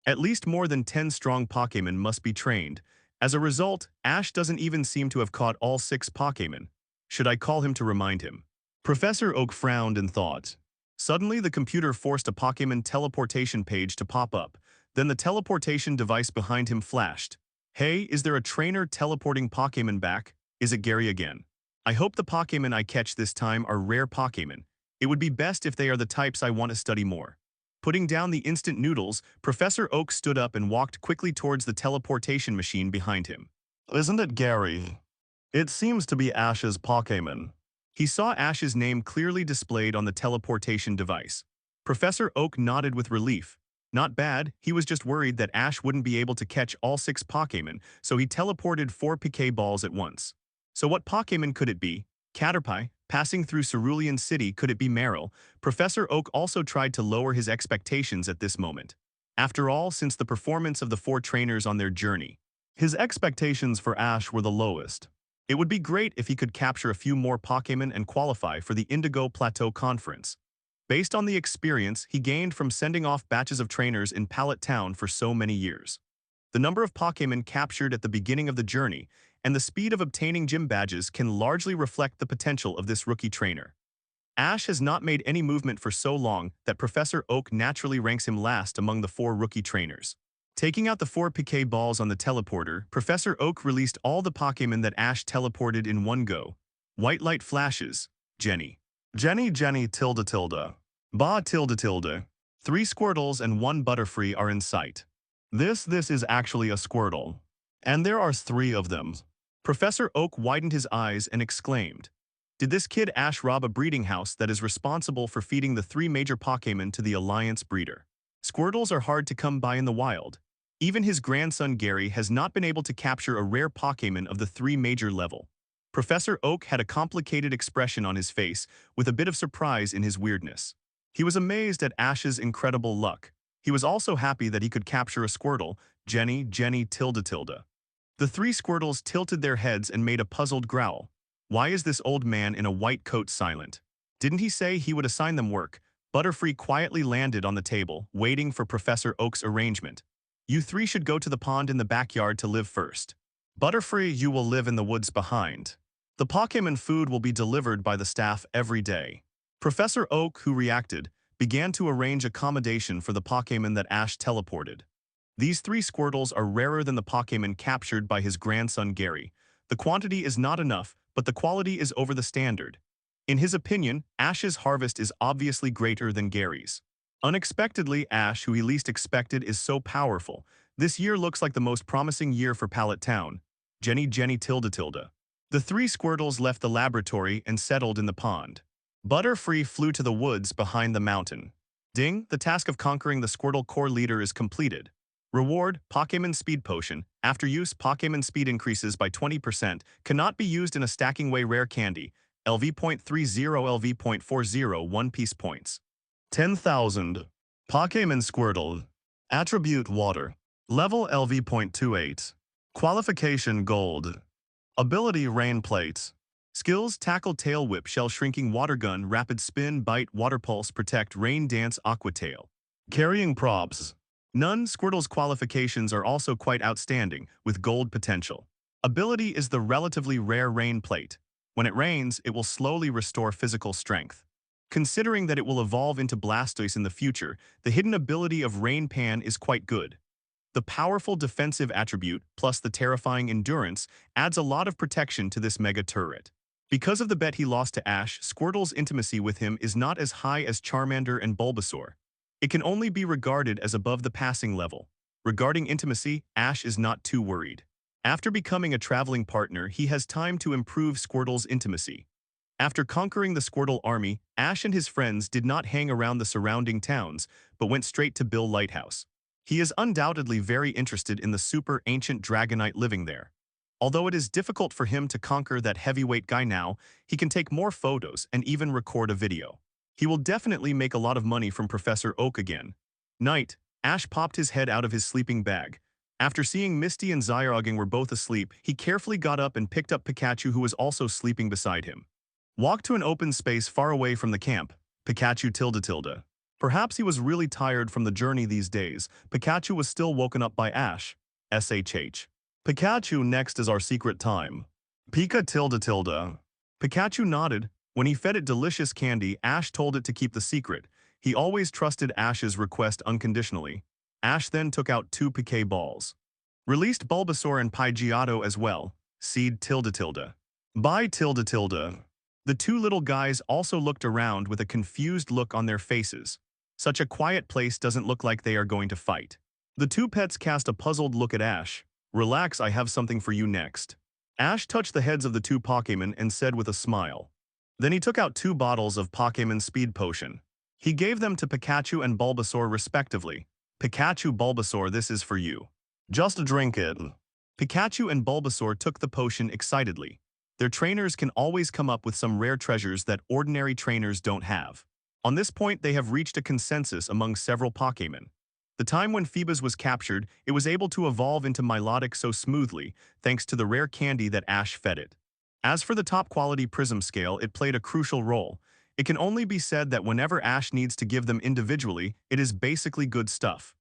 At least more than 10 strong Pokémon must be trained. As a result, Ash doesn't even seem to have caught all 6 Pokémon. Should I call him to remind him? Professor Oak frowned and thought. Suddenly, the computer forced a Pokémon teleportation page to pop up. Then the teleportation device behind him flashed. Hey, is there a trainer teleporting Pokémon back? Is it Gary again? I hope the Pokémon I catch this time are rare Pokémon. It would be best if they are the types I want to study more. Putting down the instant noodles, Professor Oak stood up and walked quickly towards the teleportation machine behind him. Isn't it Gary? It seems to be Ash's Pokémon. He saw Ash's name clearly displayed on the teleportation device. Professor Oak nodded with relief. Not bad, he was just worried that Ash wouldn't be able to catch all 6 Pokémon, so he teleported 4 Piquet balls at once. So what Pokémon could it be? Caterpie? Passing through Cerulean City, could it be Meryl? Professor Oak also tried to lower his expectations at this moment. After all, since the performance of the 4 trainers on their journey, his expectations for Ash were the lowest. It would be great if he could capture a few more Pokémon and qualify for the Indigo Plateau Conference. Based on the experience he gained from sending off batches of trainers in Pallet Town for so many years, the number of Pokémon captured at the beginning of the journey, and the speed of obtaining gym badges can largely reflect the potential of this rookie trainer. Ash has not made any movement for so long that Professor Oak naturally ranks him last among the 4 rookie trainers. Taking out the 4 Piquet balls on the teleporter, Professor Oak released all the Pokémon that Ash teleported in one go. White light flashes. Jenny. Jenny tilde tilde. Ba tilde tilde. 3 Squirtles and 1 Butterfree are in sight. This is actually a Squirtle. And there are 3 of them. Professor Oak widened his eyes and exclaimed. Did this kid Ash rob a breeding house that is responsible for feeding the 3 major Pokémon to the Alliance breeder? Squirtles are hard to come by in the wild. Even his grandson Gary has not been able to capture a rare Pokémon of the 3 major level. Professor Oak had a complicated expression on his face, with a bit of surprise in his weirdness. He was amazed at Ash's incredible luck. He was also happy that he could capture a Squirtle, Jenny tilde tilde. The 3 Squirtles tilted their heads and made a puzzled growl. Why is this old man in a white coat silent? Didn't he say he would assign them work? Butterfree quietly landed on the table, waiting for Professor Oak's arrangement. You three should go to the pond in the backyard to live first. Butterfree, you will live in the woods behind. The Pokémon food will be delivered by the staff every day. Professor Oak, who reacted, began to arrange accommodation for the Pokémon that Ash teleported. These 3 Squirtles are rarer than the Pokémon captured by his grandson Gary. The quantity is not enough, but the quality is over the standard. In his opinion, Ash's harvest is obviously greater than Gary's. Unexpectedly, Ash, who he least expected, is so powerful. This year looks like the most promising year for Pallet Town. Jenny tilde tilde. The 3 Squirtles left the laboratory and settled in the pond. Butterfree flew to the woods behind the mountain. Ding, the task of conquering the Squirtle core leader is completed. Reward, Pokémon Speed Potion. After use, Pokémon speed increases by 20%, cannot be used in a stacking way. Rare candy, LV.30, LV.40, 1 piece points. 10,000. Pokémon Squirtle. Attribute Water. Level LV.28. Qualification Gold. Ability Rain Plate. Skills Tackle, Tail Whip, Shell Shrinking, Water Gun, Rapid Spin, Bite, Water Pulse, Protect, Rain Dance, Aqua Tail. Carrying Props. None. Squirtle's qualifications are also quite outstanding, with gold potential. Ability is the relatively rare Rain Plate. When it rains, it will slowly restore physical strength. Considering that it will evolve into Blastoise in the future, the hidden ability of Rain Pan is quite good. The powerful defensive attribute, plus the terrifying endurance, adds a lot of protection to this mega turret. Because of the bet he lost to Ash, Squirtle's intimacy with him is not as high as Charmander and Bulbasaur. It can only be regarded as above the passing level. Regarding intimacy, Ash is not too worried. After becoming a traveling partner, he has time to improve Squirtle's intimacy. After conquering the Squirtle army, Ash and his friends did not hang around the surrounding towns, but went straight to Bill Lighthouse. He is undoubtedly very interested in the super ancient Dragonite living there. Although it is difficult for him to conquer that heavyweight guy now, he can take more photos and even record a video. He will definitely make a lot of money from Professor Oak again. Night, Ash popped his head out of his sleeping bag. After seeing Misty and Zyarging were both asleep, he carefully got up and picked up Pikachu, who was also sleeping beside him. Walked to an open space far away from the camp. Pikachu tilde tilde. Perhaps he was really tired from the journey these days. Pikachu was still woken up by Ash. SHH. Pikachu, next is our secret time. Pika tilde tilde. Pikachu nodded. When he fed it delicious candy, Ash told it to keep the secret. He always trusted Ash's request unconditionally. Ash then took out 2 Piquet balls. Released Bulbasaur and Pidgeotto as well. Seed tilde tilde. Bye tilde tilde. The 2 little guys also looked around with a confused look on their faces. Such a quiet place doesn't look like they are going to fight. The 2 pets cast a puzzled look at Ash. Relax, I have something for you next. Ash touched the heads of the 2 Pokémon and said with a smile. Then he took out 2 bottles of Pokémon Speed Potion. He gave them to Pikachu and Bulbasaur respectively. Pikachu, Bulbasaur, this is for you. Just drink it. Pikachu and Bulbasaur took the potion excitedly. Their trainers can always come up with some rare treasures that ordinary trainers don't have. On this point, they have reached a consensus among several Pokémon. The time when Phoebus was captured, it was able to evolve into Milotic so smoothly, thanks to the rare candy that Ash fed it. As for the top-quality Prism Scale, it played a crucial role. It can only be said that whenever Ash needs to give them individually, it is basically good stuff.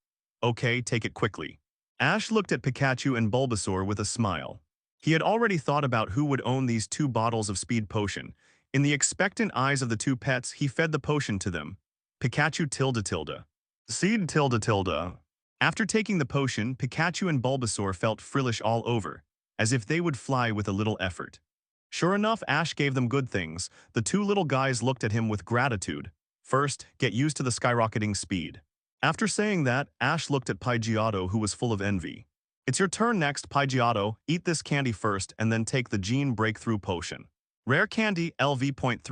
Okay, take it quickly. Ash looked at Pikachu and Bulbasaur with a smile. He had already thought about who would own these 2 bottles of Speed Potion. In the expectant eyes of the 2 pets, he fed the potion to them. Pikachu tilde tilde. Seed tilde tilde. After taking the potion, Pikachu and Bulbasaur felt frillish all over, as if they would fly with a little effort. Sure enough, Ash gave them good things. The 2 little guys looked at him with gratitude. First, get used to the skyrocketing speed. After saying that, Ash looked at Pidgeotto, who was full of envy. It's your turn next, Pidgeotto. Eat this candy first and then take the Gene Breakthrough Potion. Rare candy, LV.30,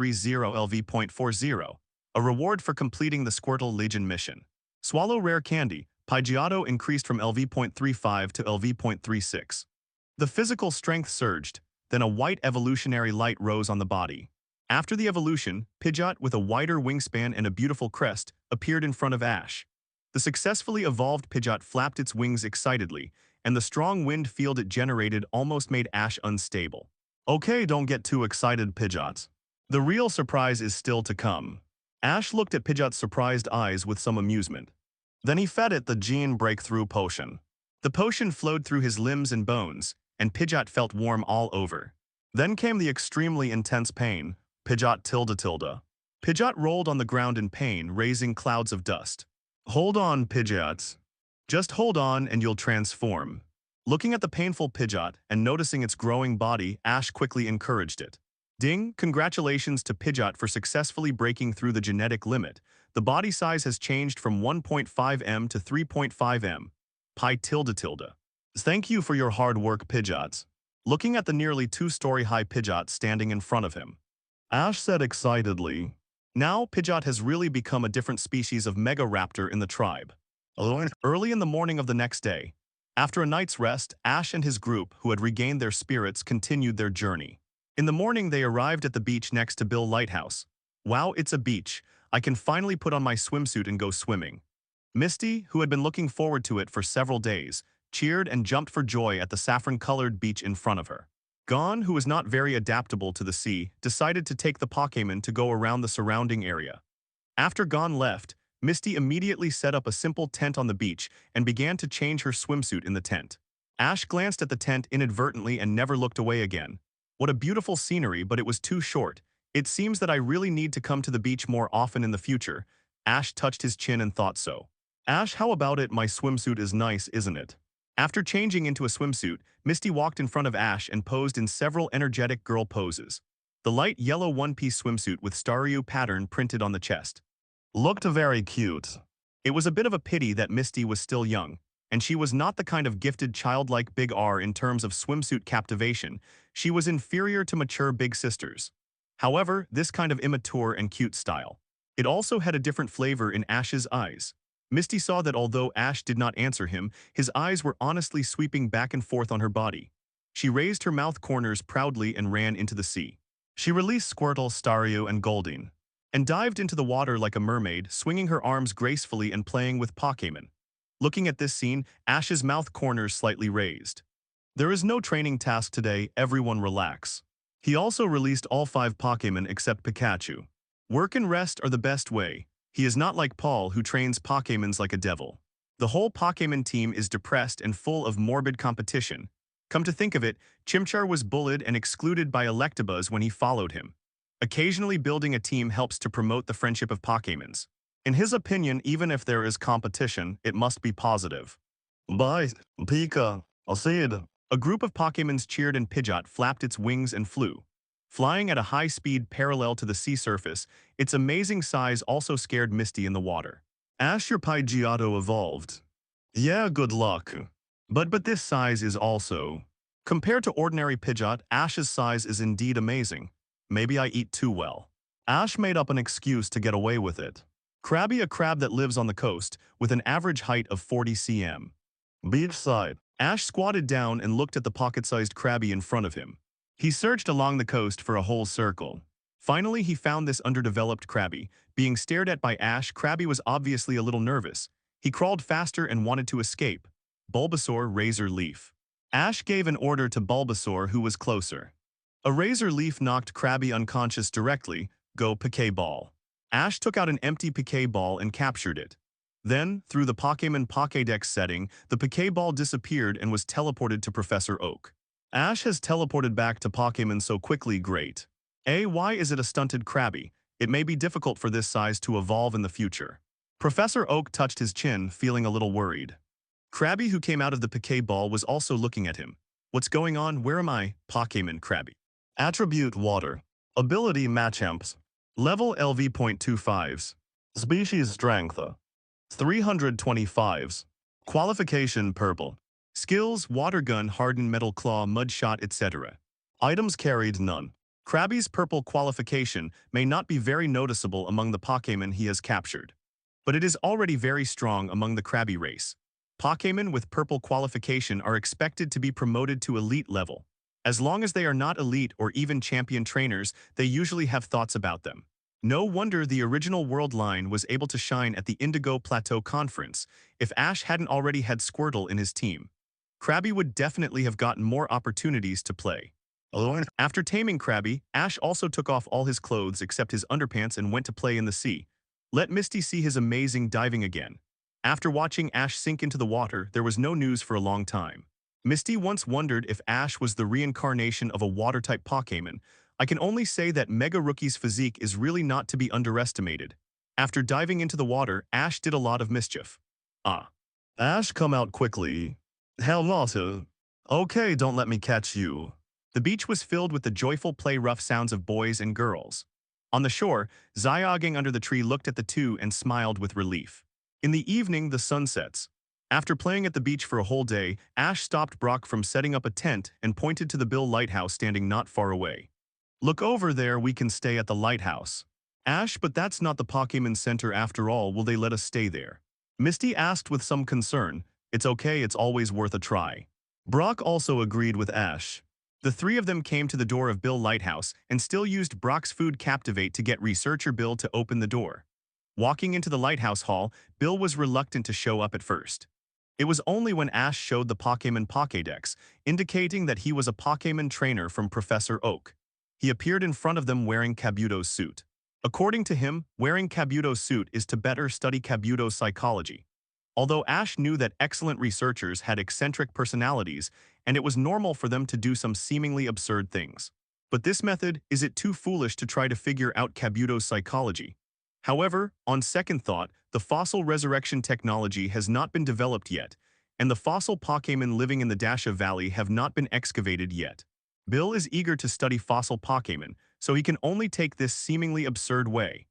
LV.40. A reward for completing the Squirtle Legion mission. Swallow rare candy. Pidgeotto increased from LV.35 to LV.36. The physical strength surged, then a white evolutionary light rose on the body. After the evolution, Pidgeot, with a wider wingspan and a beautiful crest, appeared in front of Ash. The successfully evolved Pidgeot flapped its wings excitedly, and the strong wind field it generated almost made Ash unstable. Okay, don't get too excited, Pidgeot. The real surprise is still to come. Ash looked at Pidgeot's surprised eyes with some amusement. Then he fed it the Gene Breakthrough Potion. The potion flowed through his limbs and bones, and Pidgeot felt warm all over. Then came the extremely intense pain. Pidgeot tilde tilde. Pidgeot rolled on the ground in pain, raising clouds of dust. Hold on, Pidgeot. Just hold on and you'll transform. Looking at the painful Pidgeot and noticing its growing body, Ash quickly encouraged it. Ding, congratulations to Pidgeot for successfully breaking through the genetic limit. The body size has changed from 1.5 m to 3.5 m. Pi tilde tilde. Thank you for your hard work, Pidgeot. Looking at the nearly 2-story high Pidgeot standing in front of him, Ash said excitedly. Now, Pidgeot has really become a different species of mega raptor in the tribe. Early in the morning of the next day, after a night's rest, Ash and his group, who had regained their spirits, continued their journey. In the morning, they arrived at the beach next to Bill Lighthouse. Wow, it's a beach. I can finally put on my swimsuit and go swimming. Misty, who had been looking forward to it for several days, cheered and jumped for joy at the saffron-colored beach in front of her. Gon, who was not very adaptable to the sea, decided to take the Pokémon to go around the surrounding area. After Gon left, Misty immediately set up a simple tent on the beach and began to change her swimsuit in the tent. Ash glanced at the tent inadvertently and never looked away again. What a beautiful scenery, but it was too short. It seems that I really need to come to the beach more often in the future. Ash touched his chin and thought so. Ash, how about it? My swimsuit is nice, isn't it? After changing into a swimsuit, Misty walked in front of Ash and posed in several energetic girl poses. The light yellow one-piece swimsuit with Staryu pattern printed on the chest looked very cute. It was a bit of a pity that Misty was still young, and she was not the kind of gifted childlike Big R in terms of swimsuit captivation. She was inferior to mature big sisters. However, this kind of immature and cute style. It also had a different flavor in Ash's eyes. Misty saw that although Ash did not answer him, his eyes were honestly sweeping back and forth on her body. She raised her mouth corners proudly and ran into the sea. She released Squirtle, Staryu, and Goldeen, and dived into the water like a mermaid, swinging her arms gracefully and playing with Pokémon. Looking at this scene, Ash's mouth corners slightly raised. There is no training task today, everyone relax. He also released all 5 Pokémon except Pikachu. Work and rest are the best way. He is not like Paul, who trains Pokémons like a devil. The whole Pokémon team is depressed and full of morbid competition. Come to think of it, Chimchar was bullied and excluded by Electabuzz when he followed him. Occasionally building a team helps to promote the friendship of Pokémons. In his opinion, even if there is competition, it must be positive. Bye, Pika. I'll see you. A group of Pokémons cheered and Pidgeot flapped its wings and flew. Flying at a high speed parallel to the sea surface, its amazing size also scared Misty in the water. Ash, your Pidgeotto evolved. Yeah, good luck. But this size is also. Compared to ordinary Pidgeot, Ash's size is indeed amazing. Maybe I eat too well. Ash made up an excuse to get away with it. Krabby, a crab that lives on the coast, with an average height of 40 cm. Beachside. Ash squatted down and looked at the pocket-sized Krabby in front of him. He searched along the coast for a whole circle. Finally, he found this underdeveloped Krabby. Being stared at by Ash, Krabby was obviously a little nervous. He crawled faster and wanted to escape. Bulbasaur, Razor Leaf. Ash gave an order to Bulbasaur, who was closer. A Razor Leaf knocked Krabby unconscious directly. Go Pokeball. Ash took out an empty Pokeball and captured it. Then, through the Pokémon Pokédex setting, the Pokeball disappeared and was teleported to Professor Oak. Ash has teleported back to Pokémon so quickly, great. Why is it a stunted Krabby? It may be difficult for this size to evolve in the future. Professor Oak touched his chin, feeling a little worried. Krabby, who came out of the Pokeball, was also looking at him. What's going on? Where am I? Pokémon Krabby. Attribute Water. Ability Machamps. Level LV.25s. Species Strength 325s. Qualification Purple. Skills Water Gun, Hardened Metal Claw, Mud Shot, etc. Items carried none. Krabby's purple qualification may not be very noticeable among the Pokémon he has captured, but it is already very strong among the Krabby race. Pokémon with purple qualification are expected to be promoted to elite level. As long as they are not elite or even champion trainers, they usually have thoughts about them. No wonder the original World line was able to shine at the Indigo Plateau Conference. If Ash hadn't already had Squirtle in his team, Krabby would definitely have gotten more opportunities to play. After taming Krabby, Ash also took off all his clothes except his underpants and went to play in the sea. Let Misty see his amazing diving again. After watching Ash sink into the water, there was no news for a long time. Misty once wondered if Ash was the reincarnation of a water-type Pokémon. I can only say that Mega Rookie's physique is really not to be underestimated. After diving into the water, Ash did a lot of mischief. Ah. Ash, come out quickly. Hell no. Okay, don't let me catch you. The beach was filled with the joyful play-rough sounds of boys and girls. On the shore, Zyoging under the tree looked at the two and smiled with relief. In the evening, the sun sets. After playing at the beach for a whole day, Ash stopped Brock from setting up a tent and pointed to the Bill lighthouse standing not far away. Look over there, we can stay at the lighthouse. Ash, but that's not the Pokémon Center after all, will they let us stay there? Misty asked with some concern. It's okay, it's always worth a try. Brock also agreed with Ash. The three of them came to the door of Bill Lighthouse and still used Brock's food Captivate to get researcher Bill to open the door. Walking into the lighthouse hall, Bill was reluctant to show up at first. It was only when Ash showed the Pokémon Pokédex, indicating that he was a Pokémon trainer from Professor Oak. He appeared in front of them wearing Kabuto's suit. According to him, wearing Kabuto's suit is to better study Kabuto's psychology. Although Ash knew that excellent researchers had eccentric personalities, and it was normal for them to do some seemingly absurd things. But this method, is it too foolish to try to figure out Kabuto's psychology? However, on second thought, the fossil resurrection technology has not been developed yet, and the fossil Pokémon living in the Dasha Valley have not been excavated yet. Bill is eager to study fossil Pokémon, so he can only take this seemingly absurd way.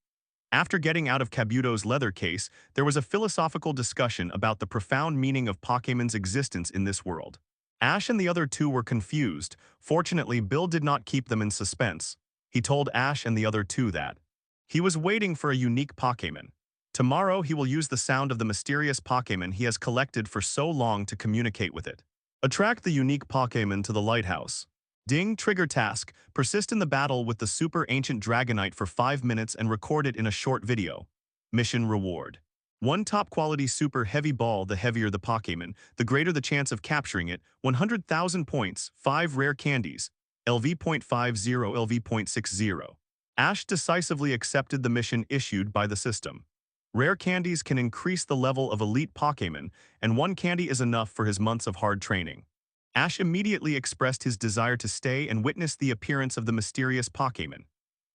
After getting out of Kabuto's leather case, there was a philosophical discussion about the profound meaning of Pokémon's existence in this world. Ash and the other two were confused. Fortunately, Bill did not keep them in suspense. He told Ash and the other two that he was waiting for a unique Pokémon. Tomorrow, he will use the sound of the mysterious Pokémon he has collected for so long to communicate with it. Attract the unique Pokémon to the lighthouse. Ding, trigger task, persist in the battle with the super ancient Dragonite for 5 minutes and record it in a short video. Mission reward. 1 top quality super heavy ball, the heavier the Pokémon, the greater the chance of capturing it, 100,000 points, 5 rare candies, LV.50, LV.60. Ash decisively accepted the mission issued by the system. Rare candies can increase the level of elite Pokémon, and 1 candy is enough for his months of hard training. Ash immediately expressed his desire to stay and witness the appearance of the mysterious Pokémon.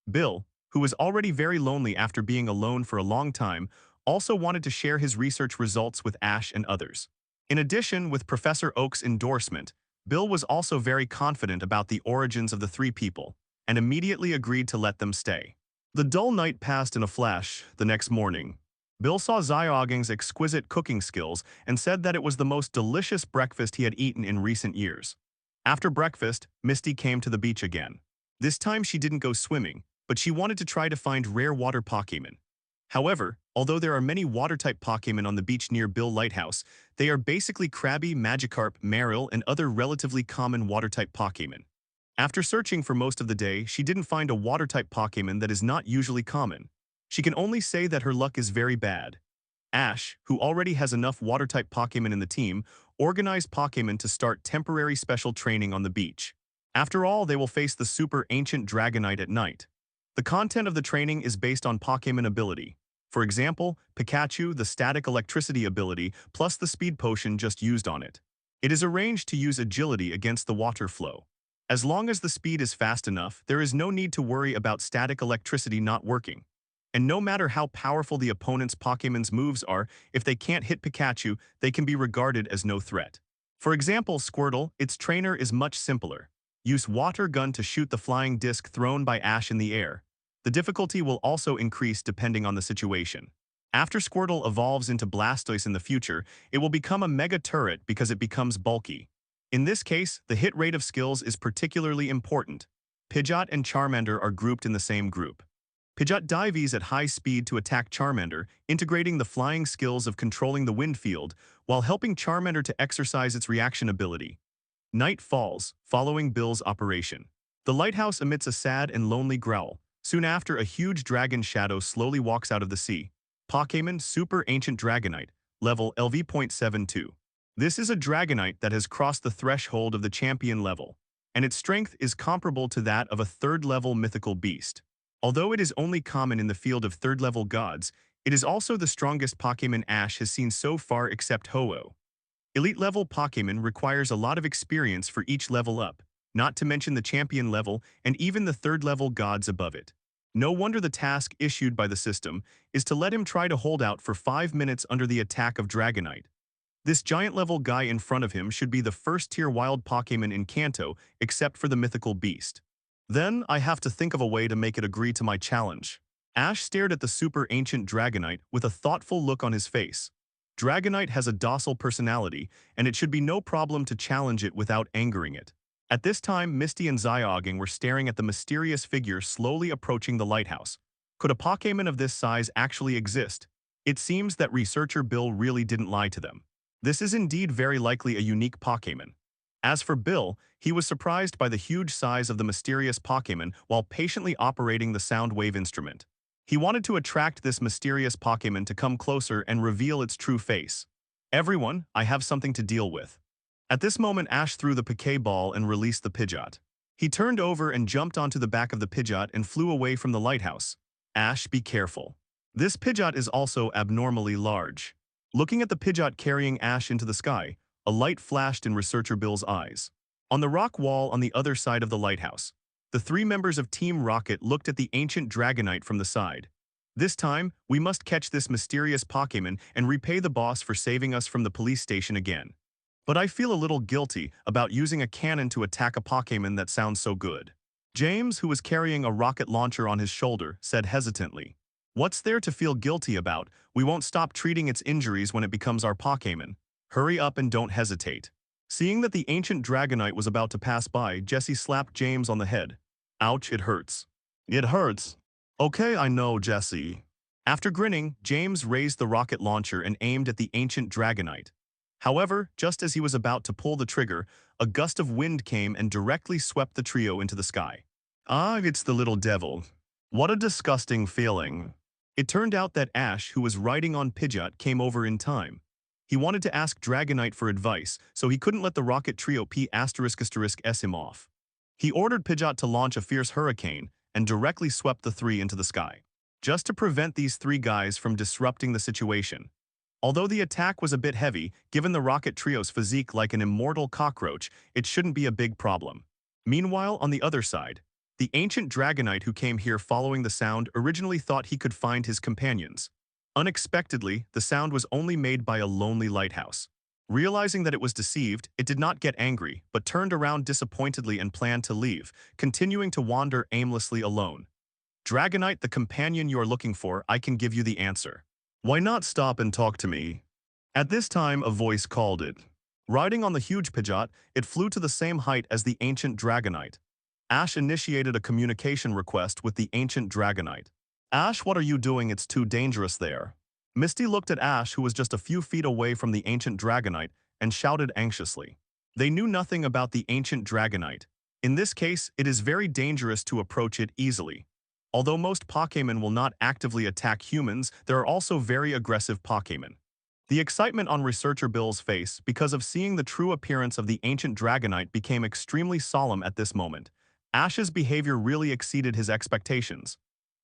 Bill, who was already very lonely after being alone for a long time, also wanted to share his research results with Ash and others. In addition, with Professor Oak's endorsement, Bill was also very confident about the origins of the 3 people, and immediately agreed to let them stay. The dull night passed in a flash. The next morning, Bill saw Zyoging's exquisite cooking skills and said that it was the most delicious breakfast he had eaten in recent years. After breakfast, Misty came to the beach again. This time she didn't go swimming, but she wanted to try to find rare water Pokémon. However, although there are many water-type Pokémon on the beach near Bill Lighthouse, they are basically Krabby, Magikarp, Marill, and other relatively common water-type Pokémon. After searching for most of the day, she didn't find a water-type Pokémon that is not usually common. She can only say that her luck is very bad. Ash, who already has enough water-type Pokémon in the team, organized Pokémon to start temporary special training on the beach. After all, they will face the super ancient Dragonite at night. The content of the training is based on Pokémon ability. For example, Pikachu, the static electricity ability, plus the speed potion just used on it. It is arranged to use agility against the water flow. As long as the speed is fast enough, there is no need to worry about static electricity not working. And no matter how powerful the opponent's Pokémon's moves are, if they can't hit Pikachu, they can be regarded as no threat. For example, Squirtle, its trainer is much simpler. Use Water Gun to shoot the flying disc thrown by Ash in the air. The difficulty will also increase depending on the situation. After Squirtle evolves into Blastoise in the future, it will become a Mega Turret because it becomes bulky. In this case, the hit rate of skills is particularly important. Pidgeot and Charmander are grouped in the same group. Pidgeot dives at high speed to attack Charmander, integrating the flying skills of controlling the wind field, while helping Charmander to exercise its reaction ability. Night falls, following Bill's operation. The lighthouse emits a sad and lonely growl. Soon after, a huge dragon shadow slowly walks out of the sea. Pokémon Super Ancient Dragonite, level LV.72. This is a Dragonite that has crossed the threshold of the champion level, and its strength is comparable to that of a 3rd-level mythical beast. Although it is only common in the field of 3rd-level gods, It is also the strongest Pokémon Ash has seen so far except Ho-Oh. Elite-level Pokémon requires a lot of experience for each level up, not to mention the champion level and even the third-level gods above it. No wonder the task issued by the system is to let him try to hold out for 5 minutes under the attack of Dragonite. This giant-level guy in front of him should be the first-tier wild Pokémon in Kanto except for the mythical beast. Then I have to think of a way to make it agree to my challenge. Ash stared at the super ancient Dragonite with a thoughtful look on his face. Dragonite has a docile personality, and it should be no problem to challenge it without angering it. At this time, Misty and Zyoging were staring at the mysterious figure slowly approaching the lighthouse. Could a Pokémon of this size actually exist? It seems that researcher Bill really didn't lie to them. This is indeed very likely a unique Pokémon. As for Bill, he was surprised by the huge size of the mysterious Pokémon while patiently operating the sound wave instrument. He wanted to attract this mysterious Pokémon to come closer and reveal its true face. Everyone, I have something to deal with. At this moment, Ash threw the Pokéball and released the Pidgeot. He turned over and jumped onto the back of the Pidgeot and flew away from the lighthouse. Ash, be careful. This Pidgeot is also abnormally large. Looking at the Pidgeot carrying Ash into the sky, a light flashed in Researcher Bill's eyes. On the rock wall on the other side of the lighthouse, the 3 members of Team Rocket looked at the ancient Dragonite from the side. This time, we must catch this mysterious Pokémon and repay the boss for saving us from the police station again. But I feel a little guilty about using a cannon to attack a Pokémon that sounds so good. James, who was carrying a rocket launcher on his shoulder, said hesitantly, "What's there to feel guilty about? We won't stop treating its injuries when it becomes our Pokémon. Hurry up and don't hesitate." Seeing that the ancient Dragonite was about to pass by, Jesse slapped James on the head. "Ouch, it hurts." "It hurts." "Okay, I know, Jesse." After grinning, James raised the rocket launcher and aimed at the ancient Dragonite. However, just as he was about to pull the trigger, a gust of wind came and directly swept the trio into the sky. "Ah, it's the little devil. What a disgusting feeling." It turned out that Ash, who was riding on Pidgeot, came over in time. He wanted to ask Dragonite for advice, so he couldn't let the rocket trio P***S him off. He ordered Pidgeot to launch a fierce hurricane and directly swept the 3 into the sky, just to prevent these 3 guys from disrupting the situation. Although the attack was a bit heavy, given the rocket trio's physique like an immortal cockroach, it shouldn't be a big problem. Meanwhile, on the other side, the ancient Dragonite who came here following the sound originally thought he could find his companions. Unexpectedly, the sound was only made by a lonely lighthouse. Realizing that it was deceived, it did not get angry, but turned around disappointedly and planned to leave, continuing to wander aimlessly alone. "Dragonite, the companion you are looking for, I can give you the answer. Why not stop and talk to me?" At this time, a voice called it. Riding on the huge Pidgeot, it flew to the same height as the ancient Dragonite. Ash initiated a communication request with the ancient Dragonite. "Ash, what are you doing? It's too dangerous there." Misty looked at Ash, who was just a few feet away from the ancient Dragonite, and shouted anxiously. They knew nothing about the ancient Dragonite. In this case, it is very dangerous to approach it easily. Although most Pokémon will not actively attack humans, there are also very aggressive Pokémon. The excitement on Researcher Bill's face because of seeing the true appearance of the ancient Dragonite became extremely solemn at this moment. Ash's behavior really exceeded his expectations.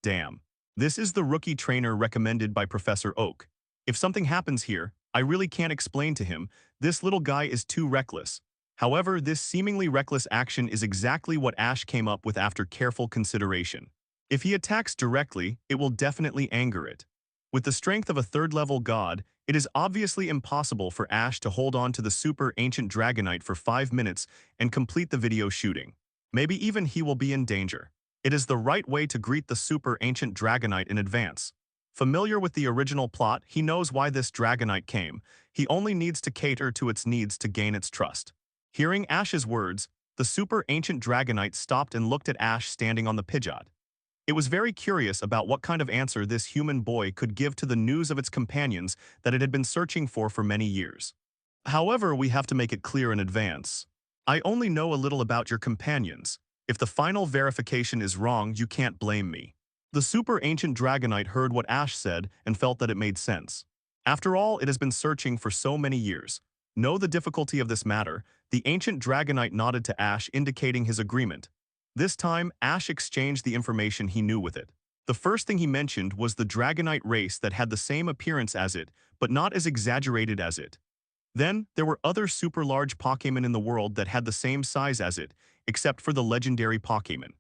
Damn. This is the rookie trainer recommended by Professor Oak. If something happens here, I really can't explain to him. This little guy is too reckless. However, this seemingly reckless action is exactly what Ash came up with after careful consideration. If he attacks directly, it will definitely anger it. With the strength of a third-level god, it is obviously impossible for Ash to hold on to the super ancient Dragonite for 5 minutes and complete the video shooting. Maybe even he will be in danger. It is the right way to greet the super ancient Dragonite in advance. Familiar with the original plot, he knows why this Dragonite came. He only needs to cater to its needs to gain its trust. Hearing Ash's words, the super ancient Dragonite stopped and looked at Ash standing on the Pidgeot. It was very curious about what kind of answer this human boy could give to the news of its companions that it had been searching for many years. "However, we have to make it clear in advance. I only know a little about your companions. If the final verification is wrong, you can't blame me." The super ancient Dragonite heard what Ash said and felt that it made sense. After all, it has been searching for so many years. Know the difficulty of this matter, the ancient Dragonite nodded to Ash, indicating his agreement. This time, Ash exchanged the information he knew with it. The first thing he mentioned was the Dragonite race that had the same appearance as it, but not as exaggerated as it. Then, there were other super large Pokémon in the world that had the same size as it, except for the legendary Pokémon.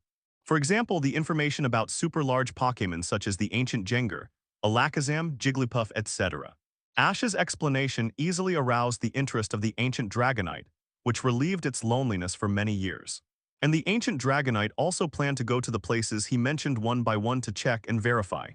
For example, the information about super large Pokémon such as the ancient Jengar, Alakazam, Jigglypuff, etc. Ash's explanation easily aroused the interest of the ancient Dragonite, which relieved its loneliness for many years. And the ancient Dragonite also planned to go to the places he mentioned one by one to check and verify.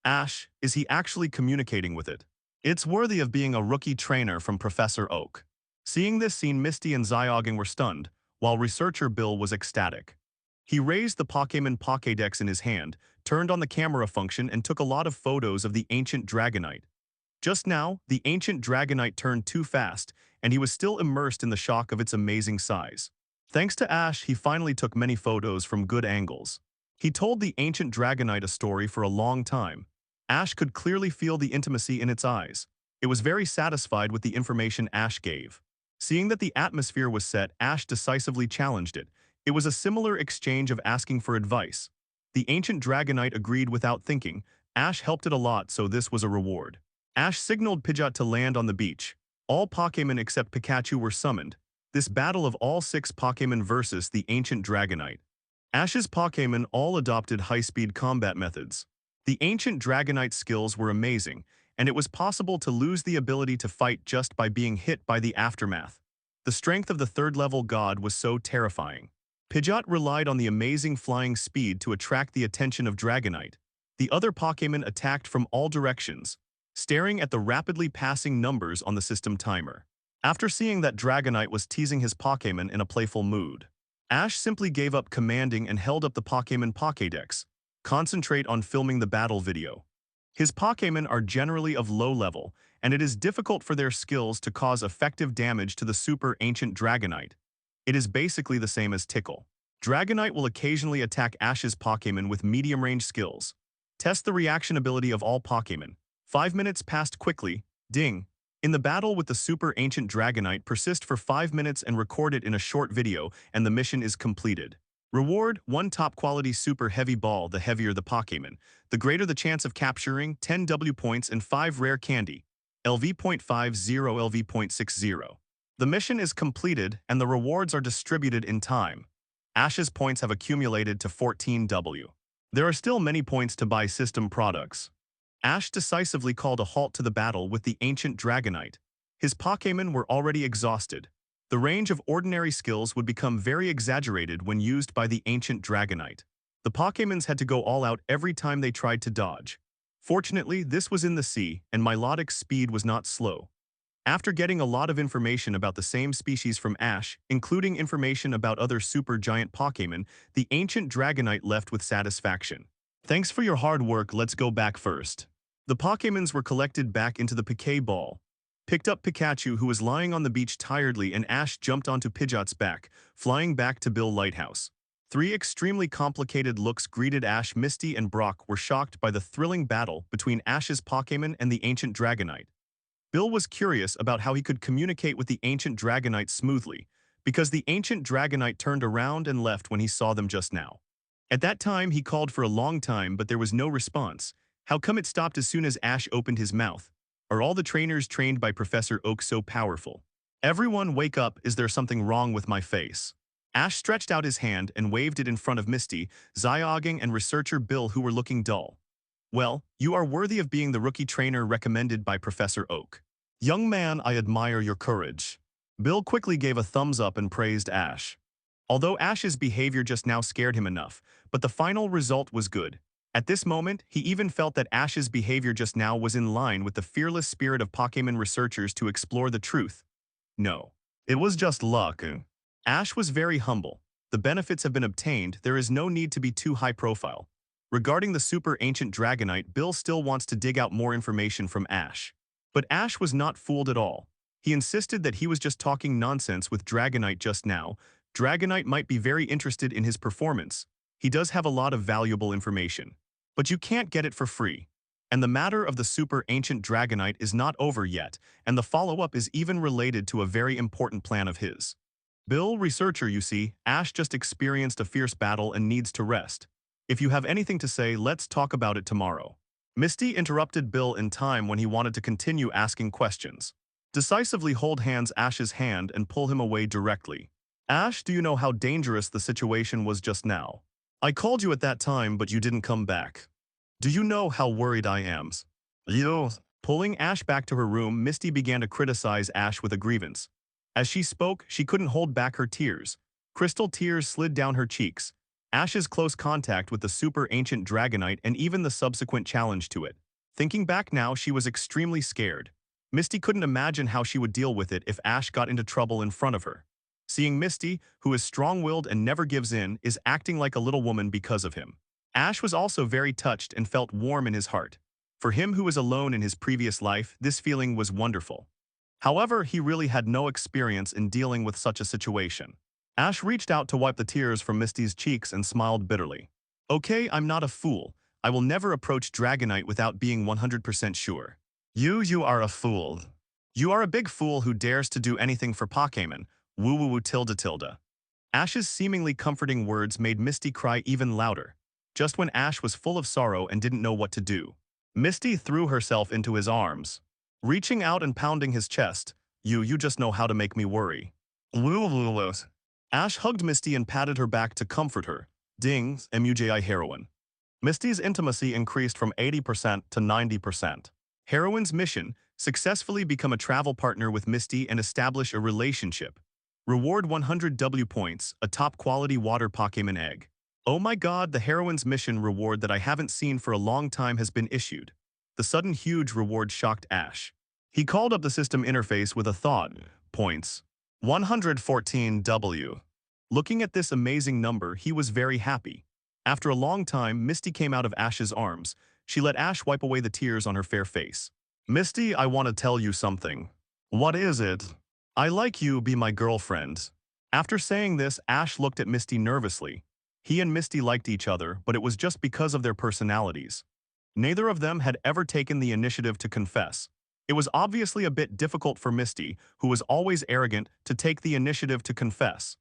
Ash, is he actually communicating with it? It's worthy of being a rookie trainer from Professor Oak. Seeing this scene, Misty and Zyoging were stunned, while researcher Bill was ecstatic. He raised the Pokémon Pokédex in his hand, turned on the camera function and took a lot of photos of the ancient Dragonite. Just now, the ancient Dragonite turned too fast, and he was still immersed in the shock of its amazing size. Thanks to Ash, he finally took many photos from good angles. He told the ancient Dragonite a story for a long time. Ash could clearly feel the intimacy in its eyes. It was very satisfied with the information Ash gave. Seeing that the atmosphere was set, Ash decisively challenged it. It was a similar exchange of asking for advice. The ancient Dragonite agreed without thinking. Ash helped it a lot, so this was a reward. Ash signaled Pidgeot to land on the beach. All Pokémon except Pikachu were summoned. This battle of all 6 Pokémon versus the ancient Dragonite. Ash's Pokémon all adopted high-speed combat methods. The ancient Dragonite's skills were amazing, and it was possible to lose the ability to fight just by being hit by the aftermath. The strength of the 3rd-level god was so terrifying. Pidgeot relied on the amazing flying speed to attract the attention of Dragonite. The other Pokémon attacked from all directions, staring at the rapidly passing numbers on the system timer. After seeing that Dragonite was teasing his Pokémon in a playful mood, Ash simply gave up commanding and held up the Pokémon Pokédex. Concentrate on filming the battle video. His Pokémon are generally of low level, and it is difficult for their skills to cause effective damage to the super ancient Dragonite. It is basically the same as Tickle. Dragonite will occasionally attack Ash's Pokémon with medium-range skills. Test the reaction ability of all Pokémon. 5 minutes passed quickly. Ding. In the battle with the super ancient Dragonite, persist for 5 minutes and record it in a short video, and the mission is completed. Reward: 1 top-quality super heavy ball. The heavier the Pokémon, the greater the chance of capturing. 10 W points and 5 rare candy. LV.50, LV.60. The mission is completed, and the rewards are distributed in time. Ash's points have accumulated to 14 W. There are still many points to buy system products. Ash decisively called a halt to the battle with the ancient Dragonite. His Pokémon were already exhausted. The range of ordinary skills would become very exaggerated when used by the ancient Dragonite. The Pokémons had to go all out every time they tried to dodge. Fortunately, this was in the sea, and Milotic's speed was not slow. After getting a lot of information about the same species from Ash, including information about other super giant Pokémon, the ancient Dragonite left with satisfaction. Thanks for your hard work. Let's go back first. The Pokémons were collected back into the Pokéball. Picked up Pikachu, who was lying on the beach tiredly, and Ash jumped onto Pidgeot's back, flying back to Bill Lighthouse. 3 extremely complicated looks greeted Ash. Misty and Brock were shocked by the thrilling battle between Ash's Pokémon and the ancient Dragonite. Bill was curious about how he could communicate with the ancient Dragonite smoothly, because the ancient Dragonite turned around and left when he saw them just now. At that time, he called for a long time, but there was no response. How come it stopped as soon as Ash opened his mouth? Are all the trainers trained by Professor Oak so powerful? Everyone wake up, is there something wrong with my face? Ash stretched out his hand and waved it in front of Misty, Zyoging, and researcher Bill, who were looking dull. Well, you are worthy of being the rookie trainer recommended by Professor Oak. Young man, I admire your courage. Bill quickly gave a thumbs up and praised Ash. Although Ash's behavior just now scared him enough, but the final result was good. At this moment, he even felt that Ash's behavior just now was in line with the fearless spirit of Pokémon researchers to explore the truth. No, it was just luck. Ash was very humble. The benefits have been obtained, there is no need to be too high profile. Regarding the super ancient Dragonite, Bill still wants to dig out more information from Ash. But Ash was not fooled at all. He insisted that he was just talking nonsense with Dragonite just now. Dragonite might be very interested in his performance. He does have a lot of valuable information. But you can't get it for free. And the matter of the super ancient Dragonite is not over yet, and the follow-up is even related to a very important plan of his. Bill, researcher, you see, Ash just experienced a fierce battle and needs to rest. If you have anything to say, let's talk about it tomorrow. Misty interrupted Bill in time when he wanted to continue asking questions. Decisively hold hands Ash's hand and pull him away directly. Ash, do you know how dangerous the situation was just now? I called you at that time, but you didn't come back. Do you know how worried I am? You. Pulling Ash back to her room, Misty began to criticize Ash with a grievance. As she spoke, she couldn't hold back her tears. Crystal tears slid down her cheeks. Ash's close contact with the super ancient Dragonite and even the subsequent challenge to it. Thinking back now, she was extremely scared. Misty couldn't imagine how she would deal with it if Ash got into trouble in front of her. Seeing Misty, who is strong-willed and never gives in, is acting like a little woman because of him. Ash was also very touched and felt warm in his heart. For him who was alone in his previous life, this feeling was wonderful. However, he really had no experience in dealing with such a situation. Ash reached out to wipe the tears from Misty's cheeks and smiled bitterly. Okay, I'm not a fool. I will never approach Dragonite without being 100% sure. You are a fool. You are a big fool who dares to do anything for Pokémon. Woo woo woo tilde tilde. Ash's seemingly comforting words made Misty cry even louder. Just when Ash was full of sorrow and didn't know what to do, Misty threw herself into his arms. Reaching out and pounding his chest, you just know how to make me worry. Woo woo woo. Ash hugged Misty and patted her back to comfort her. Ding, MUJI heroine. Misty's intimacy increased from 80% to 90%. Heroine's mission: successfully become a travel partner with Misty and establish a relationship. Reward 100 W points, a top-quality water Pokémon egg. Oh my god, the heroine's mission reward that I haven't seen for a long time has been issued. The sudden huge reward shocked Ash. He called up the system interface with a thought. Points. 114 W. Looking at this amazing number, he was very happy. After a long time, Misty came out of Ash's arms. She let Ash wipe away the tears on her fair face. Misty, I want to tell you something. What is it? I like you, be my girlfriend. After saying this, Ash looked at Misty nervously. He and Misty liked each other, but it was just because of their personalities. Neither of them had ever taken the initiative to confess. It was obviously a bit difficult for Misty, who was always arrogant, to take the initiative to confess.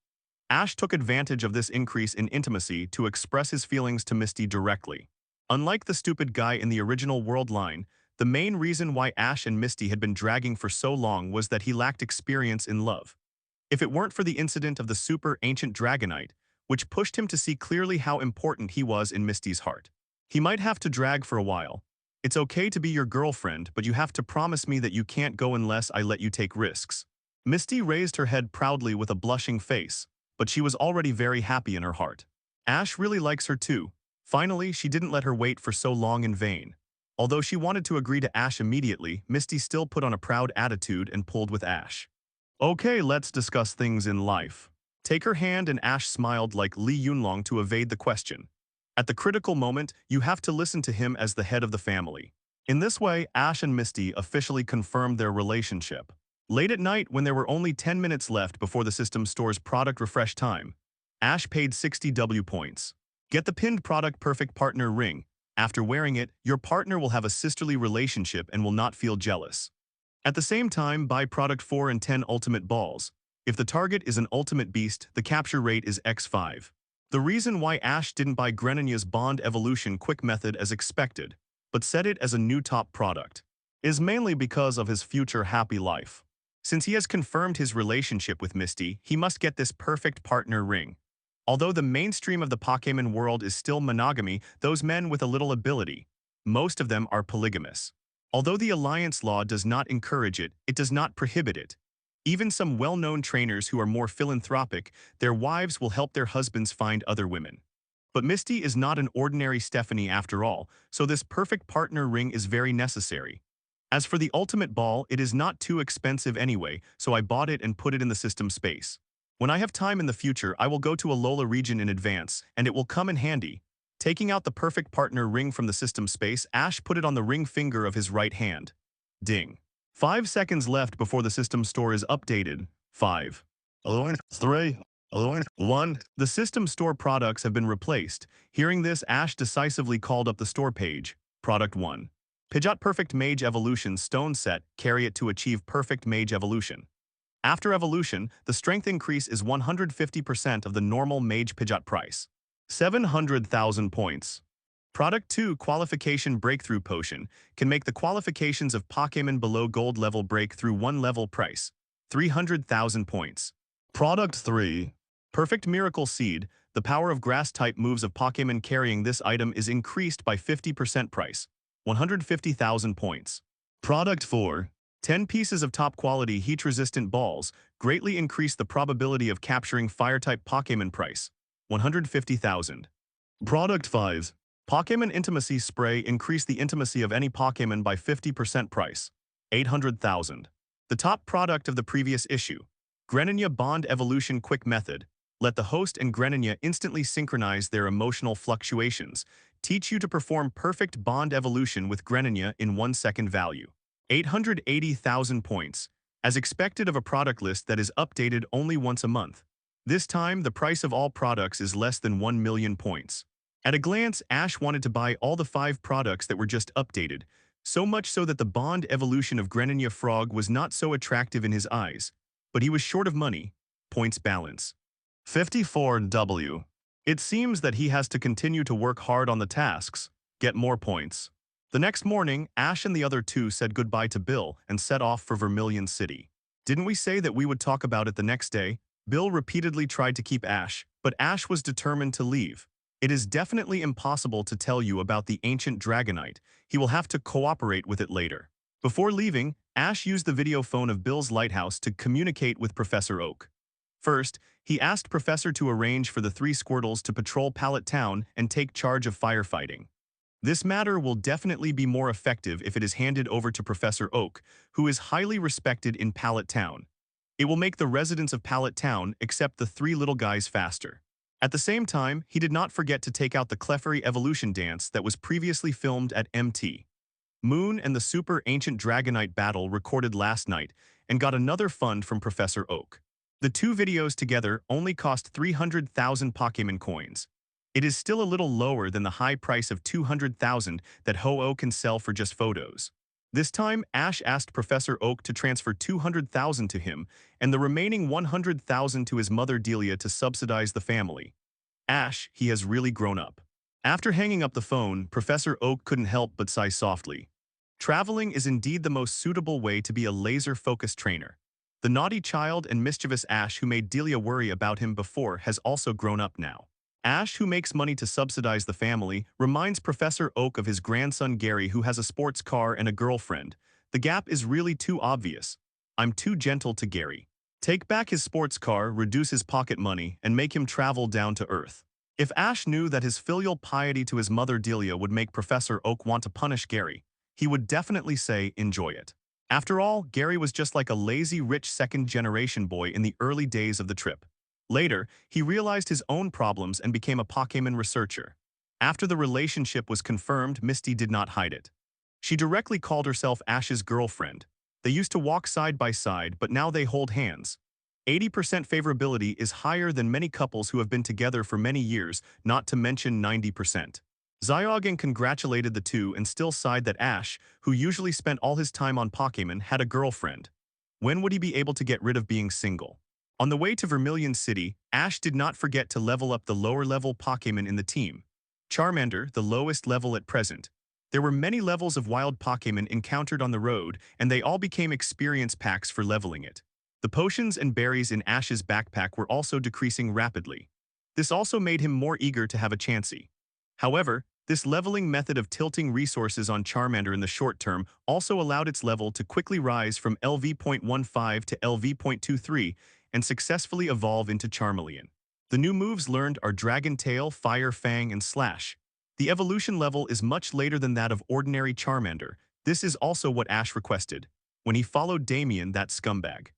Ash took advantage of this increase in intimacy to express his feelings to Misty directly. Unlike the stupid guy in the original world line, the main reason why Ash and Misty had been dragging for so long was that he lacked experience in love. If it weren't for the incident of the super ancient Dragonite, which pushed him to see clearly how important he was in Misty's heart, he might have to drag for a while. It's okay to be your girlfriend, but you have to promise me that you can't go unless I let you take risks. Misty raised her head proudly with a blushing face, but she was already very happy in her heart. Ash really likes her too. Finally, she didn't let her wait for so long in vain. Although she wanted to agree to Ash immediately, Misty still put on a proud attitude and pulled with Ash. Okay, let's discuss things in life. Take her hand, and Ash smiled like Li Yunlong to evade the question. At the critical moment, you have to listen to him as the head of the family. In this way, Ash and Misty officially confirmed their relationship. Late at night, when there were only 10 minutes left before the system store's product refresh time, Ash paid 60 W points. Get the pinned product Perfect Partner ring. After wearing it, your partner will have a sisterly relationship and will not feel jealous. At the same time, buy product 4 and 10 ultimate balls. If the target is an ultimate beast, the capture rate is x5. The reason why Ash didn't buy Greninja's Bond Evolution Quick Method as expected, but set it as a new top product, is mainly because of his future happy life. Since he has confirmed his relationship with Misty, he must get this Perfect Partner ring. Although the mainstream of the Pokémon world is still monogamy, those men with a little ability, most of them are polygamous. Although the alliance law does not encourage it, it does not prohibit it. Even some well-known trainers who are more philanthropic, their wives will help their husbands find other women. But Misty is not an ordinary Stephanie after all, so this Perfect Partner ring is very necessary. As for the ultimate ball, it is not too expensive anyway, so I bought it and put it in the system space. When I have time in the future, I will go to Alola region in advance, and it will come in handy. Taking out the Perfect Partner ring from the system space, Ash put it on the ring finger of his right hand. Ding. 5 seconds left before the system store is updated. 5. 3. 1. The system store products have been replaced. Hearing this, Ash decisively called up the store page. Product 1. Pidgeot Perfect Mage Evolution Stone Set. Carry it to achieve Perfect Mage Evolution. After evolution, the strength increase is 150% of the normal Mage Pidgeot price. 700,000 points. Product 2 Qualification Breakthrough Potion can make the qualifications of Pokémon below gold level break through 1 level price. 300,000 points. Product 3 Perfect Miracle Seed. The power of grass-type moves of Pokémon carrying this item is increased by 50% price. 150,000 points. Product 4 10 pieces of top-quality heat-resistant balls greatly increase the probability of capturing Fire-type Pokémon price. 150,000. Product 5 Pokémon Intimacy Spray increase the intimacy of any Pokémon by 50% price. 800,000. The top product of the previous issue. Greninja Bond Evolution Quick Method. Let the host and Greninja instantly synchronize their emotional fluctuations. Teach you to perform perfect bond evolution with Greninja in 1 second value. 880,000 points. As expected of a product list that is updated only once a month. This time, the price of all products is less than 1 million points. At a glance, Ash wanted to buy all the 5 products that were just updated, so much so that the Bond evolution of Greninja Frog was not so attractive in his eyes, but he was short of money. Points balance. 54W. It seems that he has to continue to work hard on the tasks, get more points. The next morning, Ash and the other two said goodbye to Bill and set off for Vermilion City. Didn't we say that we would talk about it the next day? Bill repeatedly tried to keep Ash, but Ash was determined to leave. It is definitely impossible to tell you about the ancient Dragonite. He will have to cooperate with it later. Before leaving, Ash used the video phone of Bill's lighthouse to communicate with Professor Oak. First, he asked Professor to arrange for the 3 Squirtles to patrol Pallet Town and take charge of firefighting. This matter will definitely be more effective if it is handed over to Professor Oak, who is highly respected in Pallet Town. It will make the residents of Pallet Town accept the 3 little guys faster. At the same time, he did not forget to take out the Clefairy evolution dance that was previously filmed at MT. Moon and the Super Ancient Dragonite battle recorded last night and got another fund from Professor Oak. The 2 videos together only cost 300,000 Pokémon coins. It is still a little lower than the high price of 200,000 that Ho-Oh can sell for just photos. This time, Ash asked Professor Oak to transfer 200,000 to him and the remaining 100,000 to his mother Delia to subsidize the family. Ash, he has really grown up. After hanging up the phone, Professor Oak couldn't help but sigh softly. Traveling is indeed the most suitable way to be a laser-focused trainer. The naughty child and mischievous Ash who made Delia worry about him before has also grown up now. Ash, who makes money to subsidize the family, reminds Professor Oak of his grandson Gary who has a sports car and a girlfriend. The gap is really too obvious. I'm too gentle to Gary. Take back his sports car, reduce his pocket money, and make him travel down to earth. If Ash knew that his filial piety to his mother Delia would make Professor Oak want to punish Gary, he would definitely say enjoy it. After all, Gary was just like a lazy, rich second-generation boy in the early days of the trip. Later, he realized his own problems and became a Pokémon researcher. After the relationship was confirmed, Misty did not hide it. She directly called herself Ash's girlfriend. They used to walk side by side, but now they hold hands. 80% favorability is higher than many couples who have been together for many years, not to mention 90%. Zyoggen congratulated the two and still sighed that Ash, who usually spent all his time on Pokémon, had a girlfriend. When would he be able to get rid of being single? On the way to Vermilion City, Ash did not forget to level up the lower-level Pokémon in the team. Charmander, the lowest level at present. There were many levels of wild Pokémon encountered on the road, and they all became experience packs for leveling it. The potions and berries in Ash's backpack were also decreasing rapidly. This also made him more eager to have a Chansey. However, this leveling method of tilting resources on Charmander in the short term also allowed its level to quickly rise from LV.15 to LV.23 and successfully evolve into Charmeleon. The new moves learned are Dragon Tail, Fire Fang, and Slash. The evolution level is much later than that of ordinary Charmander. This is also what Ash requested, when he followed Damien, that scumbag.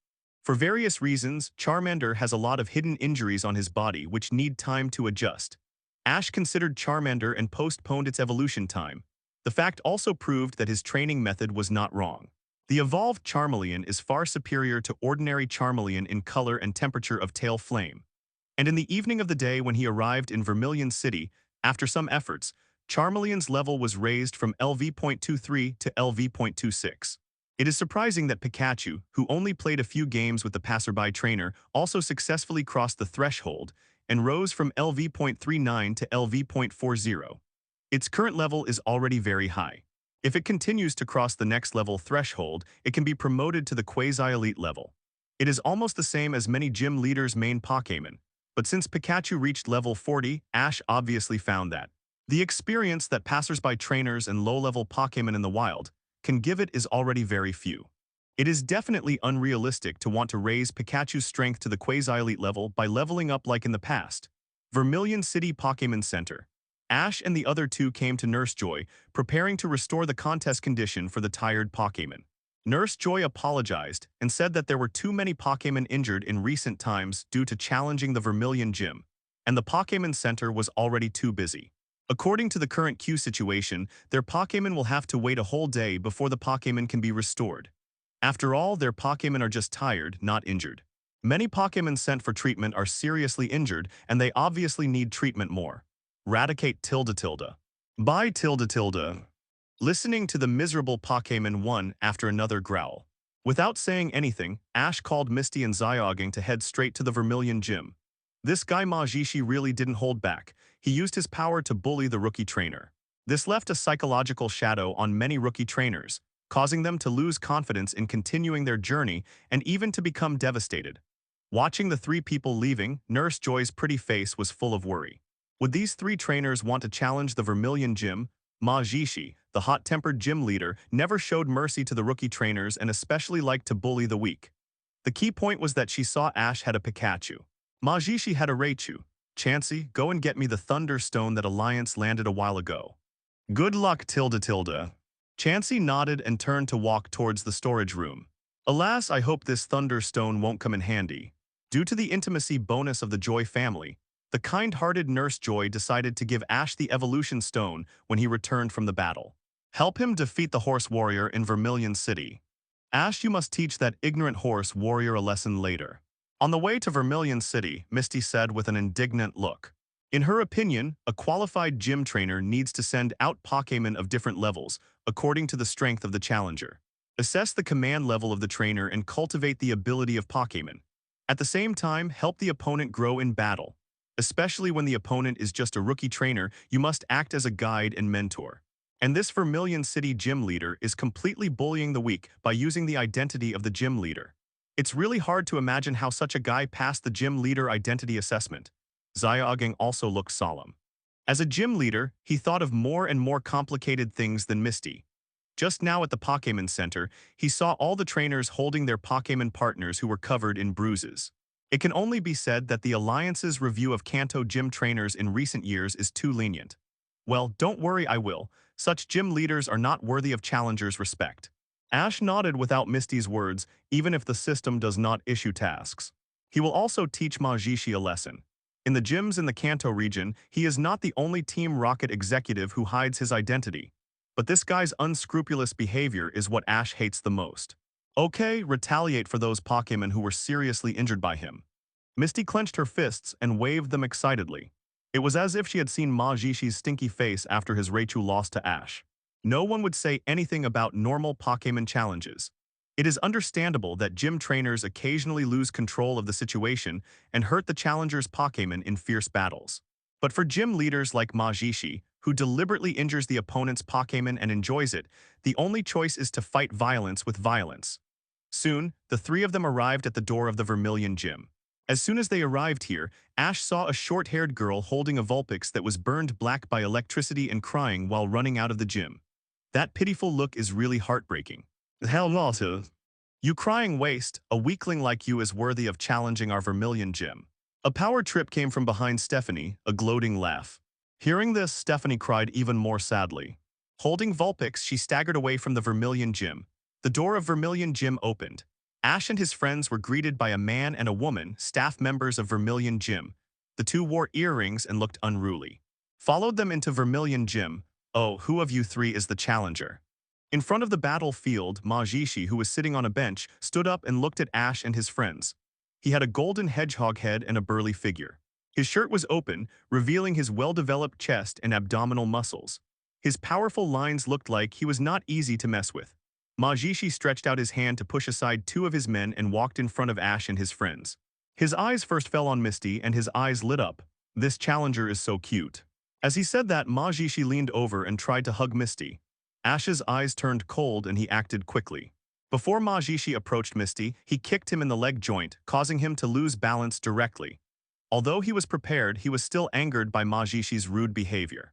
For various reasons, Charmander has a lot of hidden injuries on his body which need time to adjust. Ash considered Charmander and postponed its evolution time. The fact also proved that his training method was not wrong. The evolved Charmeleon is far superior to ordinary Charmeleon in color and temperature of tail flame. And in the evening of the day when he arrived in Vermilion City, after some efforts, Charmeleon's level was raised from LV.23 to LV.26. It is surprising that Pikachu, who only played a few games with the passerby trainer, also successfully crossed the threshold, and rose from LV.39 to LV.40. Its current level is already very high. If it continues to cross the next level threshold, it can be promoted to the quasi-elite level. It is almost the same as many gym leaders' main Pokémon, but since Pikachu reached level 40, Ash obviously found that the experience that passersby trainers and low-level Pokémon in the wild can give it is already very few. It is definitely unrealistic to want to raise Pikachu's strength to the quasi-elite level by leveling up like in the past. Vermilion City Pokémon Center. Ash and the other two came to Nurse Joy, preparing to restore the contest condition for the tired Pokémon. Nurse Joy apologized and said that there were too many Pokémon injured in recent times due to challenging the Vermilion Gym, and the Pokémon Center was already too busy. According to the current queue situation, their Pokémon will have to wait a whole day before the Pokémon can be restored. After all, their Pokémon are just tired, not injured. Many Pokémon sent for treatment are seriously injured, and they obviously need treatment more. Radicate tilde tilde. Bye tilde tilde. Listening to the miserable Pokémon one after another growl. Without saying anything, Ash called Misty and Zyoging to head straight to the Vermilion Gym. This guy Majishi really didn't hold back. He used his power to bully the rookie trainer. This left a psychological shadow on many rookie trainers, causing them to lose confidence in continuing their journey and even to become devastated. Watching the three people leaving, Nurse Joy's pretty face was full of worry. Would these three trainers want to challenge the Vermilion Gym? Majishi, the hot-tempered gym leader, never showed mercy to the rookie trainers and especially liked to bully the weak. The key point was that she saw Ash had a Pikachu. Majishi had a Raichu. Chansey, go and get me the Thunderstone that Alliance landed a while ago. Good luck tilde tilde. Chansey nodded and turned to walk towards the storage room. Alas, I hope this Thunderstone won't come in handy. Due to the intimacy bonus of the Joy family, the kind-hearted Nurse Joy decided to give Ash the Evolution Stone when he returned from the battle. Help him defeat the Horse Warrior in Vermilion City. Ash, you must teach that ignorant horse warrior a lesson later. On the way to Vermilion City, Misty said with an indignant look. In her opinion, a qualified gym trainer needs to send out Pokémon of different levels, according to the strength of the challenger. Assess the command level of the trainer and cultivate the ability of Pokémon. At the same time, help the opponent grow in battle. Especially when the opponent is just a rookie trainer, you must act as a guide and mentor. And this Vermilion City gym leader is completely bullying the weak by using the identity of the gym leader. It's really hard to imagine how such a guy passed the gym leader identity assessment. Zyoging also looked solemn. As a gym leader, he thought of more and more complicated things than Misty. Just now at the Pokémon Center, he saw all the trainers holding their Pokémon partners who were covered in bruises. It can only be said that the Alliance's review of Kanto gym trainers in recent years is too lenient. Well, don't worry, I will. Such gym leaders are not worthy of challengers' respect. Ash nodded without Misty's words, even if the system does not issue tasks. He will also teach Majishi a lesson. In the gyms in the Kanto region, he is not the only Team Rocket executive who hides his identity. But this guy's unscrupulous behavior is what Ash hates the most. Okay, retaliate for those Pokémon who were seriously injured by him. Misty clenched her fists and waved them excitedly. It was as if she had seen Majishi's stinky face after his Raichu lost to Ash. No one would say anything about normal Pokémon challenges. It is understandable that gym trainers occasionally lose control of the situation and hurt the challenger's Pokémon in fierce battles. But for gym leaders like Majishi, who deliberately injures the opponent's Pokémon and enjoys it, the only choice is to fight violence with violence. Soon, the three of them arrived at the door of the Vermilion Gym. As soon as they arrived here, Ash saw a short-haired girl holding a Vulpix that was burned black by electricity and crying while running out of the gym. That pitiful look is really heartbreaking. Hell no, you crying waste, a weakling like you is worthy of challenging our Vermilion Gym. A power trip came from behind Stephanie, a gloating laugh. Hearing this, Stephanie cried even more sadly. Holding Vulpix, she staggered away from the Vermilion Gym. The door of Vermilion Gym opened. Ash and his friends were greeted by a man and a woman, staff members of Vermilion Gym. The two wore earrings and looked unruly. Followed them into Vermilion Gym. Oh, who of you three is the challenger? In front of the battlefield, Majishi, who was sitting on a bench, stood up and looked at Ash and his friends. He had a golden hedgehog head and a burly figure. His shirt was open, revealing his well-developed chest and abdominal muscles. His powerful lines looked like he was not easy to mess with. Majishi stretched out his hand to push aside two of his men and walked in front of Ash and his friends. His eyes first fell on Misty and his eyes lit up. This challenger is so cute. As he said that, Majishi leaned over and tried to hug Misty. Ash's eyes turned cold and he acted quickly. Before Majishi approached Misty, he kicked him in the leg joint, causing him to lose balance directly. Although he was prepared, he was still angered by Majishi's rude behavior.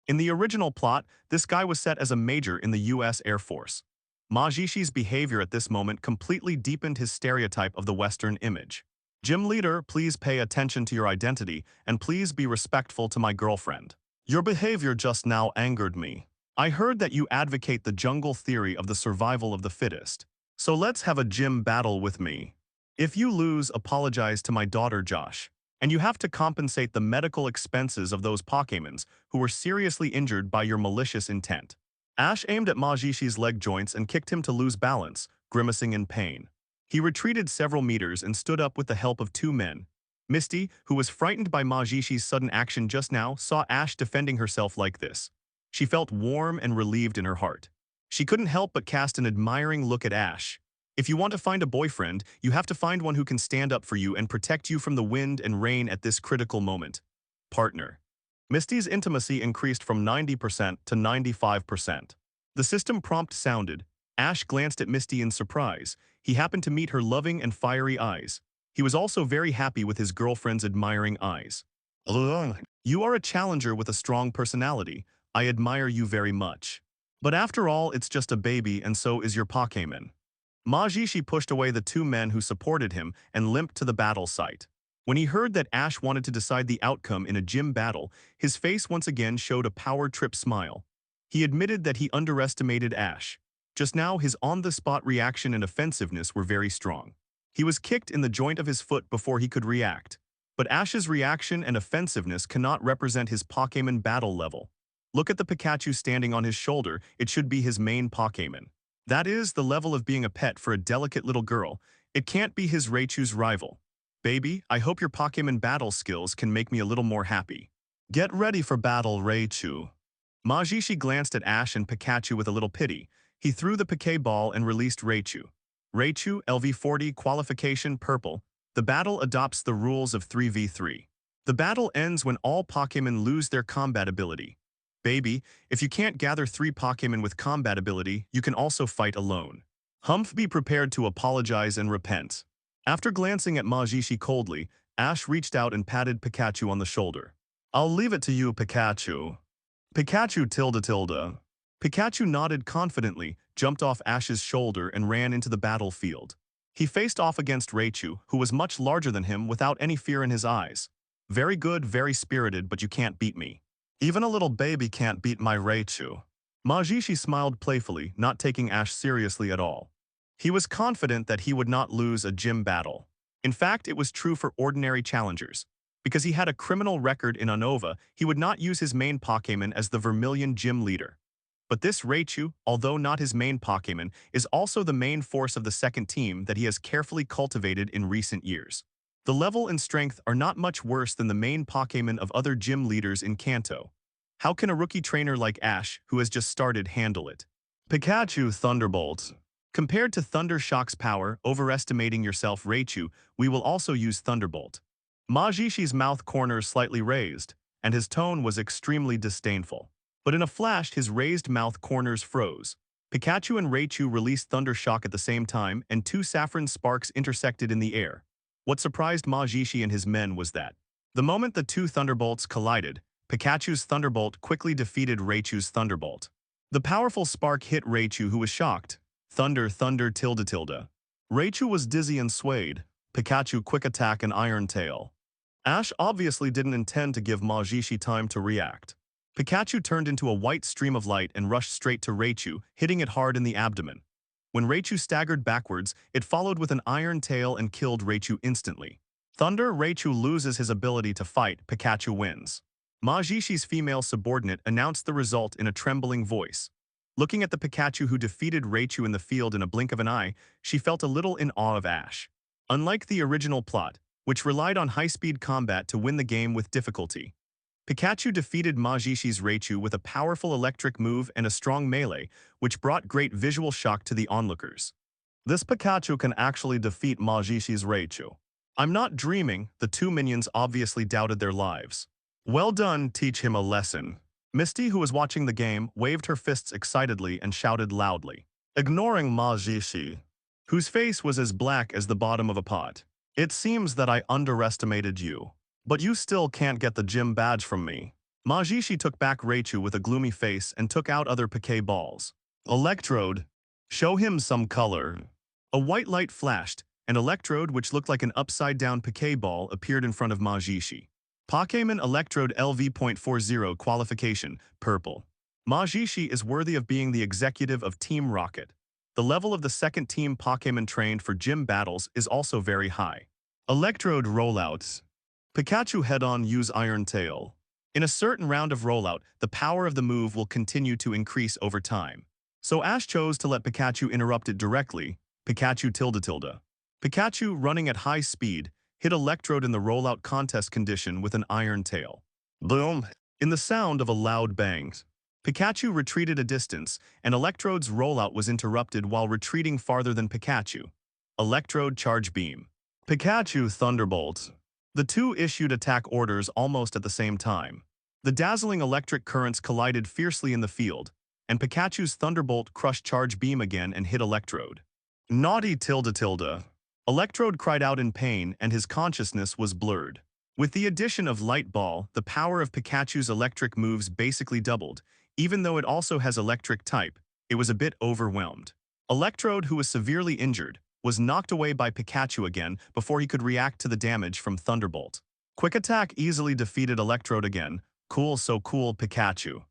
In the original plot, this guy was set as a major in the US Air Force. Majishi's behavior at this moment completely deepened his stereotype of the Western image. Gym leader, please pay attention to your identity, and please be respectful to my girlfriend. Your behavior just now angered me. I heard that you advocate the jungle theory of the survival of the fittest. So let's have a gym battle with me. If you lose, apologize to my daughter Josh. And you have to compensate the medical expenses of those Pokémons who were seriously injured by your malicious intent. Ash aimed at Majishi's leg joints and kicked him to lose balance, grimacing in pain. He retreated several meters and stood up with the help of two men. Misty, who was frightened by Majishi's sudden action just now, saw Ash defending herself like this. She felt warm and relieved in her heart. She couldn't help but cast an admiring look at Ash. If you want to find a boyfriend, you have to find one who can stand up for you and protect you from the wind and rain at this critical moment. Partner. Misty's intimacy increased from 90% to 95%. The system prompt sounded. Ash glanced at Misty in surprise. He happened to meet her loving and fiery eyes. He was also very happy with his girlfriend's admiring eyes. You are a challenger with a strong personality. I admire you very much. But after all, it's just a baby and so is your Pokémon. Majishi pushed away the two men who supported him and limped to the battle site. When he heard that Ash wanted to decide the outcome in a gym battle, his face once again showed a power-trip smile. He admitted that he underestimated Ash. Just now, his on-the-spot reaction and offensiveness were very strong. He was kicked in the joint of his foot before he could react. But Ash's reaction and offensiveness cannot represent his Pokémon battle level. Look at the Pikachu standing on his shoulder, it should be his main Pokémon. That is the level of being a pet for a delicate little girl. It can't be his Raichu's rival. Baby, I hope your Pokémon battle skills can make me a little more happy. Get ready for battle, Raichu. Majishi glanced at Ash and Pikachu with a little pity. He threw the Pokéball and released Raichu. Raichu, LV40, qualification, purple. The battle adopts the rules of 3v3. The battle ends when all Pokémon lose their combat ability. Baby, if you can't gather 3 Pokémon with combat ability, you can also fight alone. Humph, be prepared to apologize and repent. After glancing at Majishi coldly, Ash reached out and patted Pikachu on the shoulder. I'll leave it to you, Pikachu. Pikachu tilde tilde. Pikachu nodded confidently, jumped off Ash's shoulder and ran into the battlefield. He faced off against Raichu, who was much larger than him without any fear in his eyes. Very good, very spirited, but you can't beat me. Even a little baby can't beat my Raichu. Majishi smiled playfully, not taking Ash seriously at all. He was confident that he would not lose a gym battle. In fact, it was true for ordinary challengers. Because he had a criminal record in Unova, he would not use his main Pokémon as the Vermilion gym leader. But this Raichu, although not his main Pokémon, is also the main force of the second team that he has carefully cultivated in recent years. The level and strength are not much worse than the main Pokémon of other gym leaders in Kanto. How can a rookie trainer like Ash, who has just started, handle it? Pikachu Thunderbolt. Compared to Thunder Shock's power, overestimating yourself, Raichu, we will also use Thunderbolt. Majishi's mouth corners slightly raised, and his tone was extremely disdainful. But in a flash, his raised mouth corners froze. Pikachu and Raichu released Thunder Shock at the same time, and 2 saffron sparks intersected in the air. What surprised Majishi and his men was that, the moment the 2 thunderbolts collided, Pikachu's Thunderbolt quickly defeated Raichu's Thunderbolt. The powerful spark hit Raichu, who was shocked. Thunder, thunder, tilde tilde. Raichu was dizzy and swayed. Pikachu quick attack and Iron Tail. Ash obviously didn't intend to give Majishi time to react. Pikachu turned into a white stream of light and rushed straight to Raichu, hitting it hard in the abdomen. When Raichu staggered backwards, it followed with an Iron Tail and killed Raichu instantly. Thunder, Raichu loses his ability to fight, Pikachu wins. Majishi's female subordinate announced the result in a trembling voice. Looking at the Pikachu who defeated Raichu in the field in a blink of an eye, she felt a little in awe of Ash. Unlike the original plot, which relied on high-speed combat to win the game with difficulty, Pikachu defeated Majishi's Raichu with a powerful electric move and a strong melee, which brought great visual shock to the onlookers. This Pikachu can actually defeat Majishi's Raichu. I'm not dreaming, the two minions obviously doubted their lives. Well done, teach him a lesson. Misty, who was watching the game, waved her fists excitedly and shouted loudly, ignoring Ma Jishi, whose face was as black as the bottom of a pot. It seems that I underestimated you. But you still can't get the gym badge from me. Ma Jishi took back Raichu with a gloomy face and took out other Poké balls. Electrode. Show him some color. A white light flashed. An Electrode, which looked like an upside-down Poké ball, appeared in front of Ma Jishi. Pokémon Electrode LV.40 qualification, purple. Ma Jishi is worthy of being the executive of Team Rocket. The level of the second team Pokémon trained for gym battles is also very high. Electrode rollouts. Pikachu head-on use Iron Tail. In a certain round of rollout, the power of the move will continue to increase over time. So Ash chose to let Pikachu interrupt it directly. Pikachu tilde. Pikachu, running at high speed, hit Electrode in the rollout contest condition with an Iron Tail. Boom! In the sound of a loud bang, Pikachu retreated a distance, and Electrode's rollout was interrupted while retreating farther than Pikachu. Electrode Charge Beam. Pikachu Thunderbolt. The two issued attack orders almost at the same time. The dazzling electric currents collided fiercely in the field, and Pikachu's Thunderbolt crushed Charge Beam again and hit Electrode. Naughty tilde. Electrode cried out in pain and his consciousness was blurred. With the addition of Light Ball, the power of Pikachu's electric moves basically doubled. Even though it also has electric type, it was a bit overwhelmed. Electrode, who was severely injured, was knocked away by Pikachu again before he could react to the damage from Thunderbolt. Quick Attack easily defeated Electrode again. Cool, so cool, Pikachu.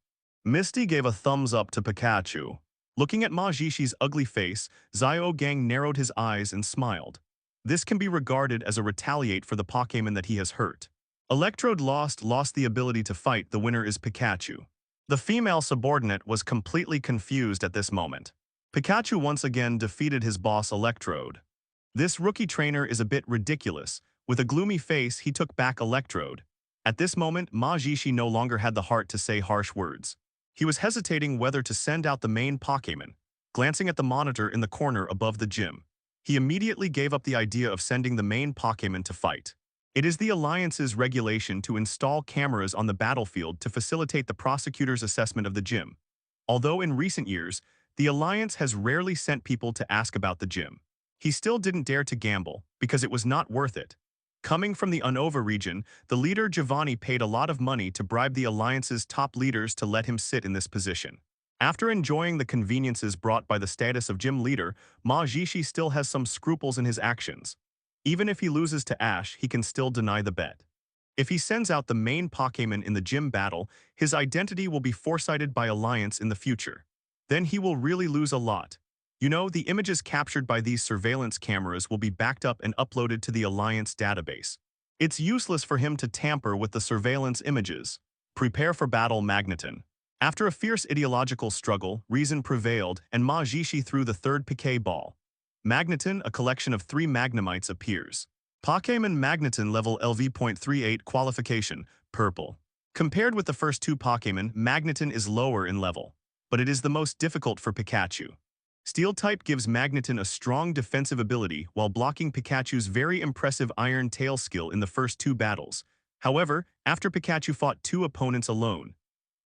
Misty gave a thumbs up to Pikachu. Looking at Ma Jishi's ugly face, Xiaogang narrowed his eyes and smiled. This can be regarded as a retaliate for the Pokémon that he has hurt. Electrode lost the ability to fight. The winner is Pikachu. The female subordinate was completely confused at this moment. Pikachu once again defeated his boss Electrode. This rookie trainer is a bit ridiculous. With a gloomy face, he took back Electrode. At this moment, Ma Jishi no longer had the heart to say harsh words. He was hesitating whether to send out the main Pokémon. Glancing at the monitor in the corner above the gym, he immediately gave up the idea of sending the main Pokémon to fight. It is the Alliance's regulation to install cameras on the battlefield to facilitate the prosecutor's assessment of the gym. Although in recent years, the Alliance has rarely sent people to ask about the gym. He still didn't dare to gamble, because it was not worth it. Coming from the Unova region, the leader Giovanni paid a lot of money to bribe the Alliance's top leaders to let him sit in this position. After enjoying the conveniences brought by the status of gym leader, Ma Jishi still has some scruples in his actions. Even if he loses to Ash, he can still deny the bet. If he sends out the main Pokémon in the gym battle, his identity will be foresighted by Alliance in the future. Then he will really lose a lot. You know, the images captured by these surveillance cameras will be backed up and uploaded to the Alliance database. It's useless for him to tamper with the surveillance images. Prepare for battle, Magneton. After a fierce ideological struggle, reason prevailed and Ma Jishi threw the third Poké ball. Magneton, a collection of 3 Magnemites, appears. Pokémon Magneton level LV.38 qualification, purple. Compared with the first 2 Pokémon, Magneton is lower in level, but it is the most difficult for Pikachu. Steel type gives Magneton a strong defensive ability while blocking Pikachu's very impressive Iron Tail skill in the first 2 battles. However, after Pikachu fought 2 opponents alone,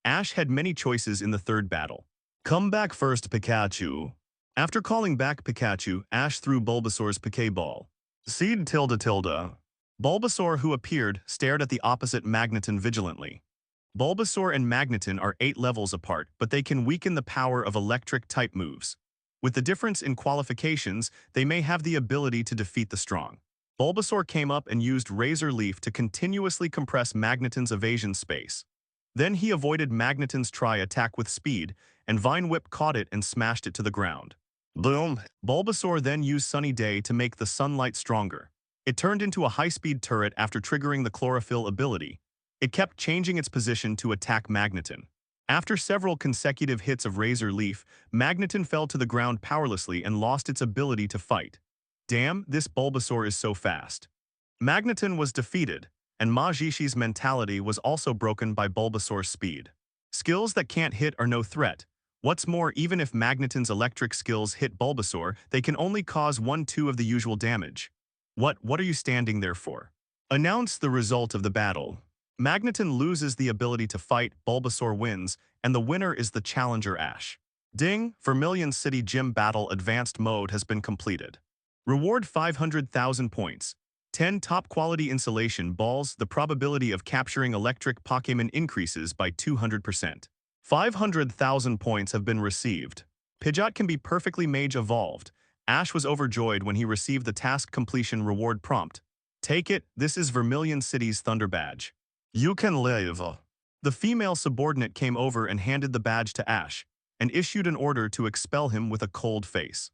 Ash had many choices in the third battle. Come back first, Pikachu. After calling back Pikachu, Ash threw Bulbasaur's Poké Ball. Seed tilde. Bulbasaur, who appeared, stared at the opposite Magneton vigilantly. Bulbasaur and Magneton are 8 levels apart, but they can weaken the power of electric-type moves. With the difference in qualifications, they may have the ability to defeat the strong. Bulbasaur came up and used Razor Leaf to continuously compress Magneton's evasion space. Then he avoided Magneton's tri-attack with speed, and Vine Whip caught it and smashed it to the ground. Boom! Bulbasaur then used Sunny Day to make the sunlight stronger. It turned into a high-speed turret after triggering the Chlorophyll ability. It kept changing its position to attack Magneton. After several consecutive hits of Razor Leaf, Magneton fell to the ground powerlessly and lost its ability to fight. Damn, this Bulbasaur is so fast. Magneton was defeated, and Ma Jishi's mentality was also broken by Bulbasaur's speed. Skills that can't hit are no threat. What's more, even if Magneton's electric skills hit Bulbasaur, they can only cause 1/2 of the usual damage. What are you standing there for? Announce the result of the battle. Magneton loses the ability to fight, Bulbasaur wins, and the winner is the challenger Ash. Ding, Vermilion City Gym Battle Advanced Mode has been completed. Reward 500,000 points. 10 top-quality insulation balls. The probability of capturing electric Pokémon increases by 200%. 500,000 points have been received. Pidgeot can be perfectly mage evolved. Ash was overjoyed when he received the task completion reward prompt. Take it, this is Vermilion City's Thunder Badge. You can live. The female subordinate came over and handed the badge to Ash, and issued an order to expel him with a cold face.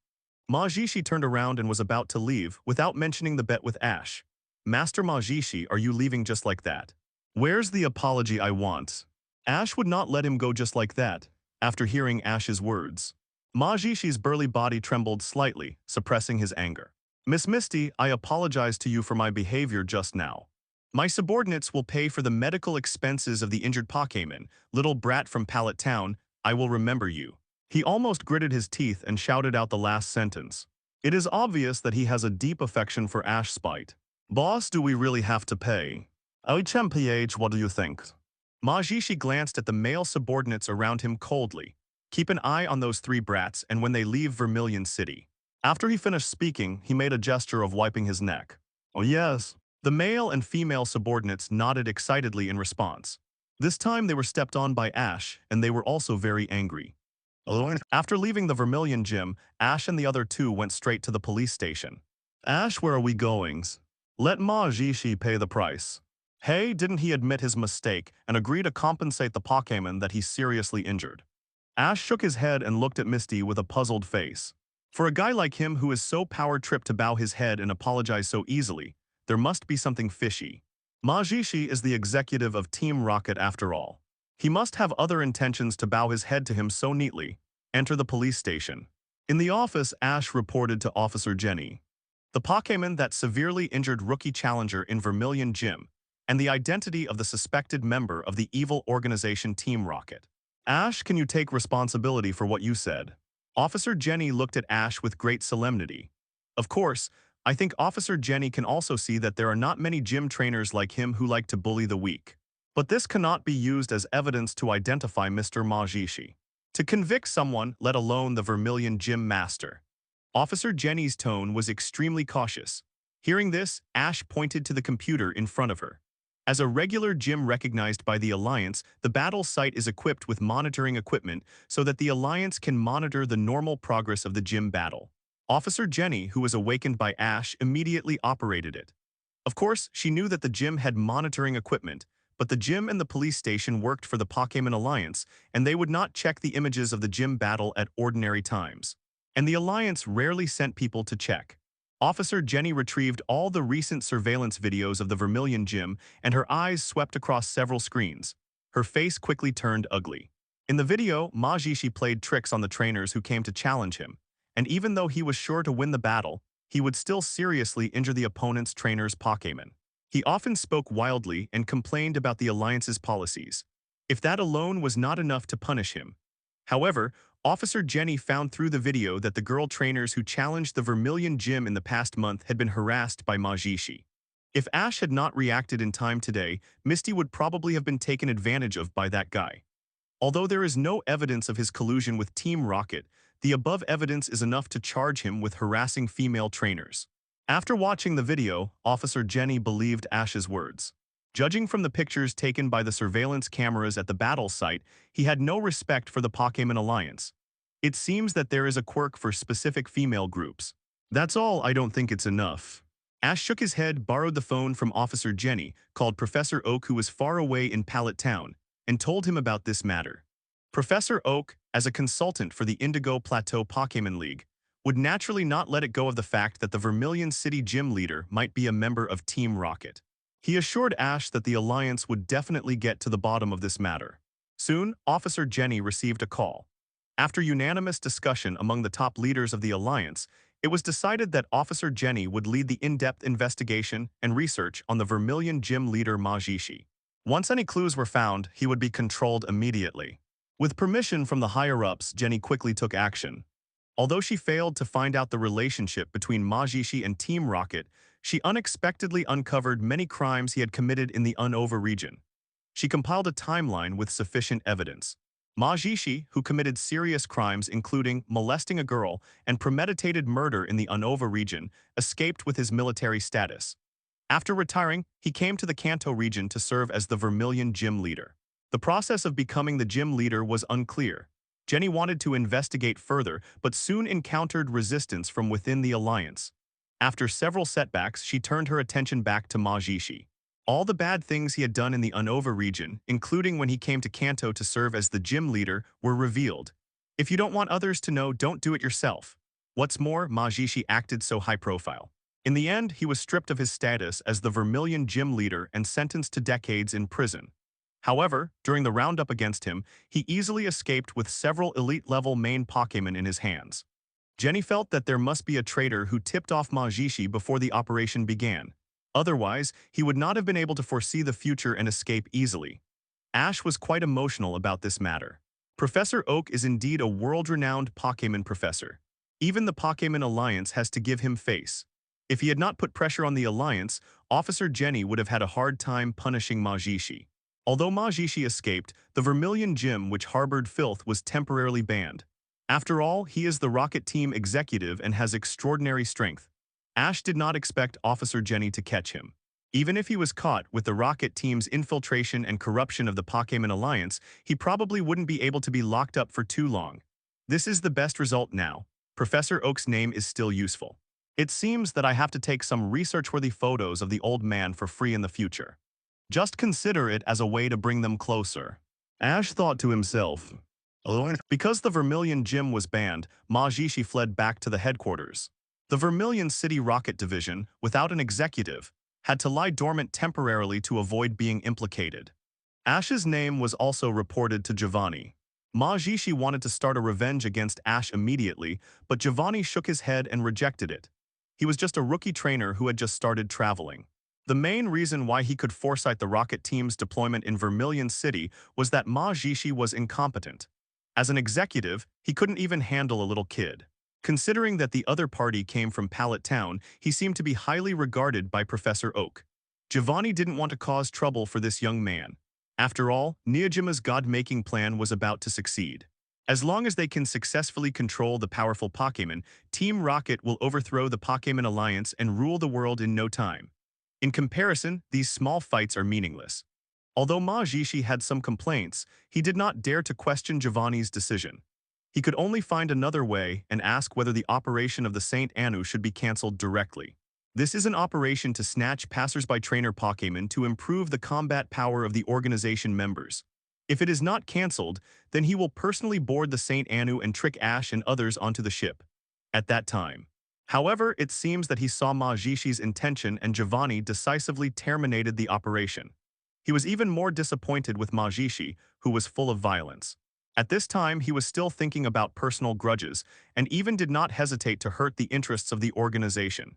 Majishi turned around and was about to leave without mentioning the bet with Ash. Master Majishi, are you leaving just like that? Where's the apology I want? Ash would not let him go just like that, after hearing Ash's words. Majishi's burly body trembled slightly, suppressing his anger. Miss Misty, I apologize to you for my behavior just now. My subordinates will pay for the medical expenses of the injured Pokémon. Little brat from Pallet Town, I will remember you. He almost gritted his teeth and shouted out the last sentence. It is obvious that he has a deep affection for Ash Spite. Boss, do we really have to pay? HMPH, what do you think? Majishi glanced at the male subordinates around him coldly. Keep an eye on those three brats and when they leave Vermilion City. After he finished speaking, he made a gesture of wiping his neck. Oh yes. The male and female subordinates nodded excitedly in response. This time they were stepped on by Ash, and they were also very angry. After leaving the Vermilion Gym, Ash and the other two went straight to the police station. Ash, where are we going? Let Majishi pay the price. Hey, didn't he admit his mistake and agree to compensate the Pokémon that he seriously injured? Ash shook his head and looked at Misty with a puzzled face. For a guy like him who is so power-tripped to bow his head and apologize so easily, there must be something fishy. Majishi is the executive of Team Rocket after all. He must have other intentions to bow his head to him so neatly. Enter the police station. In the office, Ash reported to Officer Jenny. The Pokémon that severely injured rookie challenger in Vermilion Gym, and the identity of the suspected member of the evil organization Team Rocket. Ash, can you take responsibility for what you said? Officer Jenny looked at Ash with great solemnity. Of course, I think Officer Jenny can also see that there are not many gym trainers like him who like to bully the weak. But this cannot be used as evidence to identify Mr. Majishi. To convict someone, let alone the Vermilion Gym Master. Officer Jenny's tone was extremely cautious. Hearing this, Ash pointed to the computer in front of her. As a regular gym recognized by the Alliance, the battle site is equipped with monitoring equipment so that the Alliance can monitor the normal progress of the gym battle. Officer Jenny, who was awakened by Ash, immediately operated it. Of course, she knew that the gym had monitoring equipment, but the gym and the police station worked for the Pokémon Alliance, and they would not check the images of the gym battle at ordinary times. And the Alliance rarely sent people to check. Officer Jenny retrieved all the recent surveillance videos of the Vermilion Gym, and her eyes swept across several screens. Her face quickly turned ugly. In the video, Majishi played tricks on the trainers who came to challenge him, and even though he was sure to win the battle, he would still seriously injure the opponent's trainer's Pokémon. He often spoke wildly and complained about the Alliance's policies. If that alone was not enough to punish him. However, Officer Jenny found through the video that the girl trainers who challenged the Vermilion Gym in the past month had been harassed by Majishi. If Ash had not reacted in time today, Misty would probably have been taken advantage of by that guy. Although there is no evidence of his collusion with Team Rocket, the above evidence is enough to charge him with harassing female trainers. After watching the video, Officer Jenny believed Ash's words. Judging from the pictures taken by the surveillance cameras at the battle site, he had no respect for the Pokémon Alliance. It seems that there is a quirk for specific female groups. That's all, I don't think it's enough. Ash shook his head, borrowed the phone from Officer Jenny, called Professor Oak, who was far away in Pallet Town, and told him about this matter. Professor Oak, as a consultant for the Indigo Plateau Pokémon League, would naturally not let it go of the fact that the Vermilion City gym leader might be a member of Team Rocket. He assured Ash that the Alliance would definitely get to the bottom of this matter. Soon, Officer Jenny received a call. After unanimous discussion among the top leaders of the Alliance, it was decided that Officer Jenny would lead the in-depth investigation and research on the Vermilion gym leader Majishi. Once any clues were found, he would be controlled immediately. With permission from the higher-ups, Jenny quickly took action. Although she failed to find out the relationship between Majishi and Team Rocket, She unexpectedly uncovered many crimes he had committed in the Unova region. She compiled a timeline with sufficient evidence. Majishi, who committed serious crimes including molesting a girl and premeditated murder in the Unova region, escaped with his military status. After retiring, he came to the Kanto region to serve as the Vermilion Gym leader. The process of becoming the gym leader was unclear. Jenny wanted to investigate further, but soon encountered resistance from within the alliance. After several setbacks, she turned her attention back to Majishi. All the bad things he had done in the Unova region, including when he came to Kanto to serve as the gym leader, were revealed. If you don't want others to know, don't do it yourself. What's more, Majishi acted so high-profile. In the end, he was stripped of his status as the Vermilion gym leader and sentenced to decades in prison. However, during the roundup against him, he easily escaped with several elite-level main Pokémon in his hands. Jenny felt that there must be a traitor who tipped off Majishi before the operation began. Otherwise, he would not have been able to foresee the future and escape easily. Ash was quite emotional about this matter. Professor Oak is indeed a world-renowned Pokémon professor. Even the Pokémon Alliance has to give him face. If he had not put pressure on the Alliance, Officer Jenny would have had a hard time punishing Majishi. Although Majishi escaped, the Vermilion Gym, which harbored filth, was temporarily banned. After all, he is the Rocket Team executive and has extraordinary strength. Ash did not expect Officer Jenny to catch him. Even if he was caught with the Rocket Team's infiltration and corruption of the Pokémon Alliance, he probably wouldn't be able to be locked up for too long. This is the best result now. Professor Oak's name is still useful. It seems that I have to take some research-worthy photos of the old man for free in the future. Just consider it as a way to bring them closer. Ash thought to himself. Because the Vermilion Gym was banned, Majishi fled back to the headquarters. The Vermilion City Rocket Division, without an executive, had to lie dormant temporarily to avoid being implicated. Ash's name was also reported to Giovanni. Majishi wanted to start a revenge against Ash immediately, but Giovanni shook his head and rejected it. He was just a rookie trainer who had just started traveling. The main reason why he could foresight the Rocket Team's deployment in Vermilion City was that Majishi was incompetent. As an executive, he couldn't even handle a little kid. Considering that the other party came from Pallet Town, he seemed to be highly regarded by Professor Oak. Giovanni didn't want to cause trouble for this young man. After all, Neojima's god-making plan was about to succeed. As long as they can successfully control the powerful Pokémon, Team Rocket will overthrow the Pokémon Alliance and rule the world in no time. In comparison, these small fights are meaningless. Although Majishi had some complaints, he did not dare to question Giovanni's decision. He could only find another way and ask whether the operation of the Saint Anu should be cancelled directly. This is an operation to snatch passers-by trainer Pokémon to improve the combat power of the organization members. If it is not cancelled, then he will personally board the Saint Anu and trick Ash and others onto the ship. At that time. However, it seems that he saw Majishi's intention and Giovanni decisively terminated the operation. He was even more disappointed with Majishi, who was full of violence. At this time, he was still thinking about personal grudges, and even did not hesitate to hurt the interests of the organization.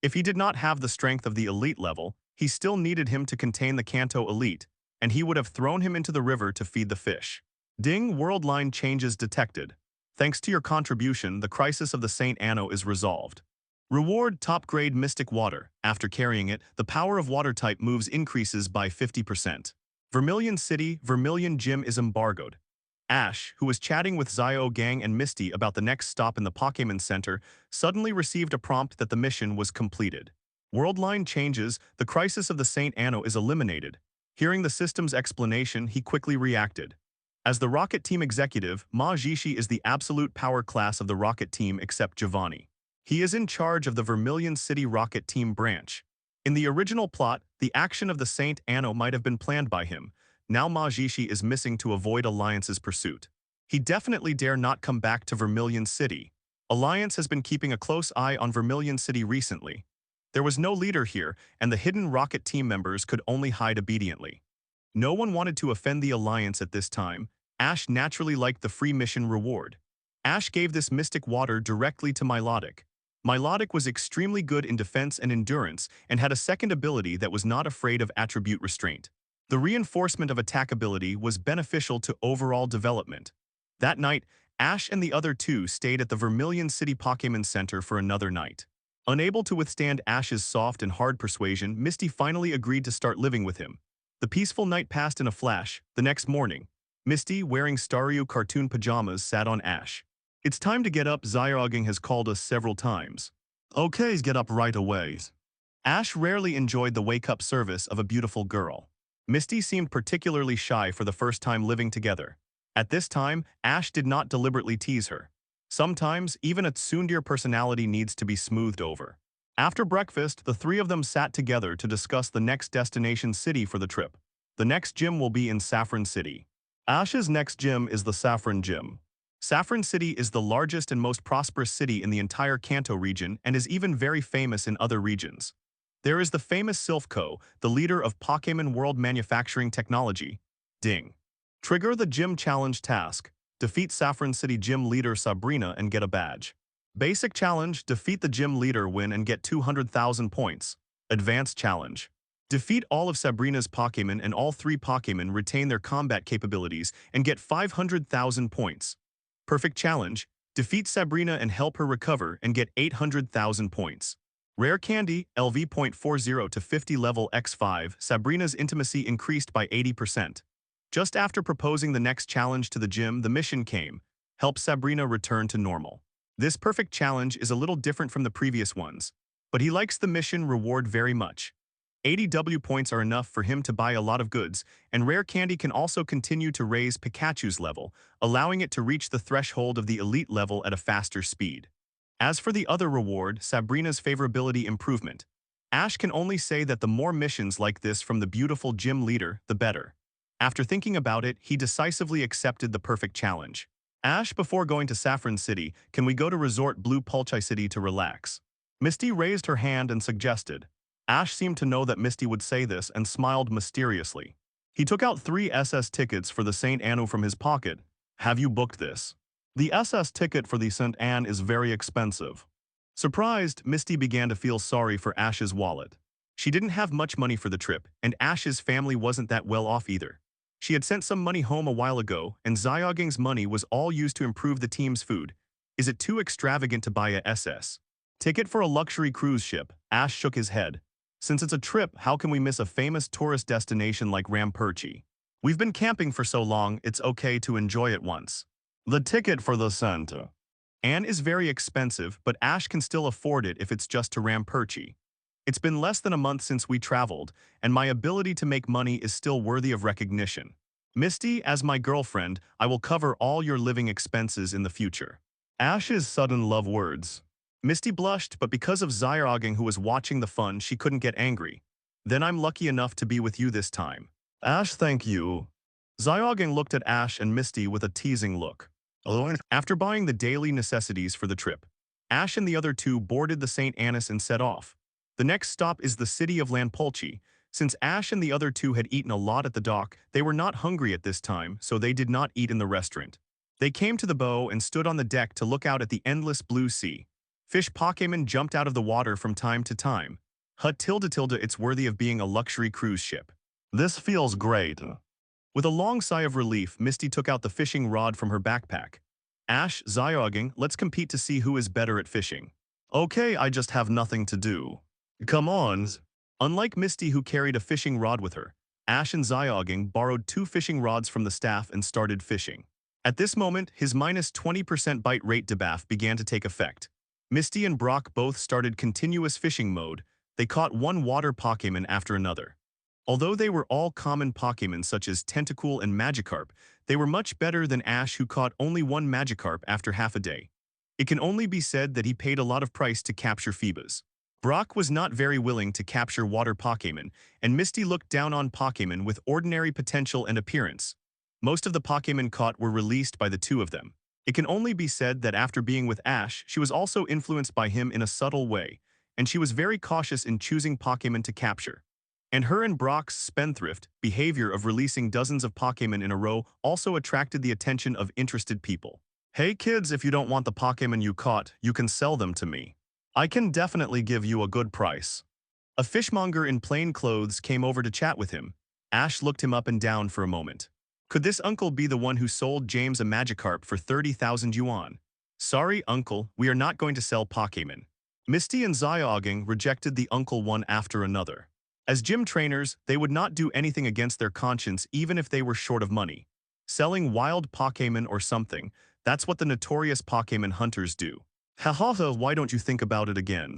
If he did not have the strength of the elite level, he still needed him to contain the Kanto elite, and he would have thrown him into the river to feed the fish. Ding, world line changes detected. Thanks to your contribution, the crisis of the Saint Anno is resolved. Reward top-grade Mystic Water. After carrying it, the power of water-type moves increases by 50%. Vermilion City, Vermilion Gym is embargoed. Ash, who was chatting with Zio Gang and Misty about the next stop in the Pokémon Center, suddenly received a prompt that the mission was completed. Worldline changes, the crisis of the Saint Anno is eliminated. Hearing the system's explanation, he quickly reacted. As the Rocket Team executive, Majishi is the absolute power class of the Rocket Team except Giovanni. He is in charge of the Vermilion City Rocket Team branch. In the original plot, the action of the Saint Anno might have been planned by him. Now Majishi is missing to avoid Alliance's pursuit. He definitely dare not come back to Vermilion City. Alliance has been keeping a close eye on Vermilion City recently. There was no leader here, and the hidden Rocket Team members could only hide obediently. No one wanted to offend the Alliance at this time. Ash naturally liked the free mission reward. Ash gave this mystic water directly to Milotic. Milotic was extremely good in defense and endurance and had a second ability that was not afraid of attribute restraint. The reinforcement of attack ability was beneficial to overall development. That night, Ash and the other two stayed at the Vermilion City Pokémon Center for another night. Unable to withstand Ash's soft and hard persuasion, Misty finally agreed to start living with him. The peaceful night passed in a flash. The next morning, Misty, wearing Staryu cartoon pajamas, sat on Ash. It's time to get up, Zyoging has called us several times. Okay, get up right away. Ash rarely enjoyed the wake-up service of a beautiful girl. Misty seemed particularly shy for the first time living together. At this time, Ash did not deliberately tease her. Sometimes, even a tsundere personality needs to be smoothed over. After breakfast, the three of them sat together to discuss the next destination city for the trip. The next gym will be in Saffron City. Ash's next gym is the Saffron Gym. Saffron City is the largest and most prosperous city in the entire Kanto region and is even very famous in other regions. There is the famous Silphco, the leader of Pokémon World Manufacturing Technology. Ding. Trigger the gym challenge task. Defeat Saffron City gym leader Sabrina and get a badge. Basic challenge, defeat the gym leader, win and get 200,000 points. Advanced challenge. Defeat all of Sabrina's Pokémon and all 3 Pokémon retain their combat capabilities and get 500,000 points. Perfect challenge, defeat Sabrina and help her recover and get 800,000 points. Rare candy, LV.40 to 50 level X5, Sabrina's intimacy increased by 80%. Just after proposing the next challenge to the gym, the mission came. Help Sabrina return to normal. This perfect challenge is a little different from the previous ones, but he likes the mission reward very much. 80 W points are enough for him to buy a lot of goods, and rare candy can also continue to raise Pikachu's level, allowing it to reach the threshold of the elite level at a faster speed. As for the other reward, Sabrina's favorability improvement, Ash can only say that the more missions like this from the beautiful gym leader, the better. After thinking about it, he decisively accepted the perfect challenge. Ash, before going to Saffron City, can we go to Resort Blue Pulchi City to relax? Misty raised her hand and suggested. Ash seemed to know that Misty would say this and smiled mysteriously. He took out 3 SS tickets for the St. Anu from his pocket. Have you booked this? The SS ticket for the St. Anne is very expensive. Surprised, Misty began to feel sorry for Ash's wallet. She didn't have much money for the trip, and Ash's family wasn't that well off either. She had sent some money home a while ago, and Zyoging's money was all used to improve the team's food. Is it too extravagant to buy a SS ticket for a luxury cruise ship? Ash shook his head. Since it's a trip, how can we miss a famous tourist destination like Ramperchi? We've been camping for so long, it's okay to enjoy it once. The ticket for the Santa Anne is very expensive, but Ash can still afford it if it's just to Ramperchi. It's been less than a month since we traveled, and my ability to make money is still worthy of recognition. Misty, as my girlfriend, I will cover all your living expenses in the future. Ash's sudden love words. Misty blushed, but because of Zyoging who was watching the fun, she couldn't get angry. Then I'm lucky enough to be with you this time. Ash, thank you. Zyoging looked at Ash and Misty with a teasing look. After buying the daily necessities for the trip, Ash and the other two boarded the St. Annis and set off. The next stop is the city of Lanpolchi. Since Ash and the other two had eaten a lot at the dock, they were not hungry at this time, so they did not eat in the restaurant. They came to the bow and stood on the deck to look out at the endless blue sea. Fish Pokémon jumped out of the water from time to time. It's worthy of being a luxury cruise ship. This feels great. With a long sigh of relief, Misty took out the fishing rod from her backpack. Ash, Zyoging, let's compete to see who is better at fishing. Okay, I just have nothing to do. Come on. Unlike Misty, who carried a fishing rod with her, Ash and Zyoging borrowed 2 fishing rods from the staff and started fishing. At this moment, his minus 20% bite rate debuff began to take effect. Misty and Brock both started continuous fishing mode. They caught one water Pokémon after another. Although they were all common Pokémon such as Tentacool and Magikarp, they were much better than Ash, who caught only one Magikarp after half a day. It can only be said that he paid a lot of price to capture Phoebus. Brock was not very willing to capture water Pokémon, and Misty looked down on Pokémon with ordinary potential and appearance. Most of the Pokémon caught were released by the two of them. It can only be said that after being with Ash, she was also influenced by him in a subtle way, and she was very cautious in choosing Pokémon to capture. And her and Brock's spendthrift behavior of releasing dozens of Pokémon in a row also attracted the attention of interested people. Hey kids, if you don't want the Pokémon you caught, you can sell them to me. I can definitely give you a good price. A fishmonger in plain clothes came over to chat with him. Ash looked him up and down for a moment. Could this uncle be the one who sold James a Magikarp for 30,000 yuan? Sorry, uncle, we are not going to sell Pokémon. Misty and Xiaoging rejected the uncle one after another. As gym trainers, they would not do anything against their conscience even if they were short of money. Selling wild Pokémon or something, that's what the notorious Pokémon hunters do. Haha, why don't you think about it again?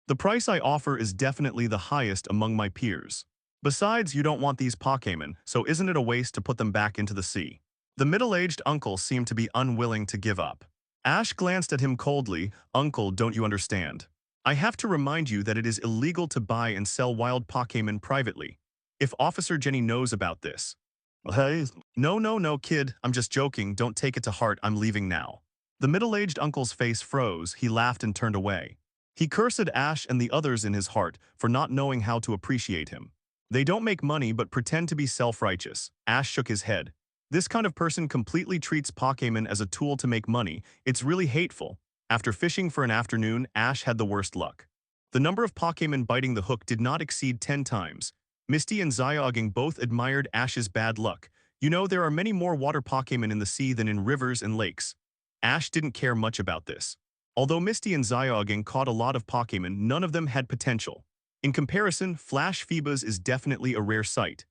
The price I offer is definitely the highest among my peers. Besides, you don't want these Pokémon, so isn't it a waste to put them back into the sea? The middle-aged uncle seemed to be unwilling to give up. Ash glanced at him coldly. Uncle, don't you understand? I have to remind you that it is illegal to buy and sell wild Pokémon privately. If Officer Jenny knows about this. Hey. No, kid, I'm just joking, don't take it to heart, I'm leaving now. The middle-aged uncle's face froze, he laughed and turned away. He cursed Ash and the others in his heart for not knowing how to appreciate him. They don't make money but pretend to be self-righteous. Ash shook his head. This kind of person completely treats Pokémon as a tool to make money. It's really hateful. After fishing for an afternoon, Ash had the worst luck. The number of Pokémon biting the hook did not exceed 10 times. Misty and Xiaoging both admired Ash's bad luck. You know, there are many more water Pokémon in the sea than in rivers and lakes. Ash didn't care much about this. Although Misty and Xiaoging caught a lot of Pokémon, none of them had potential. In comparison, Flash Phoebas is definitely a rare sight.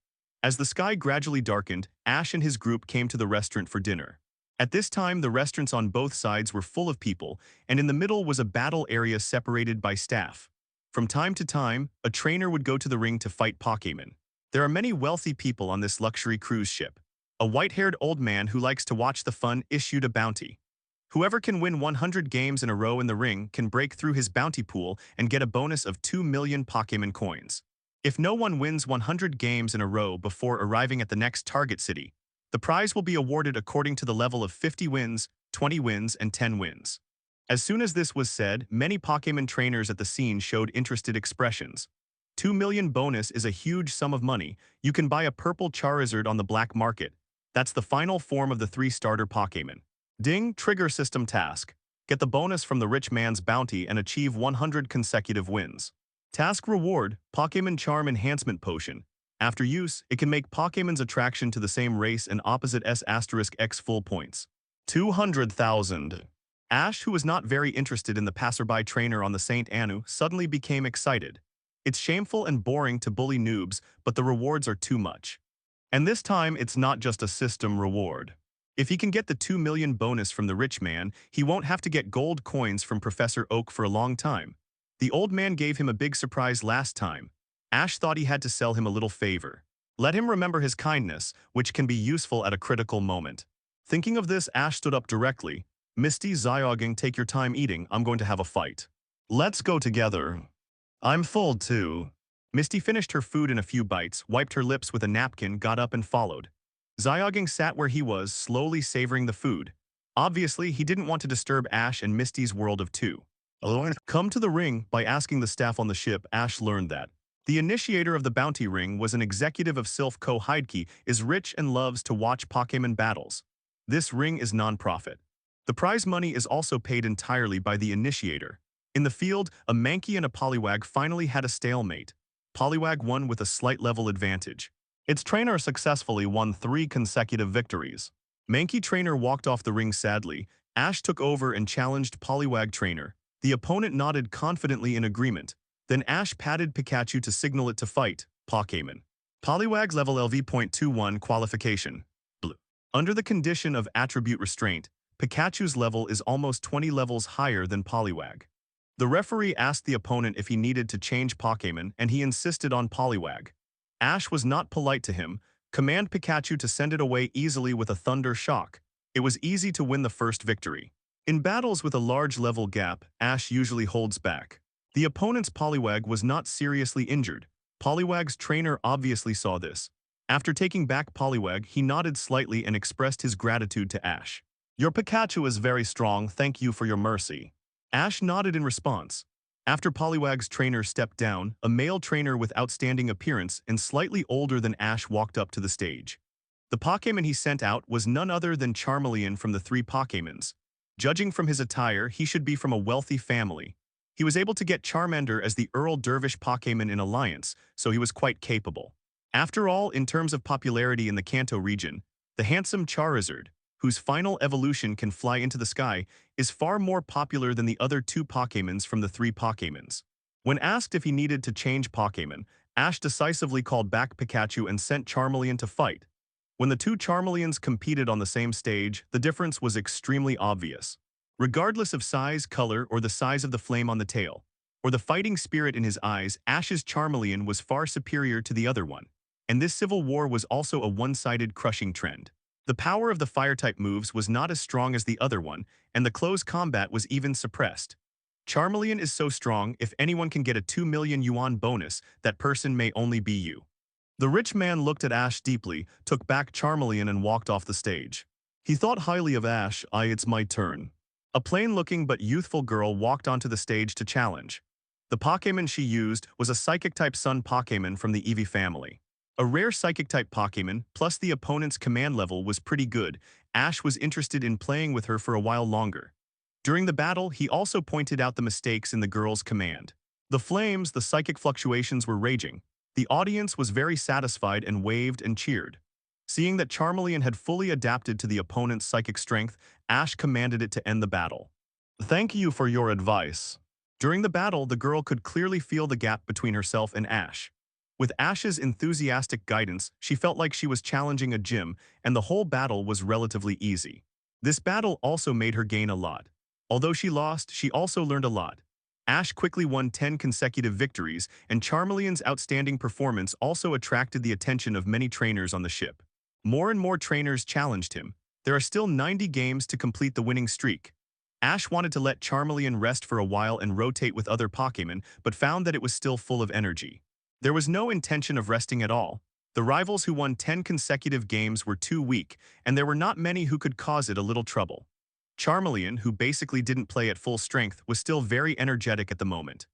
As the sky gradually darkened, Ash and his group came to the restaurant for dinner. At this time, the restaurants on both sides were full of people, and in the middle was a battle area separated by staff. From time to time, a trainer would go to the ring to fight Pokémon. There are many wealthy people on this luxury cruise ship. A white-haired old man who likes to watch the fun issued a bounty. Whoever can win 100 games in a row in the ring can break through his bounty pool and get a bonus of 2 million Pokémon coins. If no one wins 100 games in a row before arriving at the next target city, the prize will be awarded according to the level of 50 wins, 20 wins, and 10 wins. As soon as this was said, many Pokémon trainers at the scene showed interested expressions. 2 million bonus is a huge sum of money. You can buy a purple Charizard on the black market. That's the final form of the 3-starter Pokémon. Ding, trigger system task. Get the bonus from the rich man's bounty and achieve 100 consecutive wins. Task reward, Pokémon Charm Enhancement Potion. After use, it can make Pokémon's attraction to the same race and opposite S*X full points. 200,000. Ash, who was not very interested in the passerby trainer on the St. Anu, suddenly became excited. It's shameful and boring to bully noobs, but the rewards are too much. And this time, it's not just a system reward. If he can get the 2 million bonus from the rich man, he won't have to get gold coins from Professor Oak for a long time. The old man gave him a big surprise last time. Ash thought he had to sell him a little favor. Let him remember his kindness, which can be useful at a critical moment. Thinking of this, Ash stood up directly. Misty, Xiaoging, take your time eating, I'm going to have a fight. Let's go together. I'm full too. Misty finished her food in a few bites, wiped her lips with a napkin, got up and followed. Xiaoging sat where he was, slowly savoring the food. Obviously, he didn't want to disturb Ash and Misty's world of two. Come to the ring. By asking the staff on the ship, Ash learned that the initiator of the bounty ring was an executive of Sylph Co. Heidke, is rich and loves to watch Pokémon battles. This ring is non-profit. The prize money is also paid entirely by the initiator. In the field, a Mankey and a Poliwag finally had a stalemate. Poliwag won with a slight level advantage. Its trainer successfully won 3 consecutive victories. Mankey trainer walked off the ring sadly. Ash took over and challenged Poliwag trainer. The opponent nodded confidently in agreement. Then Ash patted Pikachu to signal it to fight. Pokémon. Poliwag level LV.21 qualification. Blue. Under the condition of attribute restraint, Pikachu's level is almost 20 levels higher than Poliwag. The referee asked the opponent if he needed to change Pokémon, and he insisted on Poliwag. Ash was not polite to him. Command Pikachu to send it away easily with a Thunder Shock. It was easy to win the first victory. In battles with a large level gap, Ash usually holds back. The opponent's Poliwag was not seriously injured. Poliwag's trainer obviously saw this. After taking back Poliwag, he nodded slightly and expressed his gratitude to Ash. Your Pikachu is very strong, thank you for your mercy. Ash nodded in response. After Poliwag's trainer stepped down, a male trainer with outstanding appearance and slightly older than Ash walked up to the stage. The Pokémon he sent out was none other than Charmeleon from the 3 Pokémons. Judging from his attire, he should be from a wealthy family. He was able to get Charmander as the Earl Dervish Pokémon in Alliance, so he was quite capable. After all, in terms of popularity in the Kanto region, the handsome Charizard, whose final evolution can fly into the sky, is far more popular than the other two Pokémons from the three Pokémons. When asked if he needed to change Pokémon, Ash decisively called back Pikachu and sent Charmeleon to fight. When the two Charmeleons competed on the same stage, the difference was extremely obvious. Regardless of size, color, or the size of the flame on the tail, or the fighting spirit in his eyes, Ash's Charmeleon was far superior to the other one. And this civil war was also a one-sided crushing trend. The power of the fire-type moves was not as strong as the other one, and the close combat was even suppressed. Charmeleon is so strong, if anyone can get a 2 million yuan bonus, that person may only be you. The rich man looked at Ash deeply, took back Charmeleon and walked off the stage. He thought highly of Ash. It's my turn. A plain-looking but youthful girl walked onto the stage to challenge. The Pokémon she used was a Psychic-type Sun Pokémon from the Eevee family. A rare Psychic-type Pokémon, plus the opponent's command level was pretty good. Ash was interested in playing with her for a while longer. During the battle, he also pointed out the mistakes in the girl's command. The flames, the psychic fluctuations were raging. The audience was very satisfied and waved and cheered. Seeing that Charmeleon had fully adapted to the opponent's psychic strength, Ash commanded it to end the battle. Thank you for your advice. During the battle, the girl could clearly feel the gap between herself and Ash. With Ash's enthusiastic guidance, she felt like she was challenging a gym, and the whole battle was relatively easy. This battle also made her gain a lot. Although she lost, she also learned a lot. Ash quickly won 10 consecutive victories, and Charmeleon's outstanding performance also attracted the attention of many trainers on the ship. More and more trainers challenged him. There are still 90 games to complete the winning streak. Ash wanted to let Charmeleon rest for a while and rotate with other Pokémon, but found that it was still full of energy. There was no intention of resting at all. The rivals who won 10 consecutive games were too weak, and there were not many who could cause it a little trouble. Charmeleon, who basically didn't play at full strength, was still very energetic at the moment.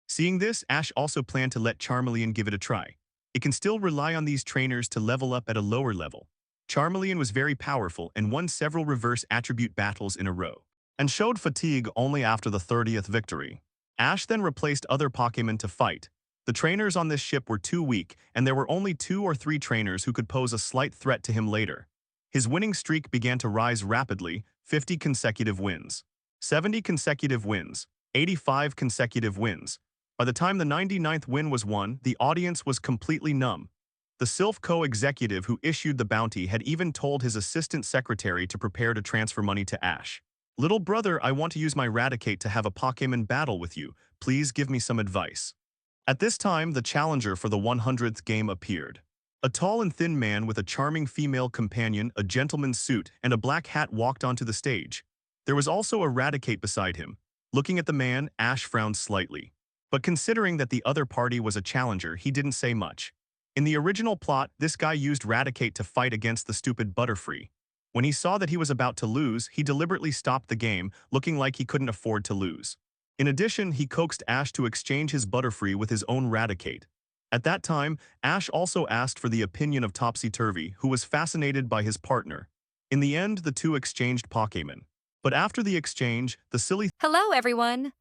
Seeing this, Ash also planned to let Charmeleon give it a try. It can still rely on these trainers to level up at a lower level. Charmeleon was very powerful and won several reverse attribute battles in a row, and showed fatigue only after the 30th victory. Ash then replaced other Pokémon to fight. The trainers on this ship were too weak, and there were only 2 or 3 trainers who could pose a slight threat to him later. His winning streak began to rise rapidly, 50 consecutive wins, 70 consecutive wins, 85 consecutive wins. By the time the 99th win was won, the audience was completely numb. The Sylph co-executive who issued the bounty had even told his assistant secretary to prepare to transfer money to Ash. Little brother, I want to use my Raticate to have a Pokémon battle with you. Please give me some advice. At this time, the challenger for the 100th game appeared. A tall and thin man with a charming female companion, a gentleman's suit, and a black hat walked onto the stage. There was also a Raticate beside him. Looking at the man, Ash frowned slightly. But considering that the other party was a challenger, he didn't say much. In the original plot, this guy used Raticate to fight against the stupid Butterfree. When he saw that he was about to lose, he deliberately stopped the game, looking like he couldn't afford to lose. In addition, he coaxed Ash to exchange his Butterfree with his own Raticate. At that time, Ash also asked for the opinion of Topsy-Turvy, who was fascinated by his partner. In the end, the two exchanged Pokémon. But after the exchange, the silly... Hello, everyone!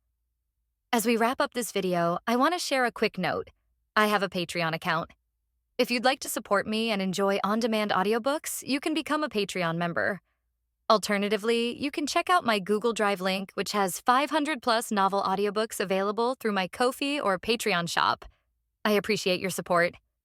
As we wrap up this video, I want to share a quick note. I have a Patreon account. If you'd like to support me and enjoy on-demand audiobooks, you can become a Patreon member. Alternatively, you can check out my Google Drive link, which has 500+ novel audiobooks available through my Ko-fi or Patreon shop. I appreciate your support.